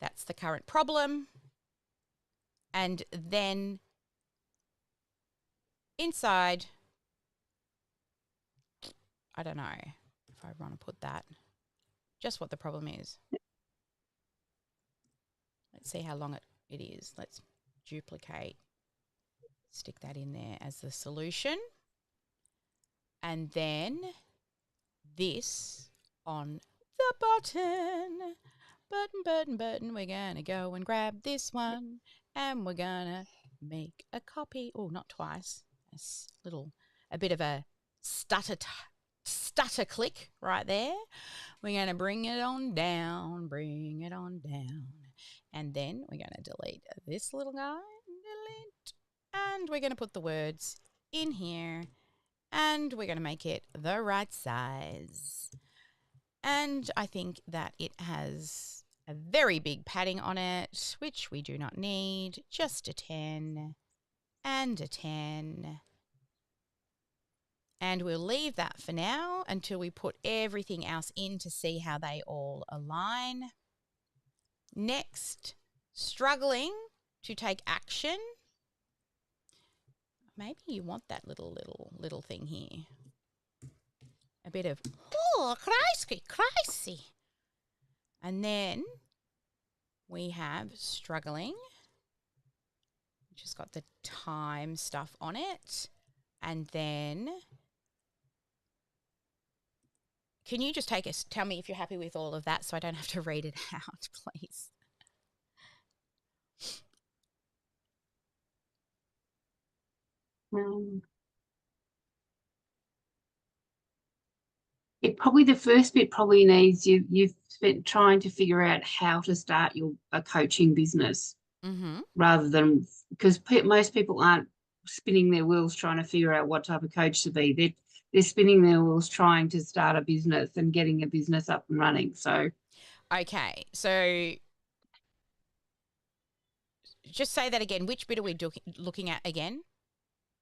That's the current problem. And then inside, I don't know if I want to put that, just what the problem is. Let's see how long it is. Let's duplicate, stick that in there as the solution. and then this on the button. Button. We're going to go and grab this one, and we're going to make a copy. Oh, not twice. A bit of a stutter click right there. We're going to bring it on down. And then we're going to delete this little guy. And we're going to put the words in here. And we're going to make it the right size. And I think that it has a very big padding on it, which we do not need. Just a 10 and a 10. And we'll leave that for now until we put everything else in to see how they all align. Next, struggling to take action. Maybe you want that little thing here. A bit of, oh, crazy. And then we have struggling, which has got the time stuff on it. And then, can you just tell me if you're happy with all of that so I don't have to read it out, please? The first bit probably needs you've spent trying to figure out how to start a coaching business, rather than, because most people aren't spinning their wheels trying to figure out what type of coach to be. They're spinning their wheels trying to start a business and getting a business up and running. So, okay, so just say that again. Which bit are we looking at again?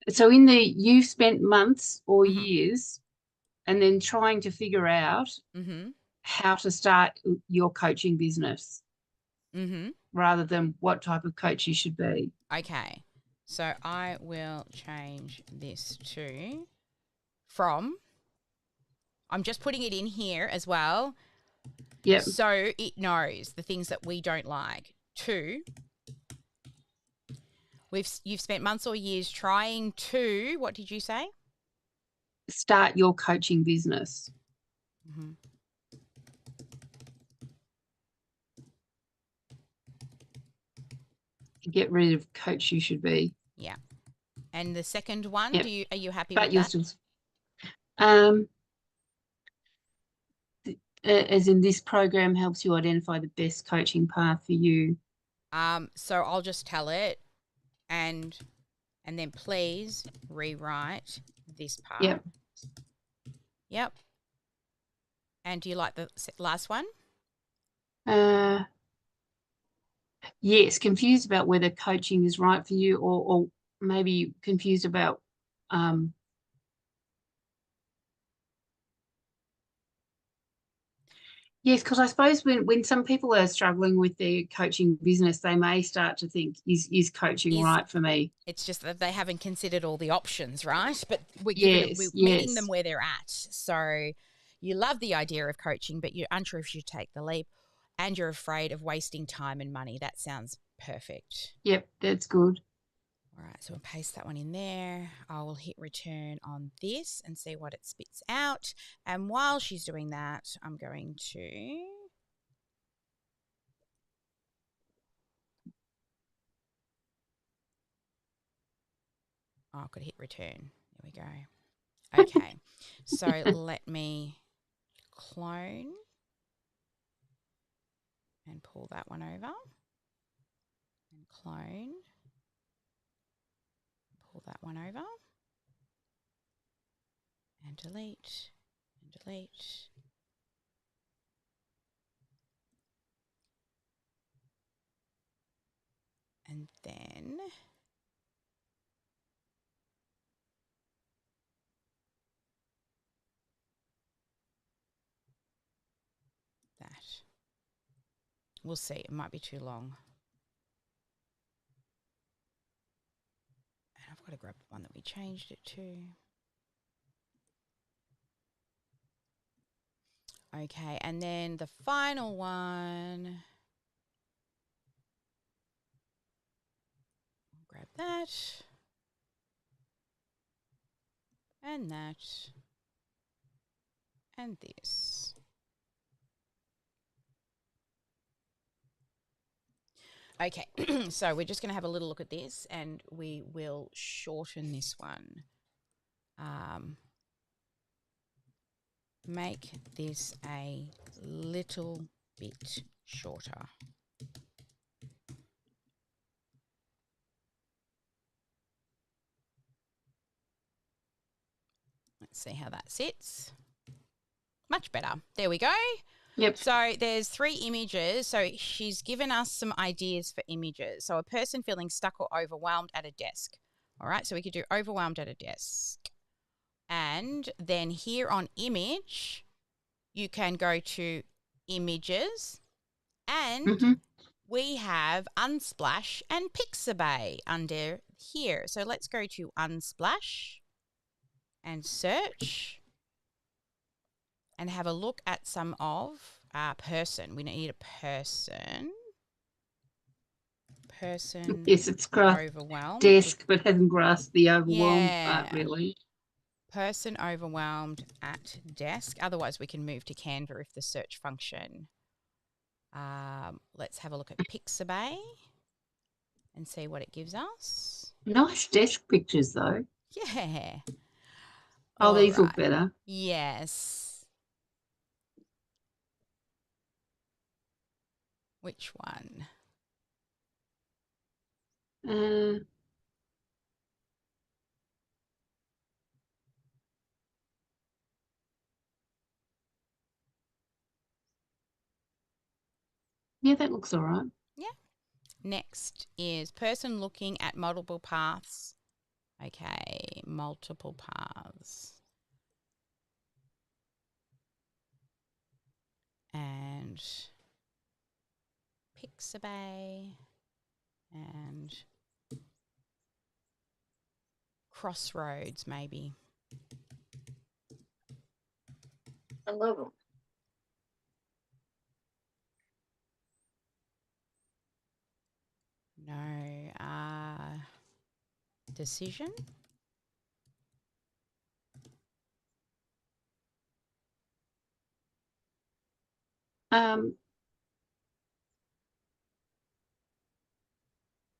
So you've spent months or years, and then trying to figure out how to start your coaching business, rather than what type of coach you should be. Okay, so I will change this I'm just putting it in here as well. Yep. So it knows the things that we don't like. 2, you've spent months or years trying to, what did you say? Start your coaching business. Get rid of coach you should be. Yeah. And the second one, yep. are you happy but with that? Still, as in, this program helps you identify the best coaching path for you. So I'll just tell it, and then please rewrite this part. Yep. And do you like the last one? Yes, confused about whether coaching is right for you, or maybe confused about yes, because I suppose when some people are struggling with their coaching business, they may start to think, is coaching right for me? It's just that they haven't considered all the options, right? But we're meeting them where they're at. So you love the idea of coaching, but you're unsure if you take the leap, and you're afraid of wasting time and money. That sounds perfect. Yep, that's good. All right, so I'll paste that one in there. I will hit return on this and see what it spits out. And while she's doing that, I'm going to... Oh, I could hit return. There we go. Okay, so let me clone and pull that one over. And clone. Pull that one over. And delete. And delete. And then... that. We'll see. It might be too long. And I've got to grab the one that we changed it to. Okay, and then the final one. Grab that. And that. and this. Okay, so we're just going to have a little look at this and we will shorten this one. Make this a little bit shorter. Let's see how that sits. Much better. There we go. Yep. So there's 3 images. So she's given us some ideas for images. So a person feeling stuck or overwhelmed at a desk. All right, so we could do overwhelmed at a desk. And then here on image, you can go to images and we have Unsplash and Pixabay under here. So let's go to Unsplash and search and have a look at some of person. We need a person. Person. Yes, it's grasped overwhelmed. desk, but hasn't grasped the overwhelmed part really. Person overwhelmed at desk. Otherwise, we can move to Canva if the search function. Let's have a look at Pixabay and see what it gives us. Nice desk pictures though. Yeah. Oh, these look better. Yes. Which one? Yeah, that looks all right. Yeah. Next is person looking at multiple paths. Okay, multiple paths. And Pixabay and Crossroads maybe. I love them. No, decision.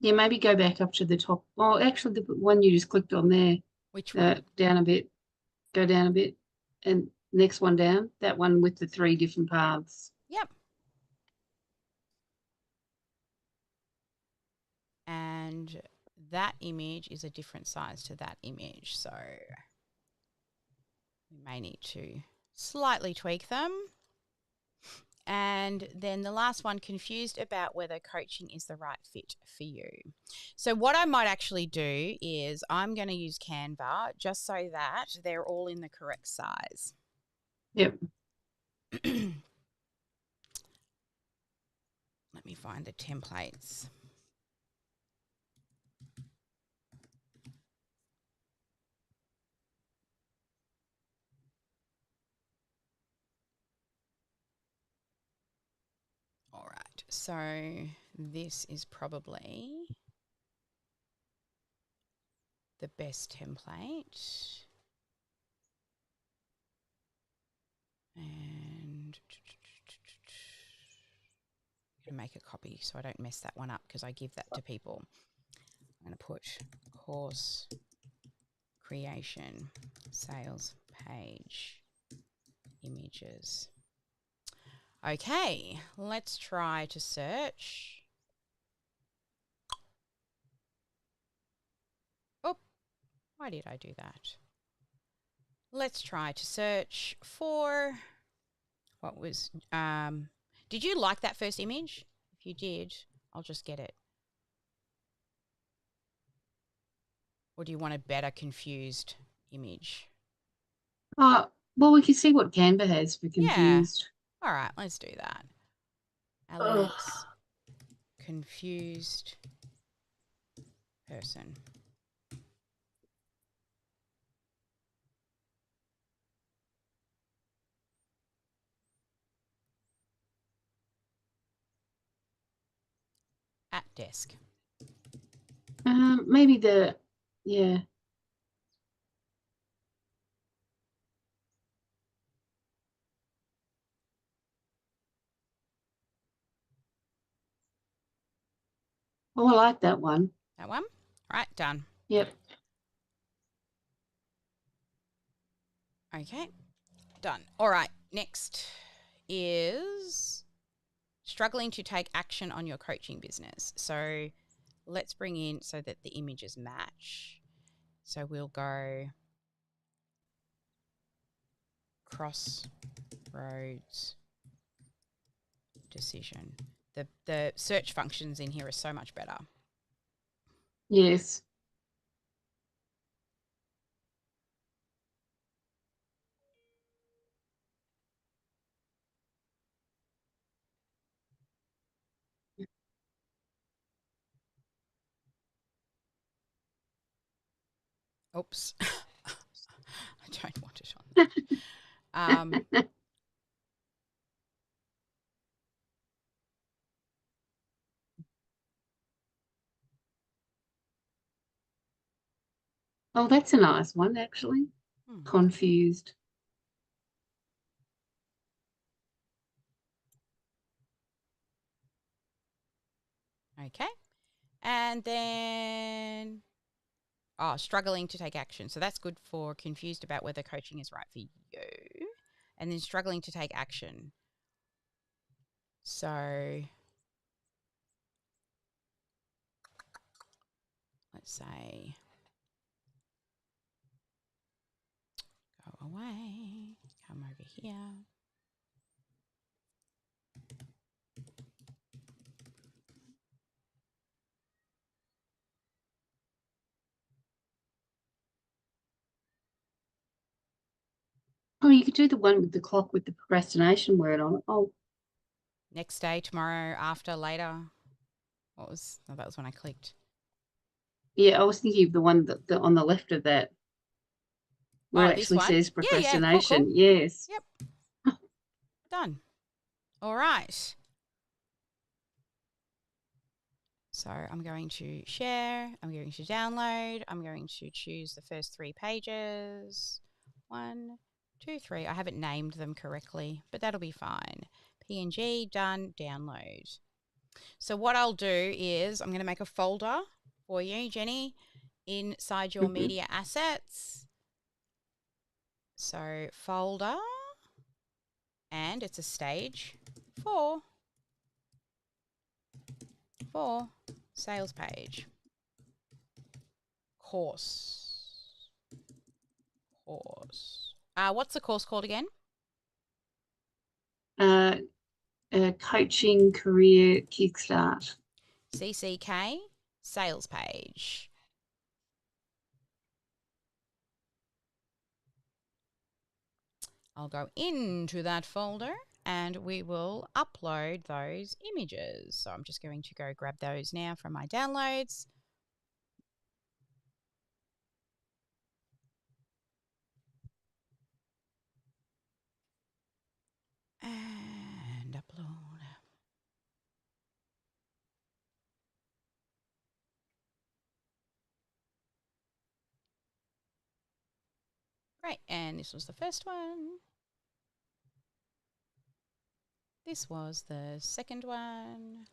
Yeah, maybe go back up to the top. Oh, actually, the one you just clicked on there. Which one? Down a bit. Go down a bit. And next one down. That one with the 3 different paths. Yep. And that image is a different size to that image. So we may need to slightly tweak them. And then the last one, confused about whether coaching is the right fit for you. So what I might actually do is I'm going to use Canva just so that they're all in the correct size. Yep. Let me find the templates. All right, so this is probably the best template. And I'm going to make a copy so I don't mess that one up because I give that to people. I'm going to put course creation, sales page, images. Okay, let's try to search. Oh, why did I do that? Let's try to search for what was, did you like that first image? If you did, I'll just get it. Or do you want a better confused image? Well, we can see what Canva has for confused. Yeah. All right, let's do that. Alex, confused person. At desk. Maybe yeah. Oh, I like that one. That one? All right, done. Yep. Okay, done. All right, next is struggling to take action on your coaching business. So let's bring in so that the images match. So we'll go crossroads decision. The search functions in here are so much better. Yes. Oops. I don't want it on there. Oh, that's a nice one, actually. Confused. Okay. And then, struggling to take action. So that's good for confused about whether coaching is right for you. And then struggling to take action. So let's say, go away, come over here. Oh, you could do the one with the clock with the procrastination word on it. Oh, Next day, tomorrow, after, later. What was, that was when I clicked. yeah, I was thinking of the one that on the left of that, where it This actually one? says Yeah, procrastination. cool. Yes. Yep. Done. All right. So I'm going to share, I'm going to download, I'm going to choose the first 3 pages. 1, 2, 3. I haven't named them correctly, but that'll be fine. PNG, done, download. So what I'll do is I'm going to make a folder for you, Jenny, inside your media assets. So folder, and it's a stage 4 for sales page. Course. What's the course called again? Coaching Career Kickstart. CCK sales page. I'll go into that folder and we will upload those images. So I'm just going to go grab those now from my downloads. And upload. Right, and this was the first one. This was the second one.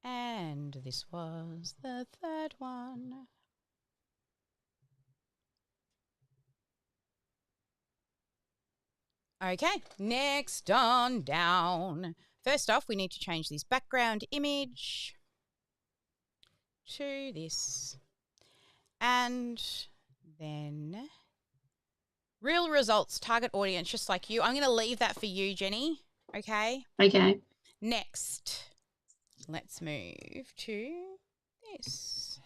And this was the third one. Okay, next on down. First off, we need to change this background image to this. And then real results, target audience, just like you. I'm going to leave that for you, Jenny. Okay? Okay. Next, let's move to this.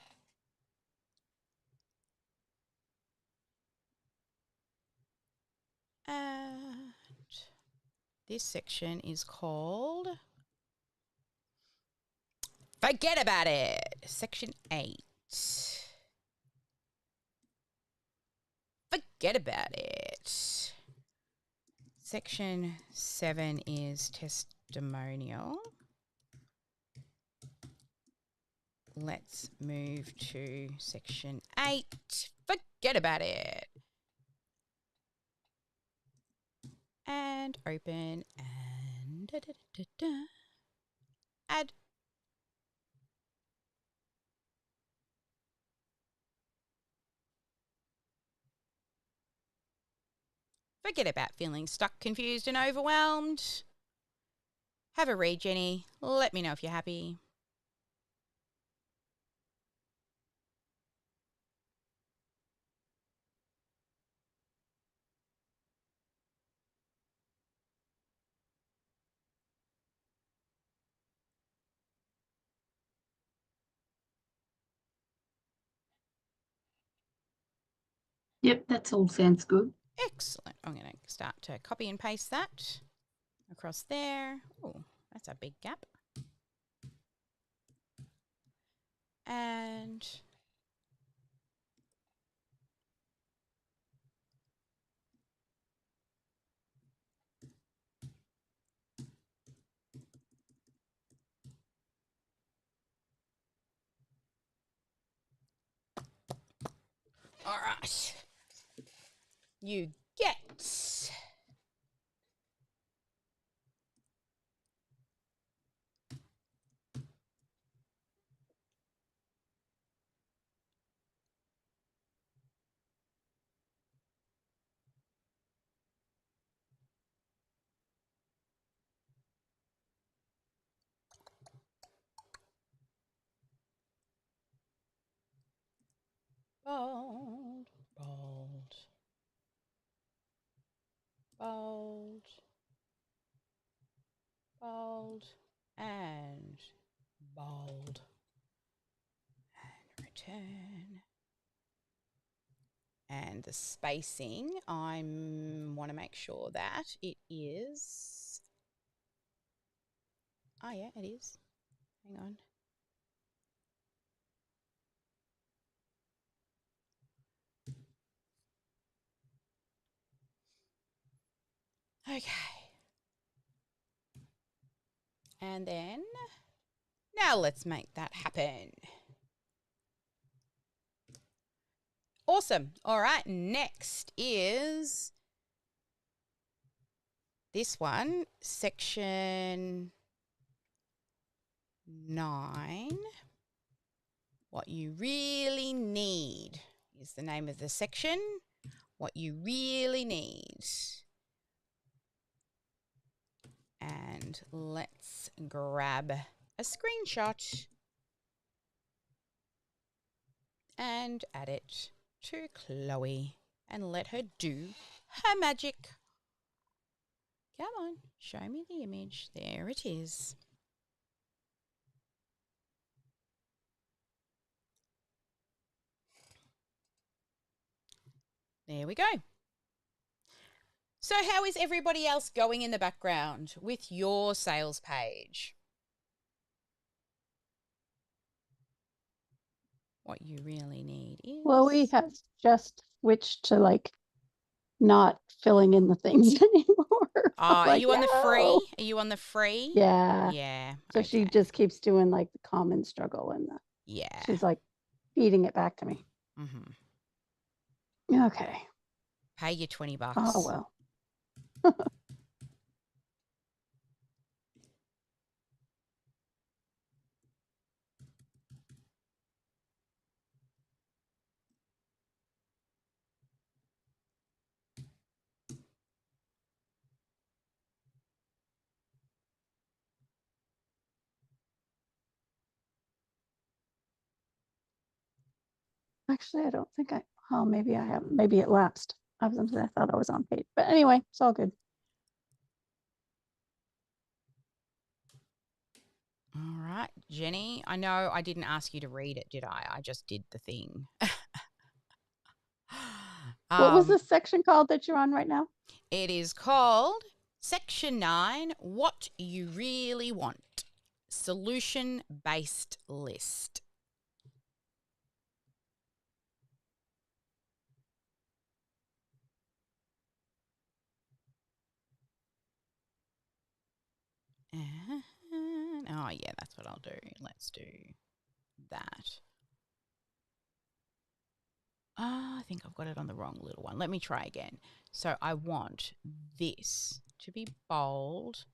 And this section is called Forget About It. Section 8. Forget about it. Section 7 is testimonial. Let's move to section 8. Forget about it. And open and Add. Forget about feeling stuck, confused, and overwhelmed. Have a read, Jenny. Let me know if you're happy. Yep, that's all sounds good. Excellent. I'm going to start to copy and paste that across there. Oh, that's a big gap. And all right. You get bold, bold, bold, bold, and bold, and return. And the spacing, I want to make sure that it is. Oh yeah, it is. Hang on. Okay. And then, now let's make that happen. Awesome. All right, next is this one, section 9. What you really need is the name of the section. What you really need. And let's grab a screenshot and add it to Chloe and let her do her magic. Come on, show me the image. There it is. There we go. So how is everybody else going in the background with your sales page? What you really need is... Chloe has just switched to like not filling in the things anymore. Are you on the free? no. Are you on the free? Yeah. Yeah. So she just keeps doing like the common struggle and the, yeah. she's like feeding it back to me. Mm-hmm. Okay. Pay you $20. Oh, well. Actually, I don't think oh, maybe I haven't. Maybe it lapsed. I thought I was on page. But anyway, it's all good. All right, Jenny, I know I didn't ask you to read it, did I? I just did the thing. What was the section called that you're on right now? It is called Section 9, What You Really Want, Solution-Based List. And, oh, yeah, that's what I'll do. Let's do that. I think I've got it on the wrong little one. Let me try again. So I want this to be bold,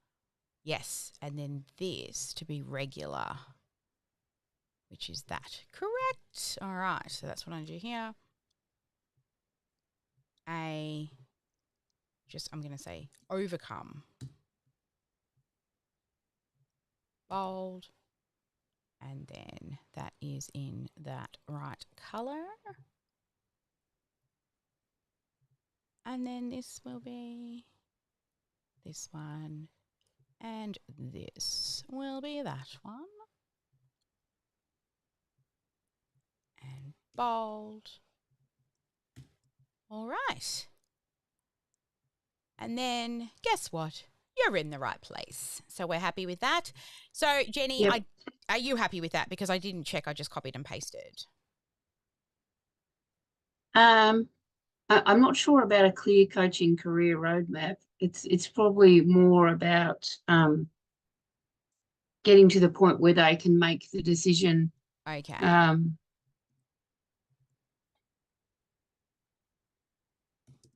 Yes, and then this to be regular, which is that. Correct. All right, so that's what I do here. I'm going to say overcome. Bold. And then that is in that right color. And then this will be this one. And this will be that one. And bold. All right. And then guess what? You're in the right place. So we're happy with that. So Jenny, Yep. are you happy with that? Because I didn't check. I just copied and pasted. I'm not sure about a clear coaching career roadmap. It's probably more about getting to the point where they can make the decision. Okay.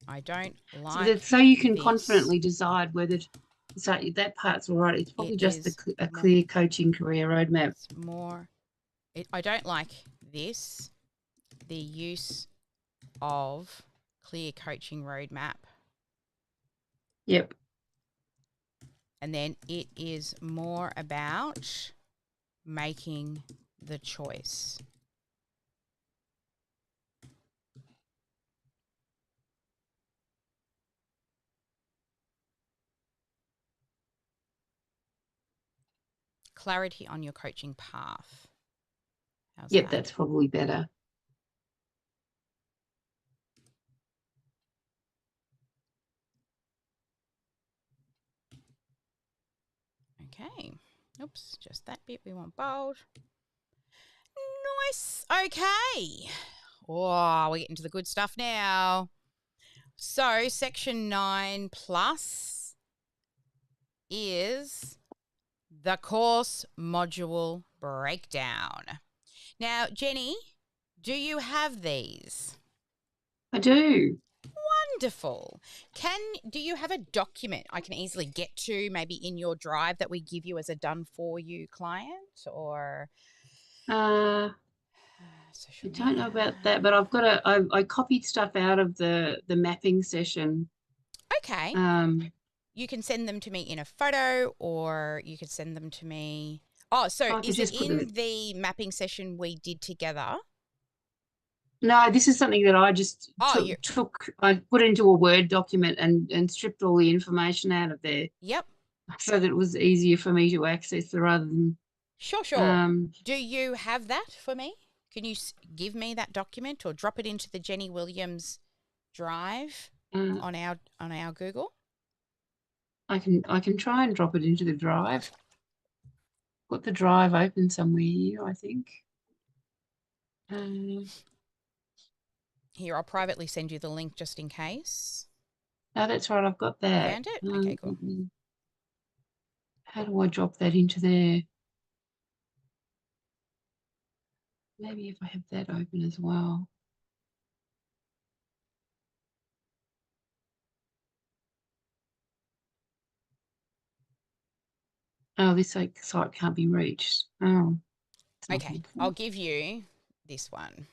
I don't like so you can this. confidently decide whether so that part's all right. It's probably just a clear coaching career roadmap. It's more. I don't like this. The use of clear coaching roadmap. Yep. And then it is more about making the choice. Clarity on your coaching path. How's Yep, that? that's probably better. Okay. Oops, just that bit. We want bold. Nice. Okay. Oh, we're getting to the good stuff now. So section 9 plus is the course module breakdown. Now, Jenny, do you have these? I do. Wonderful. Do you have a document I can easily get to, maybe in your drive, that we give you as a done for you client, or? I don't know about that, but I've got I copied stuff out of the mapping session. Okay. You can send them to me in a photo, or you could send them to me. Oh, so is it in the mapping session we did together? No, this is something that I just took. I put it into a Word document and stripped all the information out of there. Yep. So that it was easier for me to access rather than. Sure. Do you have that for me? Can you give me that document or drop it into the Jenny Williams drive on our Google? I can try and drop it into the drive. Put the drive open somewhere here, I think. Here, I'll privately send you the link just in case. Oh, that's right. I've got that. Found it? Okay, cool. How do I drop that into there? Maybe if I have that open as well. Oh, this site can't be reached. Oh. Okay, I'll give you this one.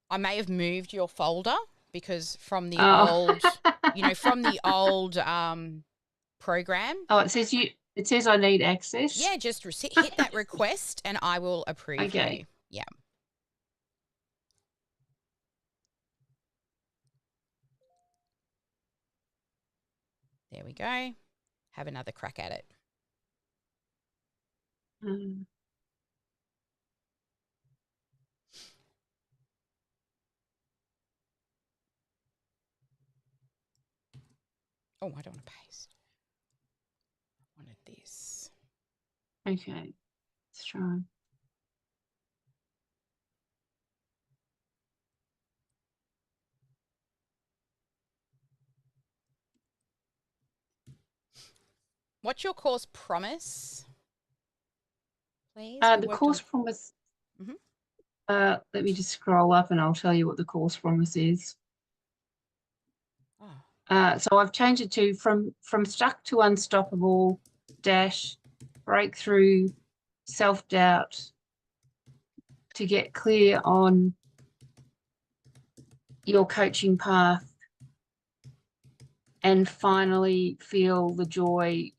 I may have moved your folder because from the old, from the old program. Oh, it says I need access. Yeah, just hit that request and I will approve you. Yeah. There we go. Have another crack at it. Oh, I don't want to paste. I wanted this. Okay, let's try. What's your course promise, please? The course promise. Let me just scroll up and I'll tell you what the course promise is. So I've changed it to from stuck to unstoppable dash breakthrough self-doubt to get clear on your coaching path and finally feel the joy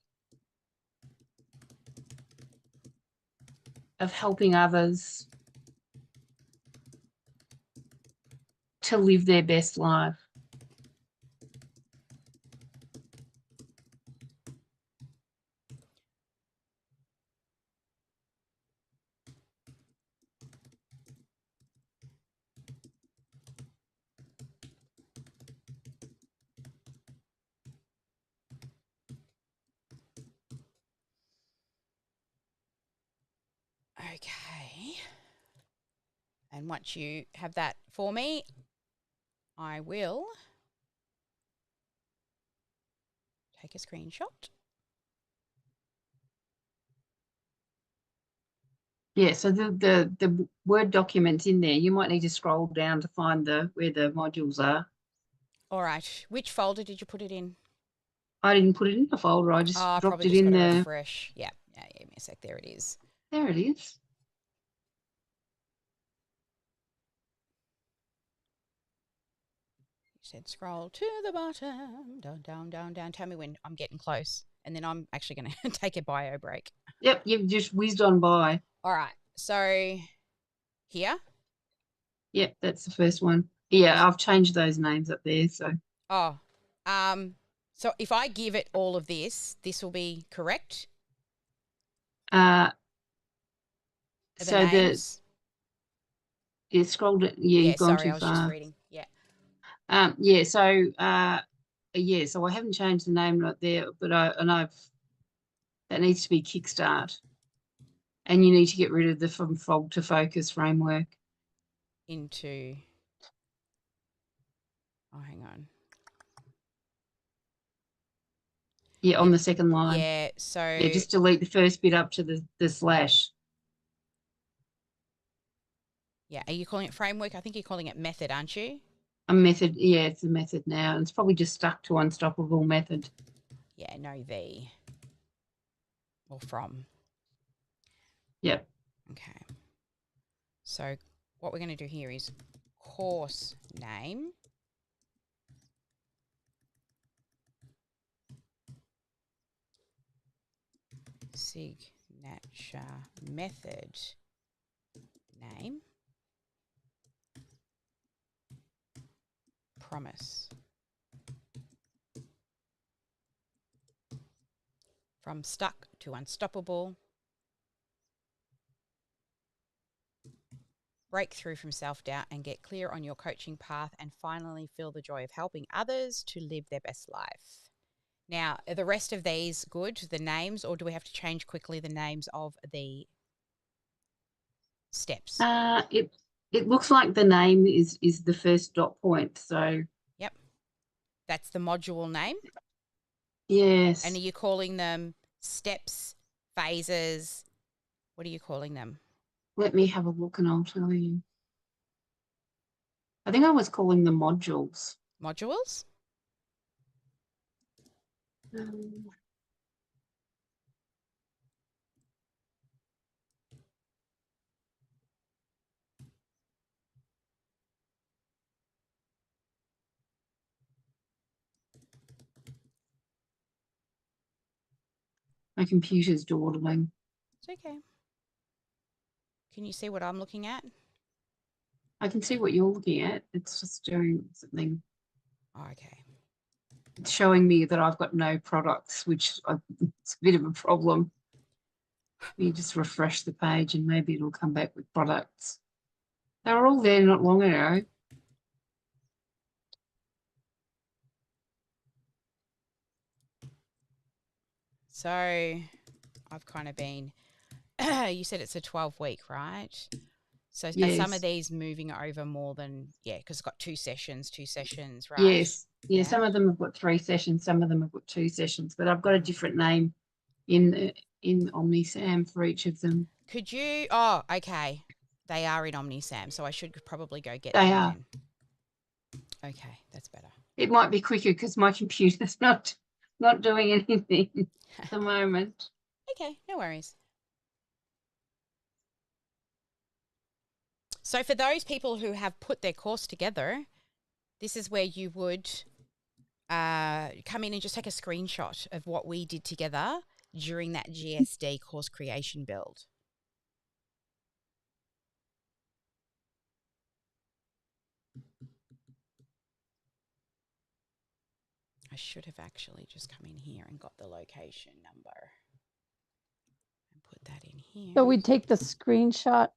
of helping others to live their best life. Okay. And once you have that for me, I will take a screenshot. Yeah, so the Word document's in there. You might need to scroll down to find where the modules are. All right. Which folder did you put it in? I didn't put it in the folder. I just I dropped probably it just in got to the. refresh. Yeah, give me a sec. There it is. There it is. You said scroll to the bottom, down, down, down, down. Tell me when I'm getting close, and then I'm actually going to take a bio break. Yep, you've just whizzed on by. All right. So here. Yep, that's the first one. Yeah, I've changed those names up there. So. Oh, so if I give it all of this, this will be correct. So names? Yeah, scrolled it. Yeah, you've gone sorry, too I was far. just reading. Yeah. Yeah. So so I haven't changed the name right there, but that needs to be Kickstart, and you need to get rid of the from fog to focus framework. Into. Oh, hang on. Yeah, on the second line. Yeah. So. Yeah, just delete the first bit up to the slash. Yeah. Are you calling it framework? I think you're calling it method, aren't you? A method. Yeah, it's a method now. And it's probably just stuck to unstoppable method. Yeah, no the. Or from. Yep. Okay. So what we're going to do here is course name. Signature method name. Promise. From stuck to unstoppable. Break through from self-doubt and get clear on your coaching path, and finally feel the joy of helping others to live their best life. Now, are the rest of these good, the names, or do we have to change quickly the names of the steps? It looks like the name is the first dot point. So. Yep. That's the module name? Yes. And are you calling them steps, phases? What are you calling them? Let me have a look and I'll tell you. I think I was calling them modules. Modules? My computer's dawdling. It's okay. Can you see what I'm looking at? I can see what you're looking at. It's just doing something. Oh, okay. It's showing me that I've got no products, which it's a bit of a problem. You just refresh the page and maybe it'll come back with products. They were all there not long ago. So I've kind of been, you said it's a 12-week, right? So yes. Are some of these moving over more than, because it's got two sessions, right? Yes. Yeah, some of them have got 3 sessions, some of them have got 2 sessions, but I've got a different name in OmniSAM for each of them. Could you, oh, okay. They are in OmniSAM, so I should probably go get them then. Okay, that's better. It might be quicker because my computer's not doing anything at the moment. Okay, no worries. So for those people who have put their course together, this is where you would come in and just take a screenshot of what we did together during that GSD course creation build. I should have actually just come in here and got the location number and put that in here. So we'd take the screenshot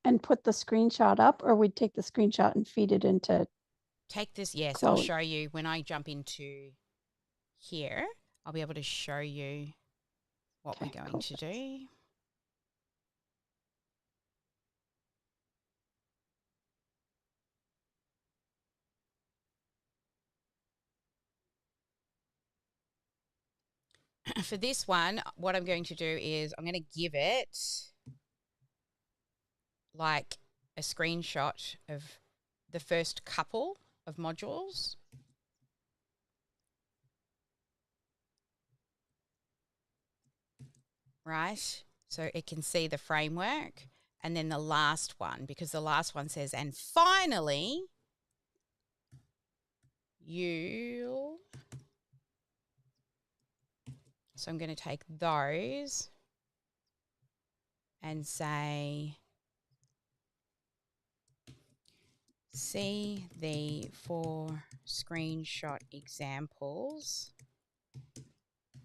and put the screenshot up, or we'd take the screenshot and feed it into. Take this, yes, Chloe. I'll show you when I jump into here. I'll be able to show you what we're going to do. For this one, what I'm going to do is I'm going to give it like a screenshot of the first couple of modules. Right? So it can see the framework, and then the last one, because the last one says, and finally, you. So I'm going to take those and say, see the 4 screenshot examples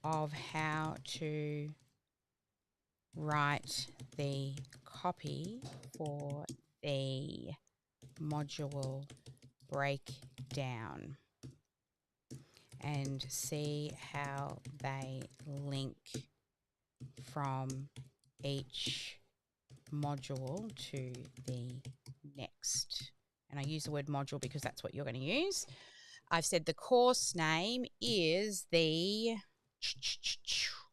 of how to write the copy for the module breakdown and see how they link from each module to the next. And I use the word module because that's what you're going to use. I've said the course name is the,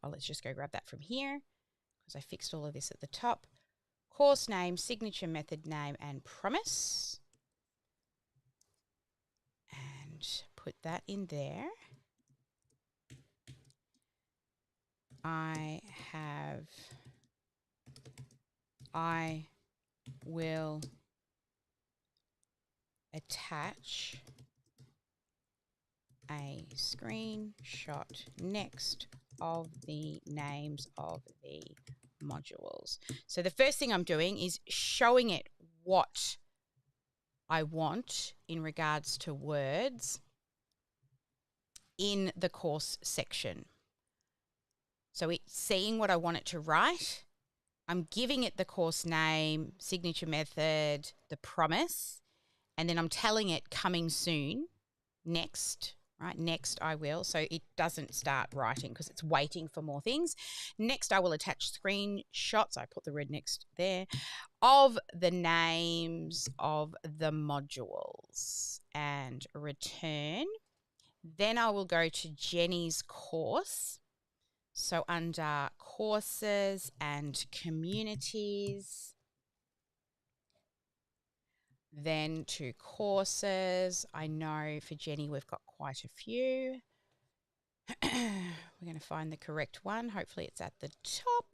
well, let's just go grab that from here because I fixed all of this at the top. Course name, signature method name, and promise. And put that in there. I will attach a screenshot next of the names of the modules. So the first thing I'm doing is showing it what I want in regards to words in the course section. So it's seeing what I want it to write. I'm giving it the course name, signature method, the promise, and then I'm telling it coming soon, next, right? Next I will. So it doesn't start writing because it's waiting for more things. Next I will attach screenshots. I put the red next there of the names of the modules and return. Then I will go to Jenny's course. So under courses and communities, then to courses. I know for Jenny we've got quite a few. We're going to find the correct one. Hopefully it's at the top.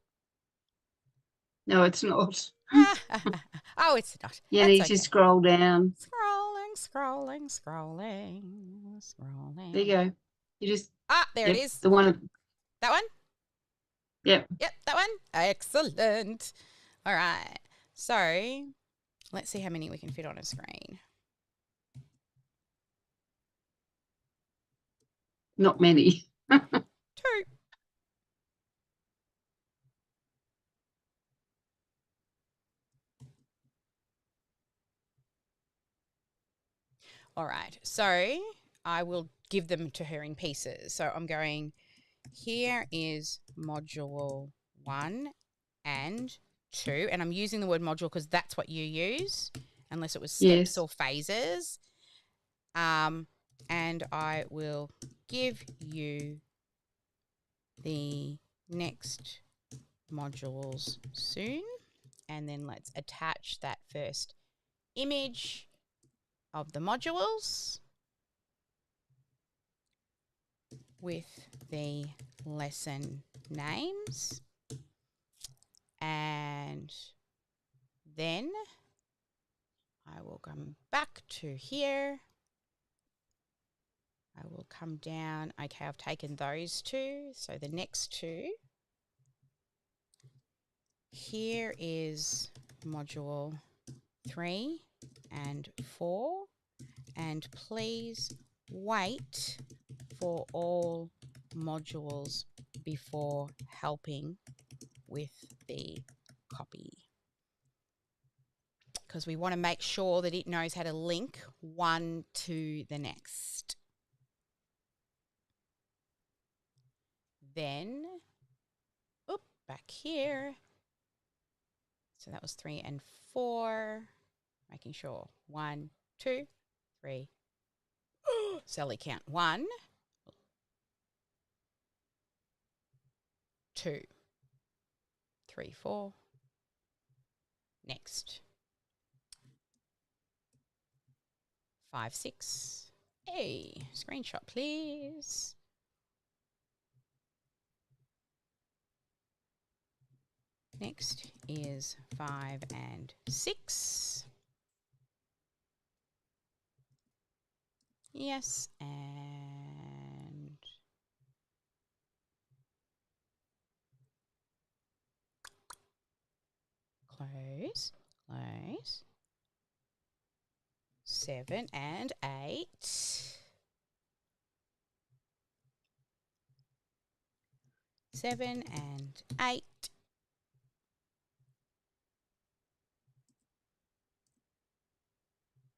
No, it's not. Oh, it's not. You That's need okay. to scroll down. Scrolling. There you go. You just there it is. The one. That one? Yep, that one. Excellent. All right. So let's see how many we can fit on a screen. not many. 2. All right. So I will give them to her in pieces. So I'm going, here is module 1 and 2. And I'm using the word module because that's what you use, unless it was steps or phases. And I will give you the next modules soon. And then let's attach that first image of the modules. with the lesson names, and then I will come back to here. I will come down. Okay, I've taken those two. So the next two. Here is module 3 and 4. And please wait for all modules before helping with the copy, because we want to make sure that it knows how to link one to the next. Then, back here. So that was 3 and 4. Making sure 1, 2, 3. Sally count 1, 2, 3, 4. Next. 5, 6. Hey, screenshot, please. Next is 5 and 6. Yes, and close, close. 7 and 8. 7 and 8.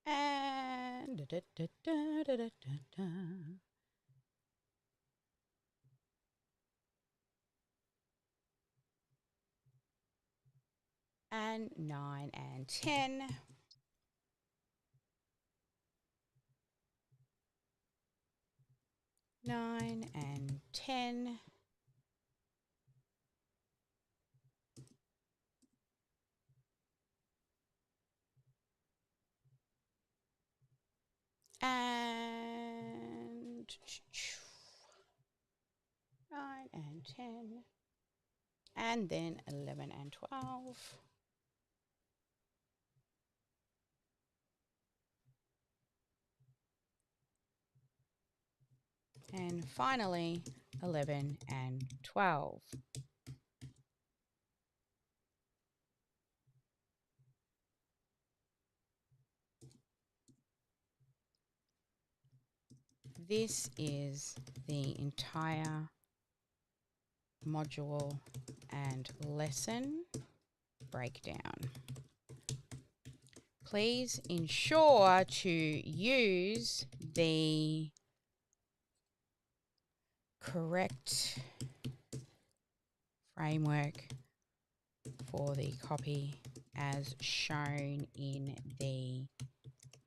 And and 9 and 10. Nine and 10. And 9 and 10. And then 11 and 12. And finally, 11 and 12. This is the entire module and lesson breakdown. Please ensure to use the correct framework for the copy as shown in the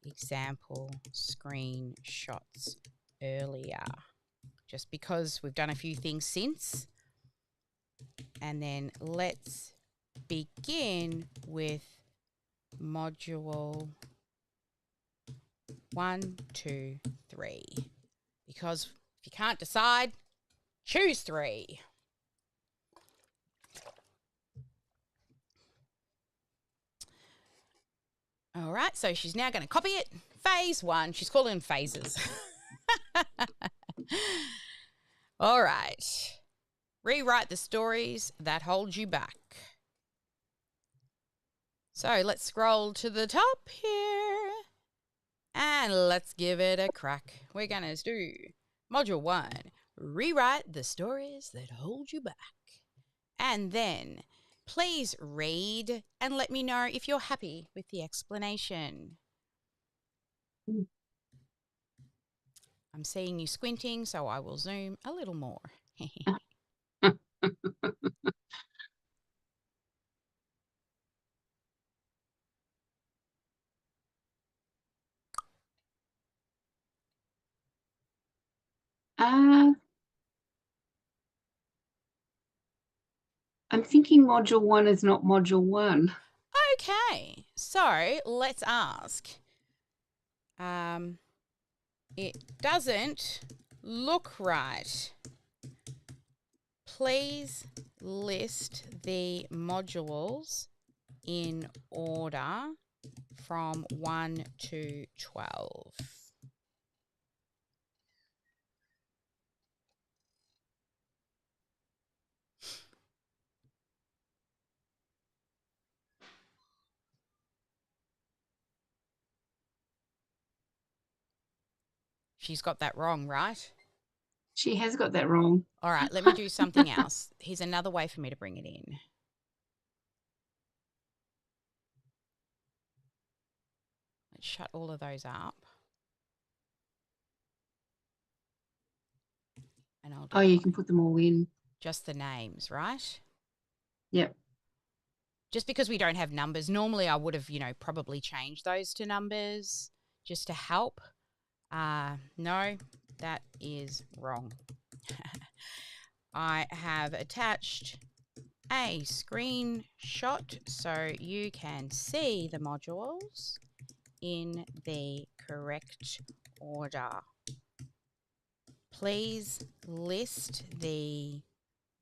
example screenshots earlier, just because we've done a few things since. And then let's begin with module 1, 2, 3, because if you can't decide, choose 3. All right, so she's now going to copy it. Phase 1. She's calling them phases. All right. Rewrite the stories that hold you back. So let's scroll to the top here. And let's give it a crack. We're going to do Module 1. Rewrite the stories that hold you back. And then please read and let me know if you're happy with the explanation. I'm seeing you squinting, so I will zoom a little more. I'm thinking module 1 is not module 1. Okay, so let's ask. It doesn't look right. Please list the modules in order from 1 to 12. She's got that wrong, right? She has got that wrong. All right, let me do something else. Here's another way for me to bring it in. Let's shut all of those up. And I'll do You can put them all in. just the names, right? Yep. Just because we don't have numbers. Normally I would have, probably changed those to numbers just to help. No, that is wrong. I have attached a screenshot so you can see the modules in the correct order. Please list the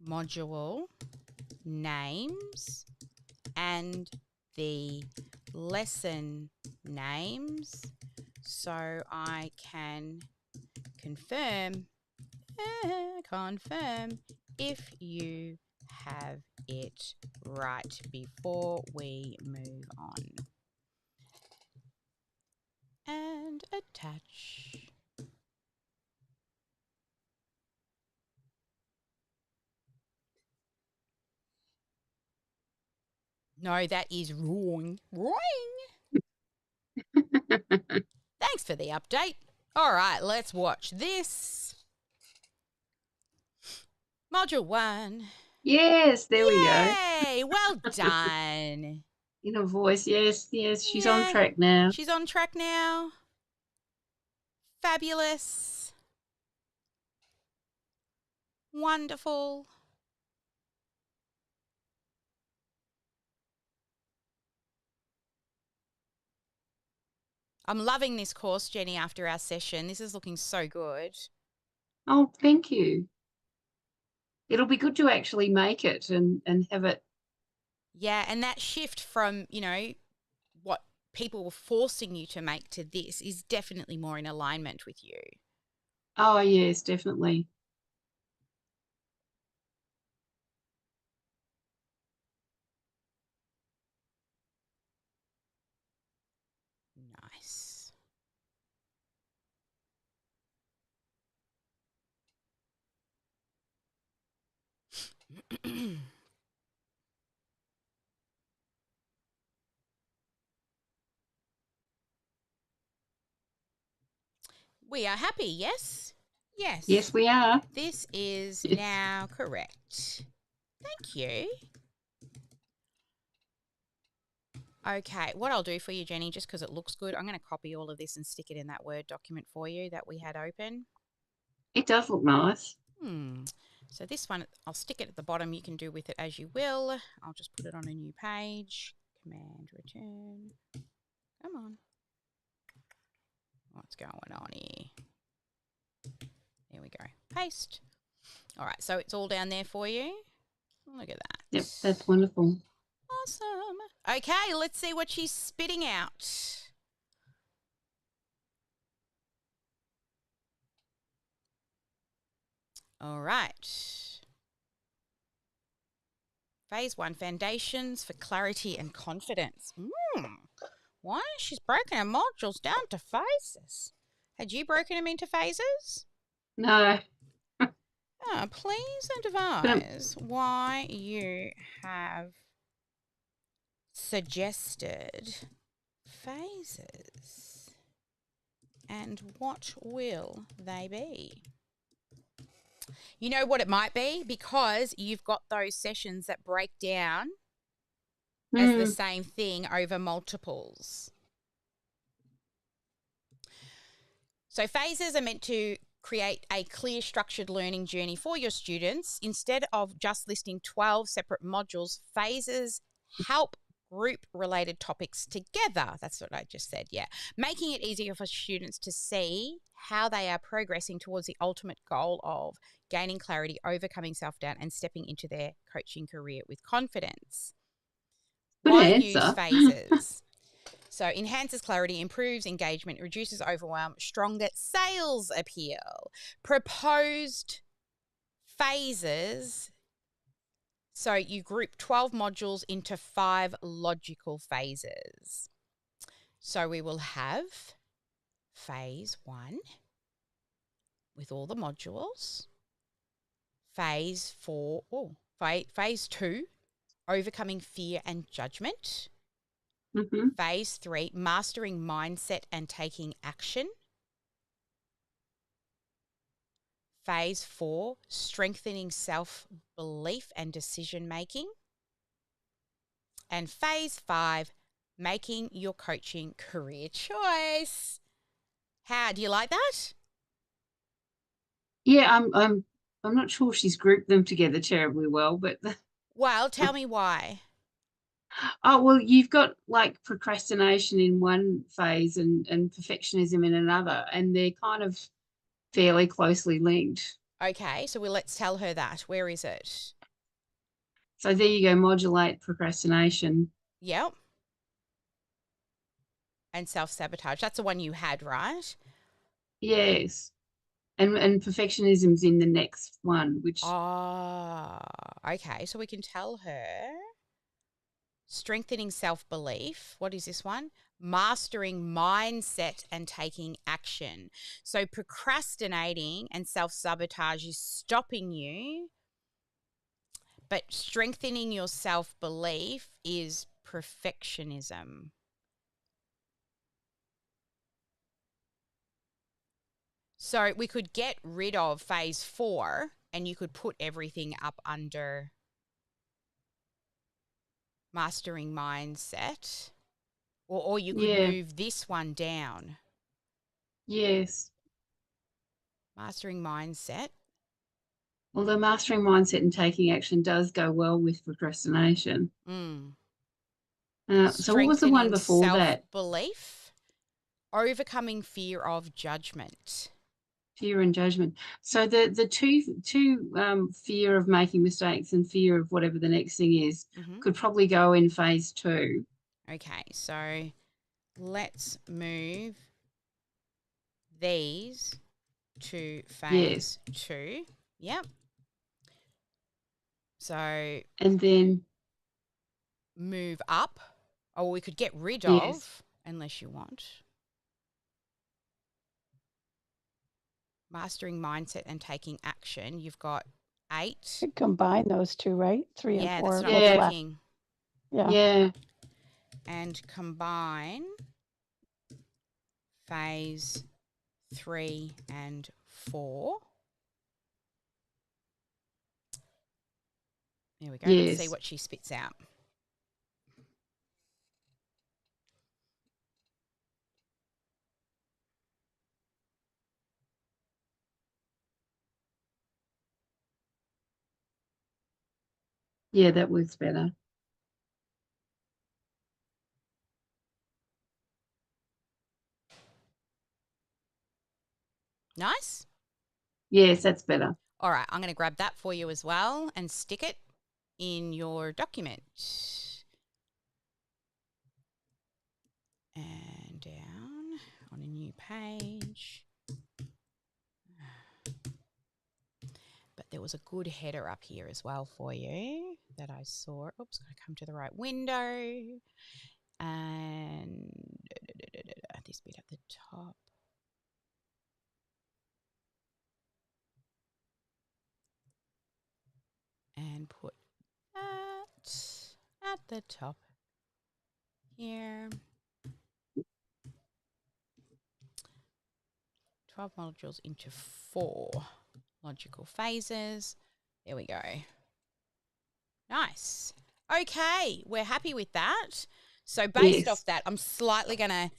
module names and the lesson names so I can confirm if you have it right before we move on. And attach. No, that is wrong. Thanks for the update. All right, let's watch this. Module 1. Yes, there we go. Yay! Well done. Inner voice. Yes, she's on track now. She's on track now. Fabulous. Wonderful. I'm loving this course, Jenny, after our session. This is looking so good. Oh, thank you. It'll be good to actually make it and have it. Yeah, and that shift from, what people were forcing you to make to this is definitely more in alignment with you. Oh, yes, definitely. Nice. We are happy, yes? Yes. Yes, we are. This is now correct. Thank you. Okay, what I'll do for you, Jenny, just because it looks good, I'm going to copy all of this and stick it in that Word document for you that we had open. It does look nice. So this one, I'll stick it at the bottom. You can do with it as you will. I'll just put it on a new page. Command return. Come on. What's going on here? There we go. Paste. All right, so it's all down there for you. Look at that. Yep, that's wonderful. Awesome. Okay, let's see what she's spitting out. All right. Phase 1, Foundations for Clarity and Confidence. Why? She's broken her modules down to phases. Had you broken them into phases? No. Please advise why you have suggested phases and what will they be? You know what it might be? Because you've got those sessions that break down as the same thing over multiples. So phases are meant to create a clear, structured learning journey for your students. Instead of just listing 12 separate modules, phases help group-related topics together. That's what I just said, yeah. Making it easier for students to see how they are progressing towards the ultimate goal of gaining clarity, overcoming self-doubt, and stepping into their coaching career with confidence. Good Why answer. use phases? So enhances clarity, improves engagement, reduces overwhelm, stronger sales appeal. Proposed phases. So you group 12 modules into 5 logical phases. So we will have phase 1 with all the modules. Phase 2, overcoming fear and judgment. Mm-hmm. Phase 3, mastering mindset and taking action. Phase 4, strengthening self-belief and decision-making. And phase 5, making your coaching career choice. How do you like that? Yeah, I'm not sure she's grouped them together terribly well, but Well, tell me why. oh well, you've got like procrastination in one phase and perfectionism in another, and they're kind of fairly closely linked. Okay, so let's tell her that. Where is it? So there you go, modulate procrastination. Yep. And self-sabotage. That's the one you had, right? Yes. And perfectionism's in the next one, which Okay. So we can tell her strengthening self-belief. What is this one? Mastering mindset and taking action. So procrastinating and self-sabotage is stopping you, but strengthening your self-belief is perfectionism. So we could get rid of phase 4 and you could put everything up under mastering mindset, or you could move this one down. Yes. Mastering mindset. Although mastering mindset and taking action does go well with procrastination. So what was the one before that? Self-belief, overcoming fear of judgment. Fear and judgment. So the two fear of making mistakes and fear of whatever the next thing is could probably go in phase 2. Okay, so let's move these to phase 2. Yep. So and then move up. Or we could get rid of, unless you want. Mastering mindset and taking action. You've got 8. You could combine those two, right? 3 and 4. Yeah, that's what I'm thinking. Yeah. And combine phase 3 and 4. There we go. Let's see what she spits out. Yeah, that works better. Nice? Yes, that's better. All right, I'm going to grab that for you as well and stick it in your document. And down on a new page. But there was a good header up here as well for you that I saw. Oops, got to come to the right window. And this bit at the top. And put that at the top here. 12 modules into 4 logical phases. There we go. Nice. Okay, we're happy with that. So based off that, I'm slightly going to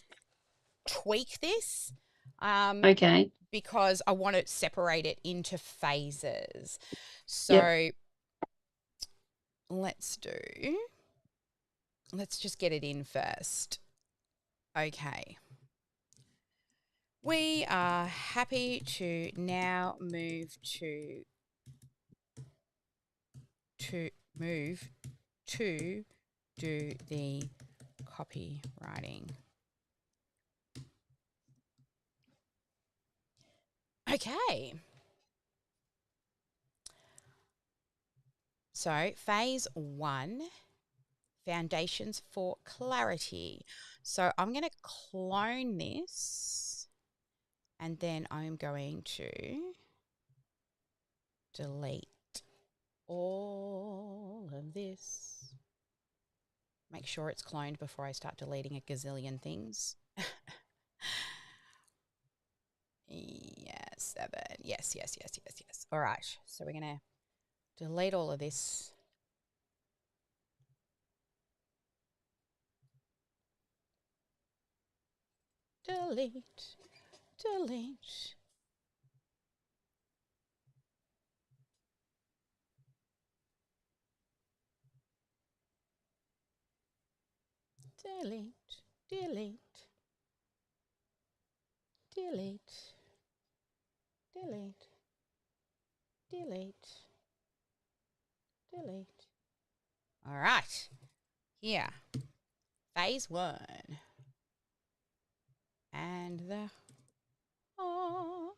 tweak this. Okay. Because I want to separate it into phases. So let's do let's just get it in first. Okay. We are happy to now move to do the copywriting. Okay. So phase 1, foundations for clarity. So I'm going to clone this and then I'm going to delete all of this. Make sure it's cloned before I start deleting a gazillion things. Yes, 7. Yes. All right. So we're going to delete all of this. Delete. Delete. Delete. Delete. Delete. Delete. Delete. Delete. All right. Here. Phase 1. And the... Oh.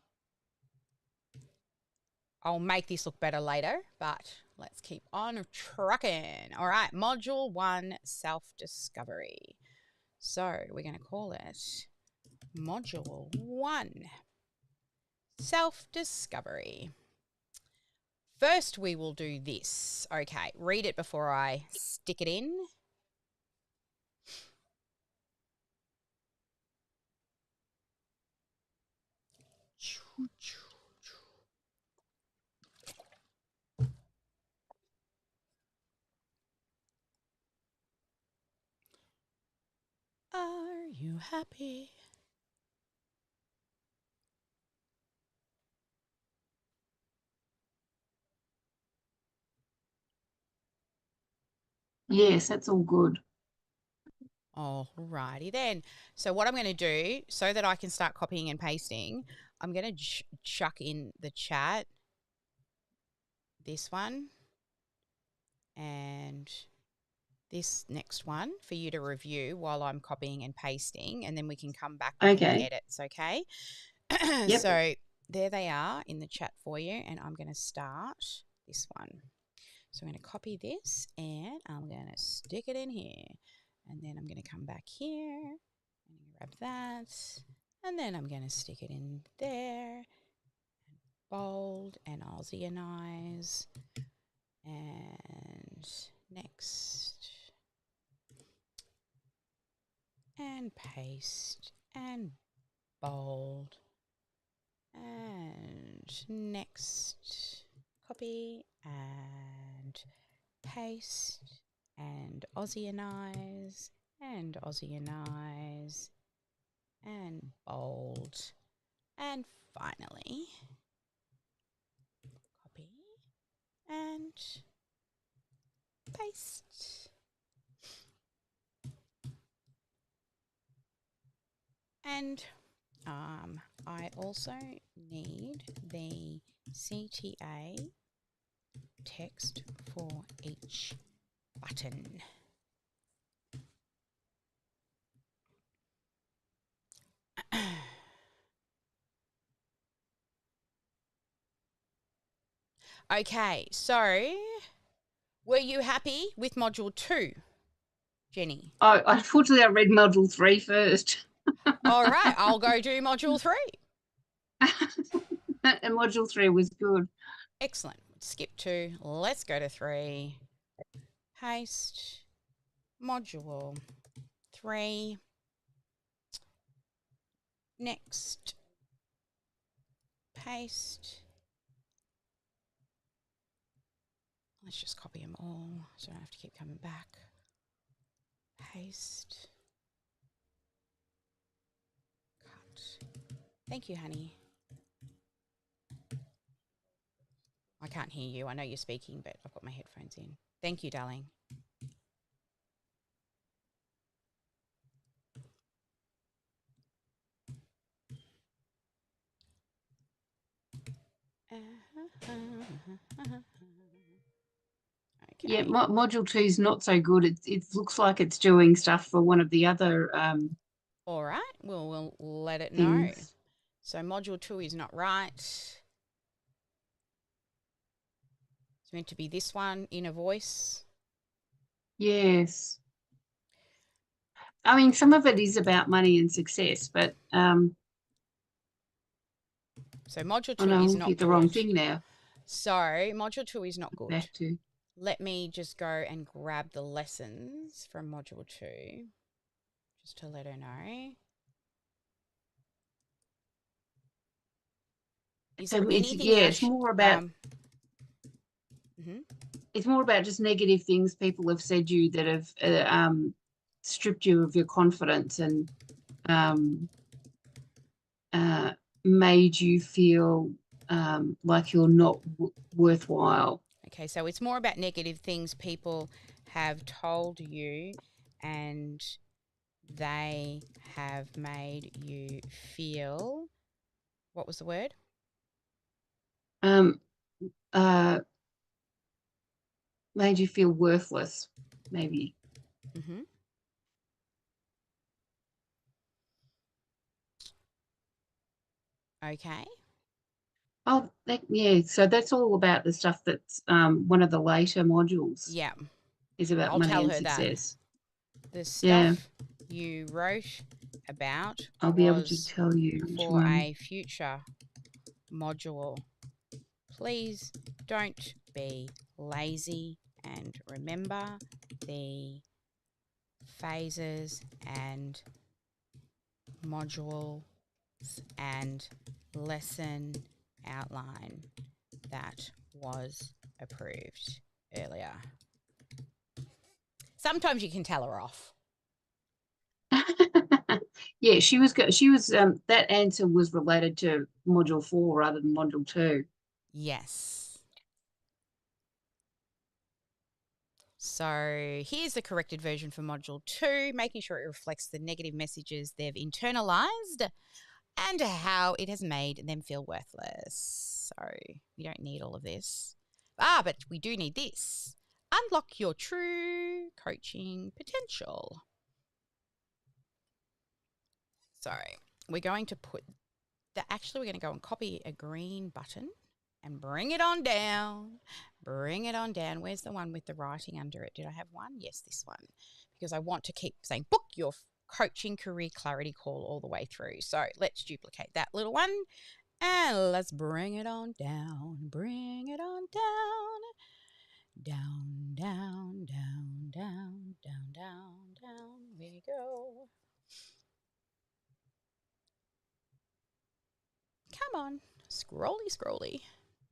I'll make this look better later, but let's keep on trucking. All right. Module 1, self-discovery. So we're going to call it Module 1, self-discovery. First, we will do this. Okay, read it before I stick it in. Are you happy? Yes, that's all good. Alrighty then. So what I'm going to do, so that I can start copying and pasting, I'm going to chuck in the chat this one and this next one for you to review while I'm copying and pasting, and then we can come back with any edits, okay? Yep. So there they are in the chat for you, and I'm going to start this one. So I'm going to copy this and I'm going to stick it in here. And then I'm going to come back here and grab that. And then I'm going to stick it in there. Bold and Aussianize. And next. And paste and bold. And next. Copy and paste and Aussianize and Aussianize and bold, and finally copy and paste. And I also need the CTA text for each button. Okay, so were you happy with module 2, Jenny? Oh, unfortunately, I read module 3 first. All right, I'll go do module 3. And module 3 was good. Excellent. Skip 2. Let's go to 3. Paste. Module 3. Next. Paste. Let's just copy them all so I don't have to keep coming back. Paste. Cut. Thank you, honey. I can't hear you. I know you're speaking, but I've got my headphones in. Thank you, darling. Okay. Yeah, module 2 is not so good. It looks like it's doing stuff for one of the other All right. We'll let it know. things. So module 2 is not right. It's meant to be this one, inner voice. Yes. I mean, some of it is about money and success, but So module 2 oh no, is I'm not looking at the good. wrong thing now. So module 2 is not good. Back to Let me just go and grab the lessons from module 2 just to let her know. Is so there it's anything yeah, else? it's more about it's more about just negative things people have said you that have stripped you of your confidence and made you feel like you're not worthwhile. Okay, so it's more about negative things people have told you and they have made you feel, what was the word? Made you feel worthless, maybe. Mm-hmm. Okay. Oh, yeah. So that's all about the stuff that's one of the later modules. Yeah. Is about I'll money tell and her success. The Yeah. stuff you wrote about I'll be able to was tell you which for one. a future module. Please don't be lazy and remember the phases and modules and lesson outline that was approved earlier. Sometimes you can tell her off. Yeah, she was that answer was related to module 4 rather than module 2. Yes. So here's the corrected version for module 2, making sure it reflects the negative messages they've internalized and how it has made them feel worthless. So we don't need all of this. But we do need this. Unlock your true coaching potential. So we're going to put that. Actually, we're going to go and copy a green button and bring it on down. Bring it on down. Where's the one with the writing under it? Did I have one? Yes, this one. Because I want to keep saying book your coaching career clarity call all the way through. So let's duplicate that little one and let's bring it on down. Bring it on down. Down, down, down, down, down, down, down we go. Come on. Scrolly, scrolly.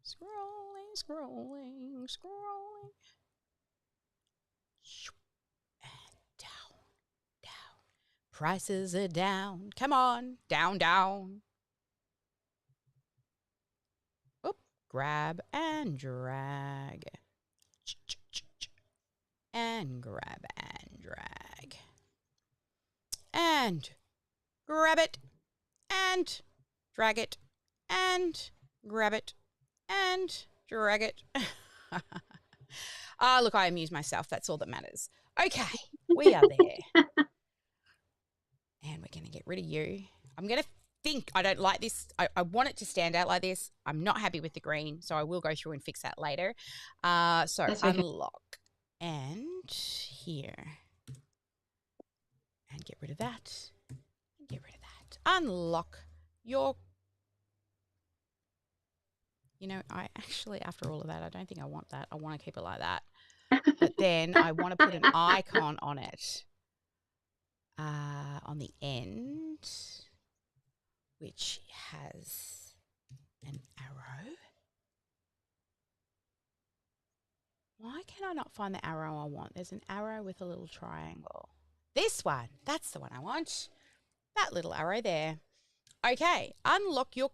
Scrolling, scrolling, scrolling. And down, down. Prices are down. Come on. Down, down. Oop. Grab and drag. And grab and drag. And grab it. And drag it. And grab it. And drag it. Look, I amuse myself. That's all that matters. Okay, we are there. And we're going to get rid of you. I'm going to think I don't like this. I want it to stand out like this. I'm not happy with the green, so I will go through and fix that later. So That's okay. unlock and here. And get rid of that. And get rid of that. Unlock your... You know, I actually, after all of that, I don't think I want that. I want to keep it like that. But then I want to put an icon on it. On the end, which has an arrow. Why can I not find the arrow I want? There's an arrow with a little triangle. This one. That's the one I want. That little arrow there. Okay. Unlock your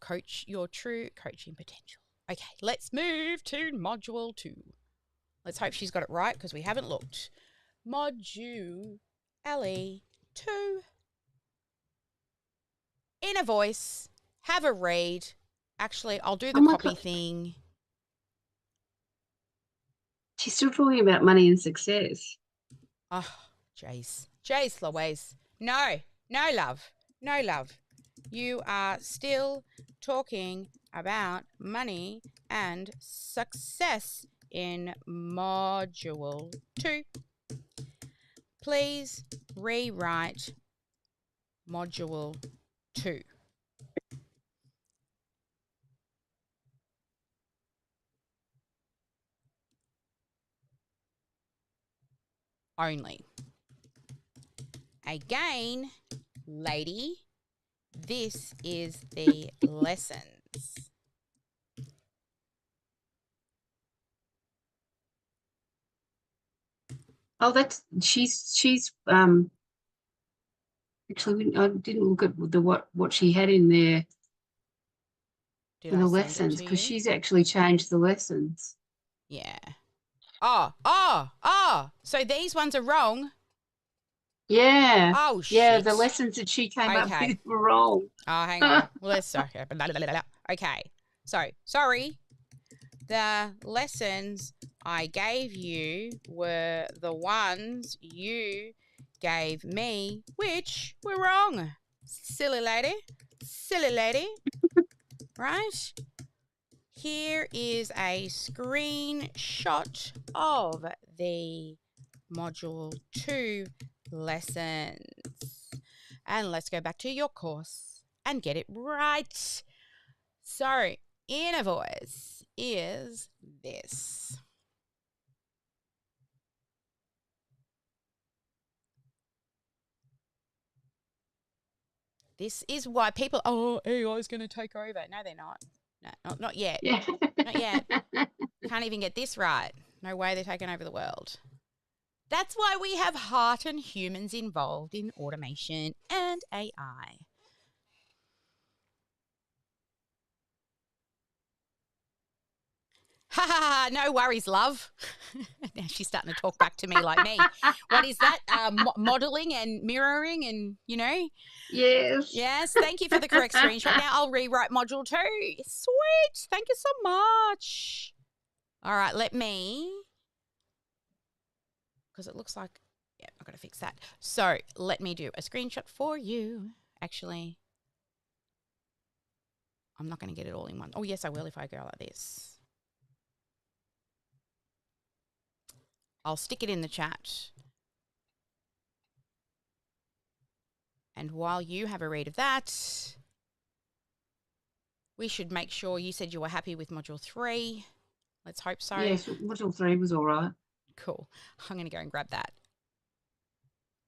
true coaching potential. Okay. Let's move to module 2. Let's hope she's got it right because we haven't looked. Module LE 2. Inner voice. Have a read. Actually, I'll do the Oh my copy God. thing. She's still talking about money and success. Oh, Jace. Jace Louise. No, no, love. No, love. You are still talking about money and success in Module 2. Please rewrite Module 2. Only. Again, lady, this is the lessons. Oh, that's she's actually I didn't look at the what she had in there Did for I the send it lessons to because you? she's actually changed the lessons. Yeah. Oh. So these ones are wrong. Yeah. Oh, Yeah, shit. the lessons that she came up Okay. with were wrong. Oh, hang on. Let's okay. Okay. So, sorry. The lessons I gave you were the ones you gave me, which were wrong. Silly lady. Silly lady. Right? Here is a screenshot of the Module 2 lessons. And let's go back to your course and get it right. So, inner voice is this. This is why people, AI is going to take over. No, they're not. No, not yet. Yeah. Not yet. Can't even get this right. No way they're taking over the world. That's why we have heart and humans involved in automation and AI. Ha ha ha, no worries, love. Now she's starting to talk back to me like me. What is that? Modeling and mirroring and, Yes. Yes, thank you for the correct screenshot. Now I'll rewrite Module 2. Sweet. Thank you so much. All right, let me, because it looks like, yeah, I've got to fix that. So let me do a screenshot for you. Actually, I'm not going to get it all in one. Oh, yes, I will if I go like this. I'll stick it in the chat. And while you have a read of that, we should make sure you said you were happy with Module 3. Let's hope so. Yes, Module 3 was all right. Cool. I'm going to go and grab that.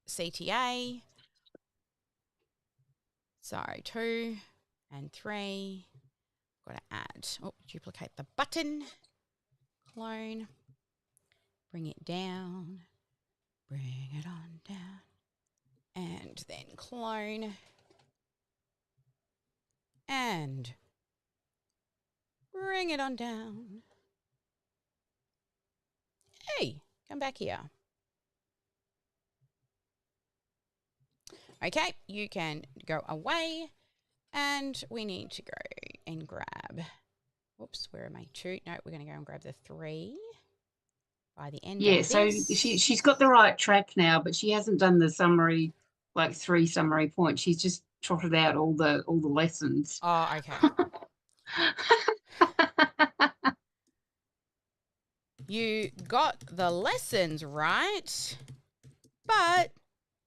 CTA. So 2 and 3. Got to add. Oh, duplicate the button. Clone. Bring it down. Bring it on down. And then clone. And bring it on down. Hey, come back here. Okay, you can go away. And we need to go and grab, whoops, where am I? 2? No, we're going to go and grab the 3 by the end of So this. she's got the right track now, but she hasn't done the summary, like 3 summary points. She's just trotted out all the lessons. Oh, okay. You got the lessons right, but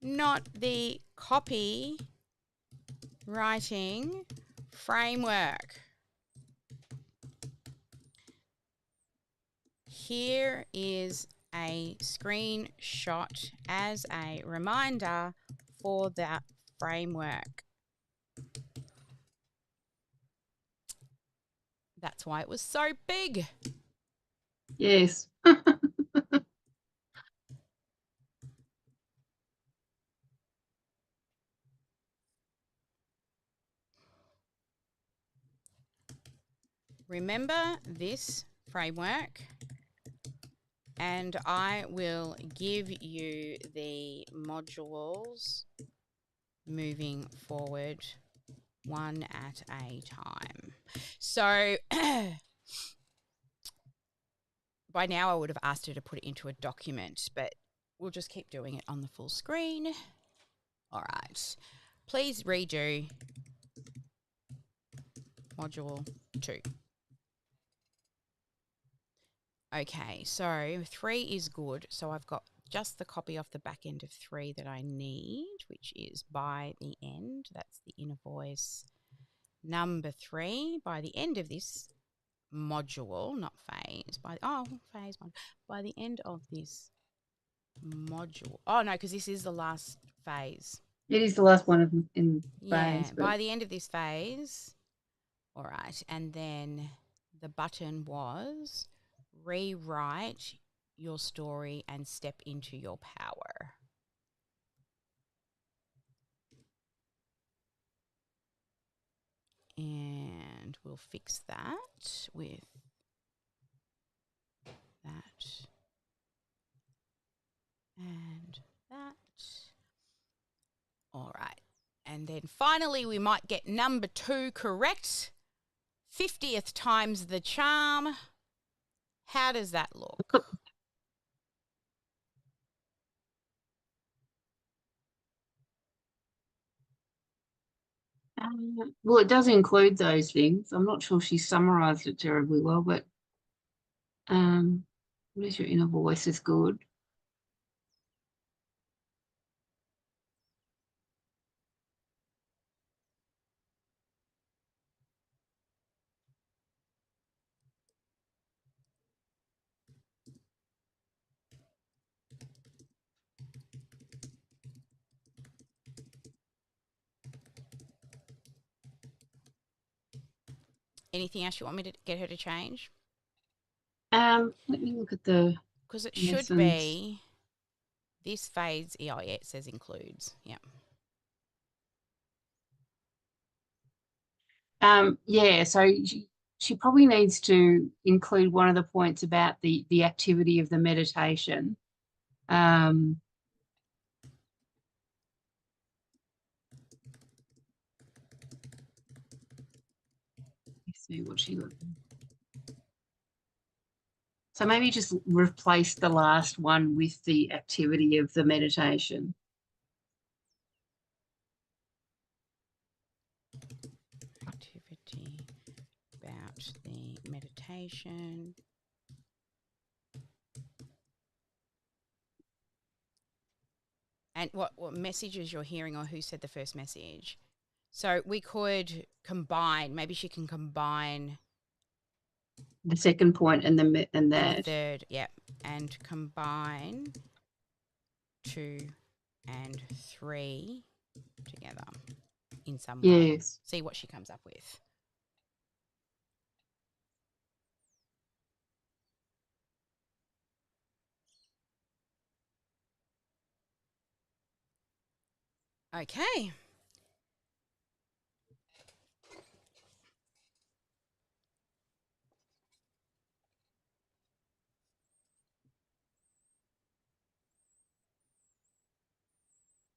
not the copy writing framework. Here is a screenshot as a reminder for that framework. That's why it was so big. Yes. Remember this framework, and I will give you the modules moving forward one at a time. So by now I would have asked her to put it into a document, but we'll just keep doing it on the full screen. All right. Please redo module 2. Okay, so 3 is good. So I've got just the copy off the back end of 3 that I need, which is by the end. That's the invoice number 3. By the end of this module, not phase, phase 1. By the end of this module. Oh, no, because this is the last phase. It is the last one in Yeah, phase. by the end of this phase. All right, and then the button was rewrite your story and step into your power. And we'll fix that with that and that. All right. And then finally, we might get number 2 correct. 50th time's the charm. How does that look? Well, it does include those things. I'm not sure she summarised it terribly well, but what is your inner voice is good. Anything else you want me to get her to change? Let me look at the Because it should lessons. be this phase. Yeah, it says includes. Yeah. Yeah, so she probably needs to include one of the points about the activity of the meditation. Let's see what she looked. So maybe just replace the last one with the activity of the meditation. Activity about the meditation. And what messages you're hearing, or who said the first message. So we could combine, maybe she can combine The second point and the and the third, yep, and combine 2 and 3 together in some way. Yes. See what she comes up with. Okay.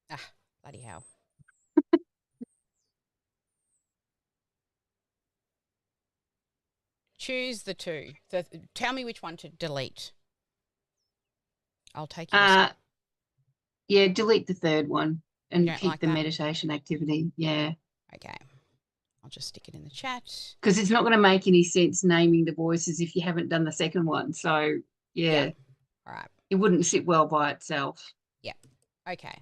Ah, bloody hell. Choose the 2. Tell me which one to delete. I'll take yours. Yeah, delete the third one and keep like the that? meditation activity. Yeah. Okay. I'll just stick it in the chat. Because it's not going to make any sense naming the voices if you haven't done the second one. So, yeah. All right. It wouldn't sit well by itself. Yeah. Okay.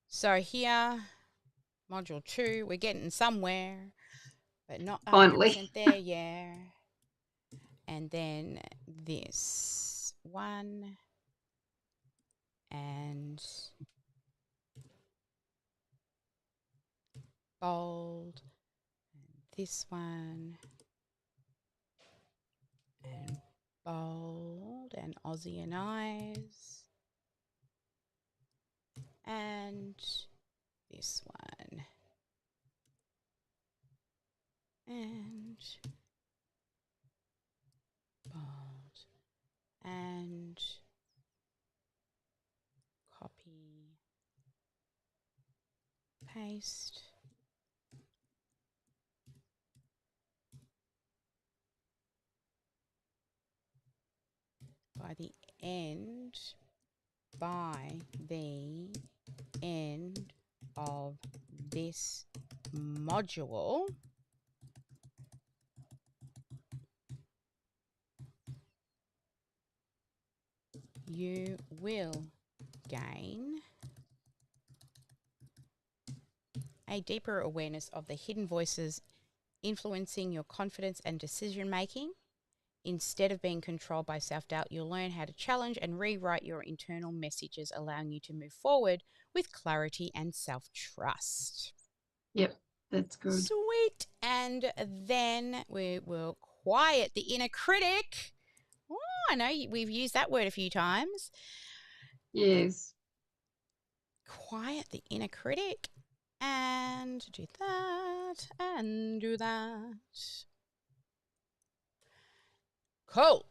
So here, module 2, we're getting somewhere, but not 100% Finally. there, yeah. And then this one, and bold, and this one, and bold, and Aussie and eyes, and this one, and bold, and copy, paste, by the end of this module, you will gain a deeper awareness of the hidden voices influencing your confidence and decision making. Instead of being controlled by self-doubt, you'll learn how to challenge and rewrite your internal messages, allowing you to move forward with clarity and self-trust. Yep, that's good. Sweet. And then we will quiet the inner critic. Oh, I know we've used that word a few times. Yes. Quiet the inner critic and do that and do that. Cool.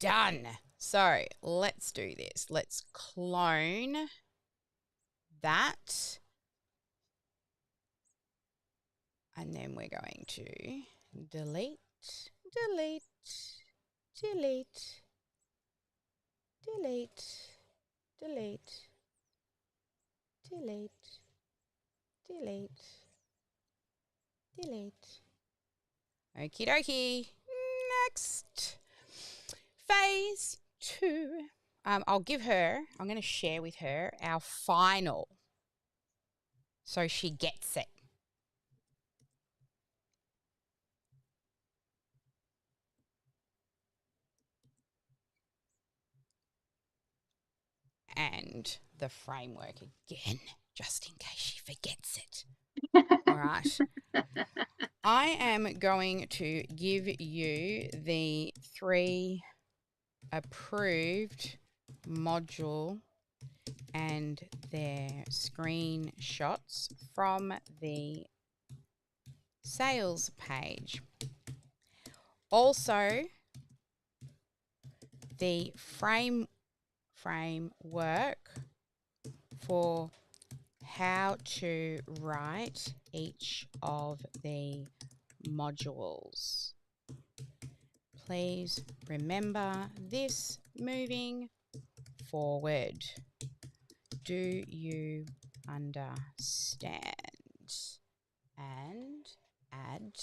Done. So let's do this. Let's clone that. And then we're going to delete, delete, delete, delete, delete, delete, delete, delete. Okie dokie. Next. Phase 2. I'm going to share with her our final, so she gets it. And the framework again, just in case she forgets it. All right. I am going to give you the 3 approved module and their screenshots from the sales page. Also, the framework for how to write each of the modules. Please remember this moving forward. Do you understand? And add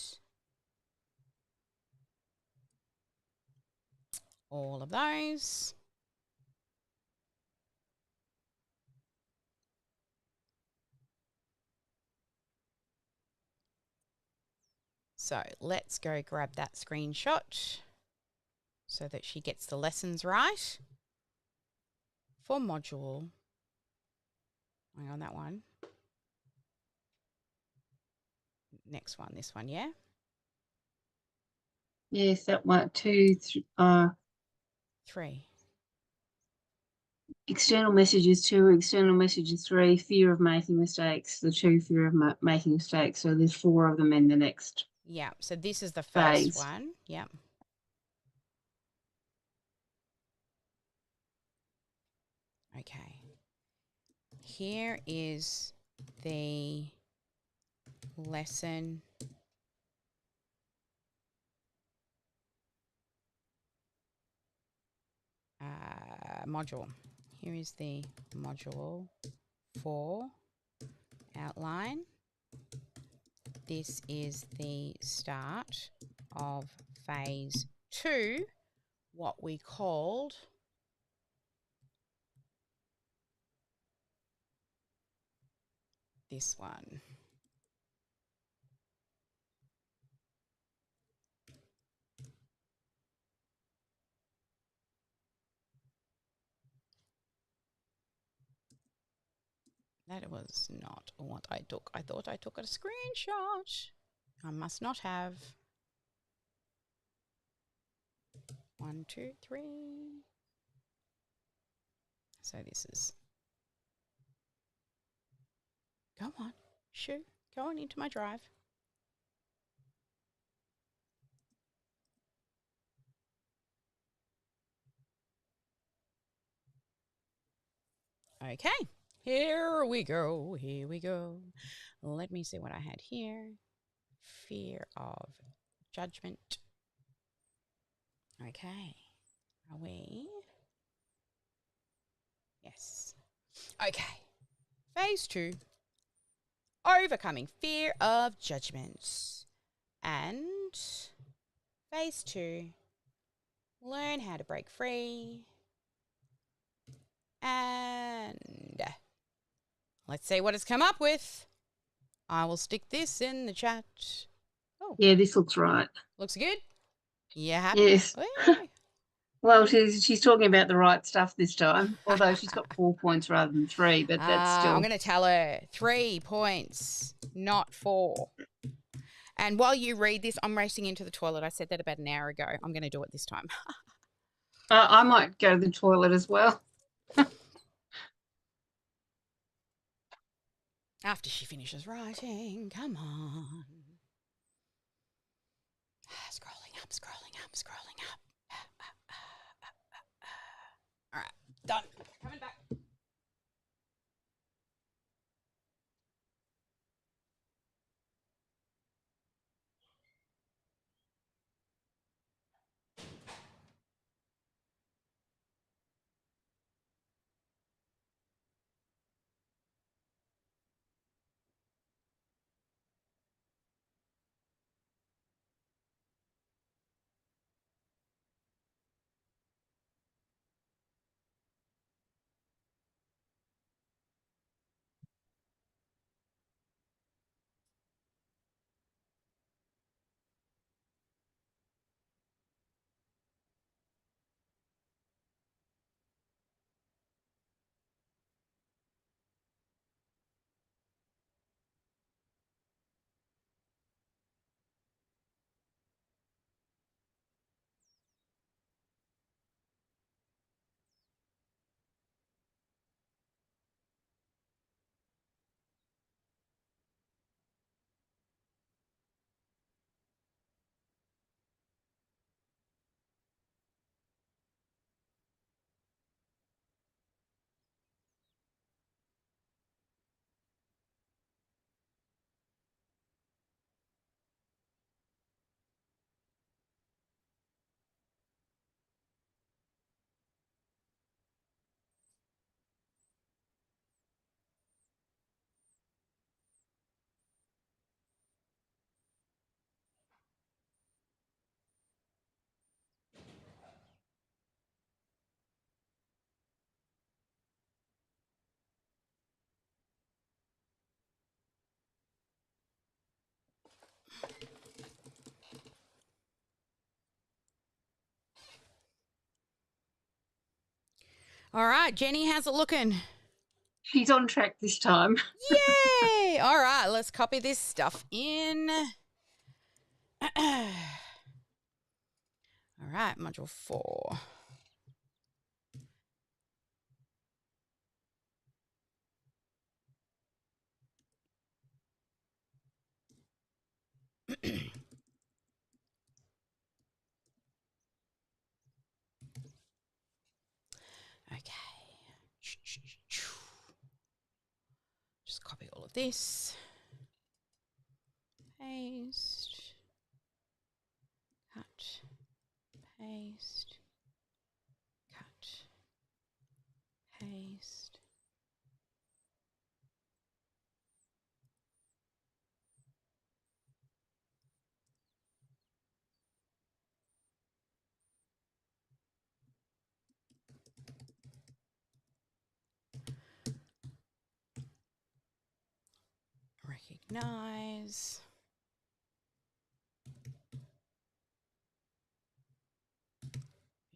all of those. So let's go grab that screenshot so that she gets the lessons right for module. Hang on, that one. Next one, this one, yeah? Yes, that one, 2, 3. external messages 2, external messages 3, fear of making mistakes, the 2 fear of making mistakes. So there's 4 of them in the next. Yeah, so this is the first phase. one. Yeah. Okay. Here is the lesson module. Here is the module 4 outline. This is the start of phase 2, what we called this one. That was not what I took. I thought I took a screenshot. I must not have. 1, 2, 3. So this is. Go on. Shoo. Go on into my drive. Okay. Here we go. Here we go. Let me see what I had here. Fear of judgment. Okay. Are we? Yes. Okay. Phase 2. Overcoming fear of judgment. And phase 2. Learn how to break free. And let's see what it's come up with. I will stick this in the chat. Oh, Yeah, this looks right. looks good. You happy? Yes. Hey. Well, she's talking about the right stuff this time, although she's got 4 points rather than 3, but that's still. I'm going to tell her 3 points, not 4. And while you read this, I'm racing into the toilet. I said that about an hour ago. I'm going to do it this time. I might go to the toilet as well. After she finishes writing, come on. Scrolling up, scrolling up, scrolling up. All right, done. Coming back. All right, Jenny, how's it looking? She's on track this time. Yay! All right, let's copy this stuff in. All right, module 4. Okay. Just copy all of this. Paste. Cut. Paste. Cut. Paste. Recognize.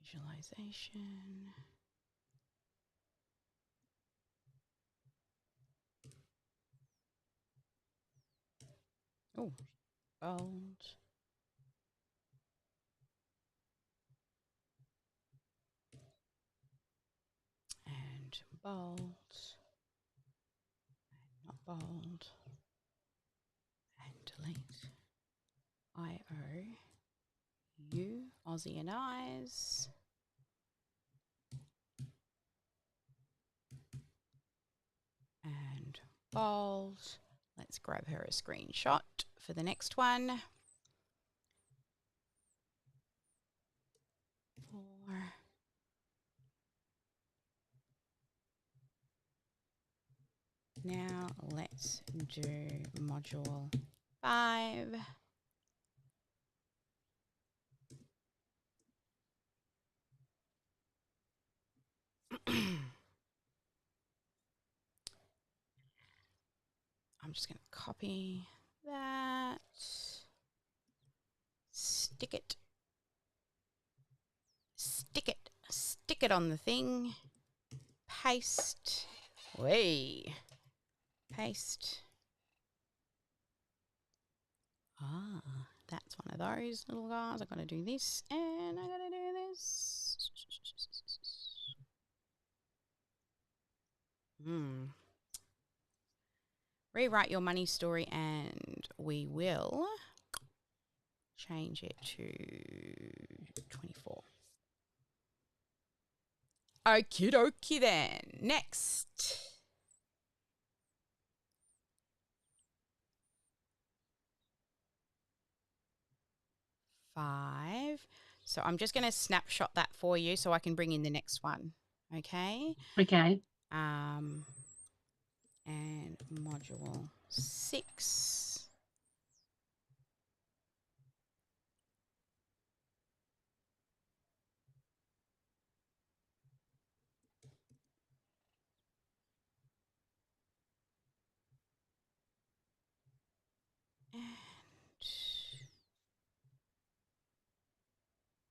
Visualization. Oh, bold. And bold. Not bold. And delete. I-O-U, Aussie and Eyes. And bold. Let's grab her a screenshot for the next one. 4. Now let's do module 5. I'm just going to copy that, stick it on the thing, paste, paste. That's one of those little guys. I've got to do this and I got to do this. Rewrite your money story and we will change it to 24. Okie dokie then. Next. Five. So I'm just going to snapshot that for you so I can bring in the next one. Okay. Okay. And module 6.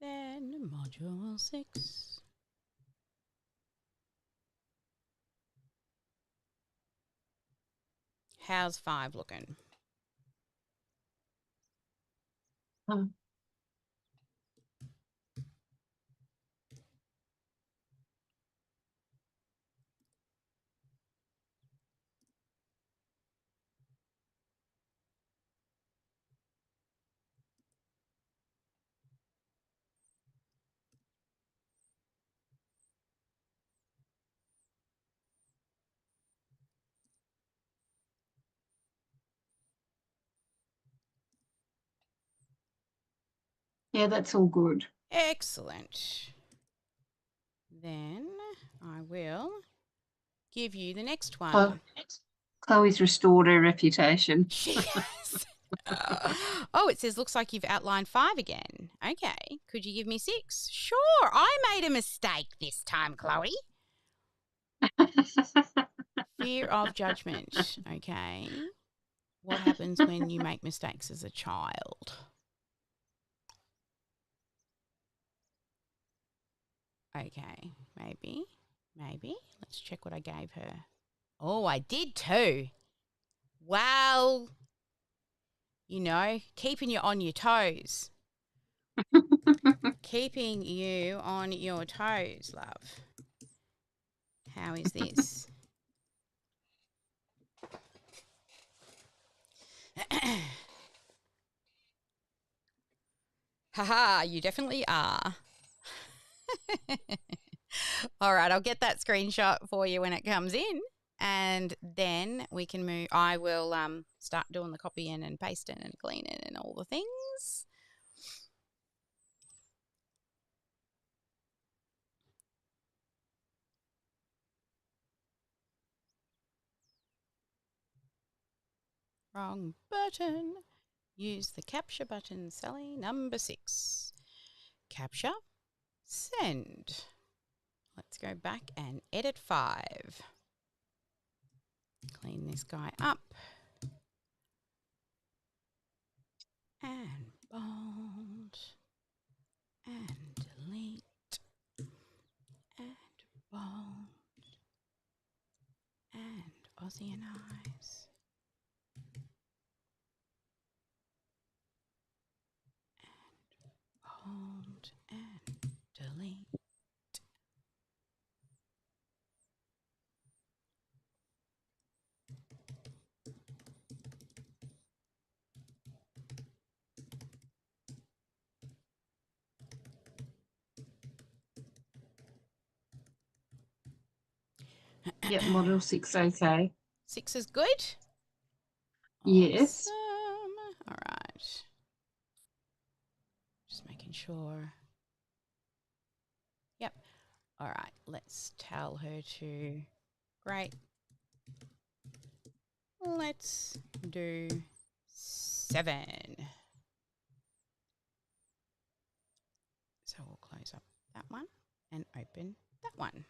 And then module 6. How's 5 looking? Yeah, that's all good. Excellent. Then I will give you the next one. Chloe's restored her reputation. She has. Oh, it says, looks like you've outlined 5 again. Okay. Could you give me 6? Sure. I made a mistake this time, Chloe. Fear of judgment. Okay. What happens when you make mistakes as a child? Okay. Maybe. Let's check what I gave her. Oh, I did too. Well, you know, keeping you on your toes. Keeping you on your toes, love. How is this? Haha, you definitely are. All right, I'll get that screenshot for you when it comes in. And then we can move. I will start doing the copying and pasting and cleaning and all the things. Wrong button. Use the capture button, Sally. Number 6. Capture. Send. Let's go back and edit 5. Clean this guy up. And bold. And delete. And bold. And Aussianize. Bold and delete. Yep, module 6, okay. 6 is good? Yes. Awesome. All right. Just making sure. Yep. All right. Let's tell her to. Great. let's do 7. So we'll close up that one and open that one.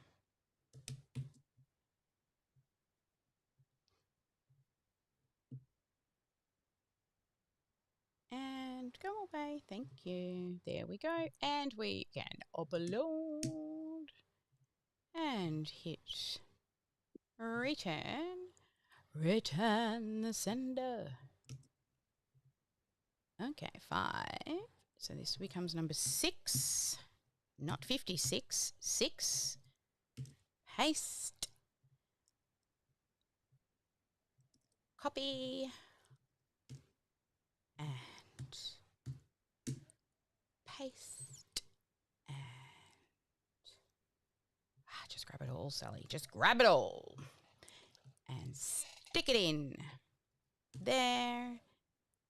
And go away. Thank you. There we go. And we can upload and hit return. Return the sender. Okay, 5. So this becomes number 6, not 56. 6. Paste. Copy. And paste. And just grab it all, Sally. Just grab it all. And stick it in there.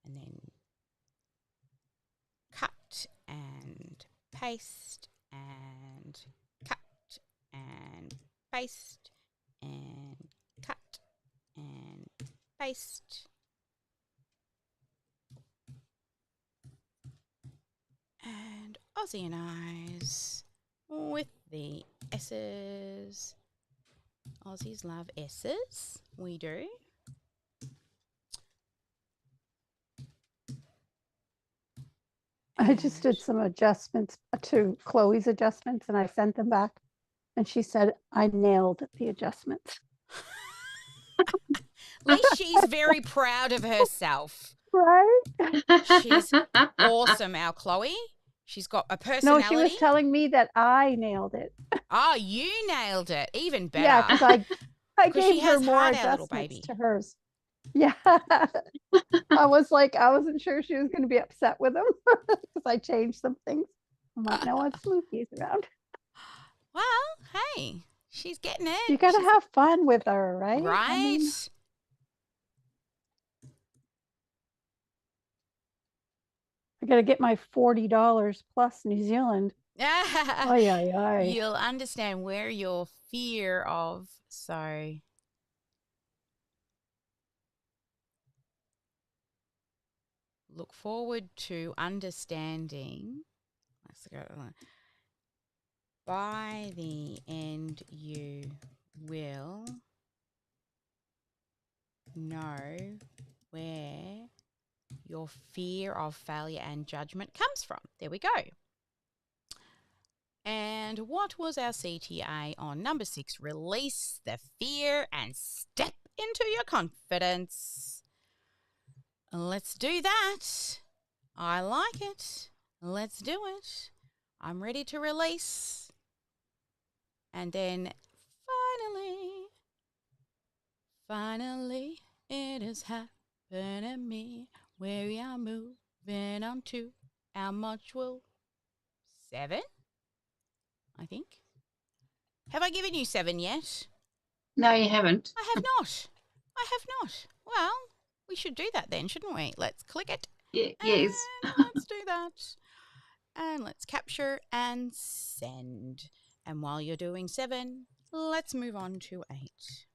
And then cut and paste and cut and paste and cut and paste. And Aussie and I's with the S's. Aussies love S's. We do. I just did some adjustments to Chloe's adjustments and I sent them back. And she said, I nailed the adjustments. At least she's very proud of herself. Right? She's awesome, our Chloe. She's got a personality. No, she was telling me that I nailed it. Oh, you nailed it. Even better. Yeah, because I gave her more heart, our little adjustments baby. to hers. Yeah. I was like, I wasn't sure she was going to be upset with them because I changed some things. I'm like, no, it's Lukey's around. Well, hey, she's getting it. You got to have fun with her, right? Right. I mean, I got to get my $40 plus New Zealand. Ay, ay, ay. You'll understand where your fear of, so. Look forward to understanding. Let's go. By the end, you will know where your fear of failure and judgment comes from. There we go. And what was our CTA on number 6? Release the fear and step into your confidence. Let's do that. I like it. Let's do it. I'm ready to release. And then finally, it has happened to me. Where we are moving on to our module 7, I think. Have I given you 7 yet? No, you haven't. I have not. I have not. Well, we should do that then, shouldn't we? Let's click it. Yes. Let's do that. And let's capture and send. And while you're doing 7, let's move on to 8.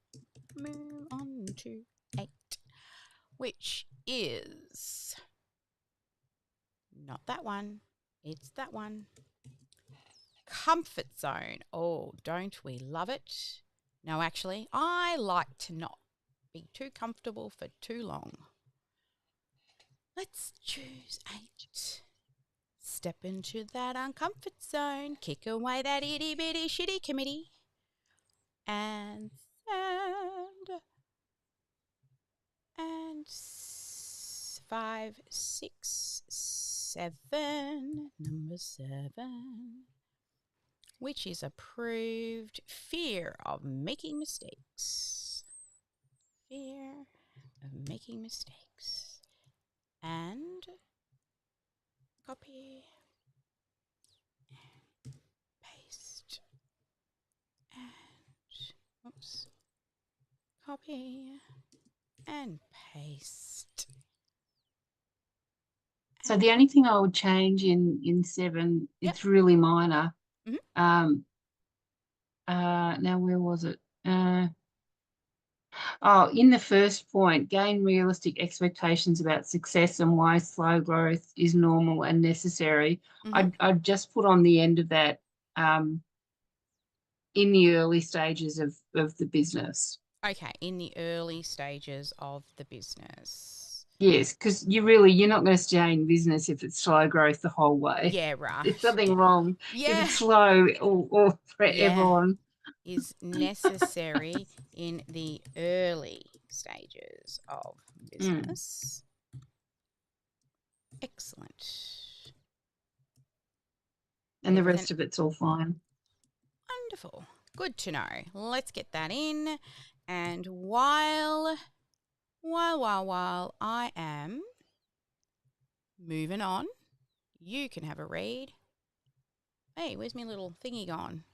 Move on to 8, which is not that one. It's that one. Comfort zone. Oh, don't we love it? No, actually, I like to not be too comfortable for too long. Let's choose 8. Step into that uncomfort zone. Kick away that itty bitty shitty committee. And send. And 5, 6, 7. Number 7. Which is approved. Fear of making mistakes. Fear of making mistakes. And copy and paste and oops, copy and paste. So the only thing I would change in 7, it's really minor. Mm-hmm. Now where was it? Oh, in the first point, gain realistic expectations about success and why slow growth is normal and necessary. I'd just put on the end of that in the early stages of the business. Okay, in the early stages of the business. Yes, because you're not going to stay in business if it's slow growth the whole way. Yeah, right. There's something wrong if Yeah. it's slow or forever on. Is necessary in the early stages of business. Excellent. And the rest of it's all fine. Wonderful. Good to know. Let's get that in. And while I am moving on, you can have a read. Hey, where's my little thingy gone?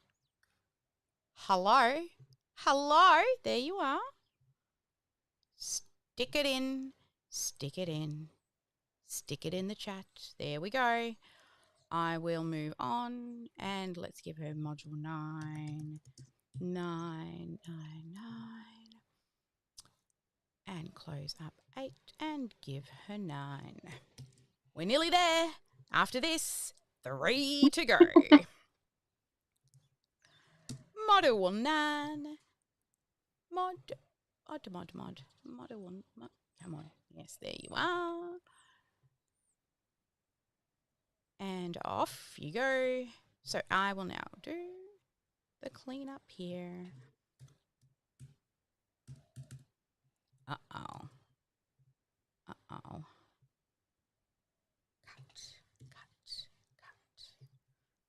Hello? Hello? There you are. Stick it in. Stick it in. Stick it in the chat. There we go. I will move on and let's give her module 9. 9. And close up 8 and give her 9. We're nearly there. After this, 3 to go. Module 9. Module 1. Come on. Yes, there you are. And off you go. So I will now do the cleanup here. Uh-oh. Uh-oh. Cut. Paste. Cut.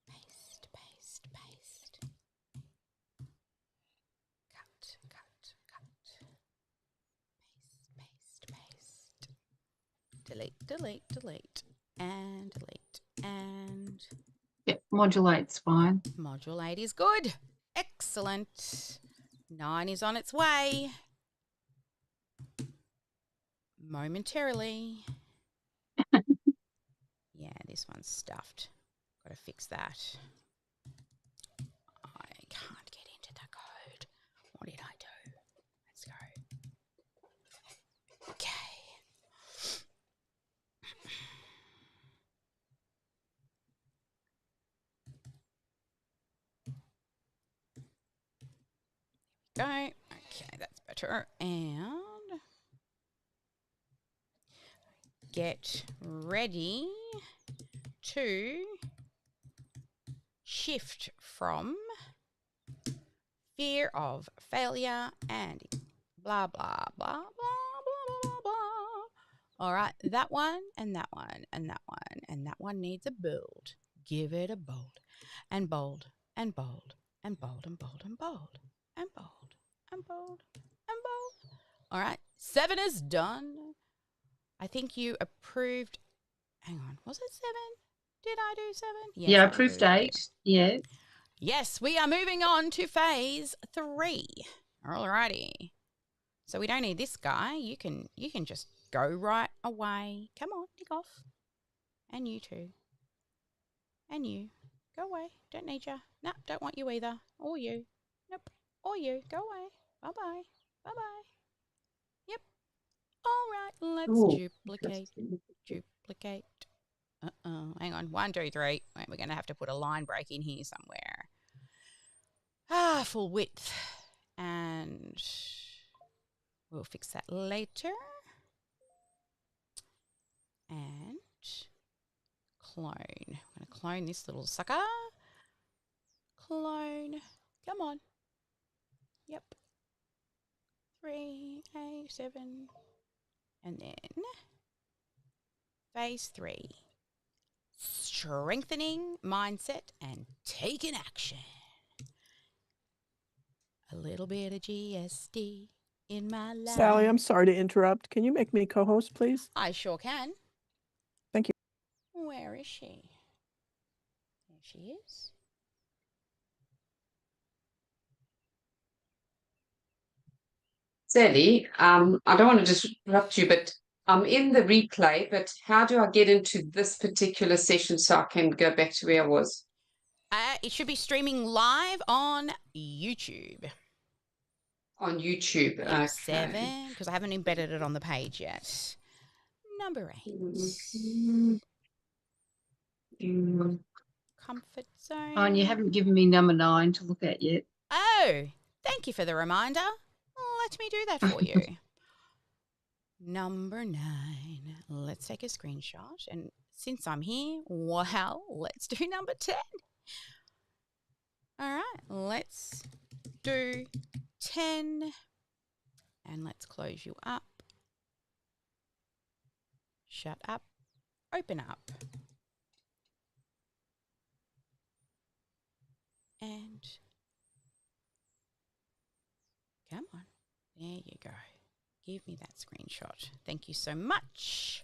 Paste. Delete. And delete. And yep, module 8's fine. Module 8 is good. Excellent. 9 is on its way. Momentarily. Yeah, this one's stuffed. Got to fix that. I can't get into the code. What did I do? Let's go. Okay. Go. Okay, that's better. And get ready to shift from fear of failure and blah, blah, blah, blah, blah, blah, blah. All right, that one and that one and that one and that one needs a bold. Give it a bold and bold and bold and bold and bold and bold and bold and bold and bold. All right, 7 is done. I think you approved. Hang on, was it 7? Did I do 7? Yes, yeah, approved 8. Yeah. Yes, we are moving on to phase 3. All righty. So we don't need this guy. You can just go right away. Come on, dig off. And you too. And you. Go away. Don't need you. No, don't want you either. Or you. Nope. Or you. Go away. Bye-bye. Bye-bye. Yep. All right, let's duplicate. Hang on. 1, 2, 3. Wait, we're going to have to put a line break in here somewhere. Full width. And we'll fix that later. And clone. I'm going to clone this little sucker. Clone. Come on. Yep. 3, 8, 7. And then phase 3. Strengthening mindset and taking action. A little bit of GSD in my life. Sally, I'm sorry to interrupt. Can you make me co-host, please? I sure can. Thank you. Where is she? There she is. Sally, I don't want to disrupt you, but I'm in the replay, but how do I get into this particular session so I can go back to where I was? It should be streaming live on YouTube. On YouTube. Yep, Okay. 7, because I haven't embedded it on the page yet. Number 8. Comfort zone. Oh, and you haven't given me number 9 to look at yet. Oh, thank you for the reminder. Let me do that for you. Number 9. Let's take a screenshot. And since I'm here, wow, let's do number 10. All right, let's do 10. And let's close you up. Shut up. Open up. And come on. There you go. Give me that screenshot. Thank you so much.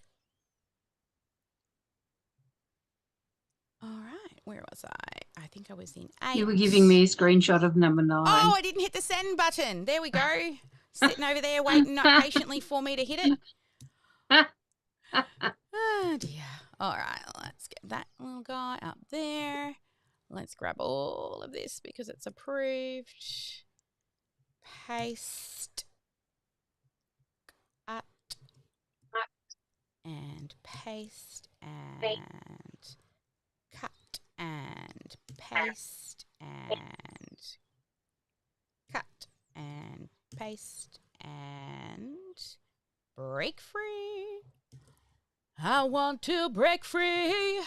All right. Where was I? I think I was in 8. You were giving me a screenshot of number 9. Oh, I didn't hit the send button. There we go. Sitting over there waiting not patiently for me to hit it. Oh, dear. All right. Let's get that little guy up there. Let's grab all of this because it's approved. Paste. Cut. And paste. And cut. And paste. And cut. And paste. And break free. I want to break free.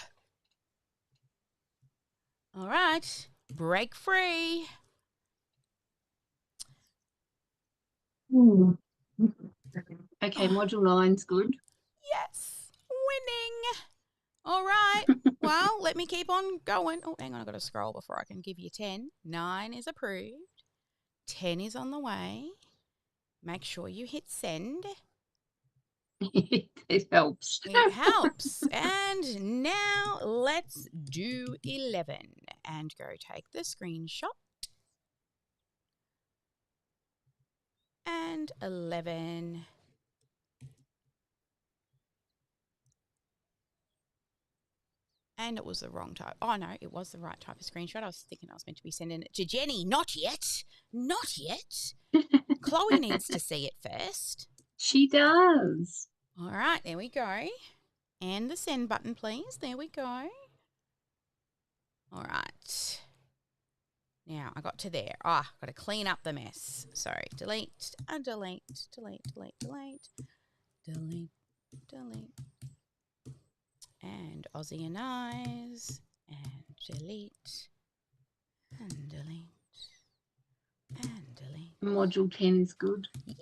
All right, break free. Okay, module 9's good. Yes, winning. All right, well, let me keep on going. Oh, hang on, I've got to scroll before I can give you 10. 9 is approved. 10 is on the way. Make sure you hit send. It helps. It helps. And now let's do 11 and go take the screenshot. And 11. And it was the wrong type. Oh, no, it was the right type of screenshot. I was thinking I was meant to be sending it to Jenny. Not yet. Not yet. Chloe needs to see it first. She does. All right, there we go. And the send button, please. There we go. All right. Now, I got to there. Got to clean up the mess. So, delete, delete, delete, delete, delete, delete, delete. And Aussianize, and delete, and delete, and delete. Module 10 is good. Yay!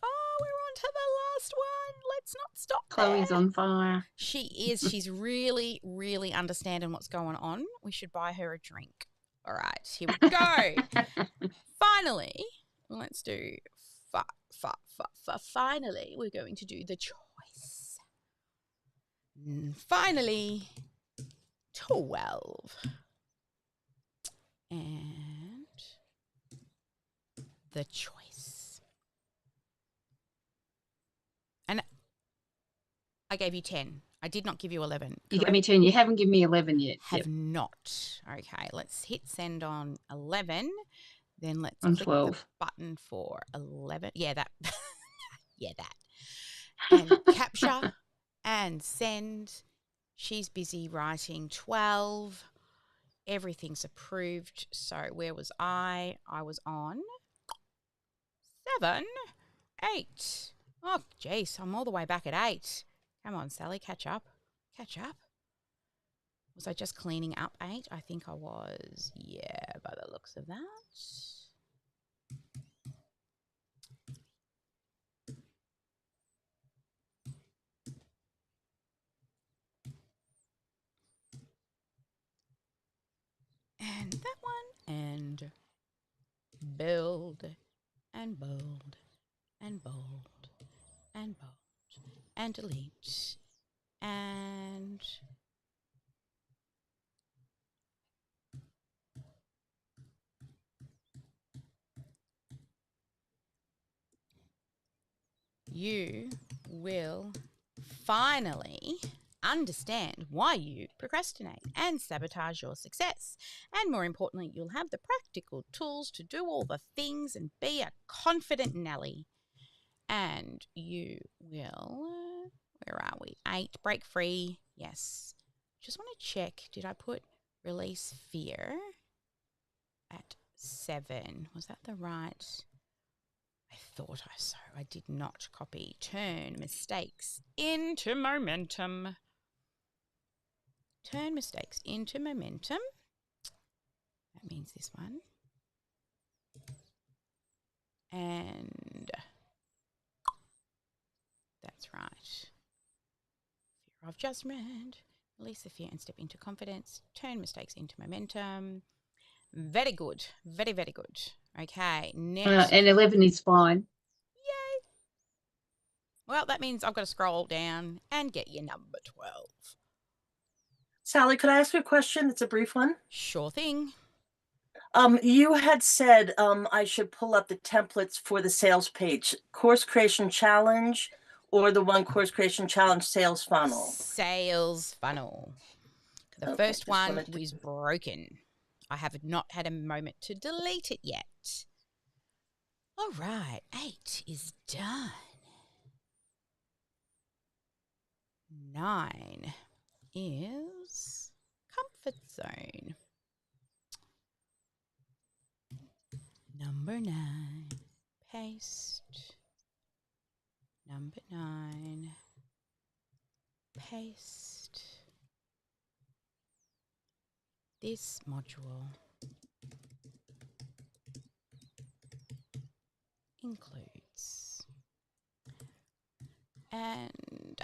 Oh, we're on to the last one. Let's not stop Chloe's there. on fire. She is. She's really, really understanding what's going on. We should buy her a drink. All right, here we go. Finally, let's do finally, we're going to do the choice. Finally, 12. And the choice. And I gave you 10. I did not give you 11. You gave me 10. You haven't given me 11 yet. Have not. Okay, let's hit send on 11. Then let's on click 12. the button for 11. Yeah, that. Yeah, that. And capture and send. She's busy writing 12. Everything's approved. So where was I? I was on 7, 8. Oh, jeez, I'm all the way back at 8. Come on, Sally, catch up. Catch up. Was I just cleaning up 8? I think I was. Yeah, by the looks of that. And that one. And build. And bold. And bold. And bold. And delete. And you will finally understand why you procrastinate and sabotage your success. And more importantly, you'll have the practical tools to do all the things and be a confident Nelly. And you will, where are we? 8, break free. Yes. Just want to check, did I put release fear at 7? Was that the right? I thought I did not copy. Turn mistakes into momentum. Turn mistakes into momentum. That means this one. And that's right. Fear of judgment. Release the fear and step into confidence. Turn mistakes into momentum. Very good. Very, very good. Okay, next. And 11 is fine. Yay. Well, that means I've got to scroll down and get your number 12. Sally, could I ask you a question? It's a brief one. Sure thing. You had said I should pull up the templates for the sales page, course creation challenge, or the one course creation challenge sales funnel. Sales funnel. The first one was broken. I have not had a moment to delete it yet. All right, 8 is done. 9 is comfort zone. Number 9, paste. Number 9, paste. This module includes, and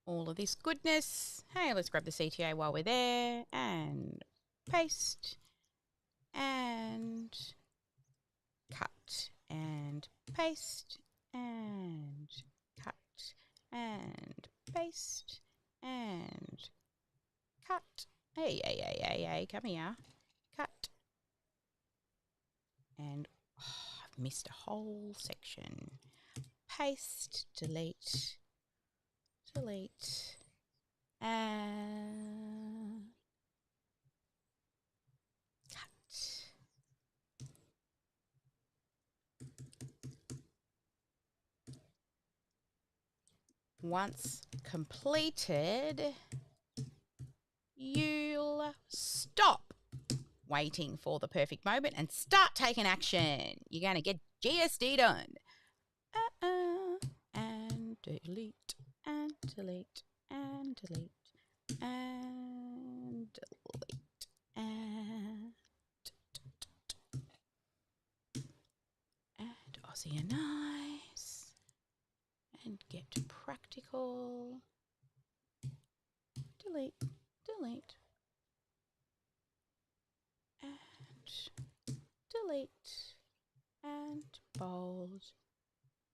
all of this goodness. Hey, let's grab the CTA while we're there and paste and cut and paste and cut and paste and cut. Hey, come here. Cut. And I've missed a whole section. Paste, delete, delete, and cut. Once completed, you'll stop waiting for the perfect moment and start taking action. You're going to get GSD done. And delete, and delete, and delete, and delete, and Aussie and nice, and get to practical. Delete, delete, and delete, and bold,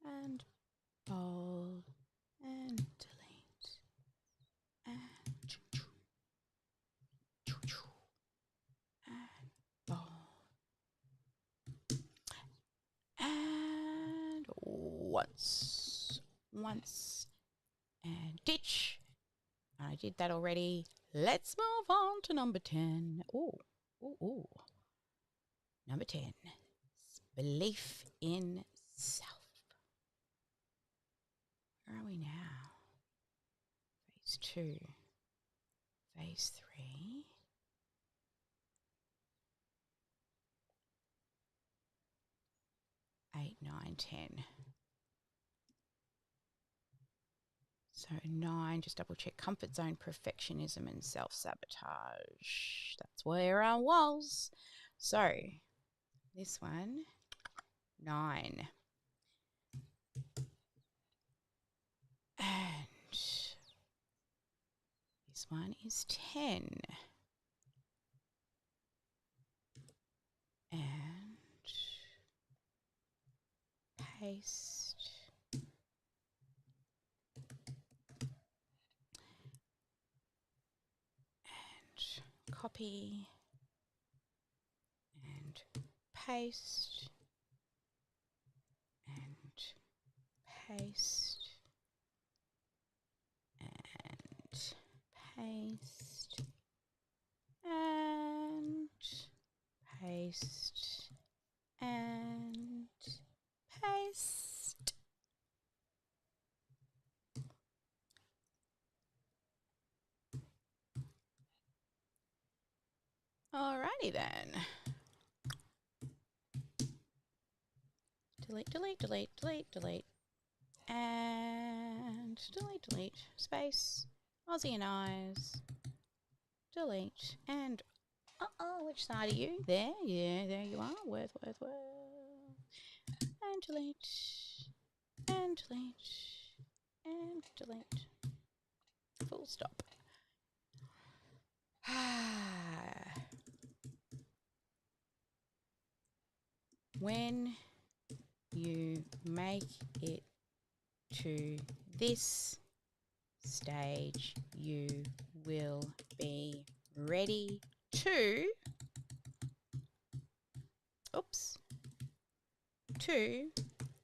and bold, and delete, and bold, and once, and ditch. I did that already. Let's move on to number 10. Ooh. Number 10, belief in self. Where are we now? Phase 2, phase 3. Eight, 9, 10. So 9, just double check, comfort zone, perfectionism, and self-sabotage. That's where I was. So this one, 9. And this one is 10. And paste. And copy. And paste. And paste. paste, and paste, and paste. Alrighty then. Delete, delete, delete, delete, delete. And delete, delete, space, Aussie and eyes, delete, and which side are you? There, yeah, there you are, worth, and delete, and delete, and delete, full stop. When you make it to this stage, you will be ready to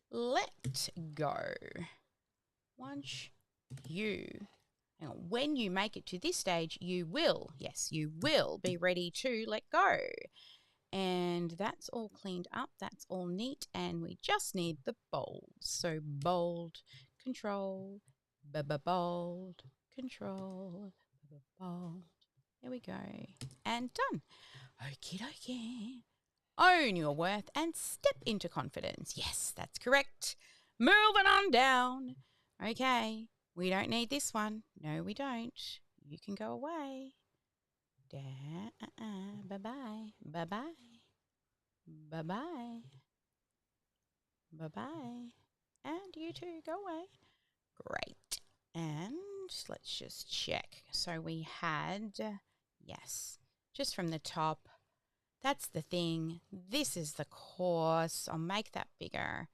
let go. Once you, when you make it to this stage, you will be ready to let go. And that's all cleaned up, that's all neat, and we just need the bold. So bold, control, bold, control, bold. There we go. And done. Okie dokie. Own your worth and step into confidence. Yes, that's correct. Moving on down. Okay, we don't need this one. No, we don't. You can go away. Bye-bye. Bye-bye. Bye-bye. Bye-bye. And you too, go away. Great. And let's just check. So we had, yes, just from the top. That's the thing. This is the course. I'll make that bigger.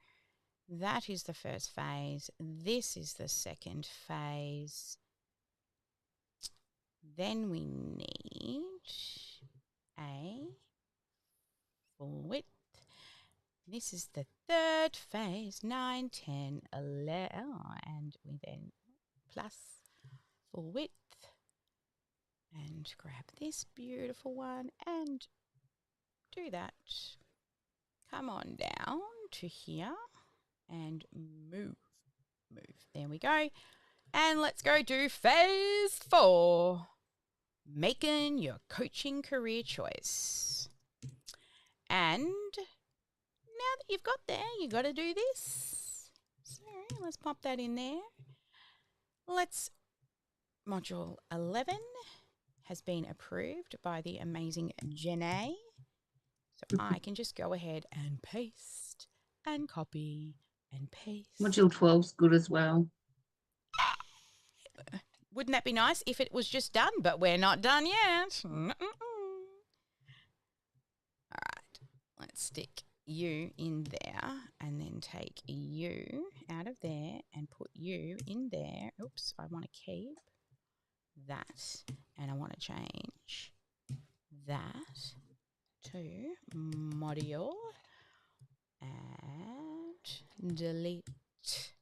That is the first phase. This is the second phase. Then we need a full width. This is the third phase, 9, 10, 11, and we then plus full width. And grab this beautiful one and do that. Come on down to here and move. There we go. And let's go do phase 4. Making your coaching career choice. And now that you've got there, you got to do this. So let's pop that in there. Module 11 has been approved by the amazing Janae. So I can just go ahead and paste and copy and paste. Module 12's good as well. Wouldn't that be nice if it was just done? But we're not done yet. All right, let's stick you in there and then take you out of there and put you in there. Oops, I want to keep that and I want to change that to module and delete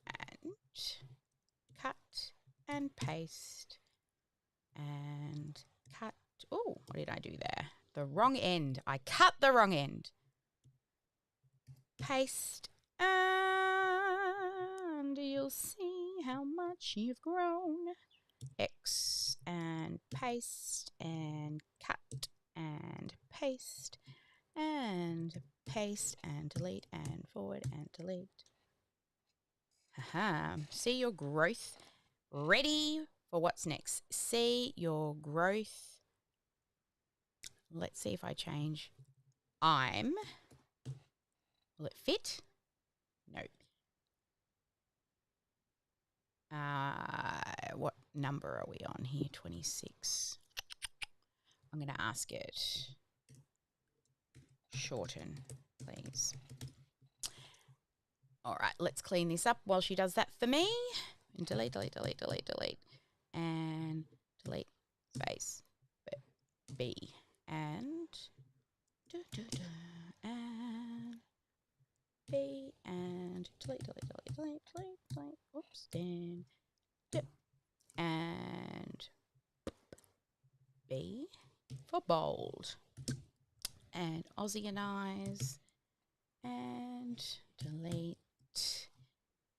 and cut and paste and cut. Oh, what did I do there? The wrong end. I cut the wrong end. Paste and you'll see how much you've grown. X and paste and cut and paste and delete and forward and delete. See your growth. Ready for what's next. See your growth. Let's see if I change I'm. Will it fit? No. What number are we on here? 26. I'm going to ask it. Shorten, please. All right, let's clean this up while she does that for me. And delete, delete, delete, delete, delete. And delete, space, B. And, and B. And delete, delete, delete, delete, delete, delete. Oops, and, and for bold. And Aussianize. And delete.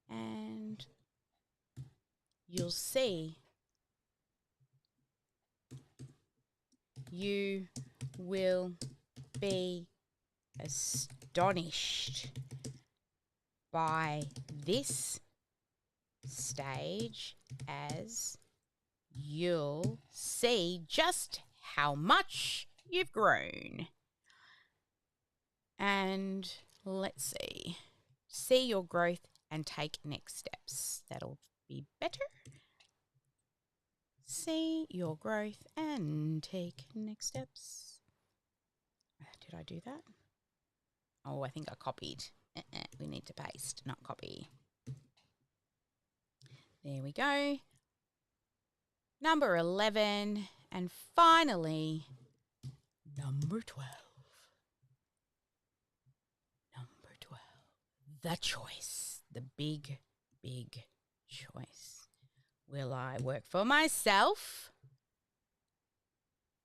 And you'll see you will be astonished by this stage as you'll see just how much you've grown. And let's see your growth and take next steps. That'll be better. See your growth and take next steps. Did I do that? Oh, I think I copied. We need to paste, not copy. There we go. Number 11. And finally, number 12. Number 12. The choice. The big, big choice. Will I work for myself?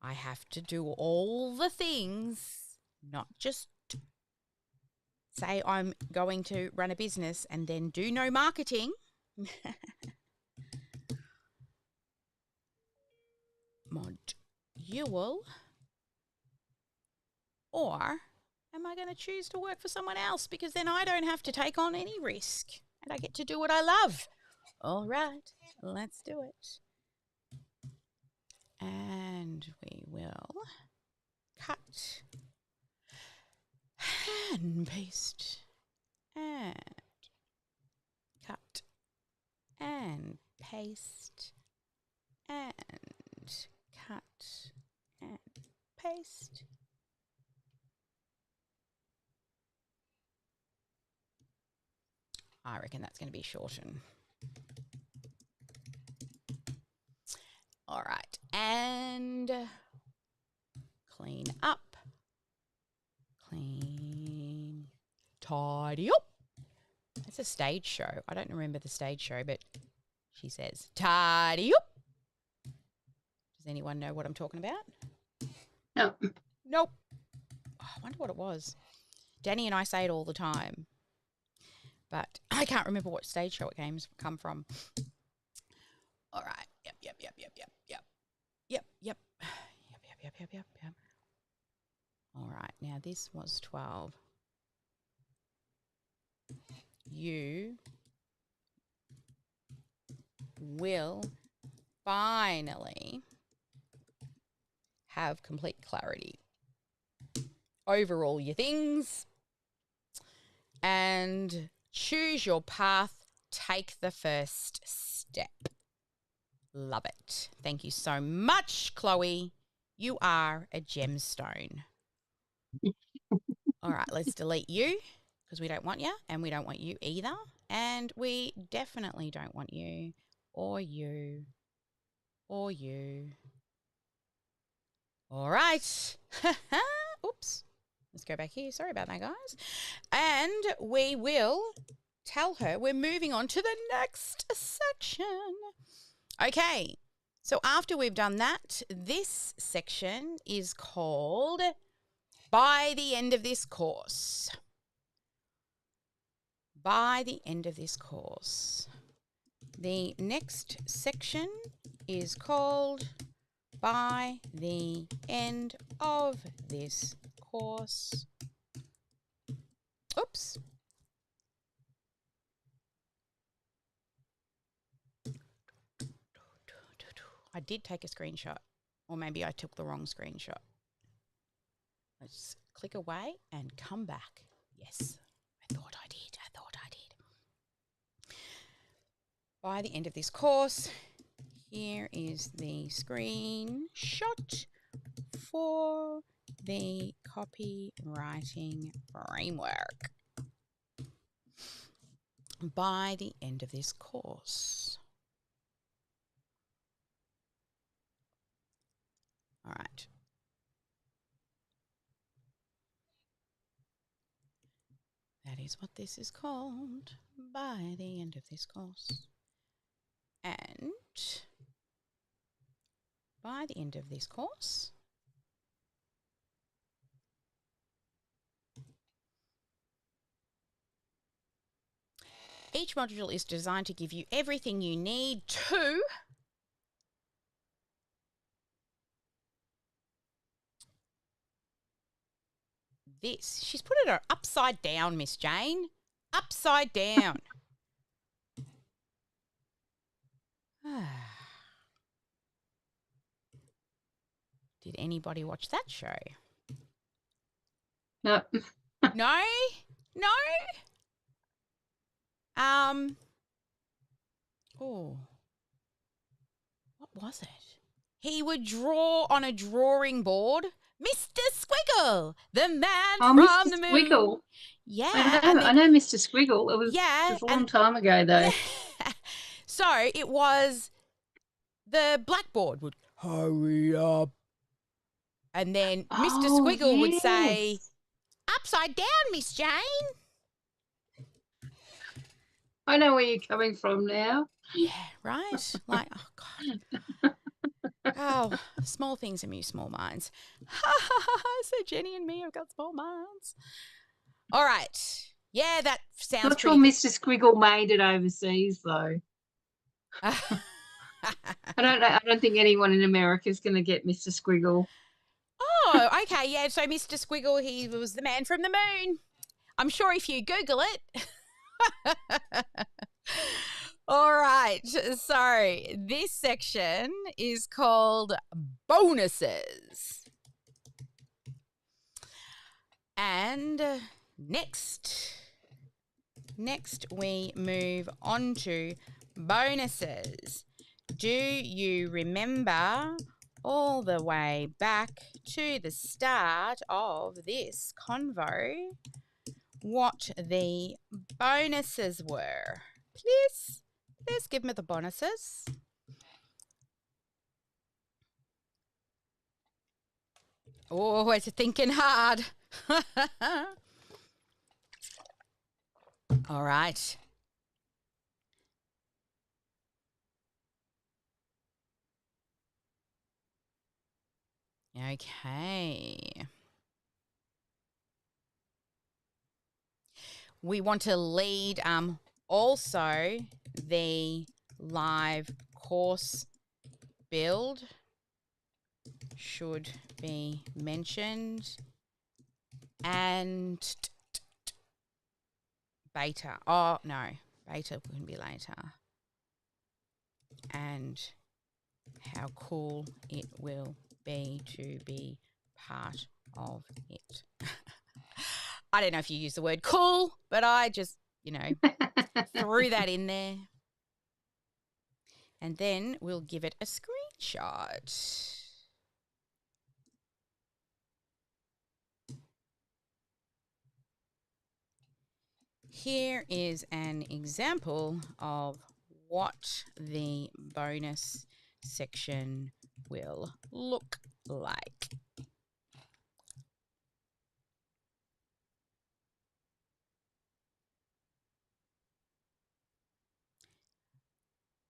I have to do all the things, not just say I'm going to run a business and then do no marketing. Module. Or am I going to choose to work for someone else because then I don't have to take on any risk and I get to do what I love? All right, let's do it. And we will cut and paste and cut and paste and cut and paste. I reckon that's going to be shortened. All right, and clean up, clean, tidy up. It's a stage show. I don't remember the stage show, but she says, tidy up. Does anyone know what I'm talking about? No. Nope. Oh, I wonder what it was. Danny and I say it all the time, but I can't remember what stage show it come from. All right. Yep. All right. Now this was 12. You will finally have complete clarity over all your things and choose your path. Take the first step. Love it. Thank you so much, Chloe. You are a gemstone. All right, let's delete you because we don't want you and we don't want you either. And we definitely don't want you or you or you. All right. Oops. Let's go back here. Sorry about that, guys. And we will tell her we're moving on to the next section. Okay. So after we've done that, this section is called By the End of This Course. By the end of this course. The next section is called By the End of This Course. Oops. I did take a screenshot, or maybe I took the wrong screenshot. Let's click away and come back. Yes, I thought I did. By the end of this course, here is the screenshot for the copywriting framework. By the end of this course. All right. That is what this is called, by the end of this course. And by the end of this course, Each module is designed to give you everything you need to this. She's put it upside down, Miss Jane. Upside down. Did anybody watch that show? No. No? No? Oh. What was it? He would draw on a drawing board. Mr. Squiggle, the man from Mr. the moon. Squiggle. Yeah. I know Mr. Squiggle. It was a long time ago, though. So it was the blackboard would hurry up. And then Mr. Squiggle would say, upside down, Miss Jane. I know where you're coming from now. Yeah, right? Like, oh, God. Oh, small things amuse small minds. So Jenny and me have got small minds. All right. Yeah, that sounds Not sure pretty Mr. Squiggle made it overseas, though. I don't know. I don't think anyone in America is going to get Mr. Squiggle. Oh, okay. Yeah, so Mr. Squiggle, he was the man from the moon. I'm sure if you Google it. All right. So this section is called bonuses. And next we move on to bonuses. Do you remember all the way back to the start of this convo what the bonuses were? Please give me the bonuses. Oh, it's thinking hard. All right. Okay. We want to lead also the live course build should be mentioned, and beta. Oh, no, beta can be later. And how cool it will be to be part of it. I don't know if you use the word cool, but I just, threw that in there. And then we'll give it a screenshot. Here is an example of what the bonus section will look like.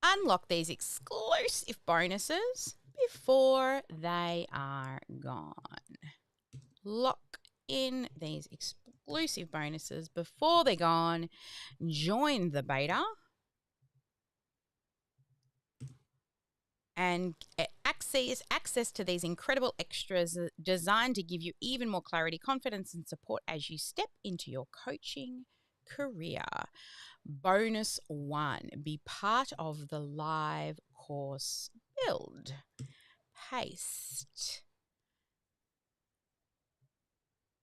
Unlock these exclusive bonuses before they are gone. Lock in these exclusive bonuses before they're gone. Join the beta and access to these incredible extras designed to give you even more clarity, confidence, and support as you step into your coaching career. Bonus 1, be part of the live course build. Paste.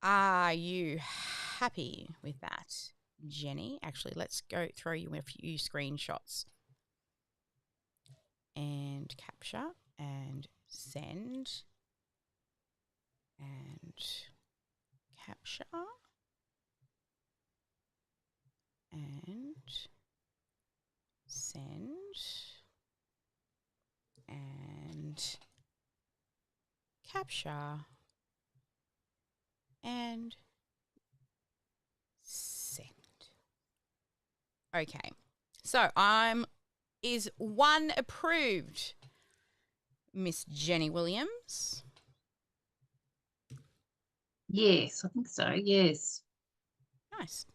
Are you happy with that, Jenny? Actually, let's go throw you a few screenshots. And capture and send and capture and send and capture and send. Okay, so is one approved, Miss Jenny Williams? Yes, I think so. Yes. Nice.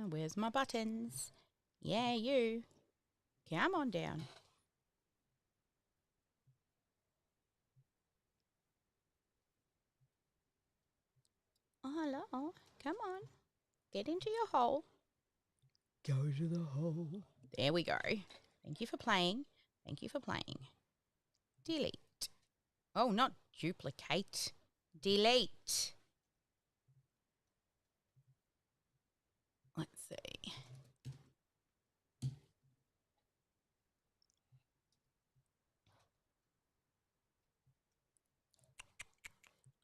Where's my buttons? Yeah, you. Come on down. Oh, hello. Come on. Get into your hole. Go to the hole. There we go. Thank you for playing. Thank you for playing. Delete. Oh, not duplicate. Delete. Let's see.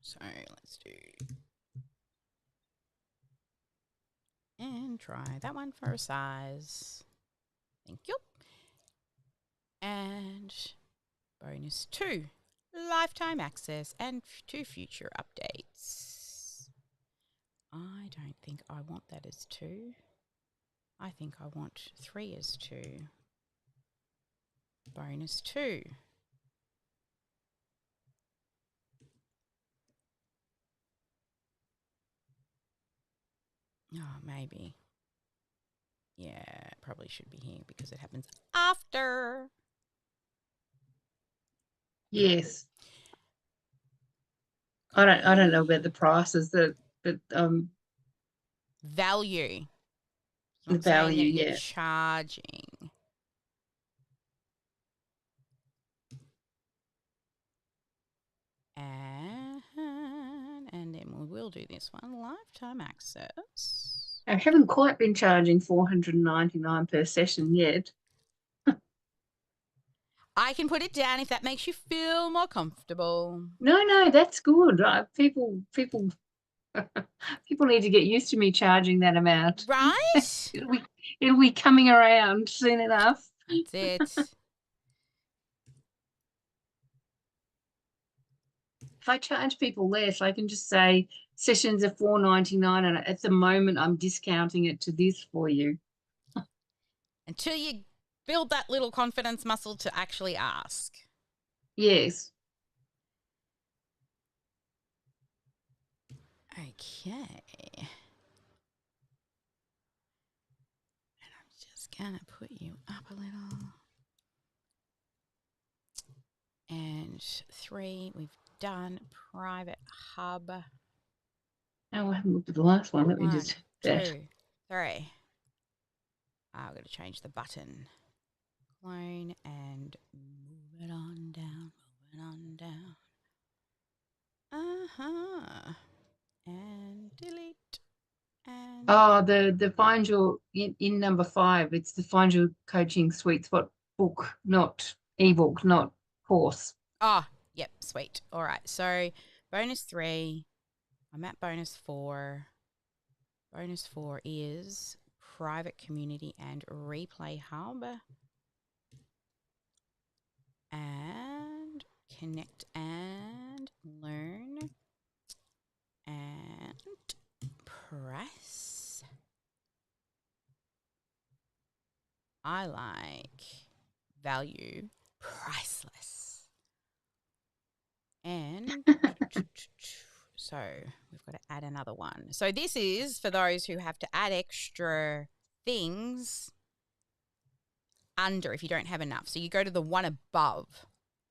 So let's do. And try that one for a size. Thank you. And bonus 2. Lifetime access and 2 future updates. I don't think I want that as 2. I think I want 3 as 2. Bonus 2. Oh, maybe. Yeah, it probably should be here because it happens after. Yes. I don't know about the prices but Value. It's the not saying value, that you're yeah. charging. And then we will do this one. Lifetime access. I haven't quite been charging $499 per session yet. I can put it down if that makes you feel more comfortable. No, that's good. People need to get used to me charging that amount. Right? it'll be coming around soon enough. That's it. If I charge people less, I can just say sessions are $4.99, and at the moment I'm discounting it to this for you. Until you build that little confidence muscle to actually ask. Yes. Okay. And I'm just going to put you up a little. And 3, we've done private hub. Oh, I haven't looked at the last one. Let me 1, just 2, 3. I've got to change the button. Clone and move it on down, move it on down. And delete. And the Find Your in number 5. It's the Find Your Coaching Sweet Spot book, not ebook, not course. Yep, sweet. All right. So bonus 3. I'm at bonus 4. Bonus 4 is private community and replay hub. And connect and learn. And press. I like value priceless. And so we've got to add another one. So this is for those who have to add extra things under if you don't have enough. So you go to the one above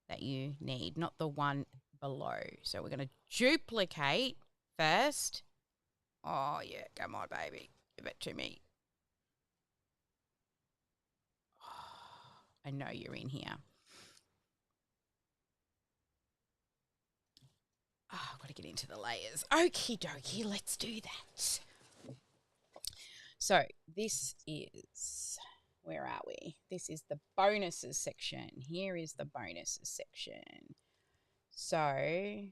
that you need, not the one below. So we're going to duplicate first. Oh, yeah. Come on, baby. Give it to me. Oh, I know you're in here. Oh, I've got to get into the layers. Okie dokie, let's do that. So this is, where are we? This is the bonuses section. Here is the bonuses section. So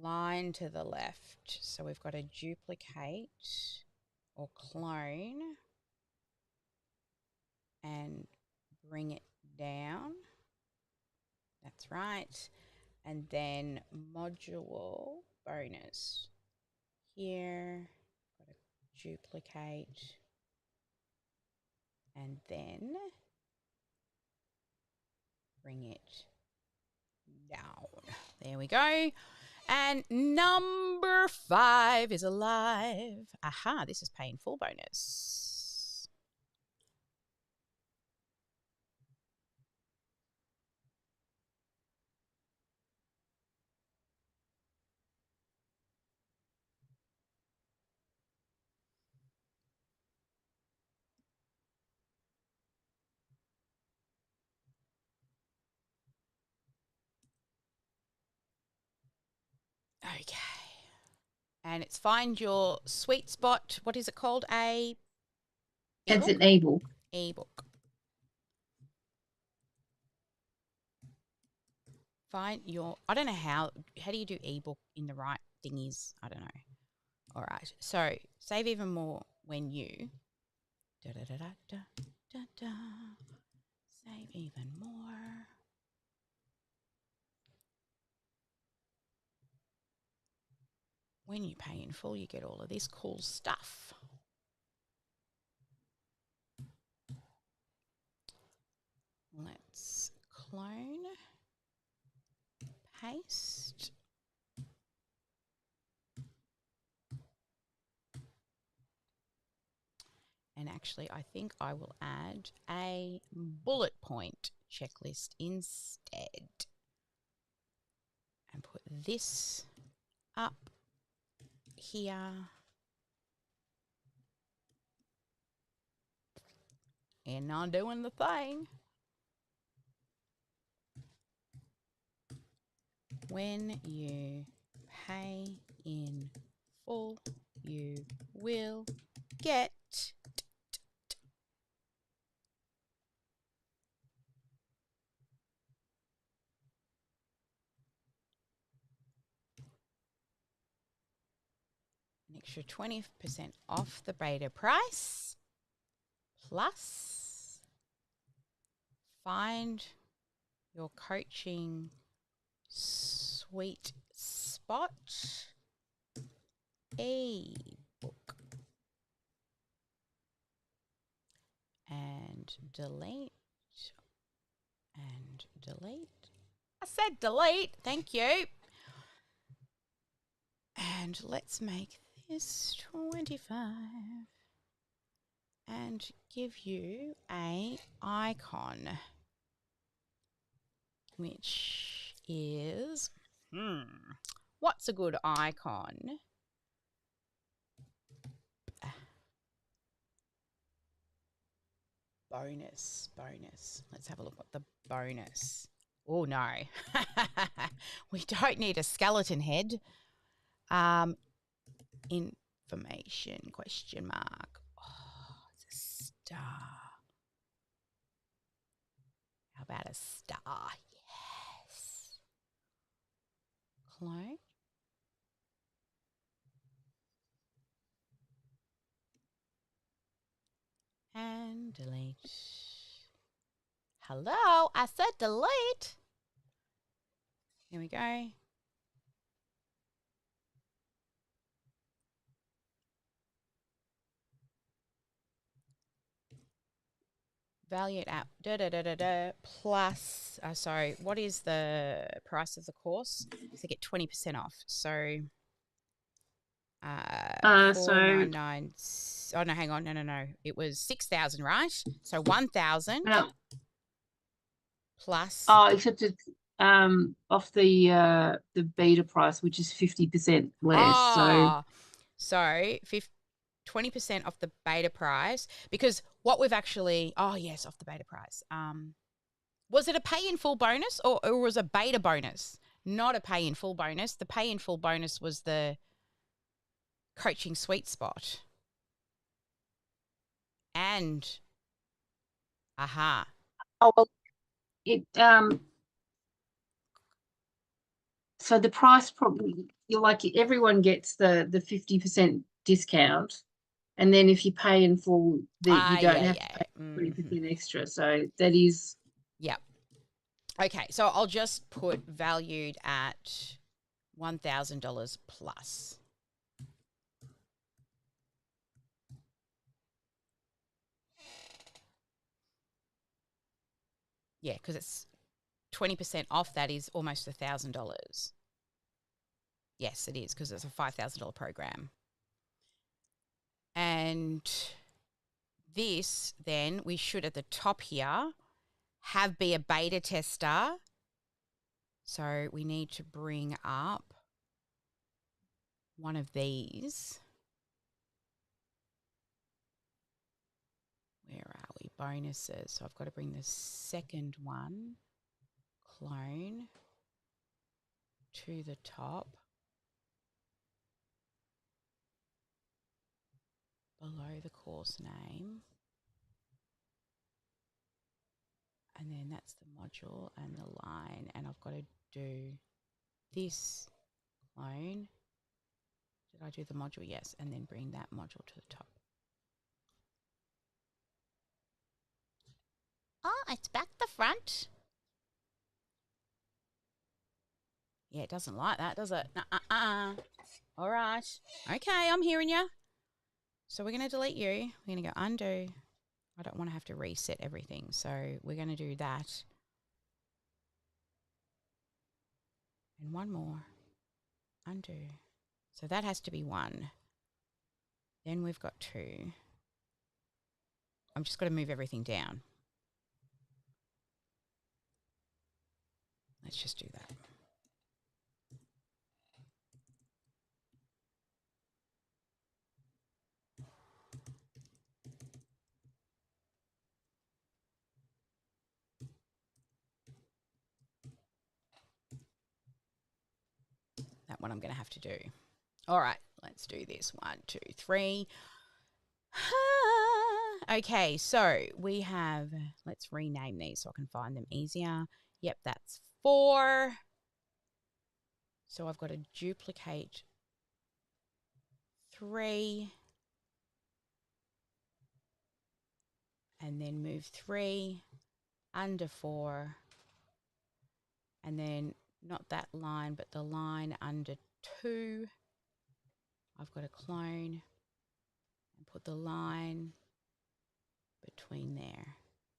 line to the left. So we've got to duplicate or clone and bring it down. That's right. And then module bonus. Here, got to duplicate and then bring it down. There we go. And number 5 is alive. Aha, this is paying full bonus. Okay. And it's find your sweet spot. What is it called? It's an ebook. Ebook. Find your, I don't know how do you do ebook in the right thingies? I don't know. All right. So save even more when you save even more. When you pay in full, you get all of this cool stuff. Let's clone, paste. And actually, I think I will add a bullet point checklist instead. And put this up here. And not doing the thing. When you pay in full, you will get an extra 20% off the beta price, plus find your coaching sweet spot ebook and delete and delete. I said delete, thank you. And let's make this 25 and give you a icon, which is, what's a good icon? Bonus. Let's have a look at the bonus. Oh, no. We don't need a skeleton head. Information, question mark. Oh, it's a star. How about a star? Yes. Clone. And delete. Hello, I said delete. Here we go. Valued at plus, sorry, what is the price of the course? So get 20% off. So, 499. Oh no, hang on, no. It was 6,000, right? So 1,000 plus. Oh, except it's off the beta price, which is 50% less. So 20% off the beta price, because what we've actually, off the beta price. Was it a pay in full bonus or was it a beta bonus? Not a pay in full bonus. The pay in full bonus was the coaching sweet spot. And Oh well, it so the price probably, you're like, everyone gets the 50% discount, and then if you pay in full, you don't have to pay 20% extra. So that is. Yep. Okay, so I'll just put valued at $1,000 plus. Yeah, because it's 20% off. That is almost $1,000. Yes, it is, because it's a $5,000 program. And this, then, we should at the top here be a beta tester. So we need to bring up one of these. Where are we? Bonuses. So I've got to bring the second one, clone, to the top. Below the course name. And then that's the module and the line. And I've got to do this clone. Did I do the module? Yes. And then bring that module to the top. Oh, it's back the front. Yeah, it doesn't like that, does it? All right. Okay, I'm hearing you. So we're going to delete you. We're going to go undo. I don't want to have to reset everything. So we're going to do that. And one more. Undo. So that has to be 1. Then we've got 2. I'm just got to move everything down. Let's just do that. That one I'm going to have to do. All right, let's do this. 1, 2, 3. Okay, so we have, let's rename these so I can find them easier. Yep, that's 4. So I've got to duplicate 3 and then move 3 under 4 and then not that line but the line under 2. I've got to clone and put the line between there.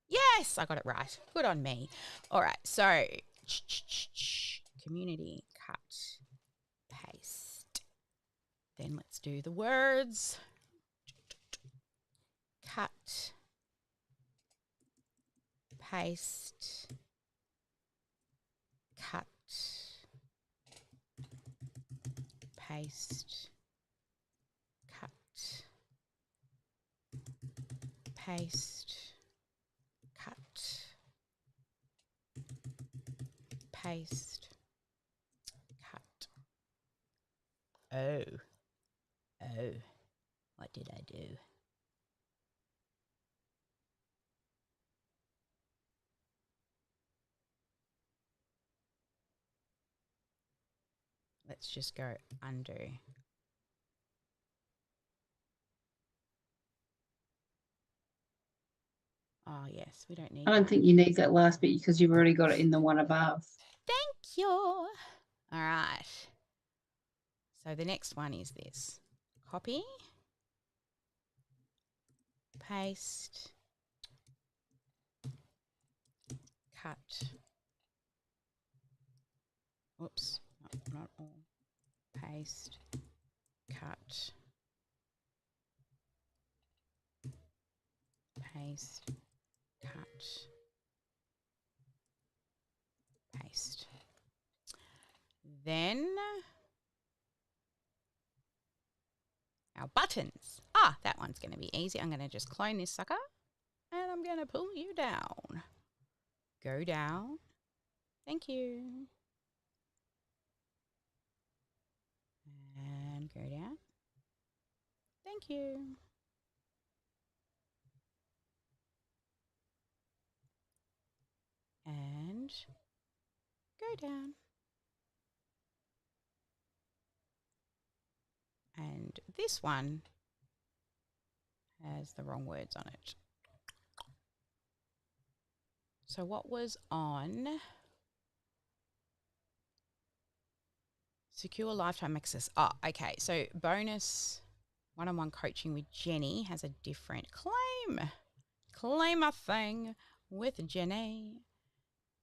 Yes, I got it right. Good on me. All right, so community, cut, paste. Then let's do the words. Cut, paste, cut, paste, cut, paste, cut, paste, cut. Oh, what did I do? Let's just go undo. Oh, yes, we don't need I don't that. think you need that last bit because you've already got it in the one above. Thank you. All right. So the next one is this. Copy. Paste. Cut. Oops, not all. Paste. Cut. Paste. Cut. Paste. Then our buttons. Ah, that one's going to be easy. I'm going to just clone this sucker and I'm going to pull you down. Go down. Thank you. And go down. Thank you. And go down. And this one has the wrong words on it. So what was on secure lifetime access? Oh, okay. So bonus one-on-one coaching with Jenny has a different claim. Claim a thing with Jenny.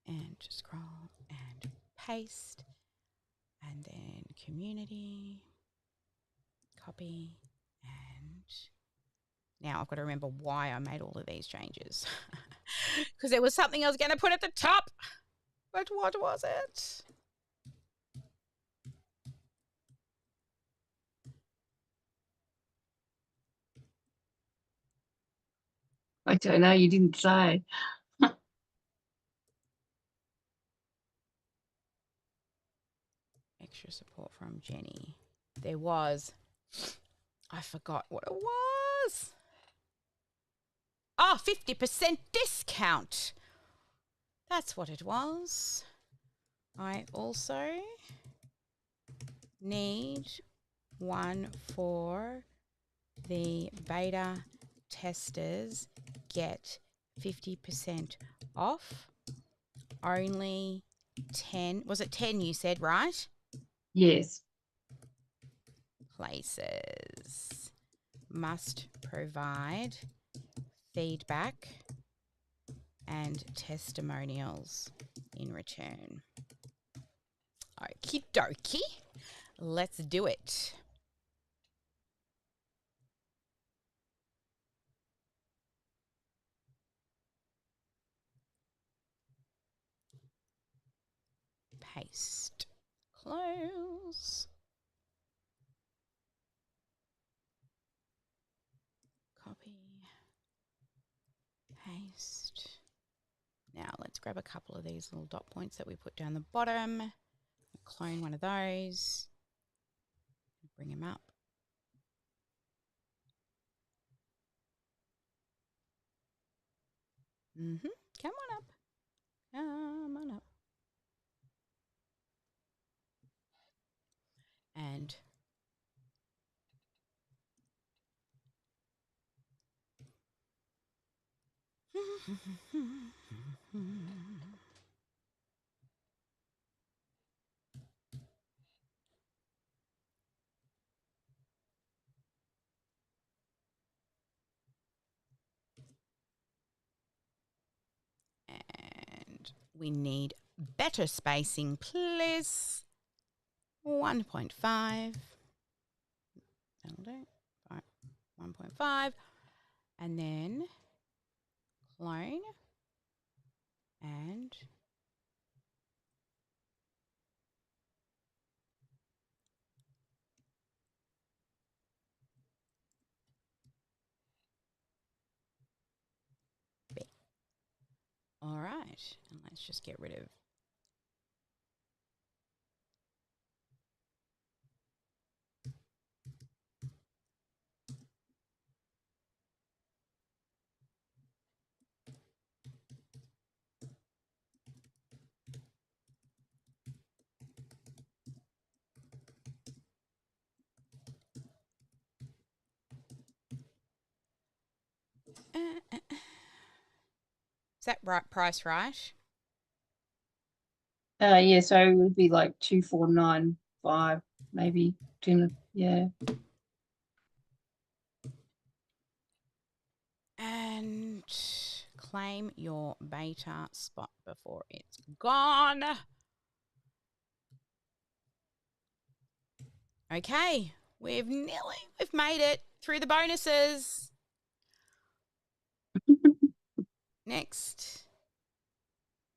And just scroll and paste. And then community, copy, and now I've got to remember why I made all of these changes. Because there was something I was going to put at the top. But what was it? I don't know, you didn't say. Extra support from Jenny. There was, I forgot what it was. Oh, 50% discount. That's what it was. I also need one for the beta testers get 50% off. Only 10, was it 10 you said, right? Yes. Places must provide feedback and testimonials in return. Okie dokie. Let's do it. Paste. Close. Copy. Paste. Now let's grab a couple of these little dot points that we put down the bottom. Clone one of those. Bring them up. Come on up. Come on up. And and we need better spacing, please. 1.5. That'll do. 1.5. And then clone and B. All right. And let's just get rid of Is that right price right? Yeah, so it would be like 2495, maybe. Yeah. And claim your beta spot before it's gone. Okay, we've made it through the bonuses. Next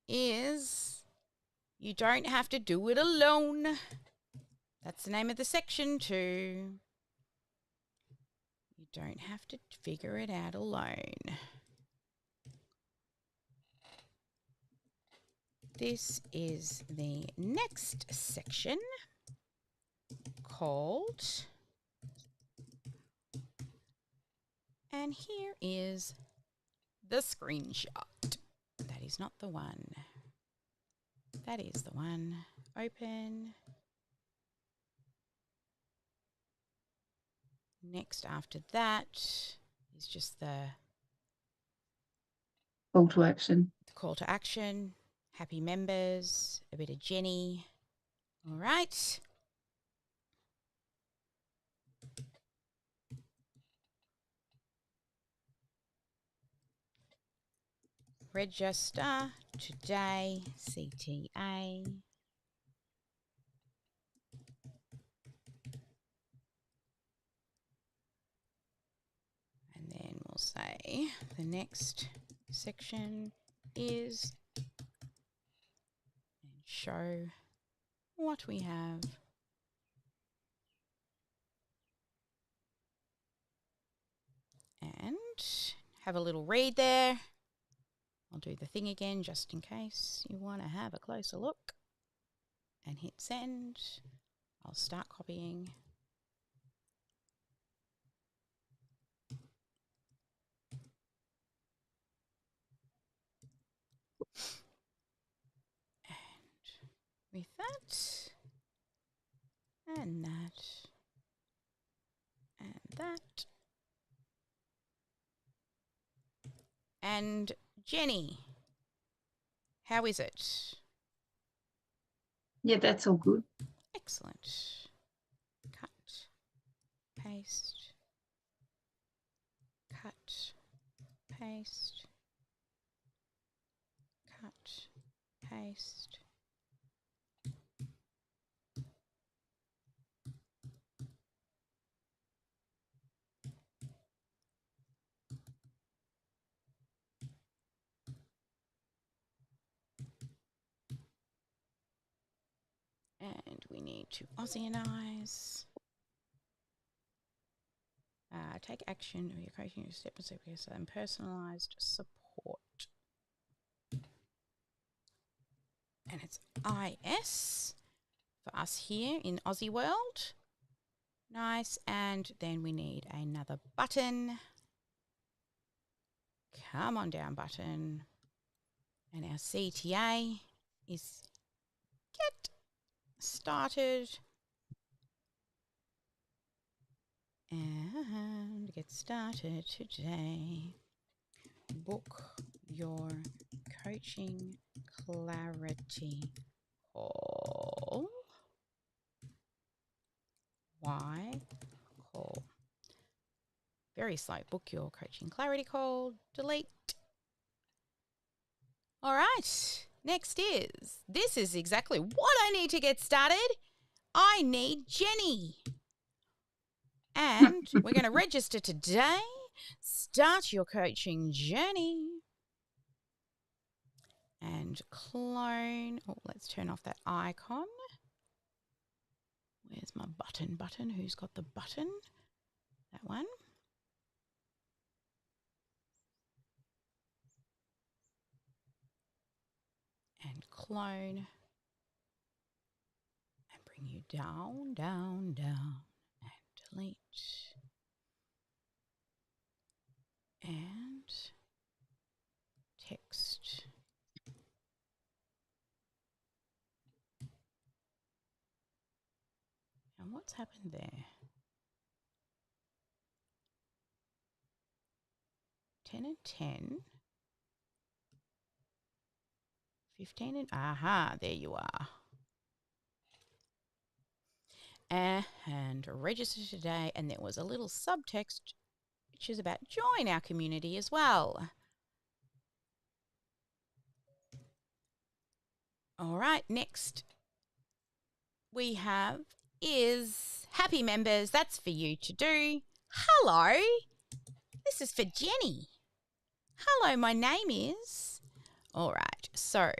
is you don't have to do it alone. That's the name of the section too. You don't have to figure it out alone. This is the next section called, and here is the screenshot. That is not the one. That is the one. Open. Next after that is just the Call to action. call to action. Happy members. A bit of Jenny. All right. Register today, CTA. we'll say the next section is and show what we have. And have a little read there. I'll do the thing again just in case you want to have a closer look. And hit send. I'll start copying. And with that, and that, and that. And Jenny, how is it? Yeah, that's all good. Excellent. Cut, paste, cut, paste, cut, paste. And we need to Aussianize. Take action of your coaching step and sequence and personalized support. And it's IS for us here in Aussie world. Nice. And then we need another button. Come on down button. And our CTA is get started. And get started today. Book your coaching clarity call. Why call? Very slow. Book your coaching clarity call. Delete. All right. Next this is exactly what I need to get started. I need Jenny. And we're going to register today. Start your coaching journey. And clone. Oh, let's turn off that icon. Where's my button? Who's got the button? That one. And clone. And bring you down, down, down. And delete. And text. And what's happened there? 10 and 10. 15 and... Aha, there you are. And register today. And there was a little subtext, which is about join our community as well. All right, next we have is happy members. That's for you to do. Hello, this is for Jenny. Hello, my name is... All right, so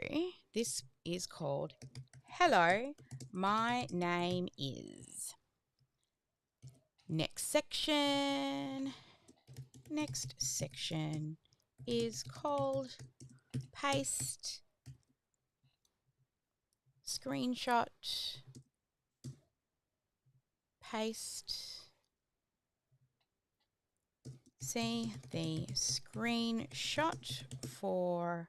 this is called Hello, my name is. Next section is called Paste Screenshot. Paste. See the screenshot for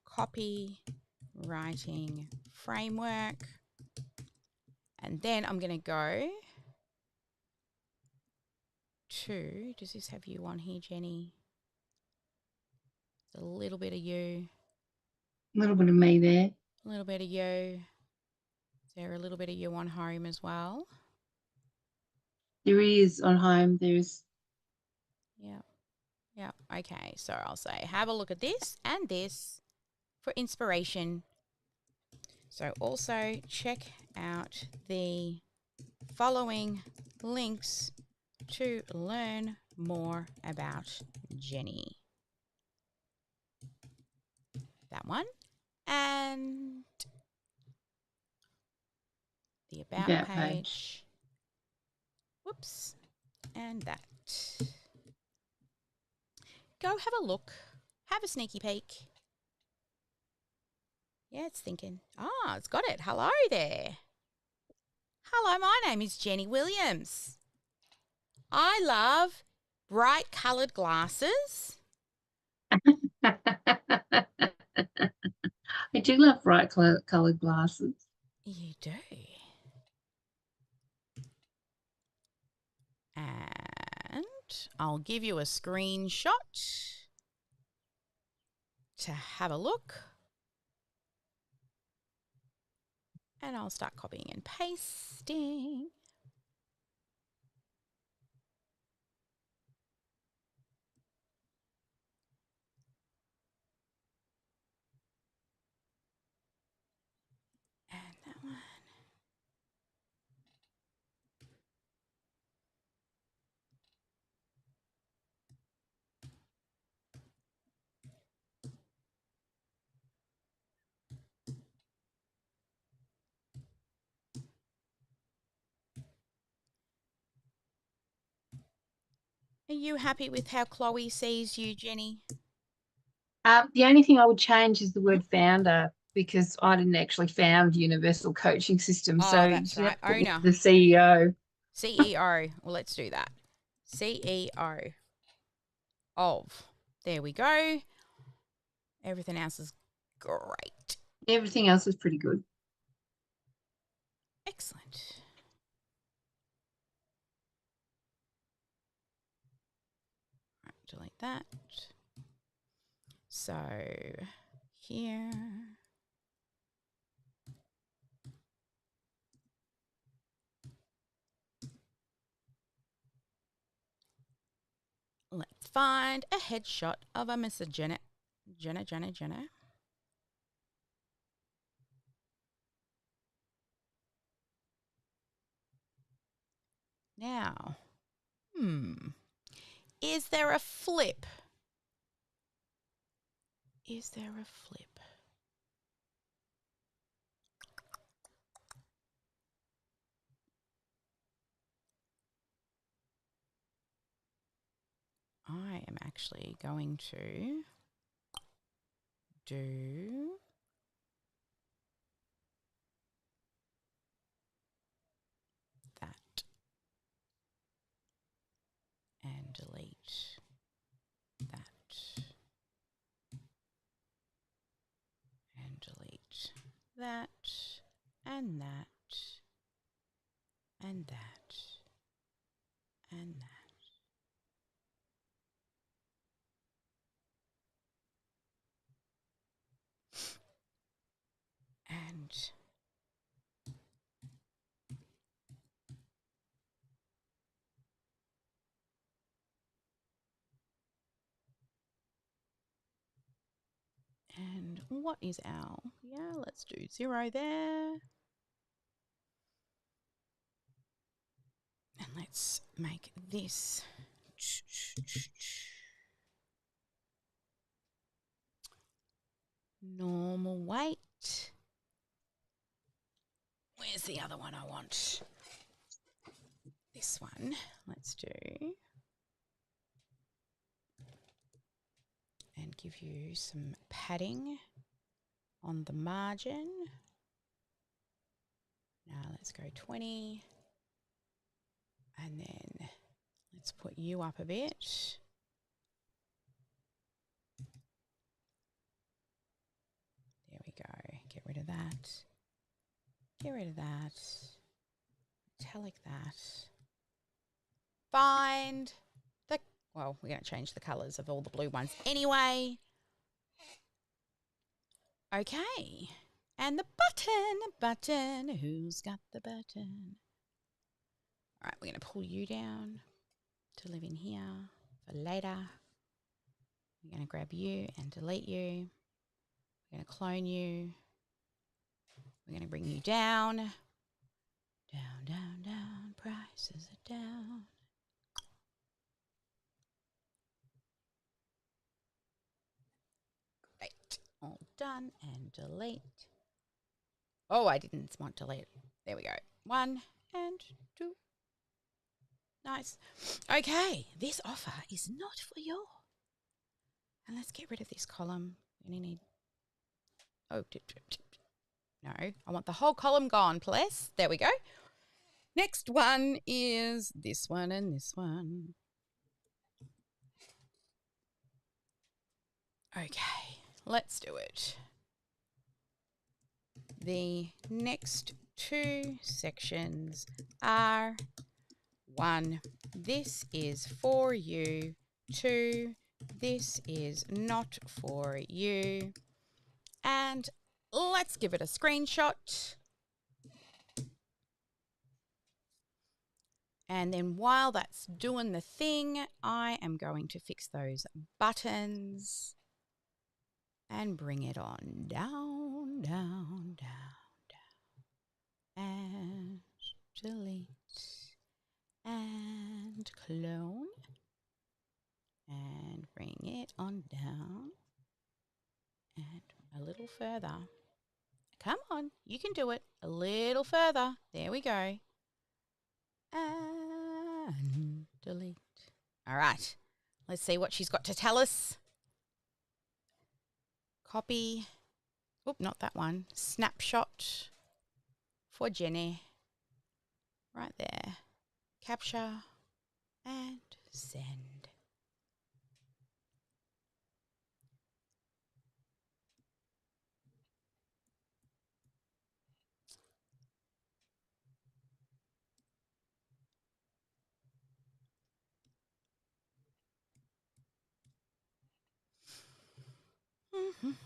copywriting framework. And then I'm going to go to, does this have you on here, Jenny? A little bit of you. A little bit of me there. A little bit of you. Is there a little bit of you on home as well? There is on home. There's. Yeah. Yeah. Okay. So I'll say, have a look at this and this for inspiration. So also check out the following links to learn more about Jenny. That one. And the about page. Whoops. And that. Go have a look. Have a sneaky peek. Yeah, it's thinking. Ah, it's got it. Hello there. Hello, my name is Jenny Williams. I love bright coloured glasses. I do love bright coloured glasses. You do. And I'll give you a screenshot to have a look. And I'll start copying and pasting. And that one. Are you happy with how Chloe sees you, Jenny? The only thing I would change is the word founder, because I didn't actually found Universal Coaching System. Oh, So that's right. Owner. The CEO. CEO. Well, let's do that. CEO of. There we go. Everything else is great. Everything else is pretty good. Excellent. Right, delete that. So here. Let's find a headshot of a Mr. Jenna. Now, is there a flip? Is there a flip? I am actually going to do that and delete that and delete that and that and that and that. And what is our, let's do 0 there. And let's make this normal weight. Where's the other one I want? This one. Let's do. And give you some padding on the margin. Now let's go 20. And then let's put you up a bit. There we go. Get rid of that. Get rid of that. Metallic that. Find the, well, we're going to change the colours of all the blue ones anyway. Okay. And the button. Who's got the button? All right, we're going to pull you down to live in here for later. We're going to grab you and delete you. We're going to clone you. We're going to bring you down. Down, down, down. Prices are down. done, and delete. Oh, I didn't want to delete. There we go. 1 and 2. Nice. Okay, this offer is not for you. And let's get rid of this column. We only need... Oh, no, I want the whole column gone, please. There we go. Next one is this one and this one. Okay, let's do it. The next 2 sections are 1, this is for you. 2, this is not for you. And let's give it a screenshot. And then while that's doing the thing, I am going to fix those buttons and bring it on down, down, down, down. And delete and clone. And bring it on down and a little further. Come on, you can do it. A little further. There we go. And delete. All right, let's see what she's got to tell us. Copy. Oop, not that one. Snapshot for Jenny. Right there. Capture and send.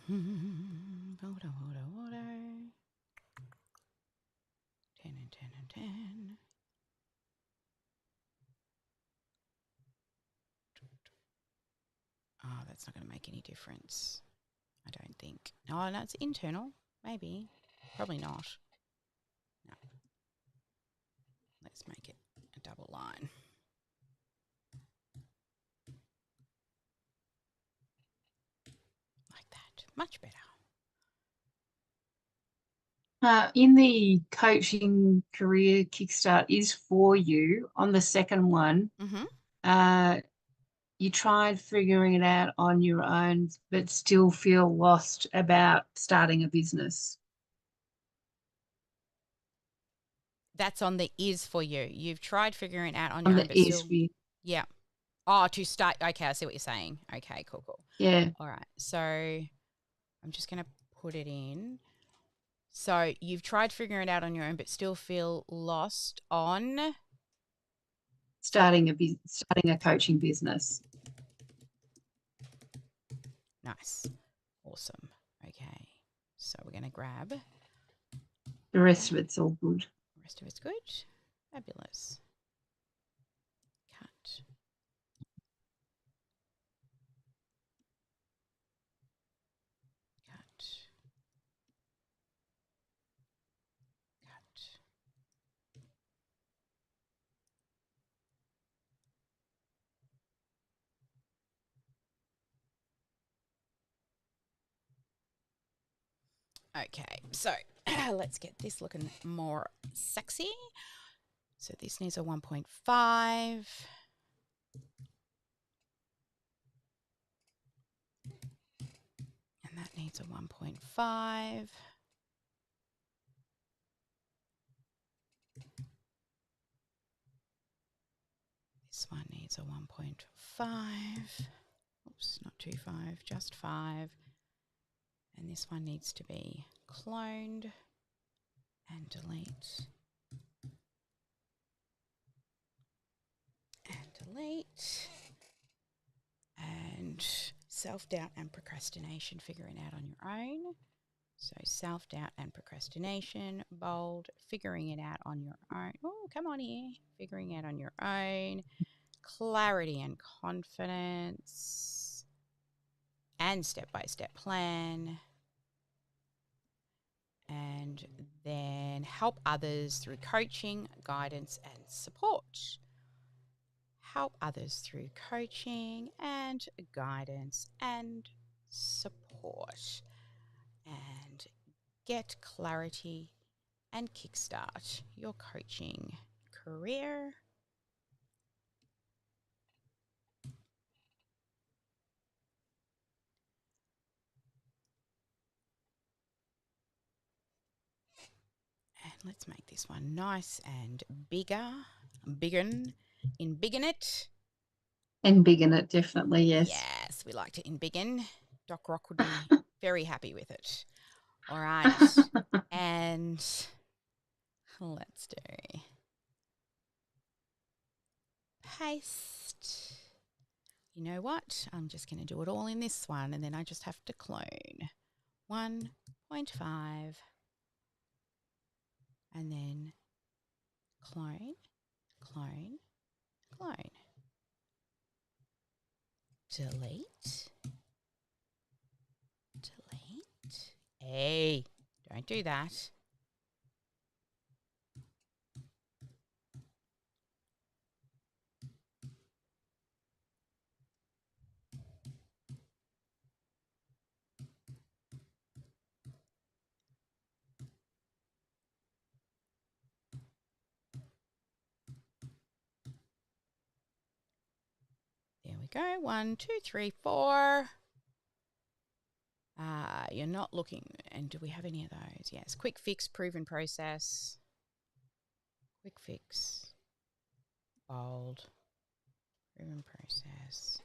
Photo. 10 and 10 and 10. Oh, that's not going to make any difference. I don't think. Oh, no, it's internal. Maybe. Probably not. No. Let's make it a double line. Like that. Much better. In the coaching career kickstart is for you. On the second one, you tried figuring it out on your own, but still feel lost about starting a business. That's on the is for you. You've tried figuring it out on your own, but is still. for you. Yeah. Oh, to start. Okay, I see what you're saying. Okay, cool. Yeah. All right. So I'm just going to put it in. So you've tried figuring it out on your own, but still feel lost on starting a coaching business. Nice. Awesome. Okay. So we're going to grab. The rest of it's all good. The rest of it's good. Fabulous. Cut. Cut. Cut. Okay, so let's get this looking more sexy. So this needs a 1.5. And that needs a 1.5. This one needs a 1.5. Oops, not 2.5, just 5. And this one needs to be cloned and delete. And delete. And self-doubt and procrastination, figuring out on your own. So self-doubt and procrastination, bold, figuring it out on your own. Oh, come on here. Figuring out on your own. Clarity and confidence. And step-by-step plan. And then help others through coaching, guidance, and support. Help others through coaching and guidance and support. get clarity and kickstart your coaching career. And let's make this one nice and bigger. Embiggen it. Embiggen it, definitely, yes. Yes, we like to embiggen. Doc Rock would be very happy with it. All right. And let's do paste. You know what? I'm just going to do it all in this one, and then I just have to clone 1.5 and then clone, clone, clone. Delete, delete. Hey, don't do that. There we go. 1, 2, 3, 4. You're not looking, and do we have any of those? Yes. Quick fix, proven process. Quick fix, bold, proven process.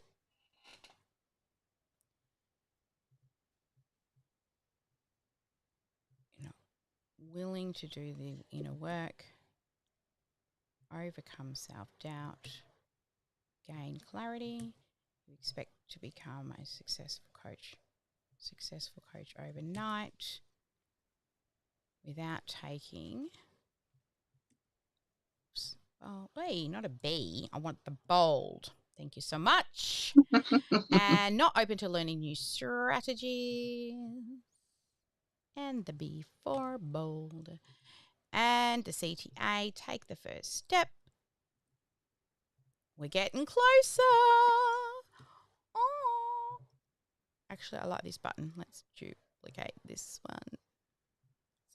You're not willing to do the inner work. Overcome self-doubt. Gain clarity. You expect to become a successful coach overnight without taking, oh, hey, not a B. I want the bold. Thank you so much. And not open to learning new strategies. And the B for bold. And the CTA, take the first step. We're getting closer. Oh. Actually, I like this button. Let's duplicate this one.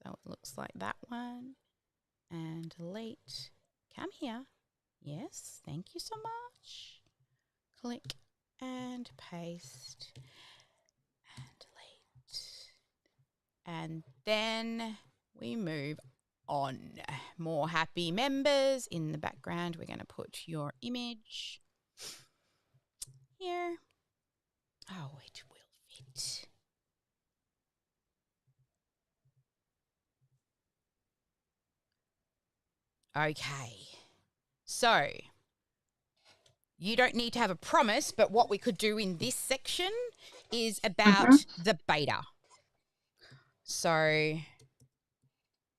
So it looks like that one. And delete. Come here. Yes, thank you so much. Click and paste. And delete. And then we move on. More happy members in the background. We're going to put your image here. Oh, it will fit. Okay. So, you don't need to have a promise, but what we could do in this section is about the beta. So,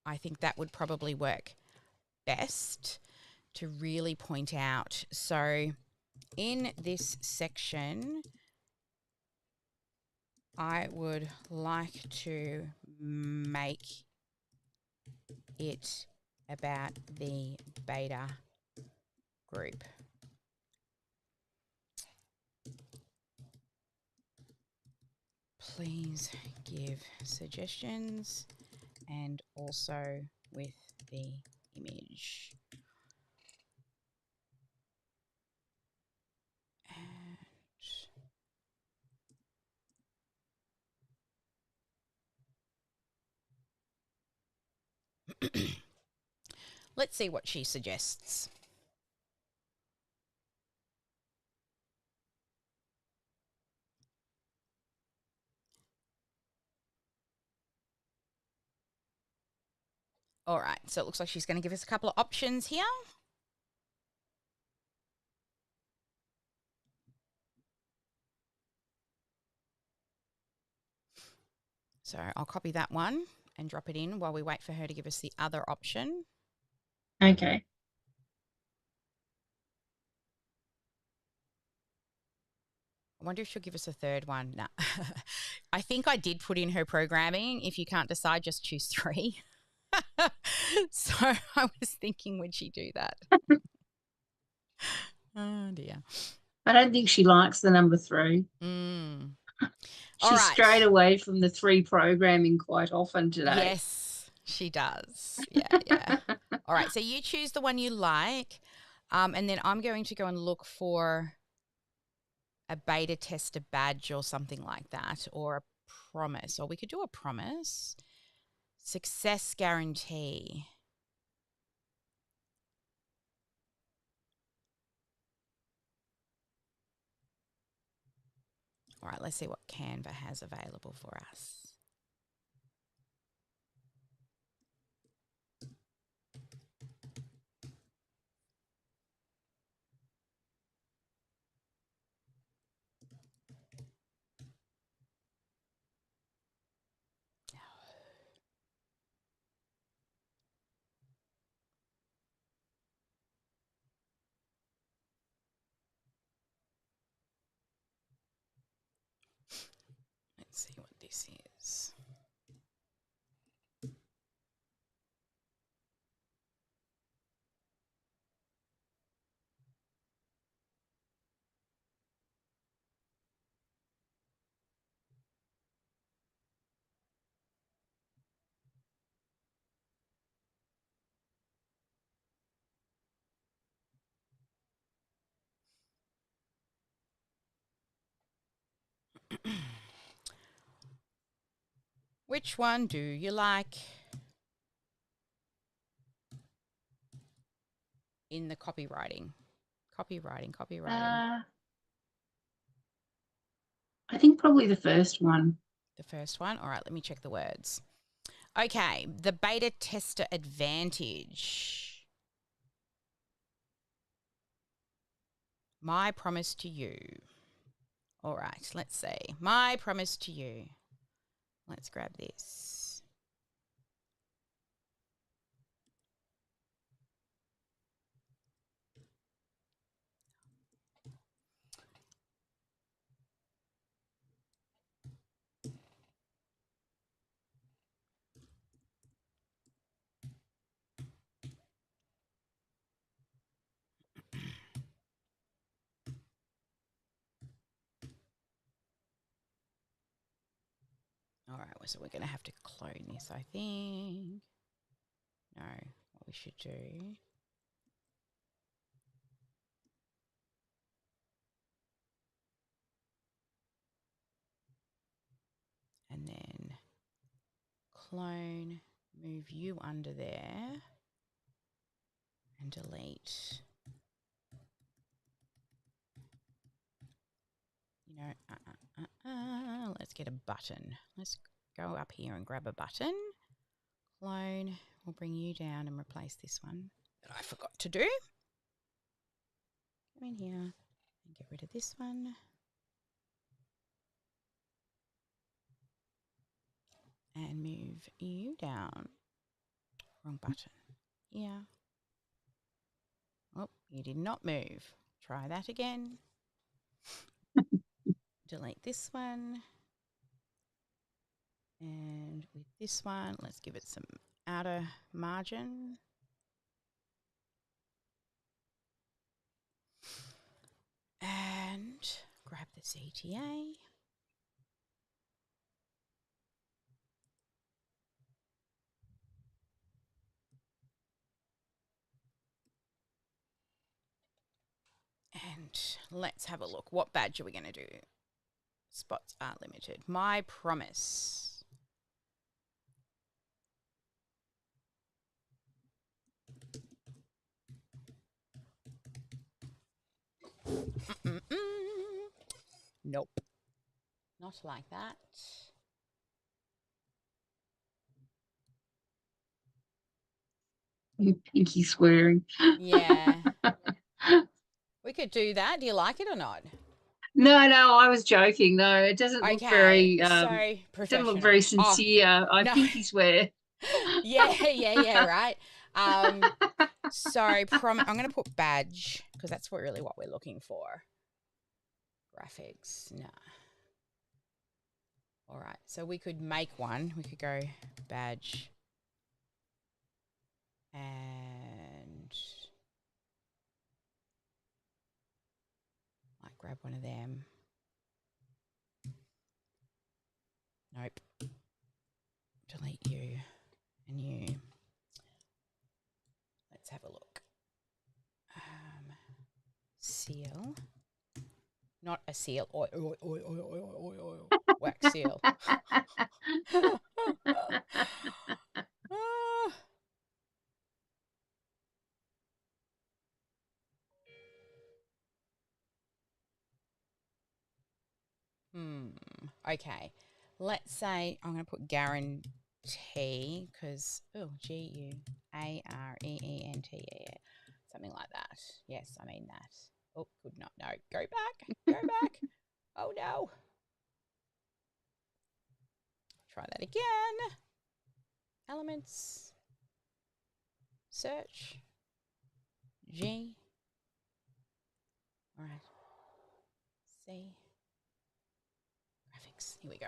I think that would probably work best to really point out. So, in this section, I would like to make it about the beta group. Please give suggestions and also with the image. Let's see what she suggests. All right, so it looks like she's going to give us a couple of options here. So I'll copy that one and drop it in while we wait for her to give us the other option. Okay. I wonder if she'll give us a third one. No. I think I did put in her programming. If you can't decide, just choose 3. So I was thinking, would she do that? Oh, dear. I don't think she likes the number 3. All She's right. strayed away from the 3 programming quite often today. Yes, she does. Yeah. All right, so you choose the one you like, and then I'm going to go and look for a beta tester badge or something like that, or a promise. Or we could do a promise. Success guarantee. All right, let's see what Canva has available for us. Let's see what this is. Which one do you like? In the copywriting. Copywriting. I think probably the first one. The first one? All right, let me check the words. Okay, the beta tester advantage. My promise to you. All right, let's see. My promise to you. Let's grab this. All right, so we're going to have to clone this, I think. No, what we should do. And then clone, move you under there, and delete. You know, let's get a button. Let's go up here and grab a button. Clone, we'll bring you down and replace this one that I forgot to do. Come in here and get rid of this one. And move you down. Wrong button. Here. Oh, you did not move. Try that again. Delete this one. And with this one, let's give it some outer margin. And grab the CTA. And let's have a look. What badge are we going to do? Spots are limited. My promise. Nope. Not like that. You pinky swearing. Yeah. We could do that. Do you like it or not? No, I was joking. No, it doesn't look very so it professional. doesn't look very sincere. I no. pinky swear. yeah, right. Sorry, I'm going to put badge because that's really what we're looking for. Graphics, no. All right, so we could make one. We could go badge and like grab one of them. Nope. Delete you and you. Let's have a look. Seal. Not a seal. Oil, oil, oil, oil, oil, oil, oil. Wax seal. Okay. Let's say I'm going to put guarantee because, GUAREENTE. Something like that. Yes, I mean that. Oh, could not. No, go back. Go back. Oh, no. Try that again. Elements. Search. G. All right. C. Graphics. Here we go.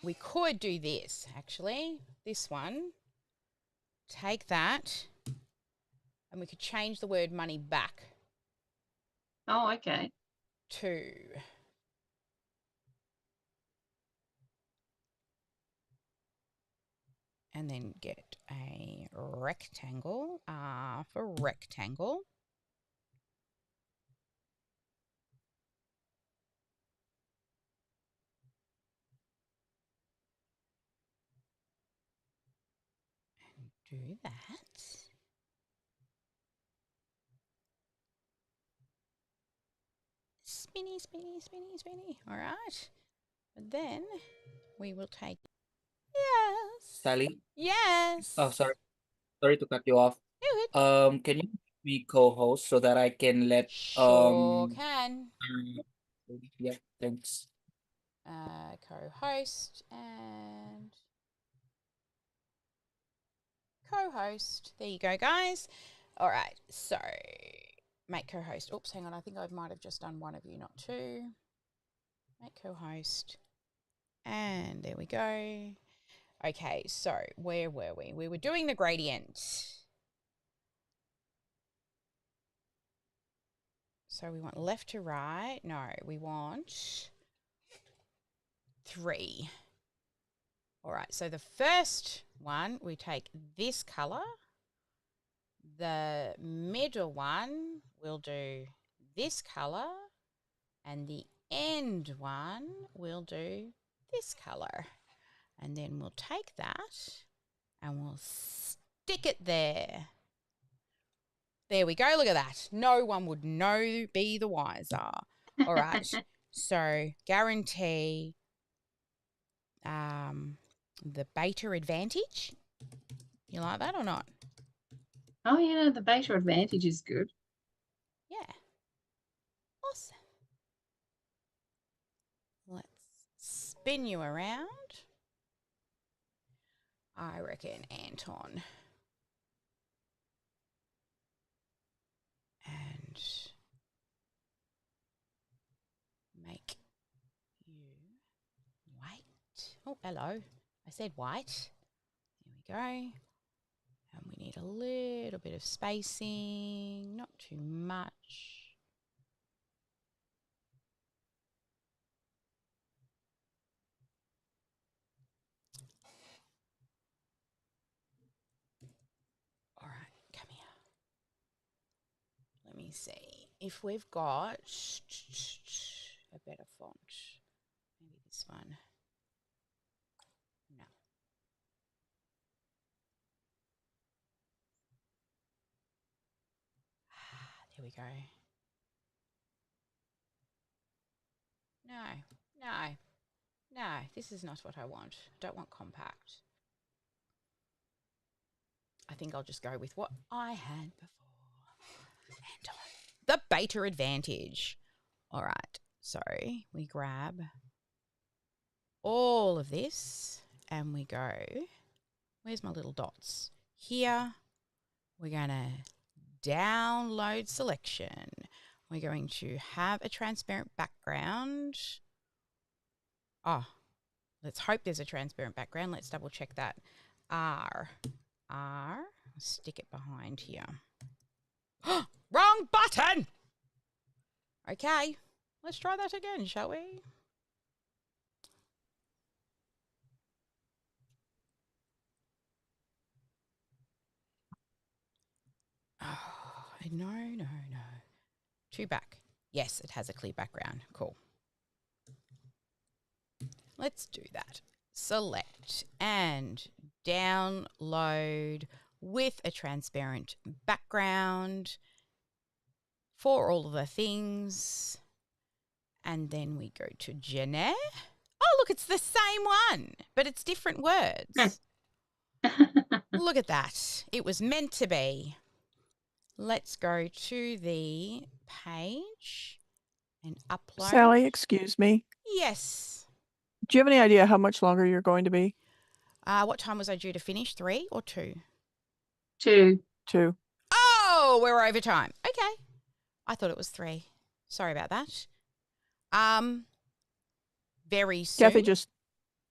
We could do this, actually. This one. Take that. And we could change the word money back. Oh, okay. To. And then get a rectangle. For rectangle. And do that. Spinny, spinny, spinny, spinny. All right. And then we will take. Yes. Sally? Yes. Oh, sorry to cut you off. Do it. Can you be co-host so that I can let Sure can. yeah, thanks. Co-host and co-host. There you go, guys. All right. So make co-host. Oops, hang on. I think I might have just done one of you, not two. Make co-host. And there we go. Okay, so where were we? We were doing the gradient. So we want left to right. No, we want 3. All right, so the first one, we take this colour. The middle one, we'll do this colour. And the end one, we'll do this colour. And then we'll take that and we'll stick it there. There we go. Look at that. No one would be the wiser. All right. So guarantee the beta advantage. You like that or not? Oh, yeah, the beta advantage is good. Yeah. Awesome. Let's spin you around. I reckon Anton. And make you white. Oh, hello. I said white. There we go. And we need a little bit of spacing, not too much. All right, come here. Let me see if we've got a better font. Maybe this one. No. There we go. No, this is not what I want. I don't want compact. I think I'll just go with what I had before. And the beta advantage. All right, so we grab all of this and we go, where's my little dots? Here, we're going to download selection. We're going to have a transparent background. Oh, let's hope there's a transparent background. Let's double check that. R. Stick it behind here. Wrong button! Okay, let's try that again, shall we? Oh, no. Two back. Yes, it has a clear background. Cool. Let's do that. Select and download with a transparent background for all of the things. And then we go to Jenna. Oh, look, it's the same one, but it's different words. Look at that. It was meant to be. Let's go to the page and upload. Sally, excuse me. Yes. Do you have any idea how much longer you're going to be? What time was I due to finish? 3 or 2? 2. 2. Oh, we're over time. Okay. I thought it was 3. Sorry about that. Very soon.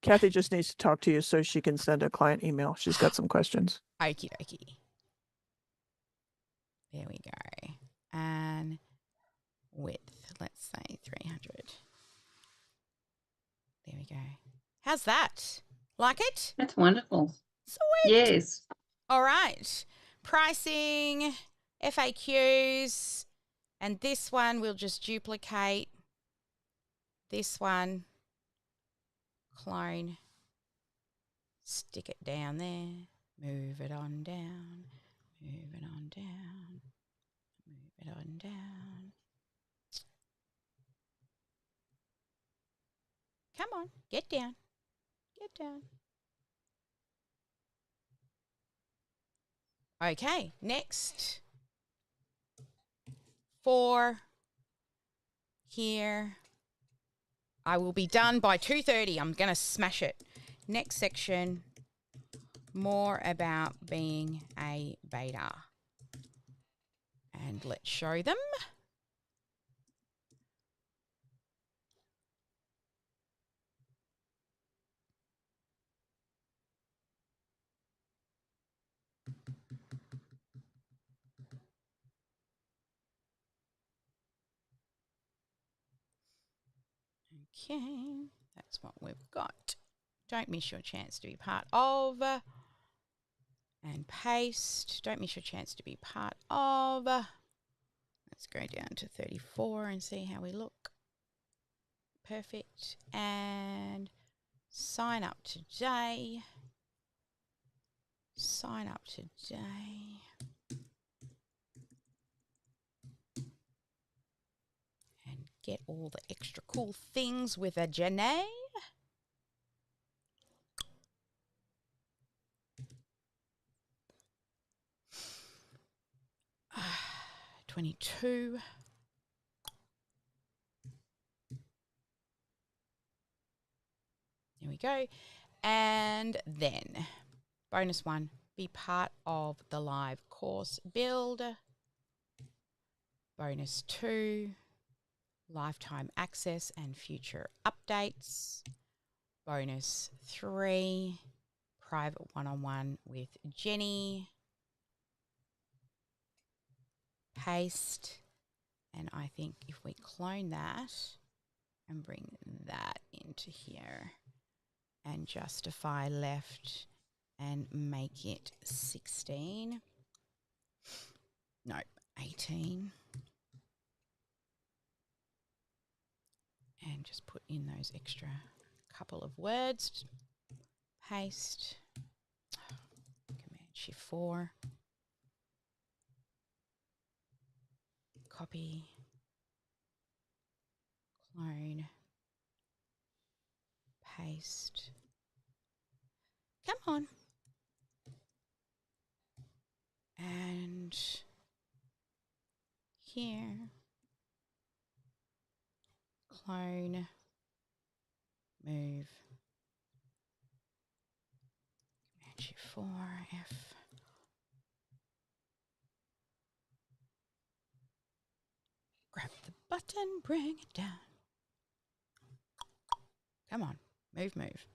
Kathy just needs to talk to you so she can send a client email. She's got some questions. Okie dokie. There we go. And width, let's say 300. There we go. How's that? Like it? That's wonderful. Sweet. Yes. All right. Pricing, FAQs, and this one we'll just duplicate. This one, clone, stick it down there, move it on down, move it on down, move it on down. Come on, get down, get down. Okay, next. 4 here. I will be done by 2:30. I'm going to smash it. Next section, more about being a beta. And let's show them. Okay, that's what we've got. Don't miss your chance to be part of. And paste. Don't miss your chance to be part of. Let's go down to 34 and see how we look. Perfect. And sign up today. Sign up today. And get all the extra cool things with a Janae. Uh, 22. There we go. And then bonus 1, be part of the live course build. Bonus 2, lifetime access and future updates. Bonus 3, private one-on-one with Jenny. Paste. And I think if we clone that and bring that into here and justify left and make it 16. No, 18. And just put in those extra couple of words. Paste. Command-Shift-4. Copy. Clone. Paste. Come on. And here. Clone. Move. Command-Shift-4, F. Grab the button, bring it down. Come on, move, move.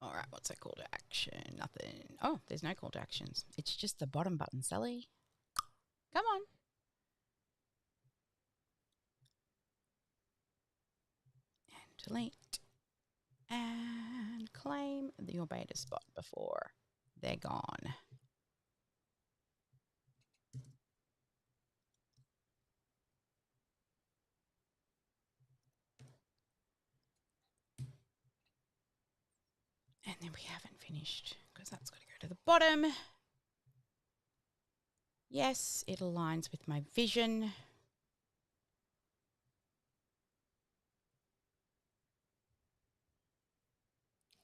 All right, what's that call to action? Nothing. Oh, there's no call to actions. It's just the bottom button, Sally. Come on. And delete. And claim your beta spot before they're gone. And then we haven't finished because that's got to go to the bottom. Yes, it aligns with my vision.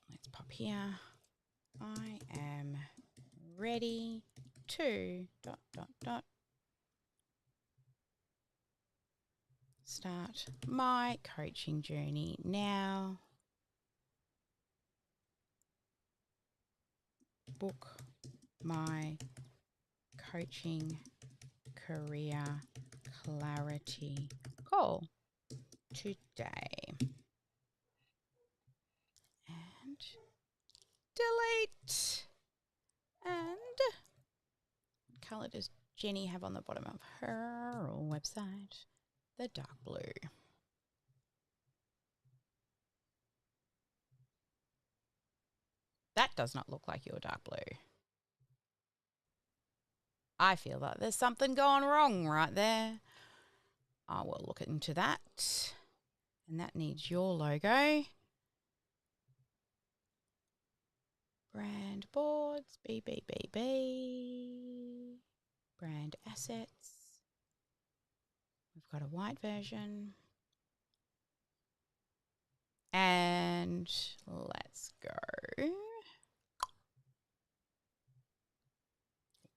Let's pop here. I am ready to ... start my coaching journey now. Book my coaching career clarity call today. And delete. And what colour does Jenny have on the bottom of her website? The dark blue. That does not look like your dark blue. I feel like there's something going wrong right there. I will look into that. And that needs your logo. Brand boards, BBBB. Brand assets. We've got a white version. And let's go.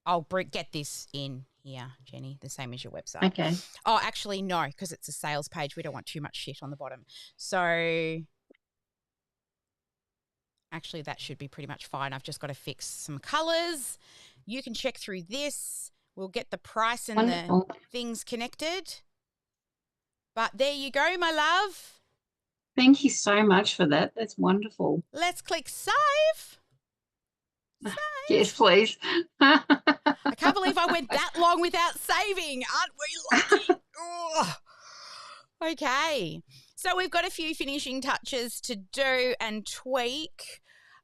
I'll get this in here, Jenny, the same as your website. Okay. Oh, actually, no, because it's a sales page. We don't want too much shit on the bottom. So actually, that should be pretty much fine. I've just got to fix some colors. You can check through this. We'll get the price and Wonderful. the things connected. But there you go, my love. Thank you so much for that. That's wonderful. Let's click save. Save. Yes, please. I can't believe I went that long without saving. Aren't we lucky? Oh. Okay. So we've got a few finishing touches to do and tweak.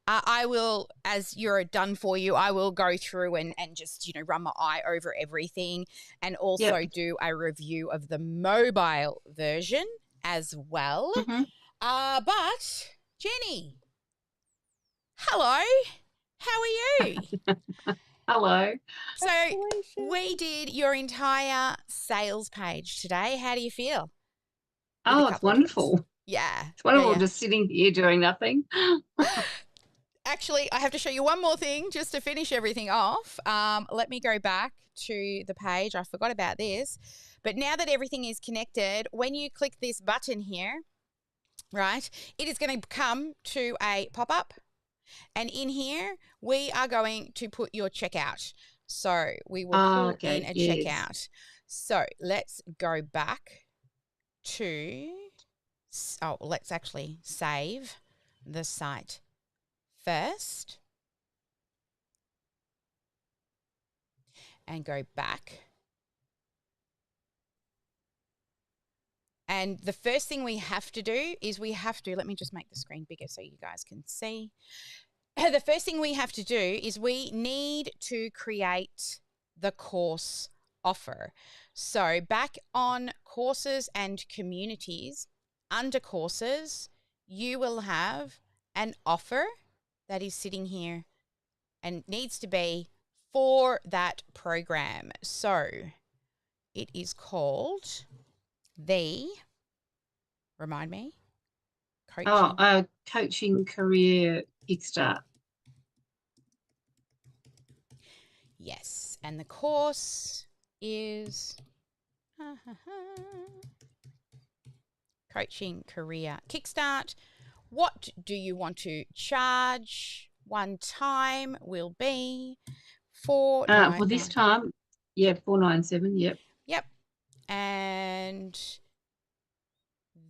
I will, as you're done for you, I will go through and just, run my eye over everything and also do a review of the mobile version as well. Mm-hmm. But, Jenny, hello. How are you? Hello. So we did your entire sales page today. How do you feel? Oh, it's wonderful. Yeah. It's wonderful Yeah. just sitting here doing nothing. Actually, I have to show you one more thing just to finish everything off. Let me go back to the page. I forgot about this. But now that everything is connected, when you click this button here, right, it is going to come to a pop-up. And in here, we are going to put your checkout. So we will pull in a checkout. So let's go back to, let's actually save the site first and go back. And the first thing we have to do is let me just make the screen bigger so you guys can see. The first thing we have to do is we need to create the course offer. So back on courses and communities, under courses, you will have an offer that is sitting here and needs to be for that program. So it is called remind me, coaching. Coaching career kickstart. Yes, and the course is Coaching Career Kickstart. What do you want to charge? One time will be For this $4.99. time, yeah, 497. Yep. Yep. And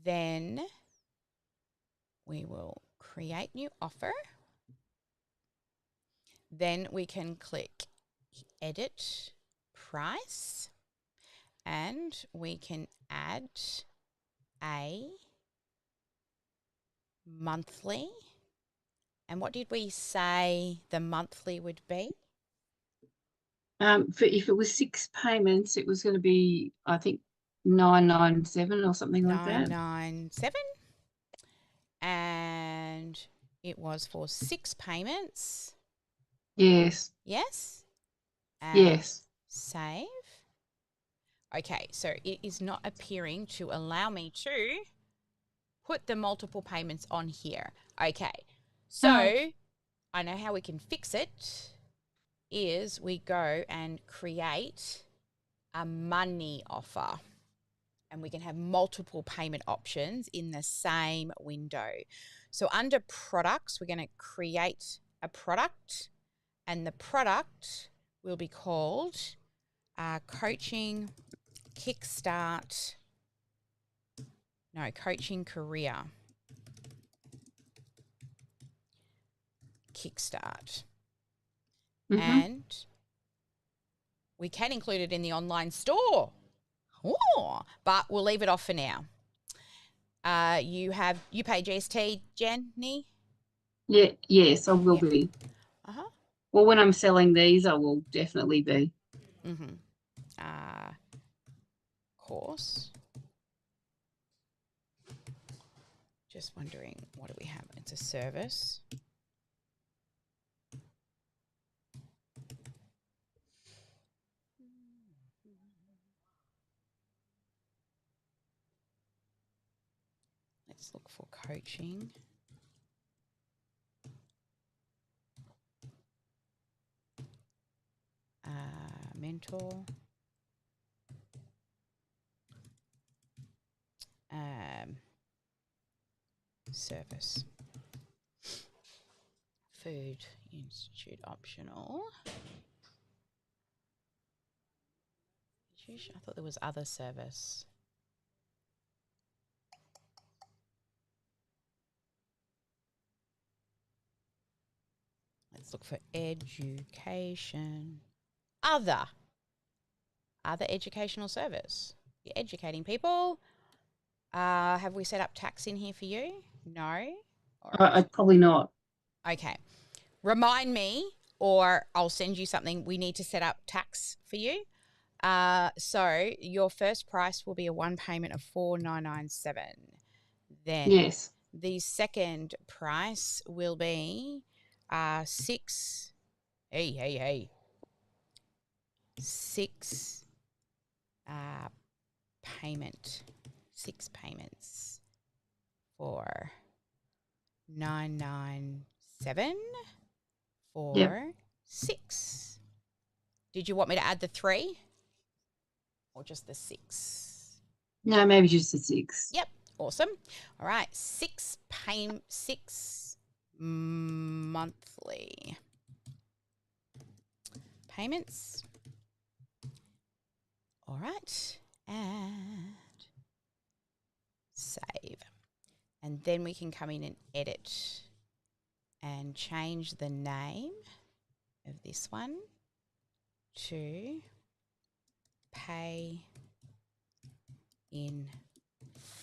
then we will create new offer. Then we can click edit price and we can add a monthly. And what did we say the monthly would be? If it was 6 payments, it was going to be, I think, 997 or something like that. 997. And it was for 6 payments. Yes. Yes? And Yes. save. Okay, so it is not appearing to allow me to put the multiple payments on here. Okay, so I know how we can fix it is we go and create a money offer. And we can have multiple payment options in the same window. So under products, we're going to create a product, and the product will be called Coaching Kickstart. No, Coaching Career Kickstart. And we can include it in the online store. Oh, but we'll leave it off for now. You pay GST, Jenny? Yeah, yes, I will be. Well, when I'm selling these, I will definitely be. Course. Just wondering, what do we have? It's a service. Let's look for coaching. Mentor. Service. Food Institute optional. I thought there was other service. Let's look for education. Other educational service. You're educating people. Have we set up tax in here for you? No? Probably not. Okay. Remind me, or I'll send you something. We need to set up tax for you. So your first price will be a one payment of $4,997. Then yes, the second price will be 6. Hey. 6 payment. 6 payments for $997 for 6. Did you want me to add the 3 or just the 6? No, maybe just the 6. Yep, awesome. All right, 6 monthly payments. All right, and save. And then we can come in and edit and change the name of this one to pay in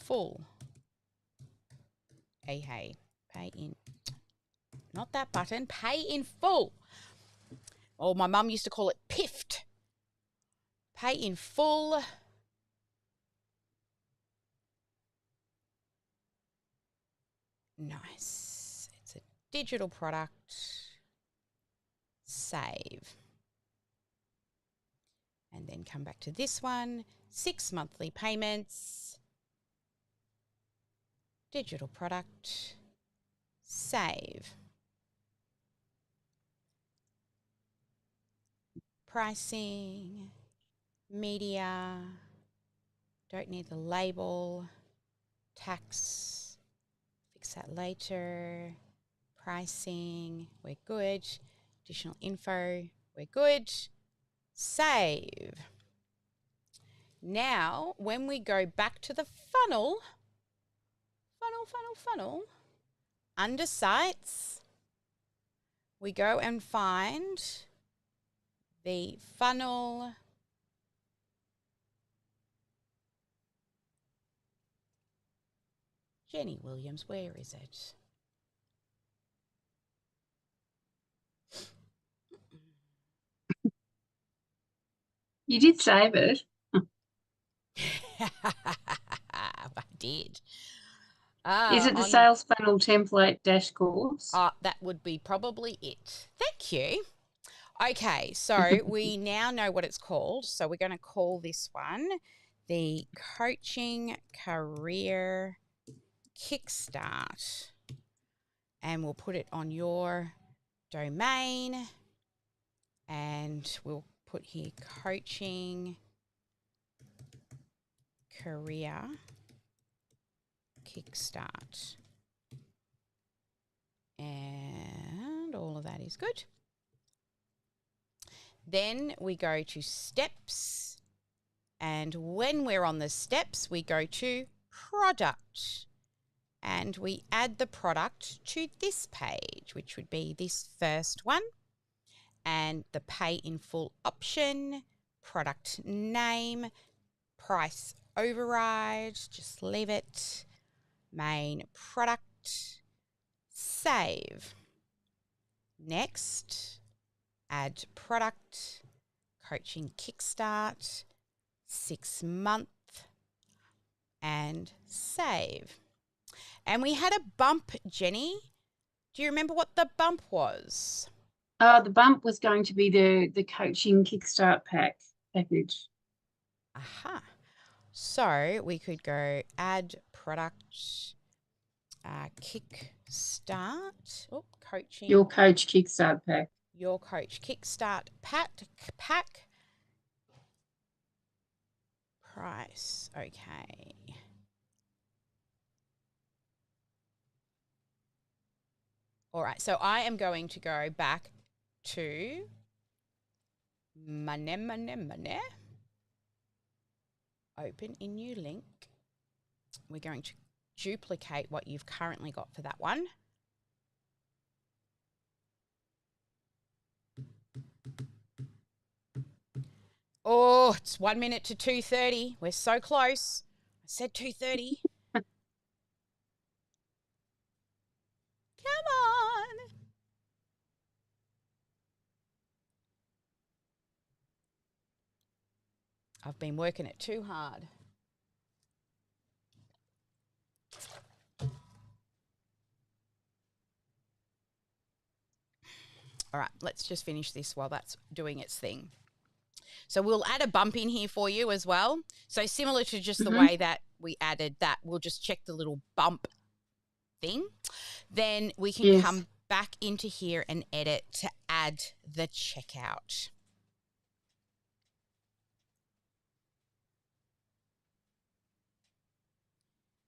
full. Hey, pay in, not that button, pay in full. Oh, my mum used to call it piffed. Pay in full. Nice. It's a digital product. Save. And then come back to this one. 6 monthly payments. Digital product. Save. Pricing. Media. Don't need the label. Tax. fix that later. Pricing, we're good. Additional info, we're good. Save. Now, when we go back to the funnel, under sites, we go and find the funnel Jenny Williams, where is it? You did save it. I did. Is it the sales funnel template dash course? That would be probably it. Thank you. Okay, so we now know what it's called. So we're going to call this one the Coaching Career Kickstart. And we'll put it on your domain. And we'll put here Coaching Career Kickstart. And all of that is good. Then we go to steps. And when we're on the steps, we go to product. And we add the product to this page, which would be this first one. And the pay in full option, product name, price override, just leave it, main product, save. Next, add product, coaching kickstart, 6 month, and save. And we had a bump, Jenny. Do you remember what the bump was? The bump was going to be the coaching kickstart package. Aha. So we could go add product kickstart. Oh, coaching. Your coach kickstart pack. Your coach kickstart pack. Price. Okay. All right. So I am going to go back to Money. Open in new link. We're going to duplicate what you've currently got for that one. Oh, it's 1 minute to 2:30. We're so close. I said 2:30. Come on. I've been working it too hard. All right, let's just finish this while that's doing its thing. So we'll add a bump in here for you as well. So similar to just the way that we added that, we'll just check the little bump thing. Then we can come back into here and edit to add the checkout.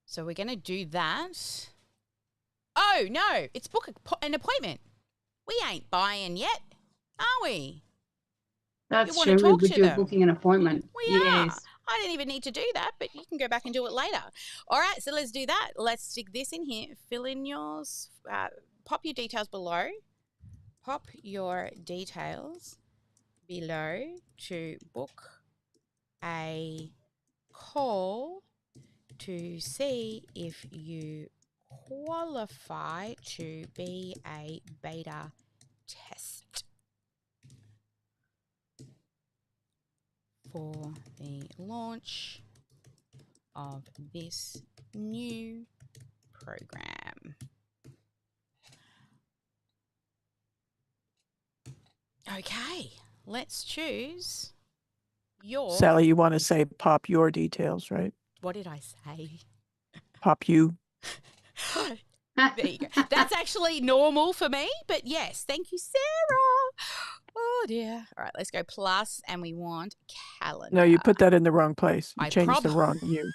So we're going to do that. Oh, no, it's book an appointment. We ain't buying yet, are we? That's true. We would do booking an appointment. We are. I didn't even need to do that, but you can go back and do it later. All right, so let's do that. Let's stick this in here. Fill in yours. Pop your details below. Pop your details below to book a call to see if you qualify to be a beta test for the launch of this new program. Okay, let's choose your... Sally, you want to say pop your details, right? What did I say? Pop you. There you go. That's actually normal for me, but yes, thank you, Sarah. Oh, dear. All right, let's go plus, and we want calendar. No, you put that in the wrong place. You I changed the wrong you.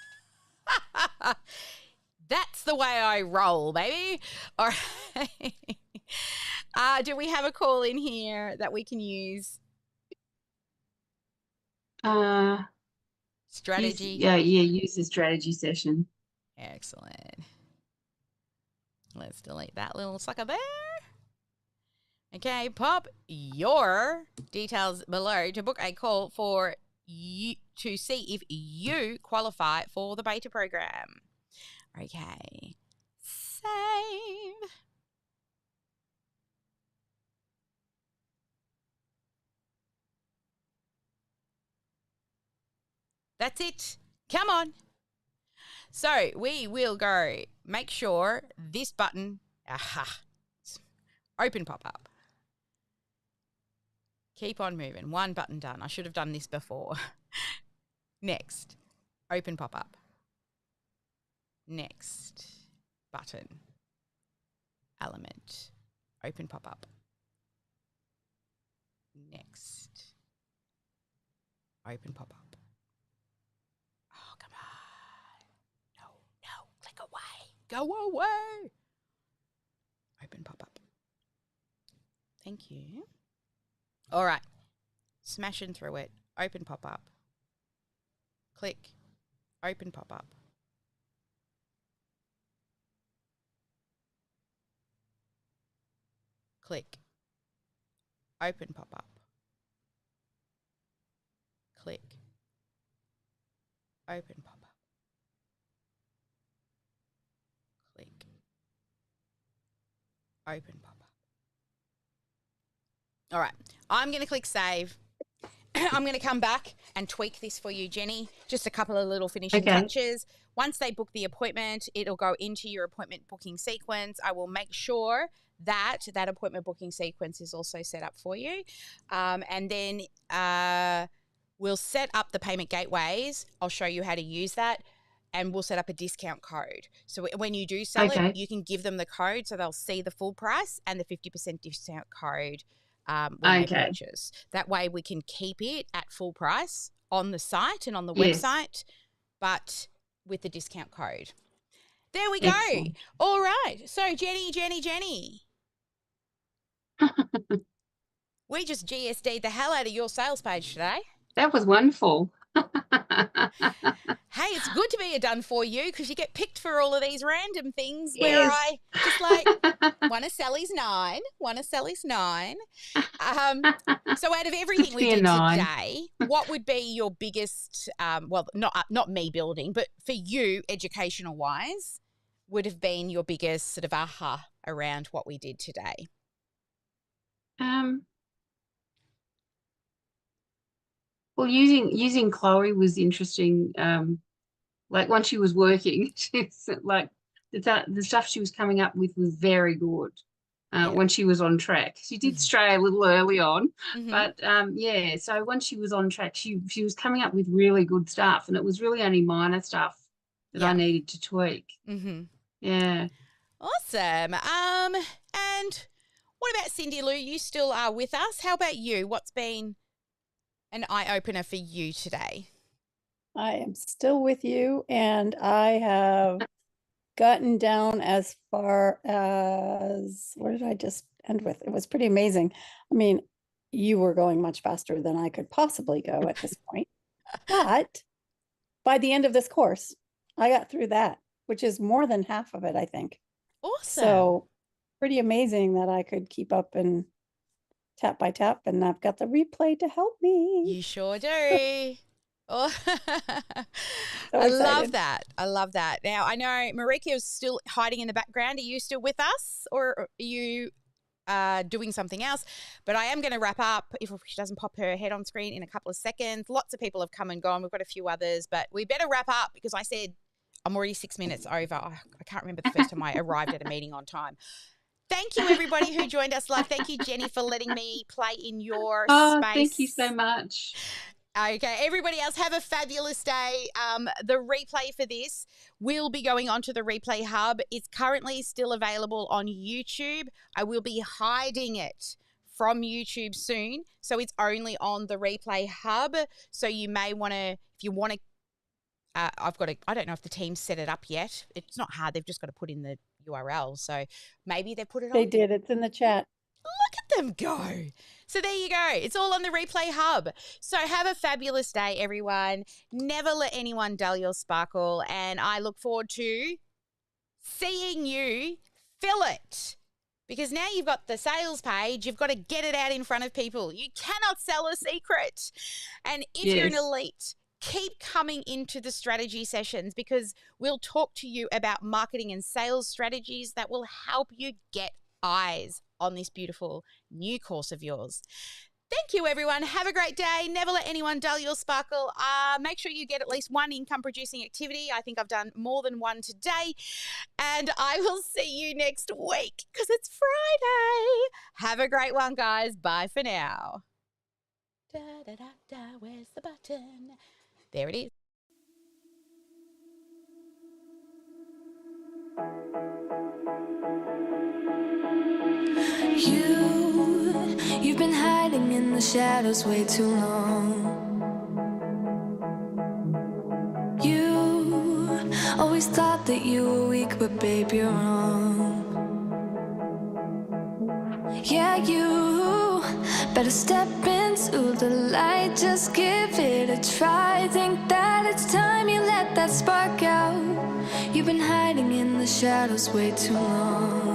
That's the way I roll, baby. All right. Do we have a call in here that we can use? Strategy. Use the strategy session. Excellent. Let's delete that little sucker there. Okay, pop your details below to book a call for you to see if you qualify for the beta program. Okay. Save. That's it. Come on. So we will go make sure this button, open pop-up. Keep on moving. One button done. I should have done this before. Next, open pop-up. Next, button, element, open pop-up. Next, open pop-up. Oh, come on. No, click away. Go away. Open pop-up. Thank you. All right. Smashing through it. Open pop-up. Click. Open pop-up. Click. Open pop-up. Click. Open pop-up. Click. Open pop-up. All right. I'm going to click save. I'm going to come back and tweak this for you, Jenny. Just a couple of little finishing touches. Once they book the appointment, it'll go into your appointment booking sequence. I will make sure that that appointment booking sequence is also set up for you. And then we'll set up the payment gateways. I'll show you how to use that. And we'll set up a discount code. So when you do sell it, you can give them the code so they'll see the full price and the 50% discount code when they purchase. That way we can keep it at full price on the site and on the website, but with the discount code. There we go. Excellent. All right. So Jenny. We just GSD'd the hell out of your sales page today. That was wonderful. Hey, it's good to be a done for you because you get picked for all of these random things where I just like, want to sell his 9. So out of everything we did today, what would be your biggest, well, not me building, but for you, educational wise, would have been your biggest sort of aha around what we did today? Well, using Chloe was interesting. Like when she was working, she's like the stuff she was coming up with was very good. When she was on track, she did stray a little early on, but so when she was on track, she was coming up with really good stuff, and it was really only minor stuff that I needed to tweak. Yeah. Awesome. And what about Cindy Lou? You still are with us. How about you? What's been an eye-opener for you today? I am still with you, and I have gotten down as far as, where did I just end with? It was pretty amazing. I mean, you were going much faster than I could possibly go at this point. But by the end of this course, I got through that, which is more than half of it, I think. Awesome. So pretty amazing that I could keep up and tap by tap, and I've got the replay to help me. You sure do. Oh, So I love excited. that. I love that. Now, I know Marika is still hiding in the background. Are you still with us, or are you doing something else? But I am going to wrap up if she doesn't pop her head on screen in a couple of seconds. Lots of people have come and gone. We've got a few others, but we better wrap up because I said I'm already 6 minutes over. I can't remember the first time I arrived at a meeting on time. Thank you, everybody who joined us live. Thank you, Jenny, for letting me play in your space. Thank you so much. Okay, everybody else, have a fabulous day. The replay for this will be going onto the Replay Hub. It's currently still available on YouTube. I will be hiding it from YouTube soon, so it's only on the Replay Hub. So you may want to, if you want to I've got to, I don't know if the team set it up yet. It's not hard. They've just got to put in the URL. So maybe they put it on. They did. It's in the chat. Look at them go. So there you go. It's all on the Replay Hub. So have a fabulous day, everyone. Never let anyone dull your sparkle. And I look forward to seeing you fill it. Because now you've got the sales page, you've got to get it out in front of people. You cannot sell a secret. And if you're an elite, keep coming into the strategy sessions, because we'll talk to you about marketing and sales strategies that will help you get eyes on this beautiful new course of yours. Thank you, everyone. Have a great day. Never let anyone dull your sparkle. Make sure you get at least one income-producing activity. I think I've done more than one today. And I will see you next week because it's Friday. Have a great one, guys. Bye for now. Da, da, da, da. Where's the button? There it is. You've been hiding in the shadows way too long. You always thought that you were weak, but babe, you're wrong. Yeah, you better step into the light, just give it a try. Think that it's time you let that spark out. You've been hiding in the shadows way too long.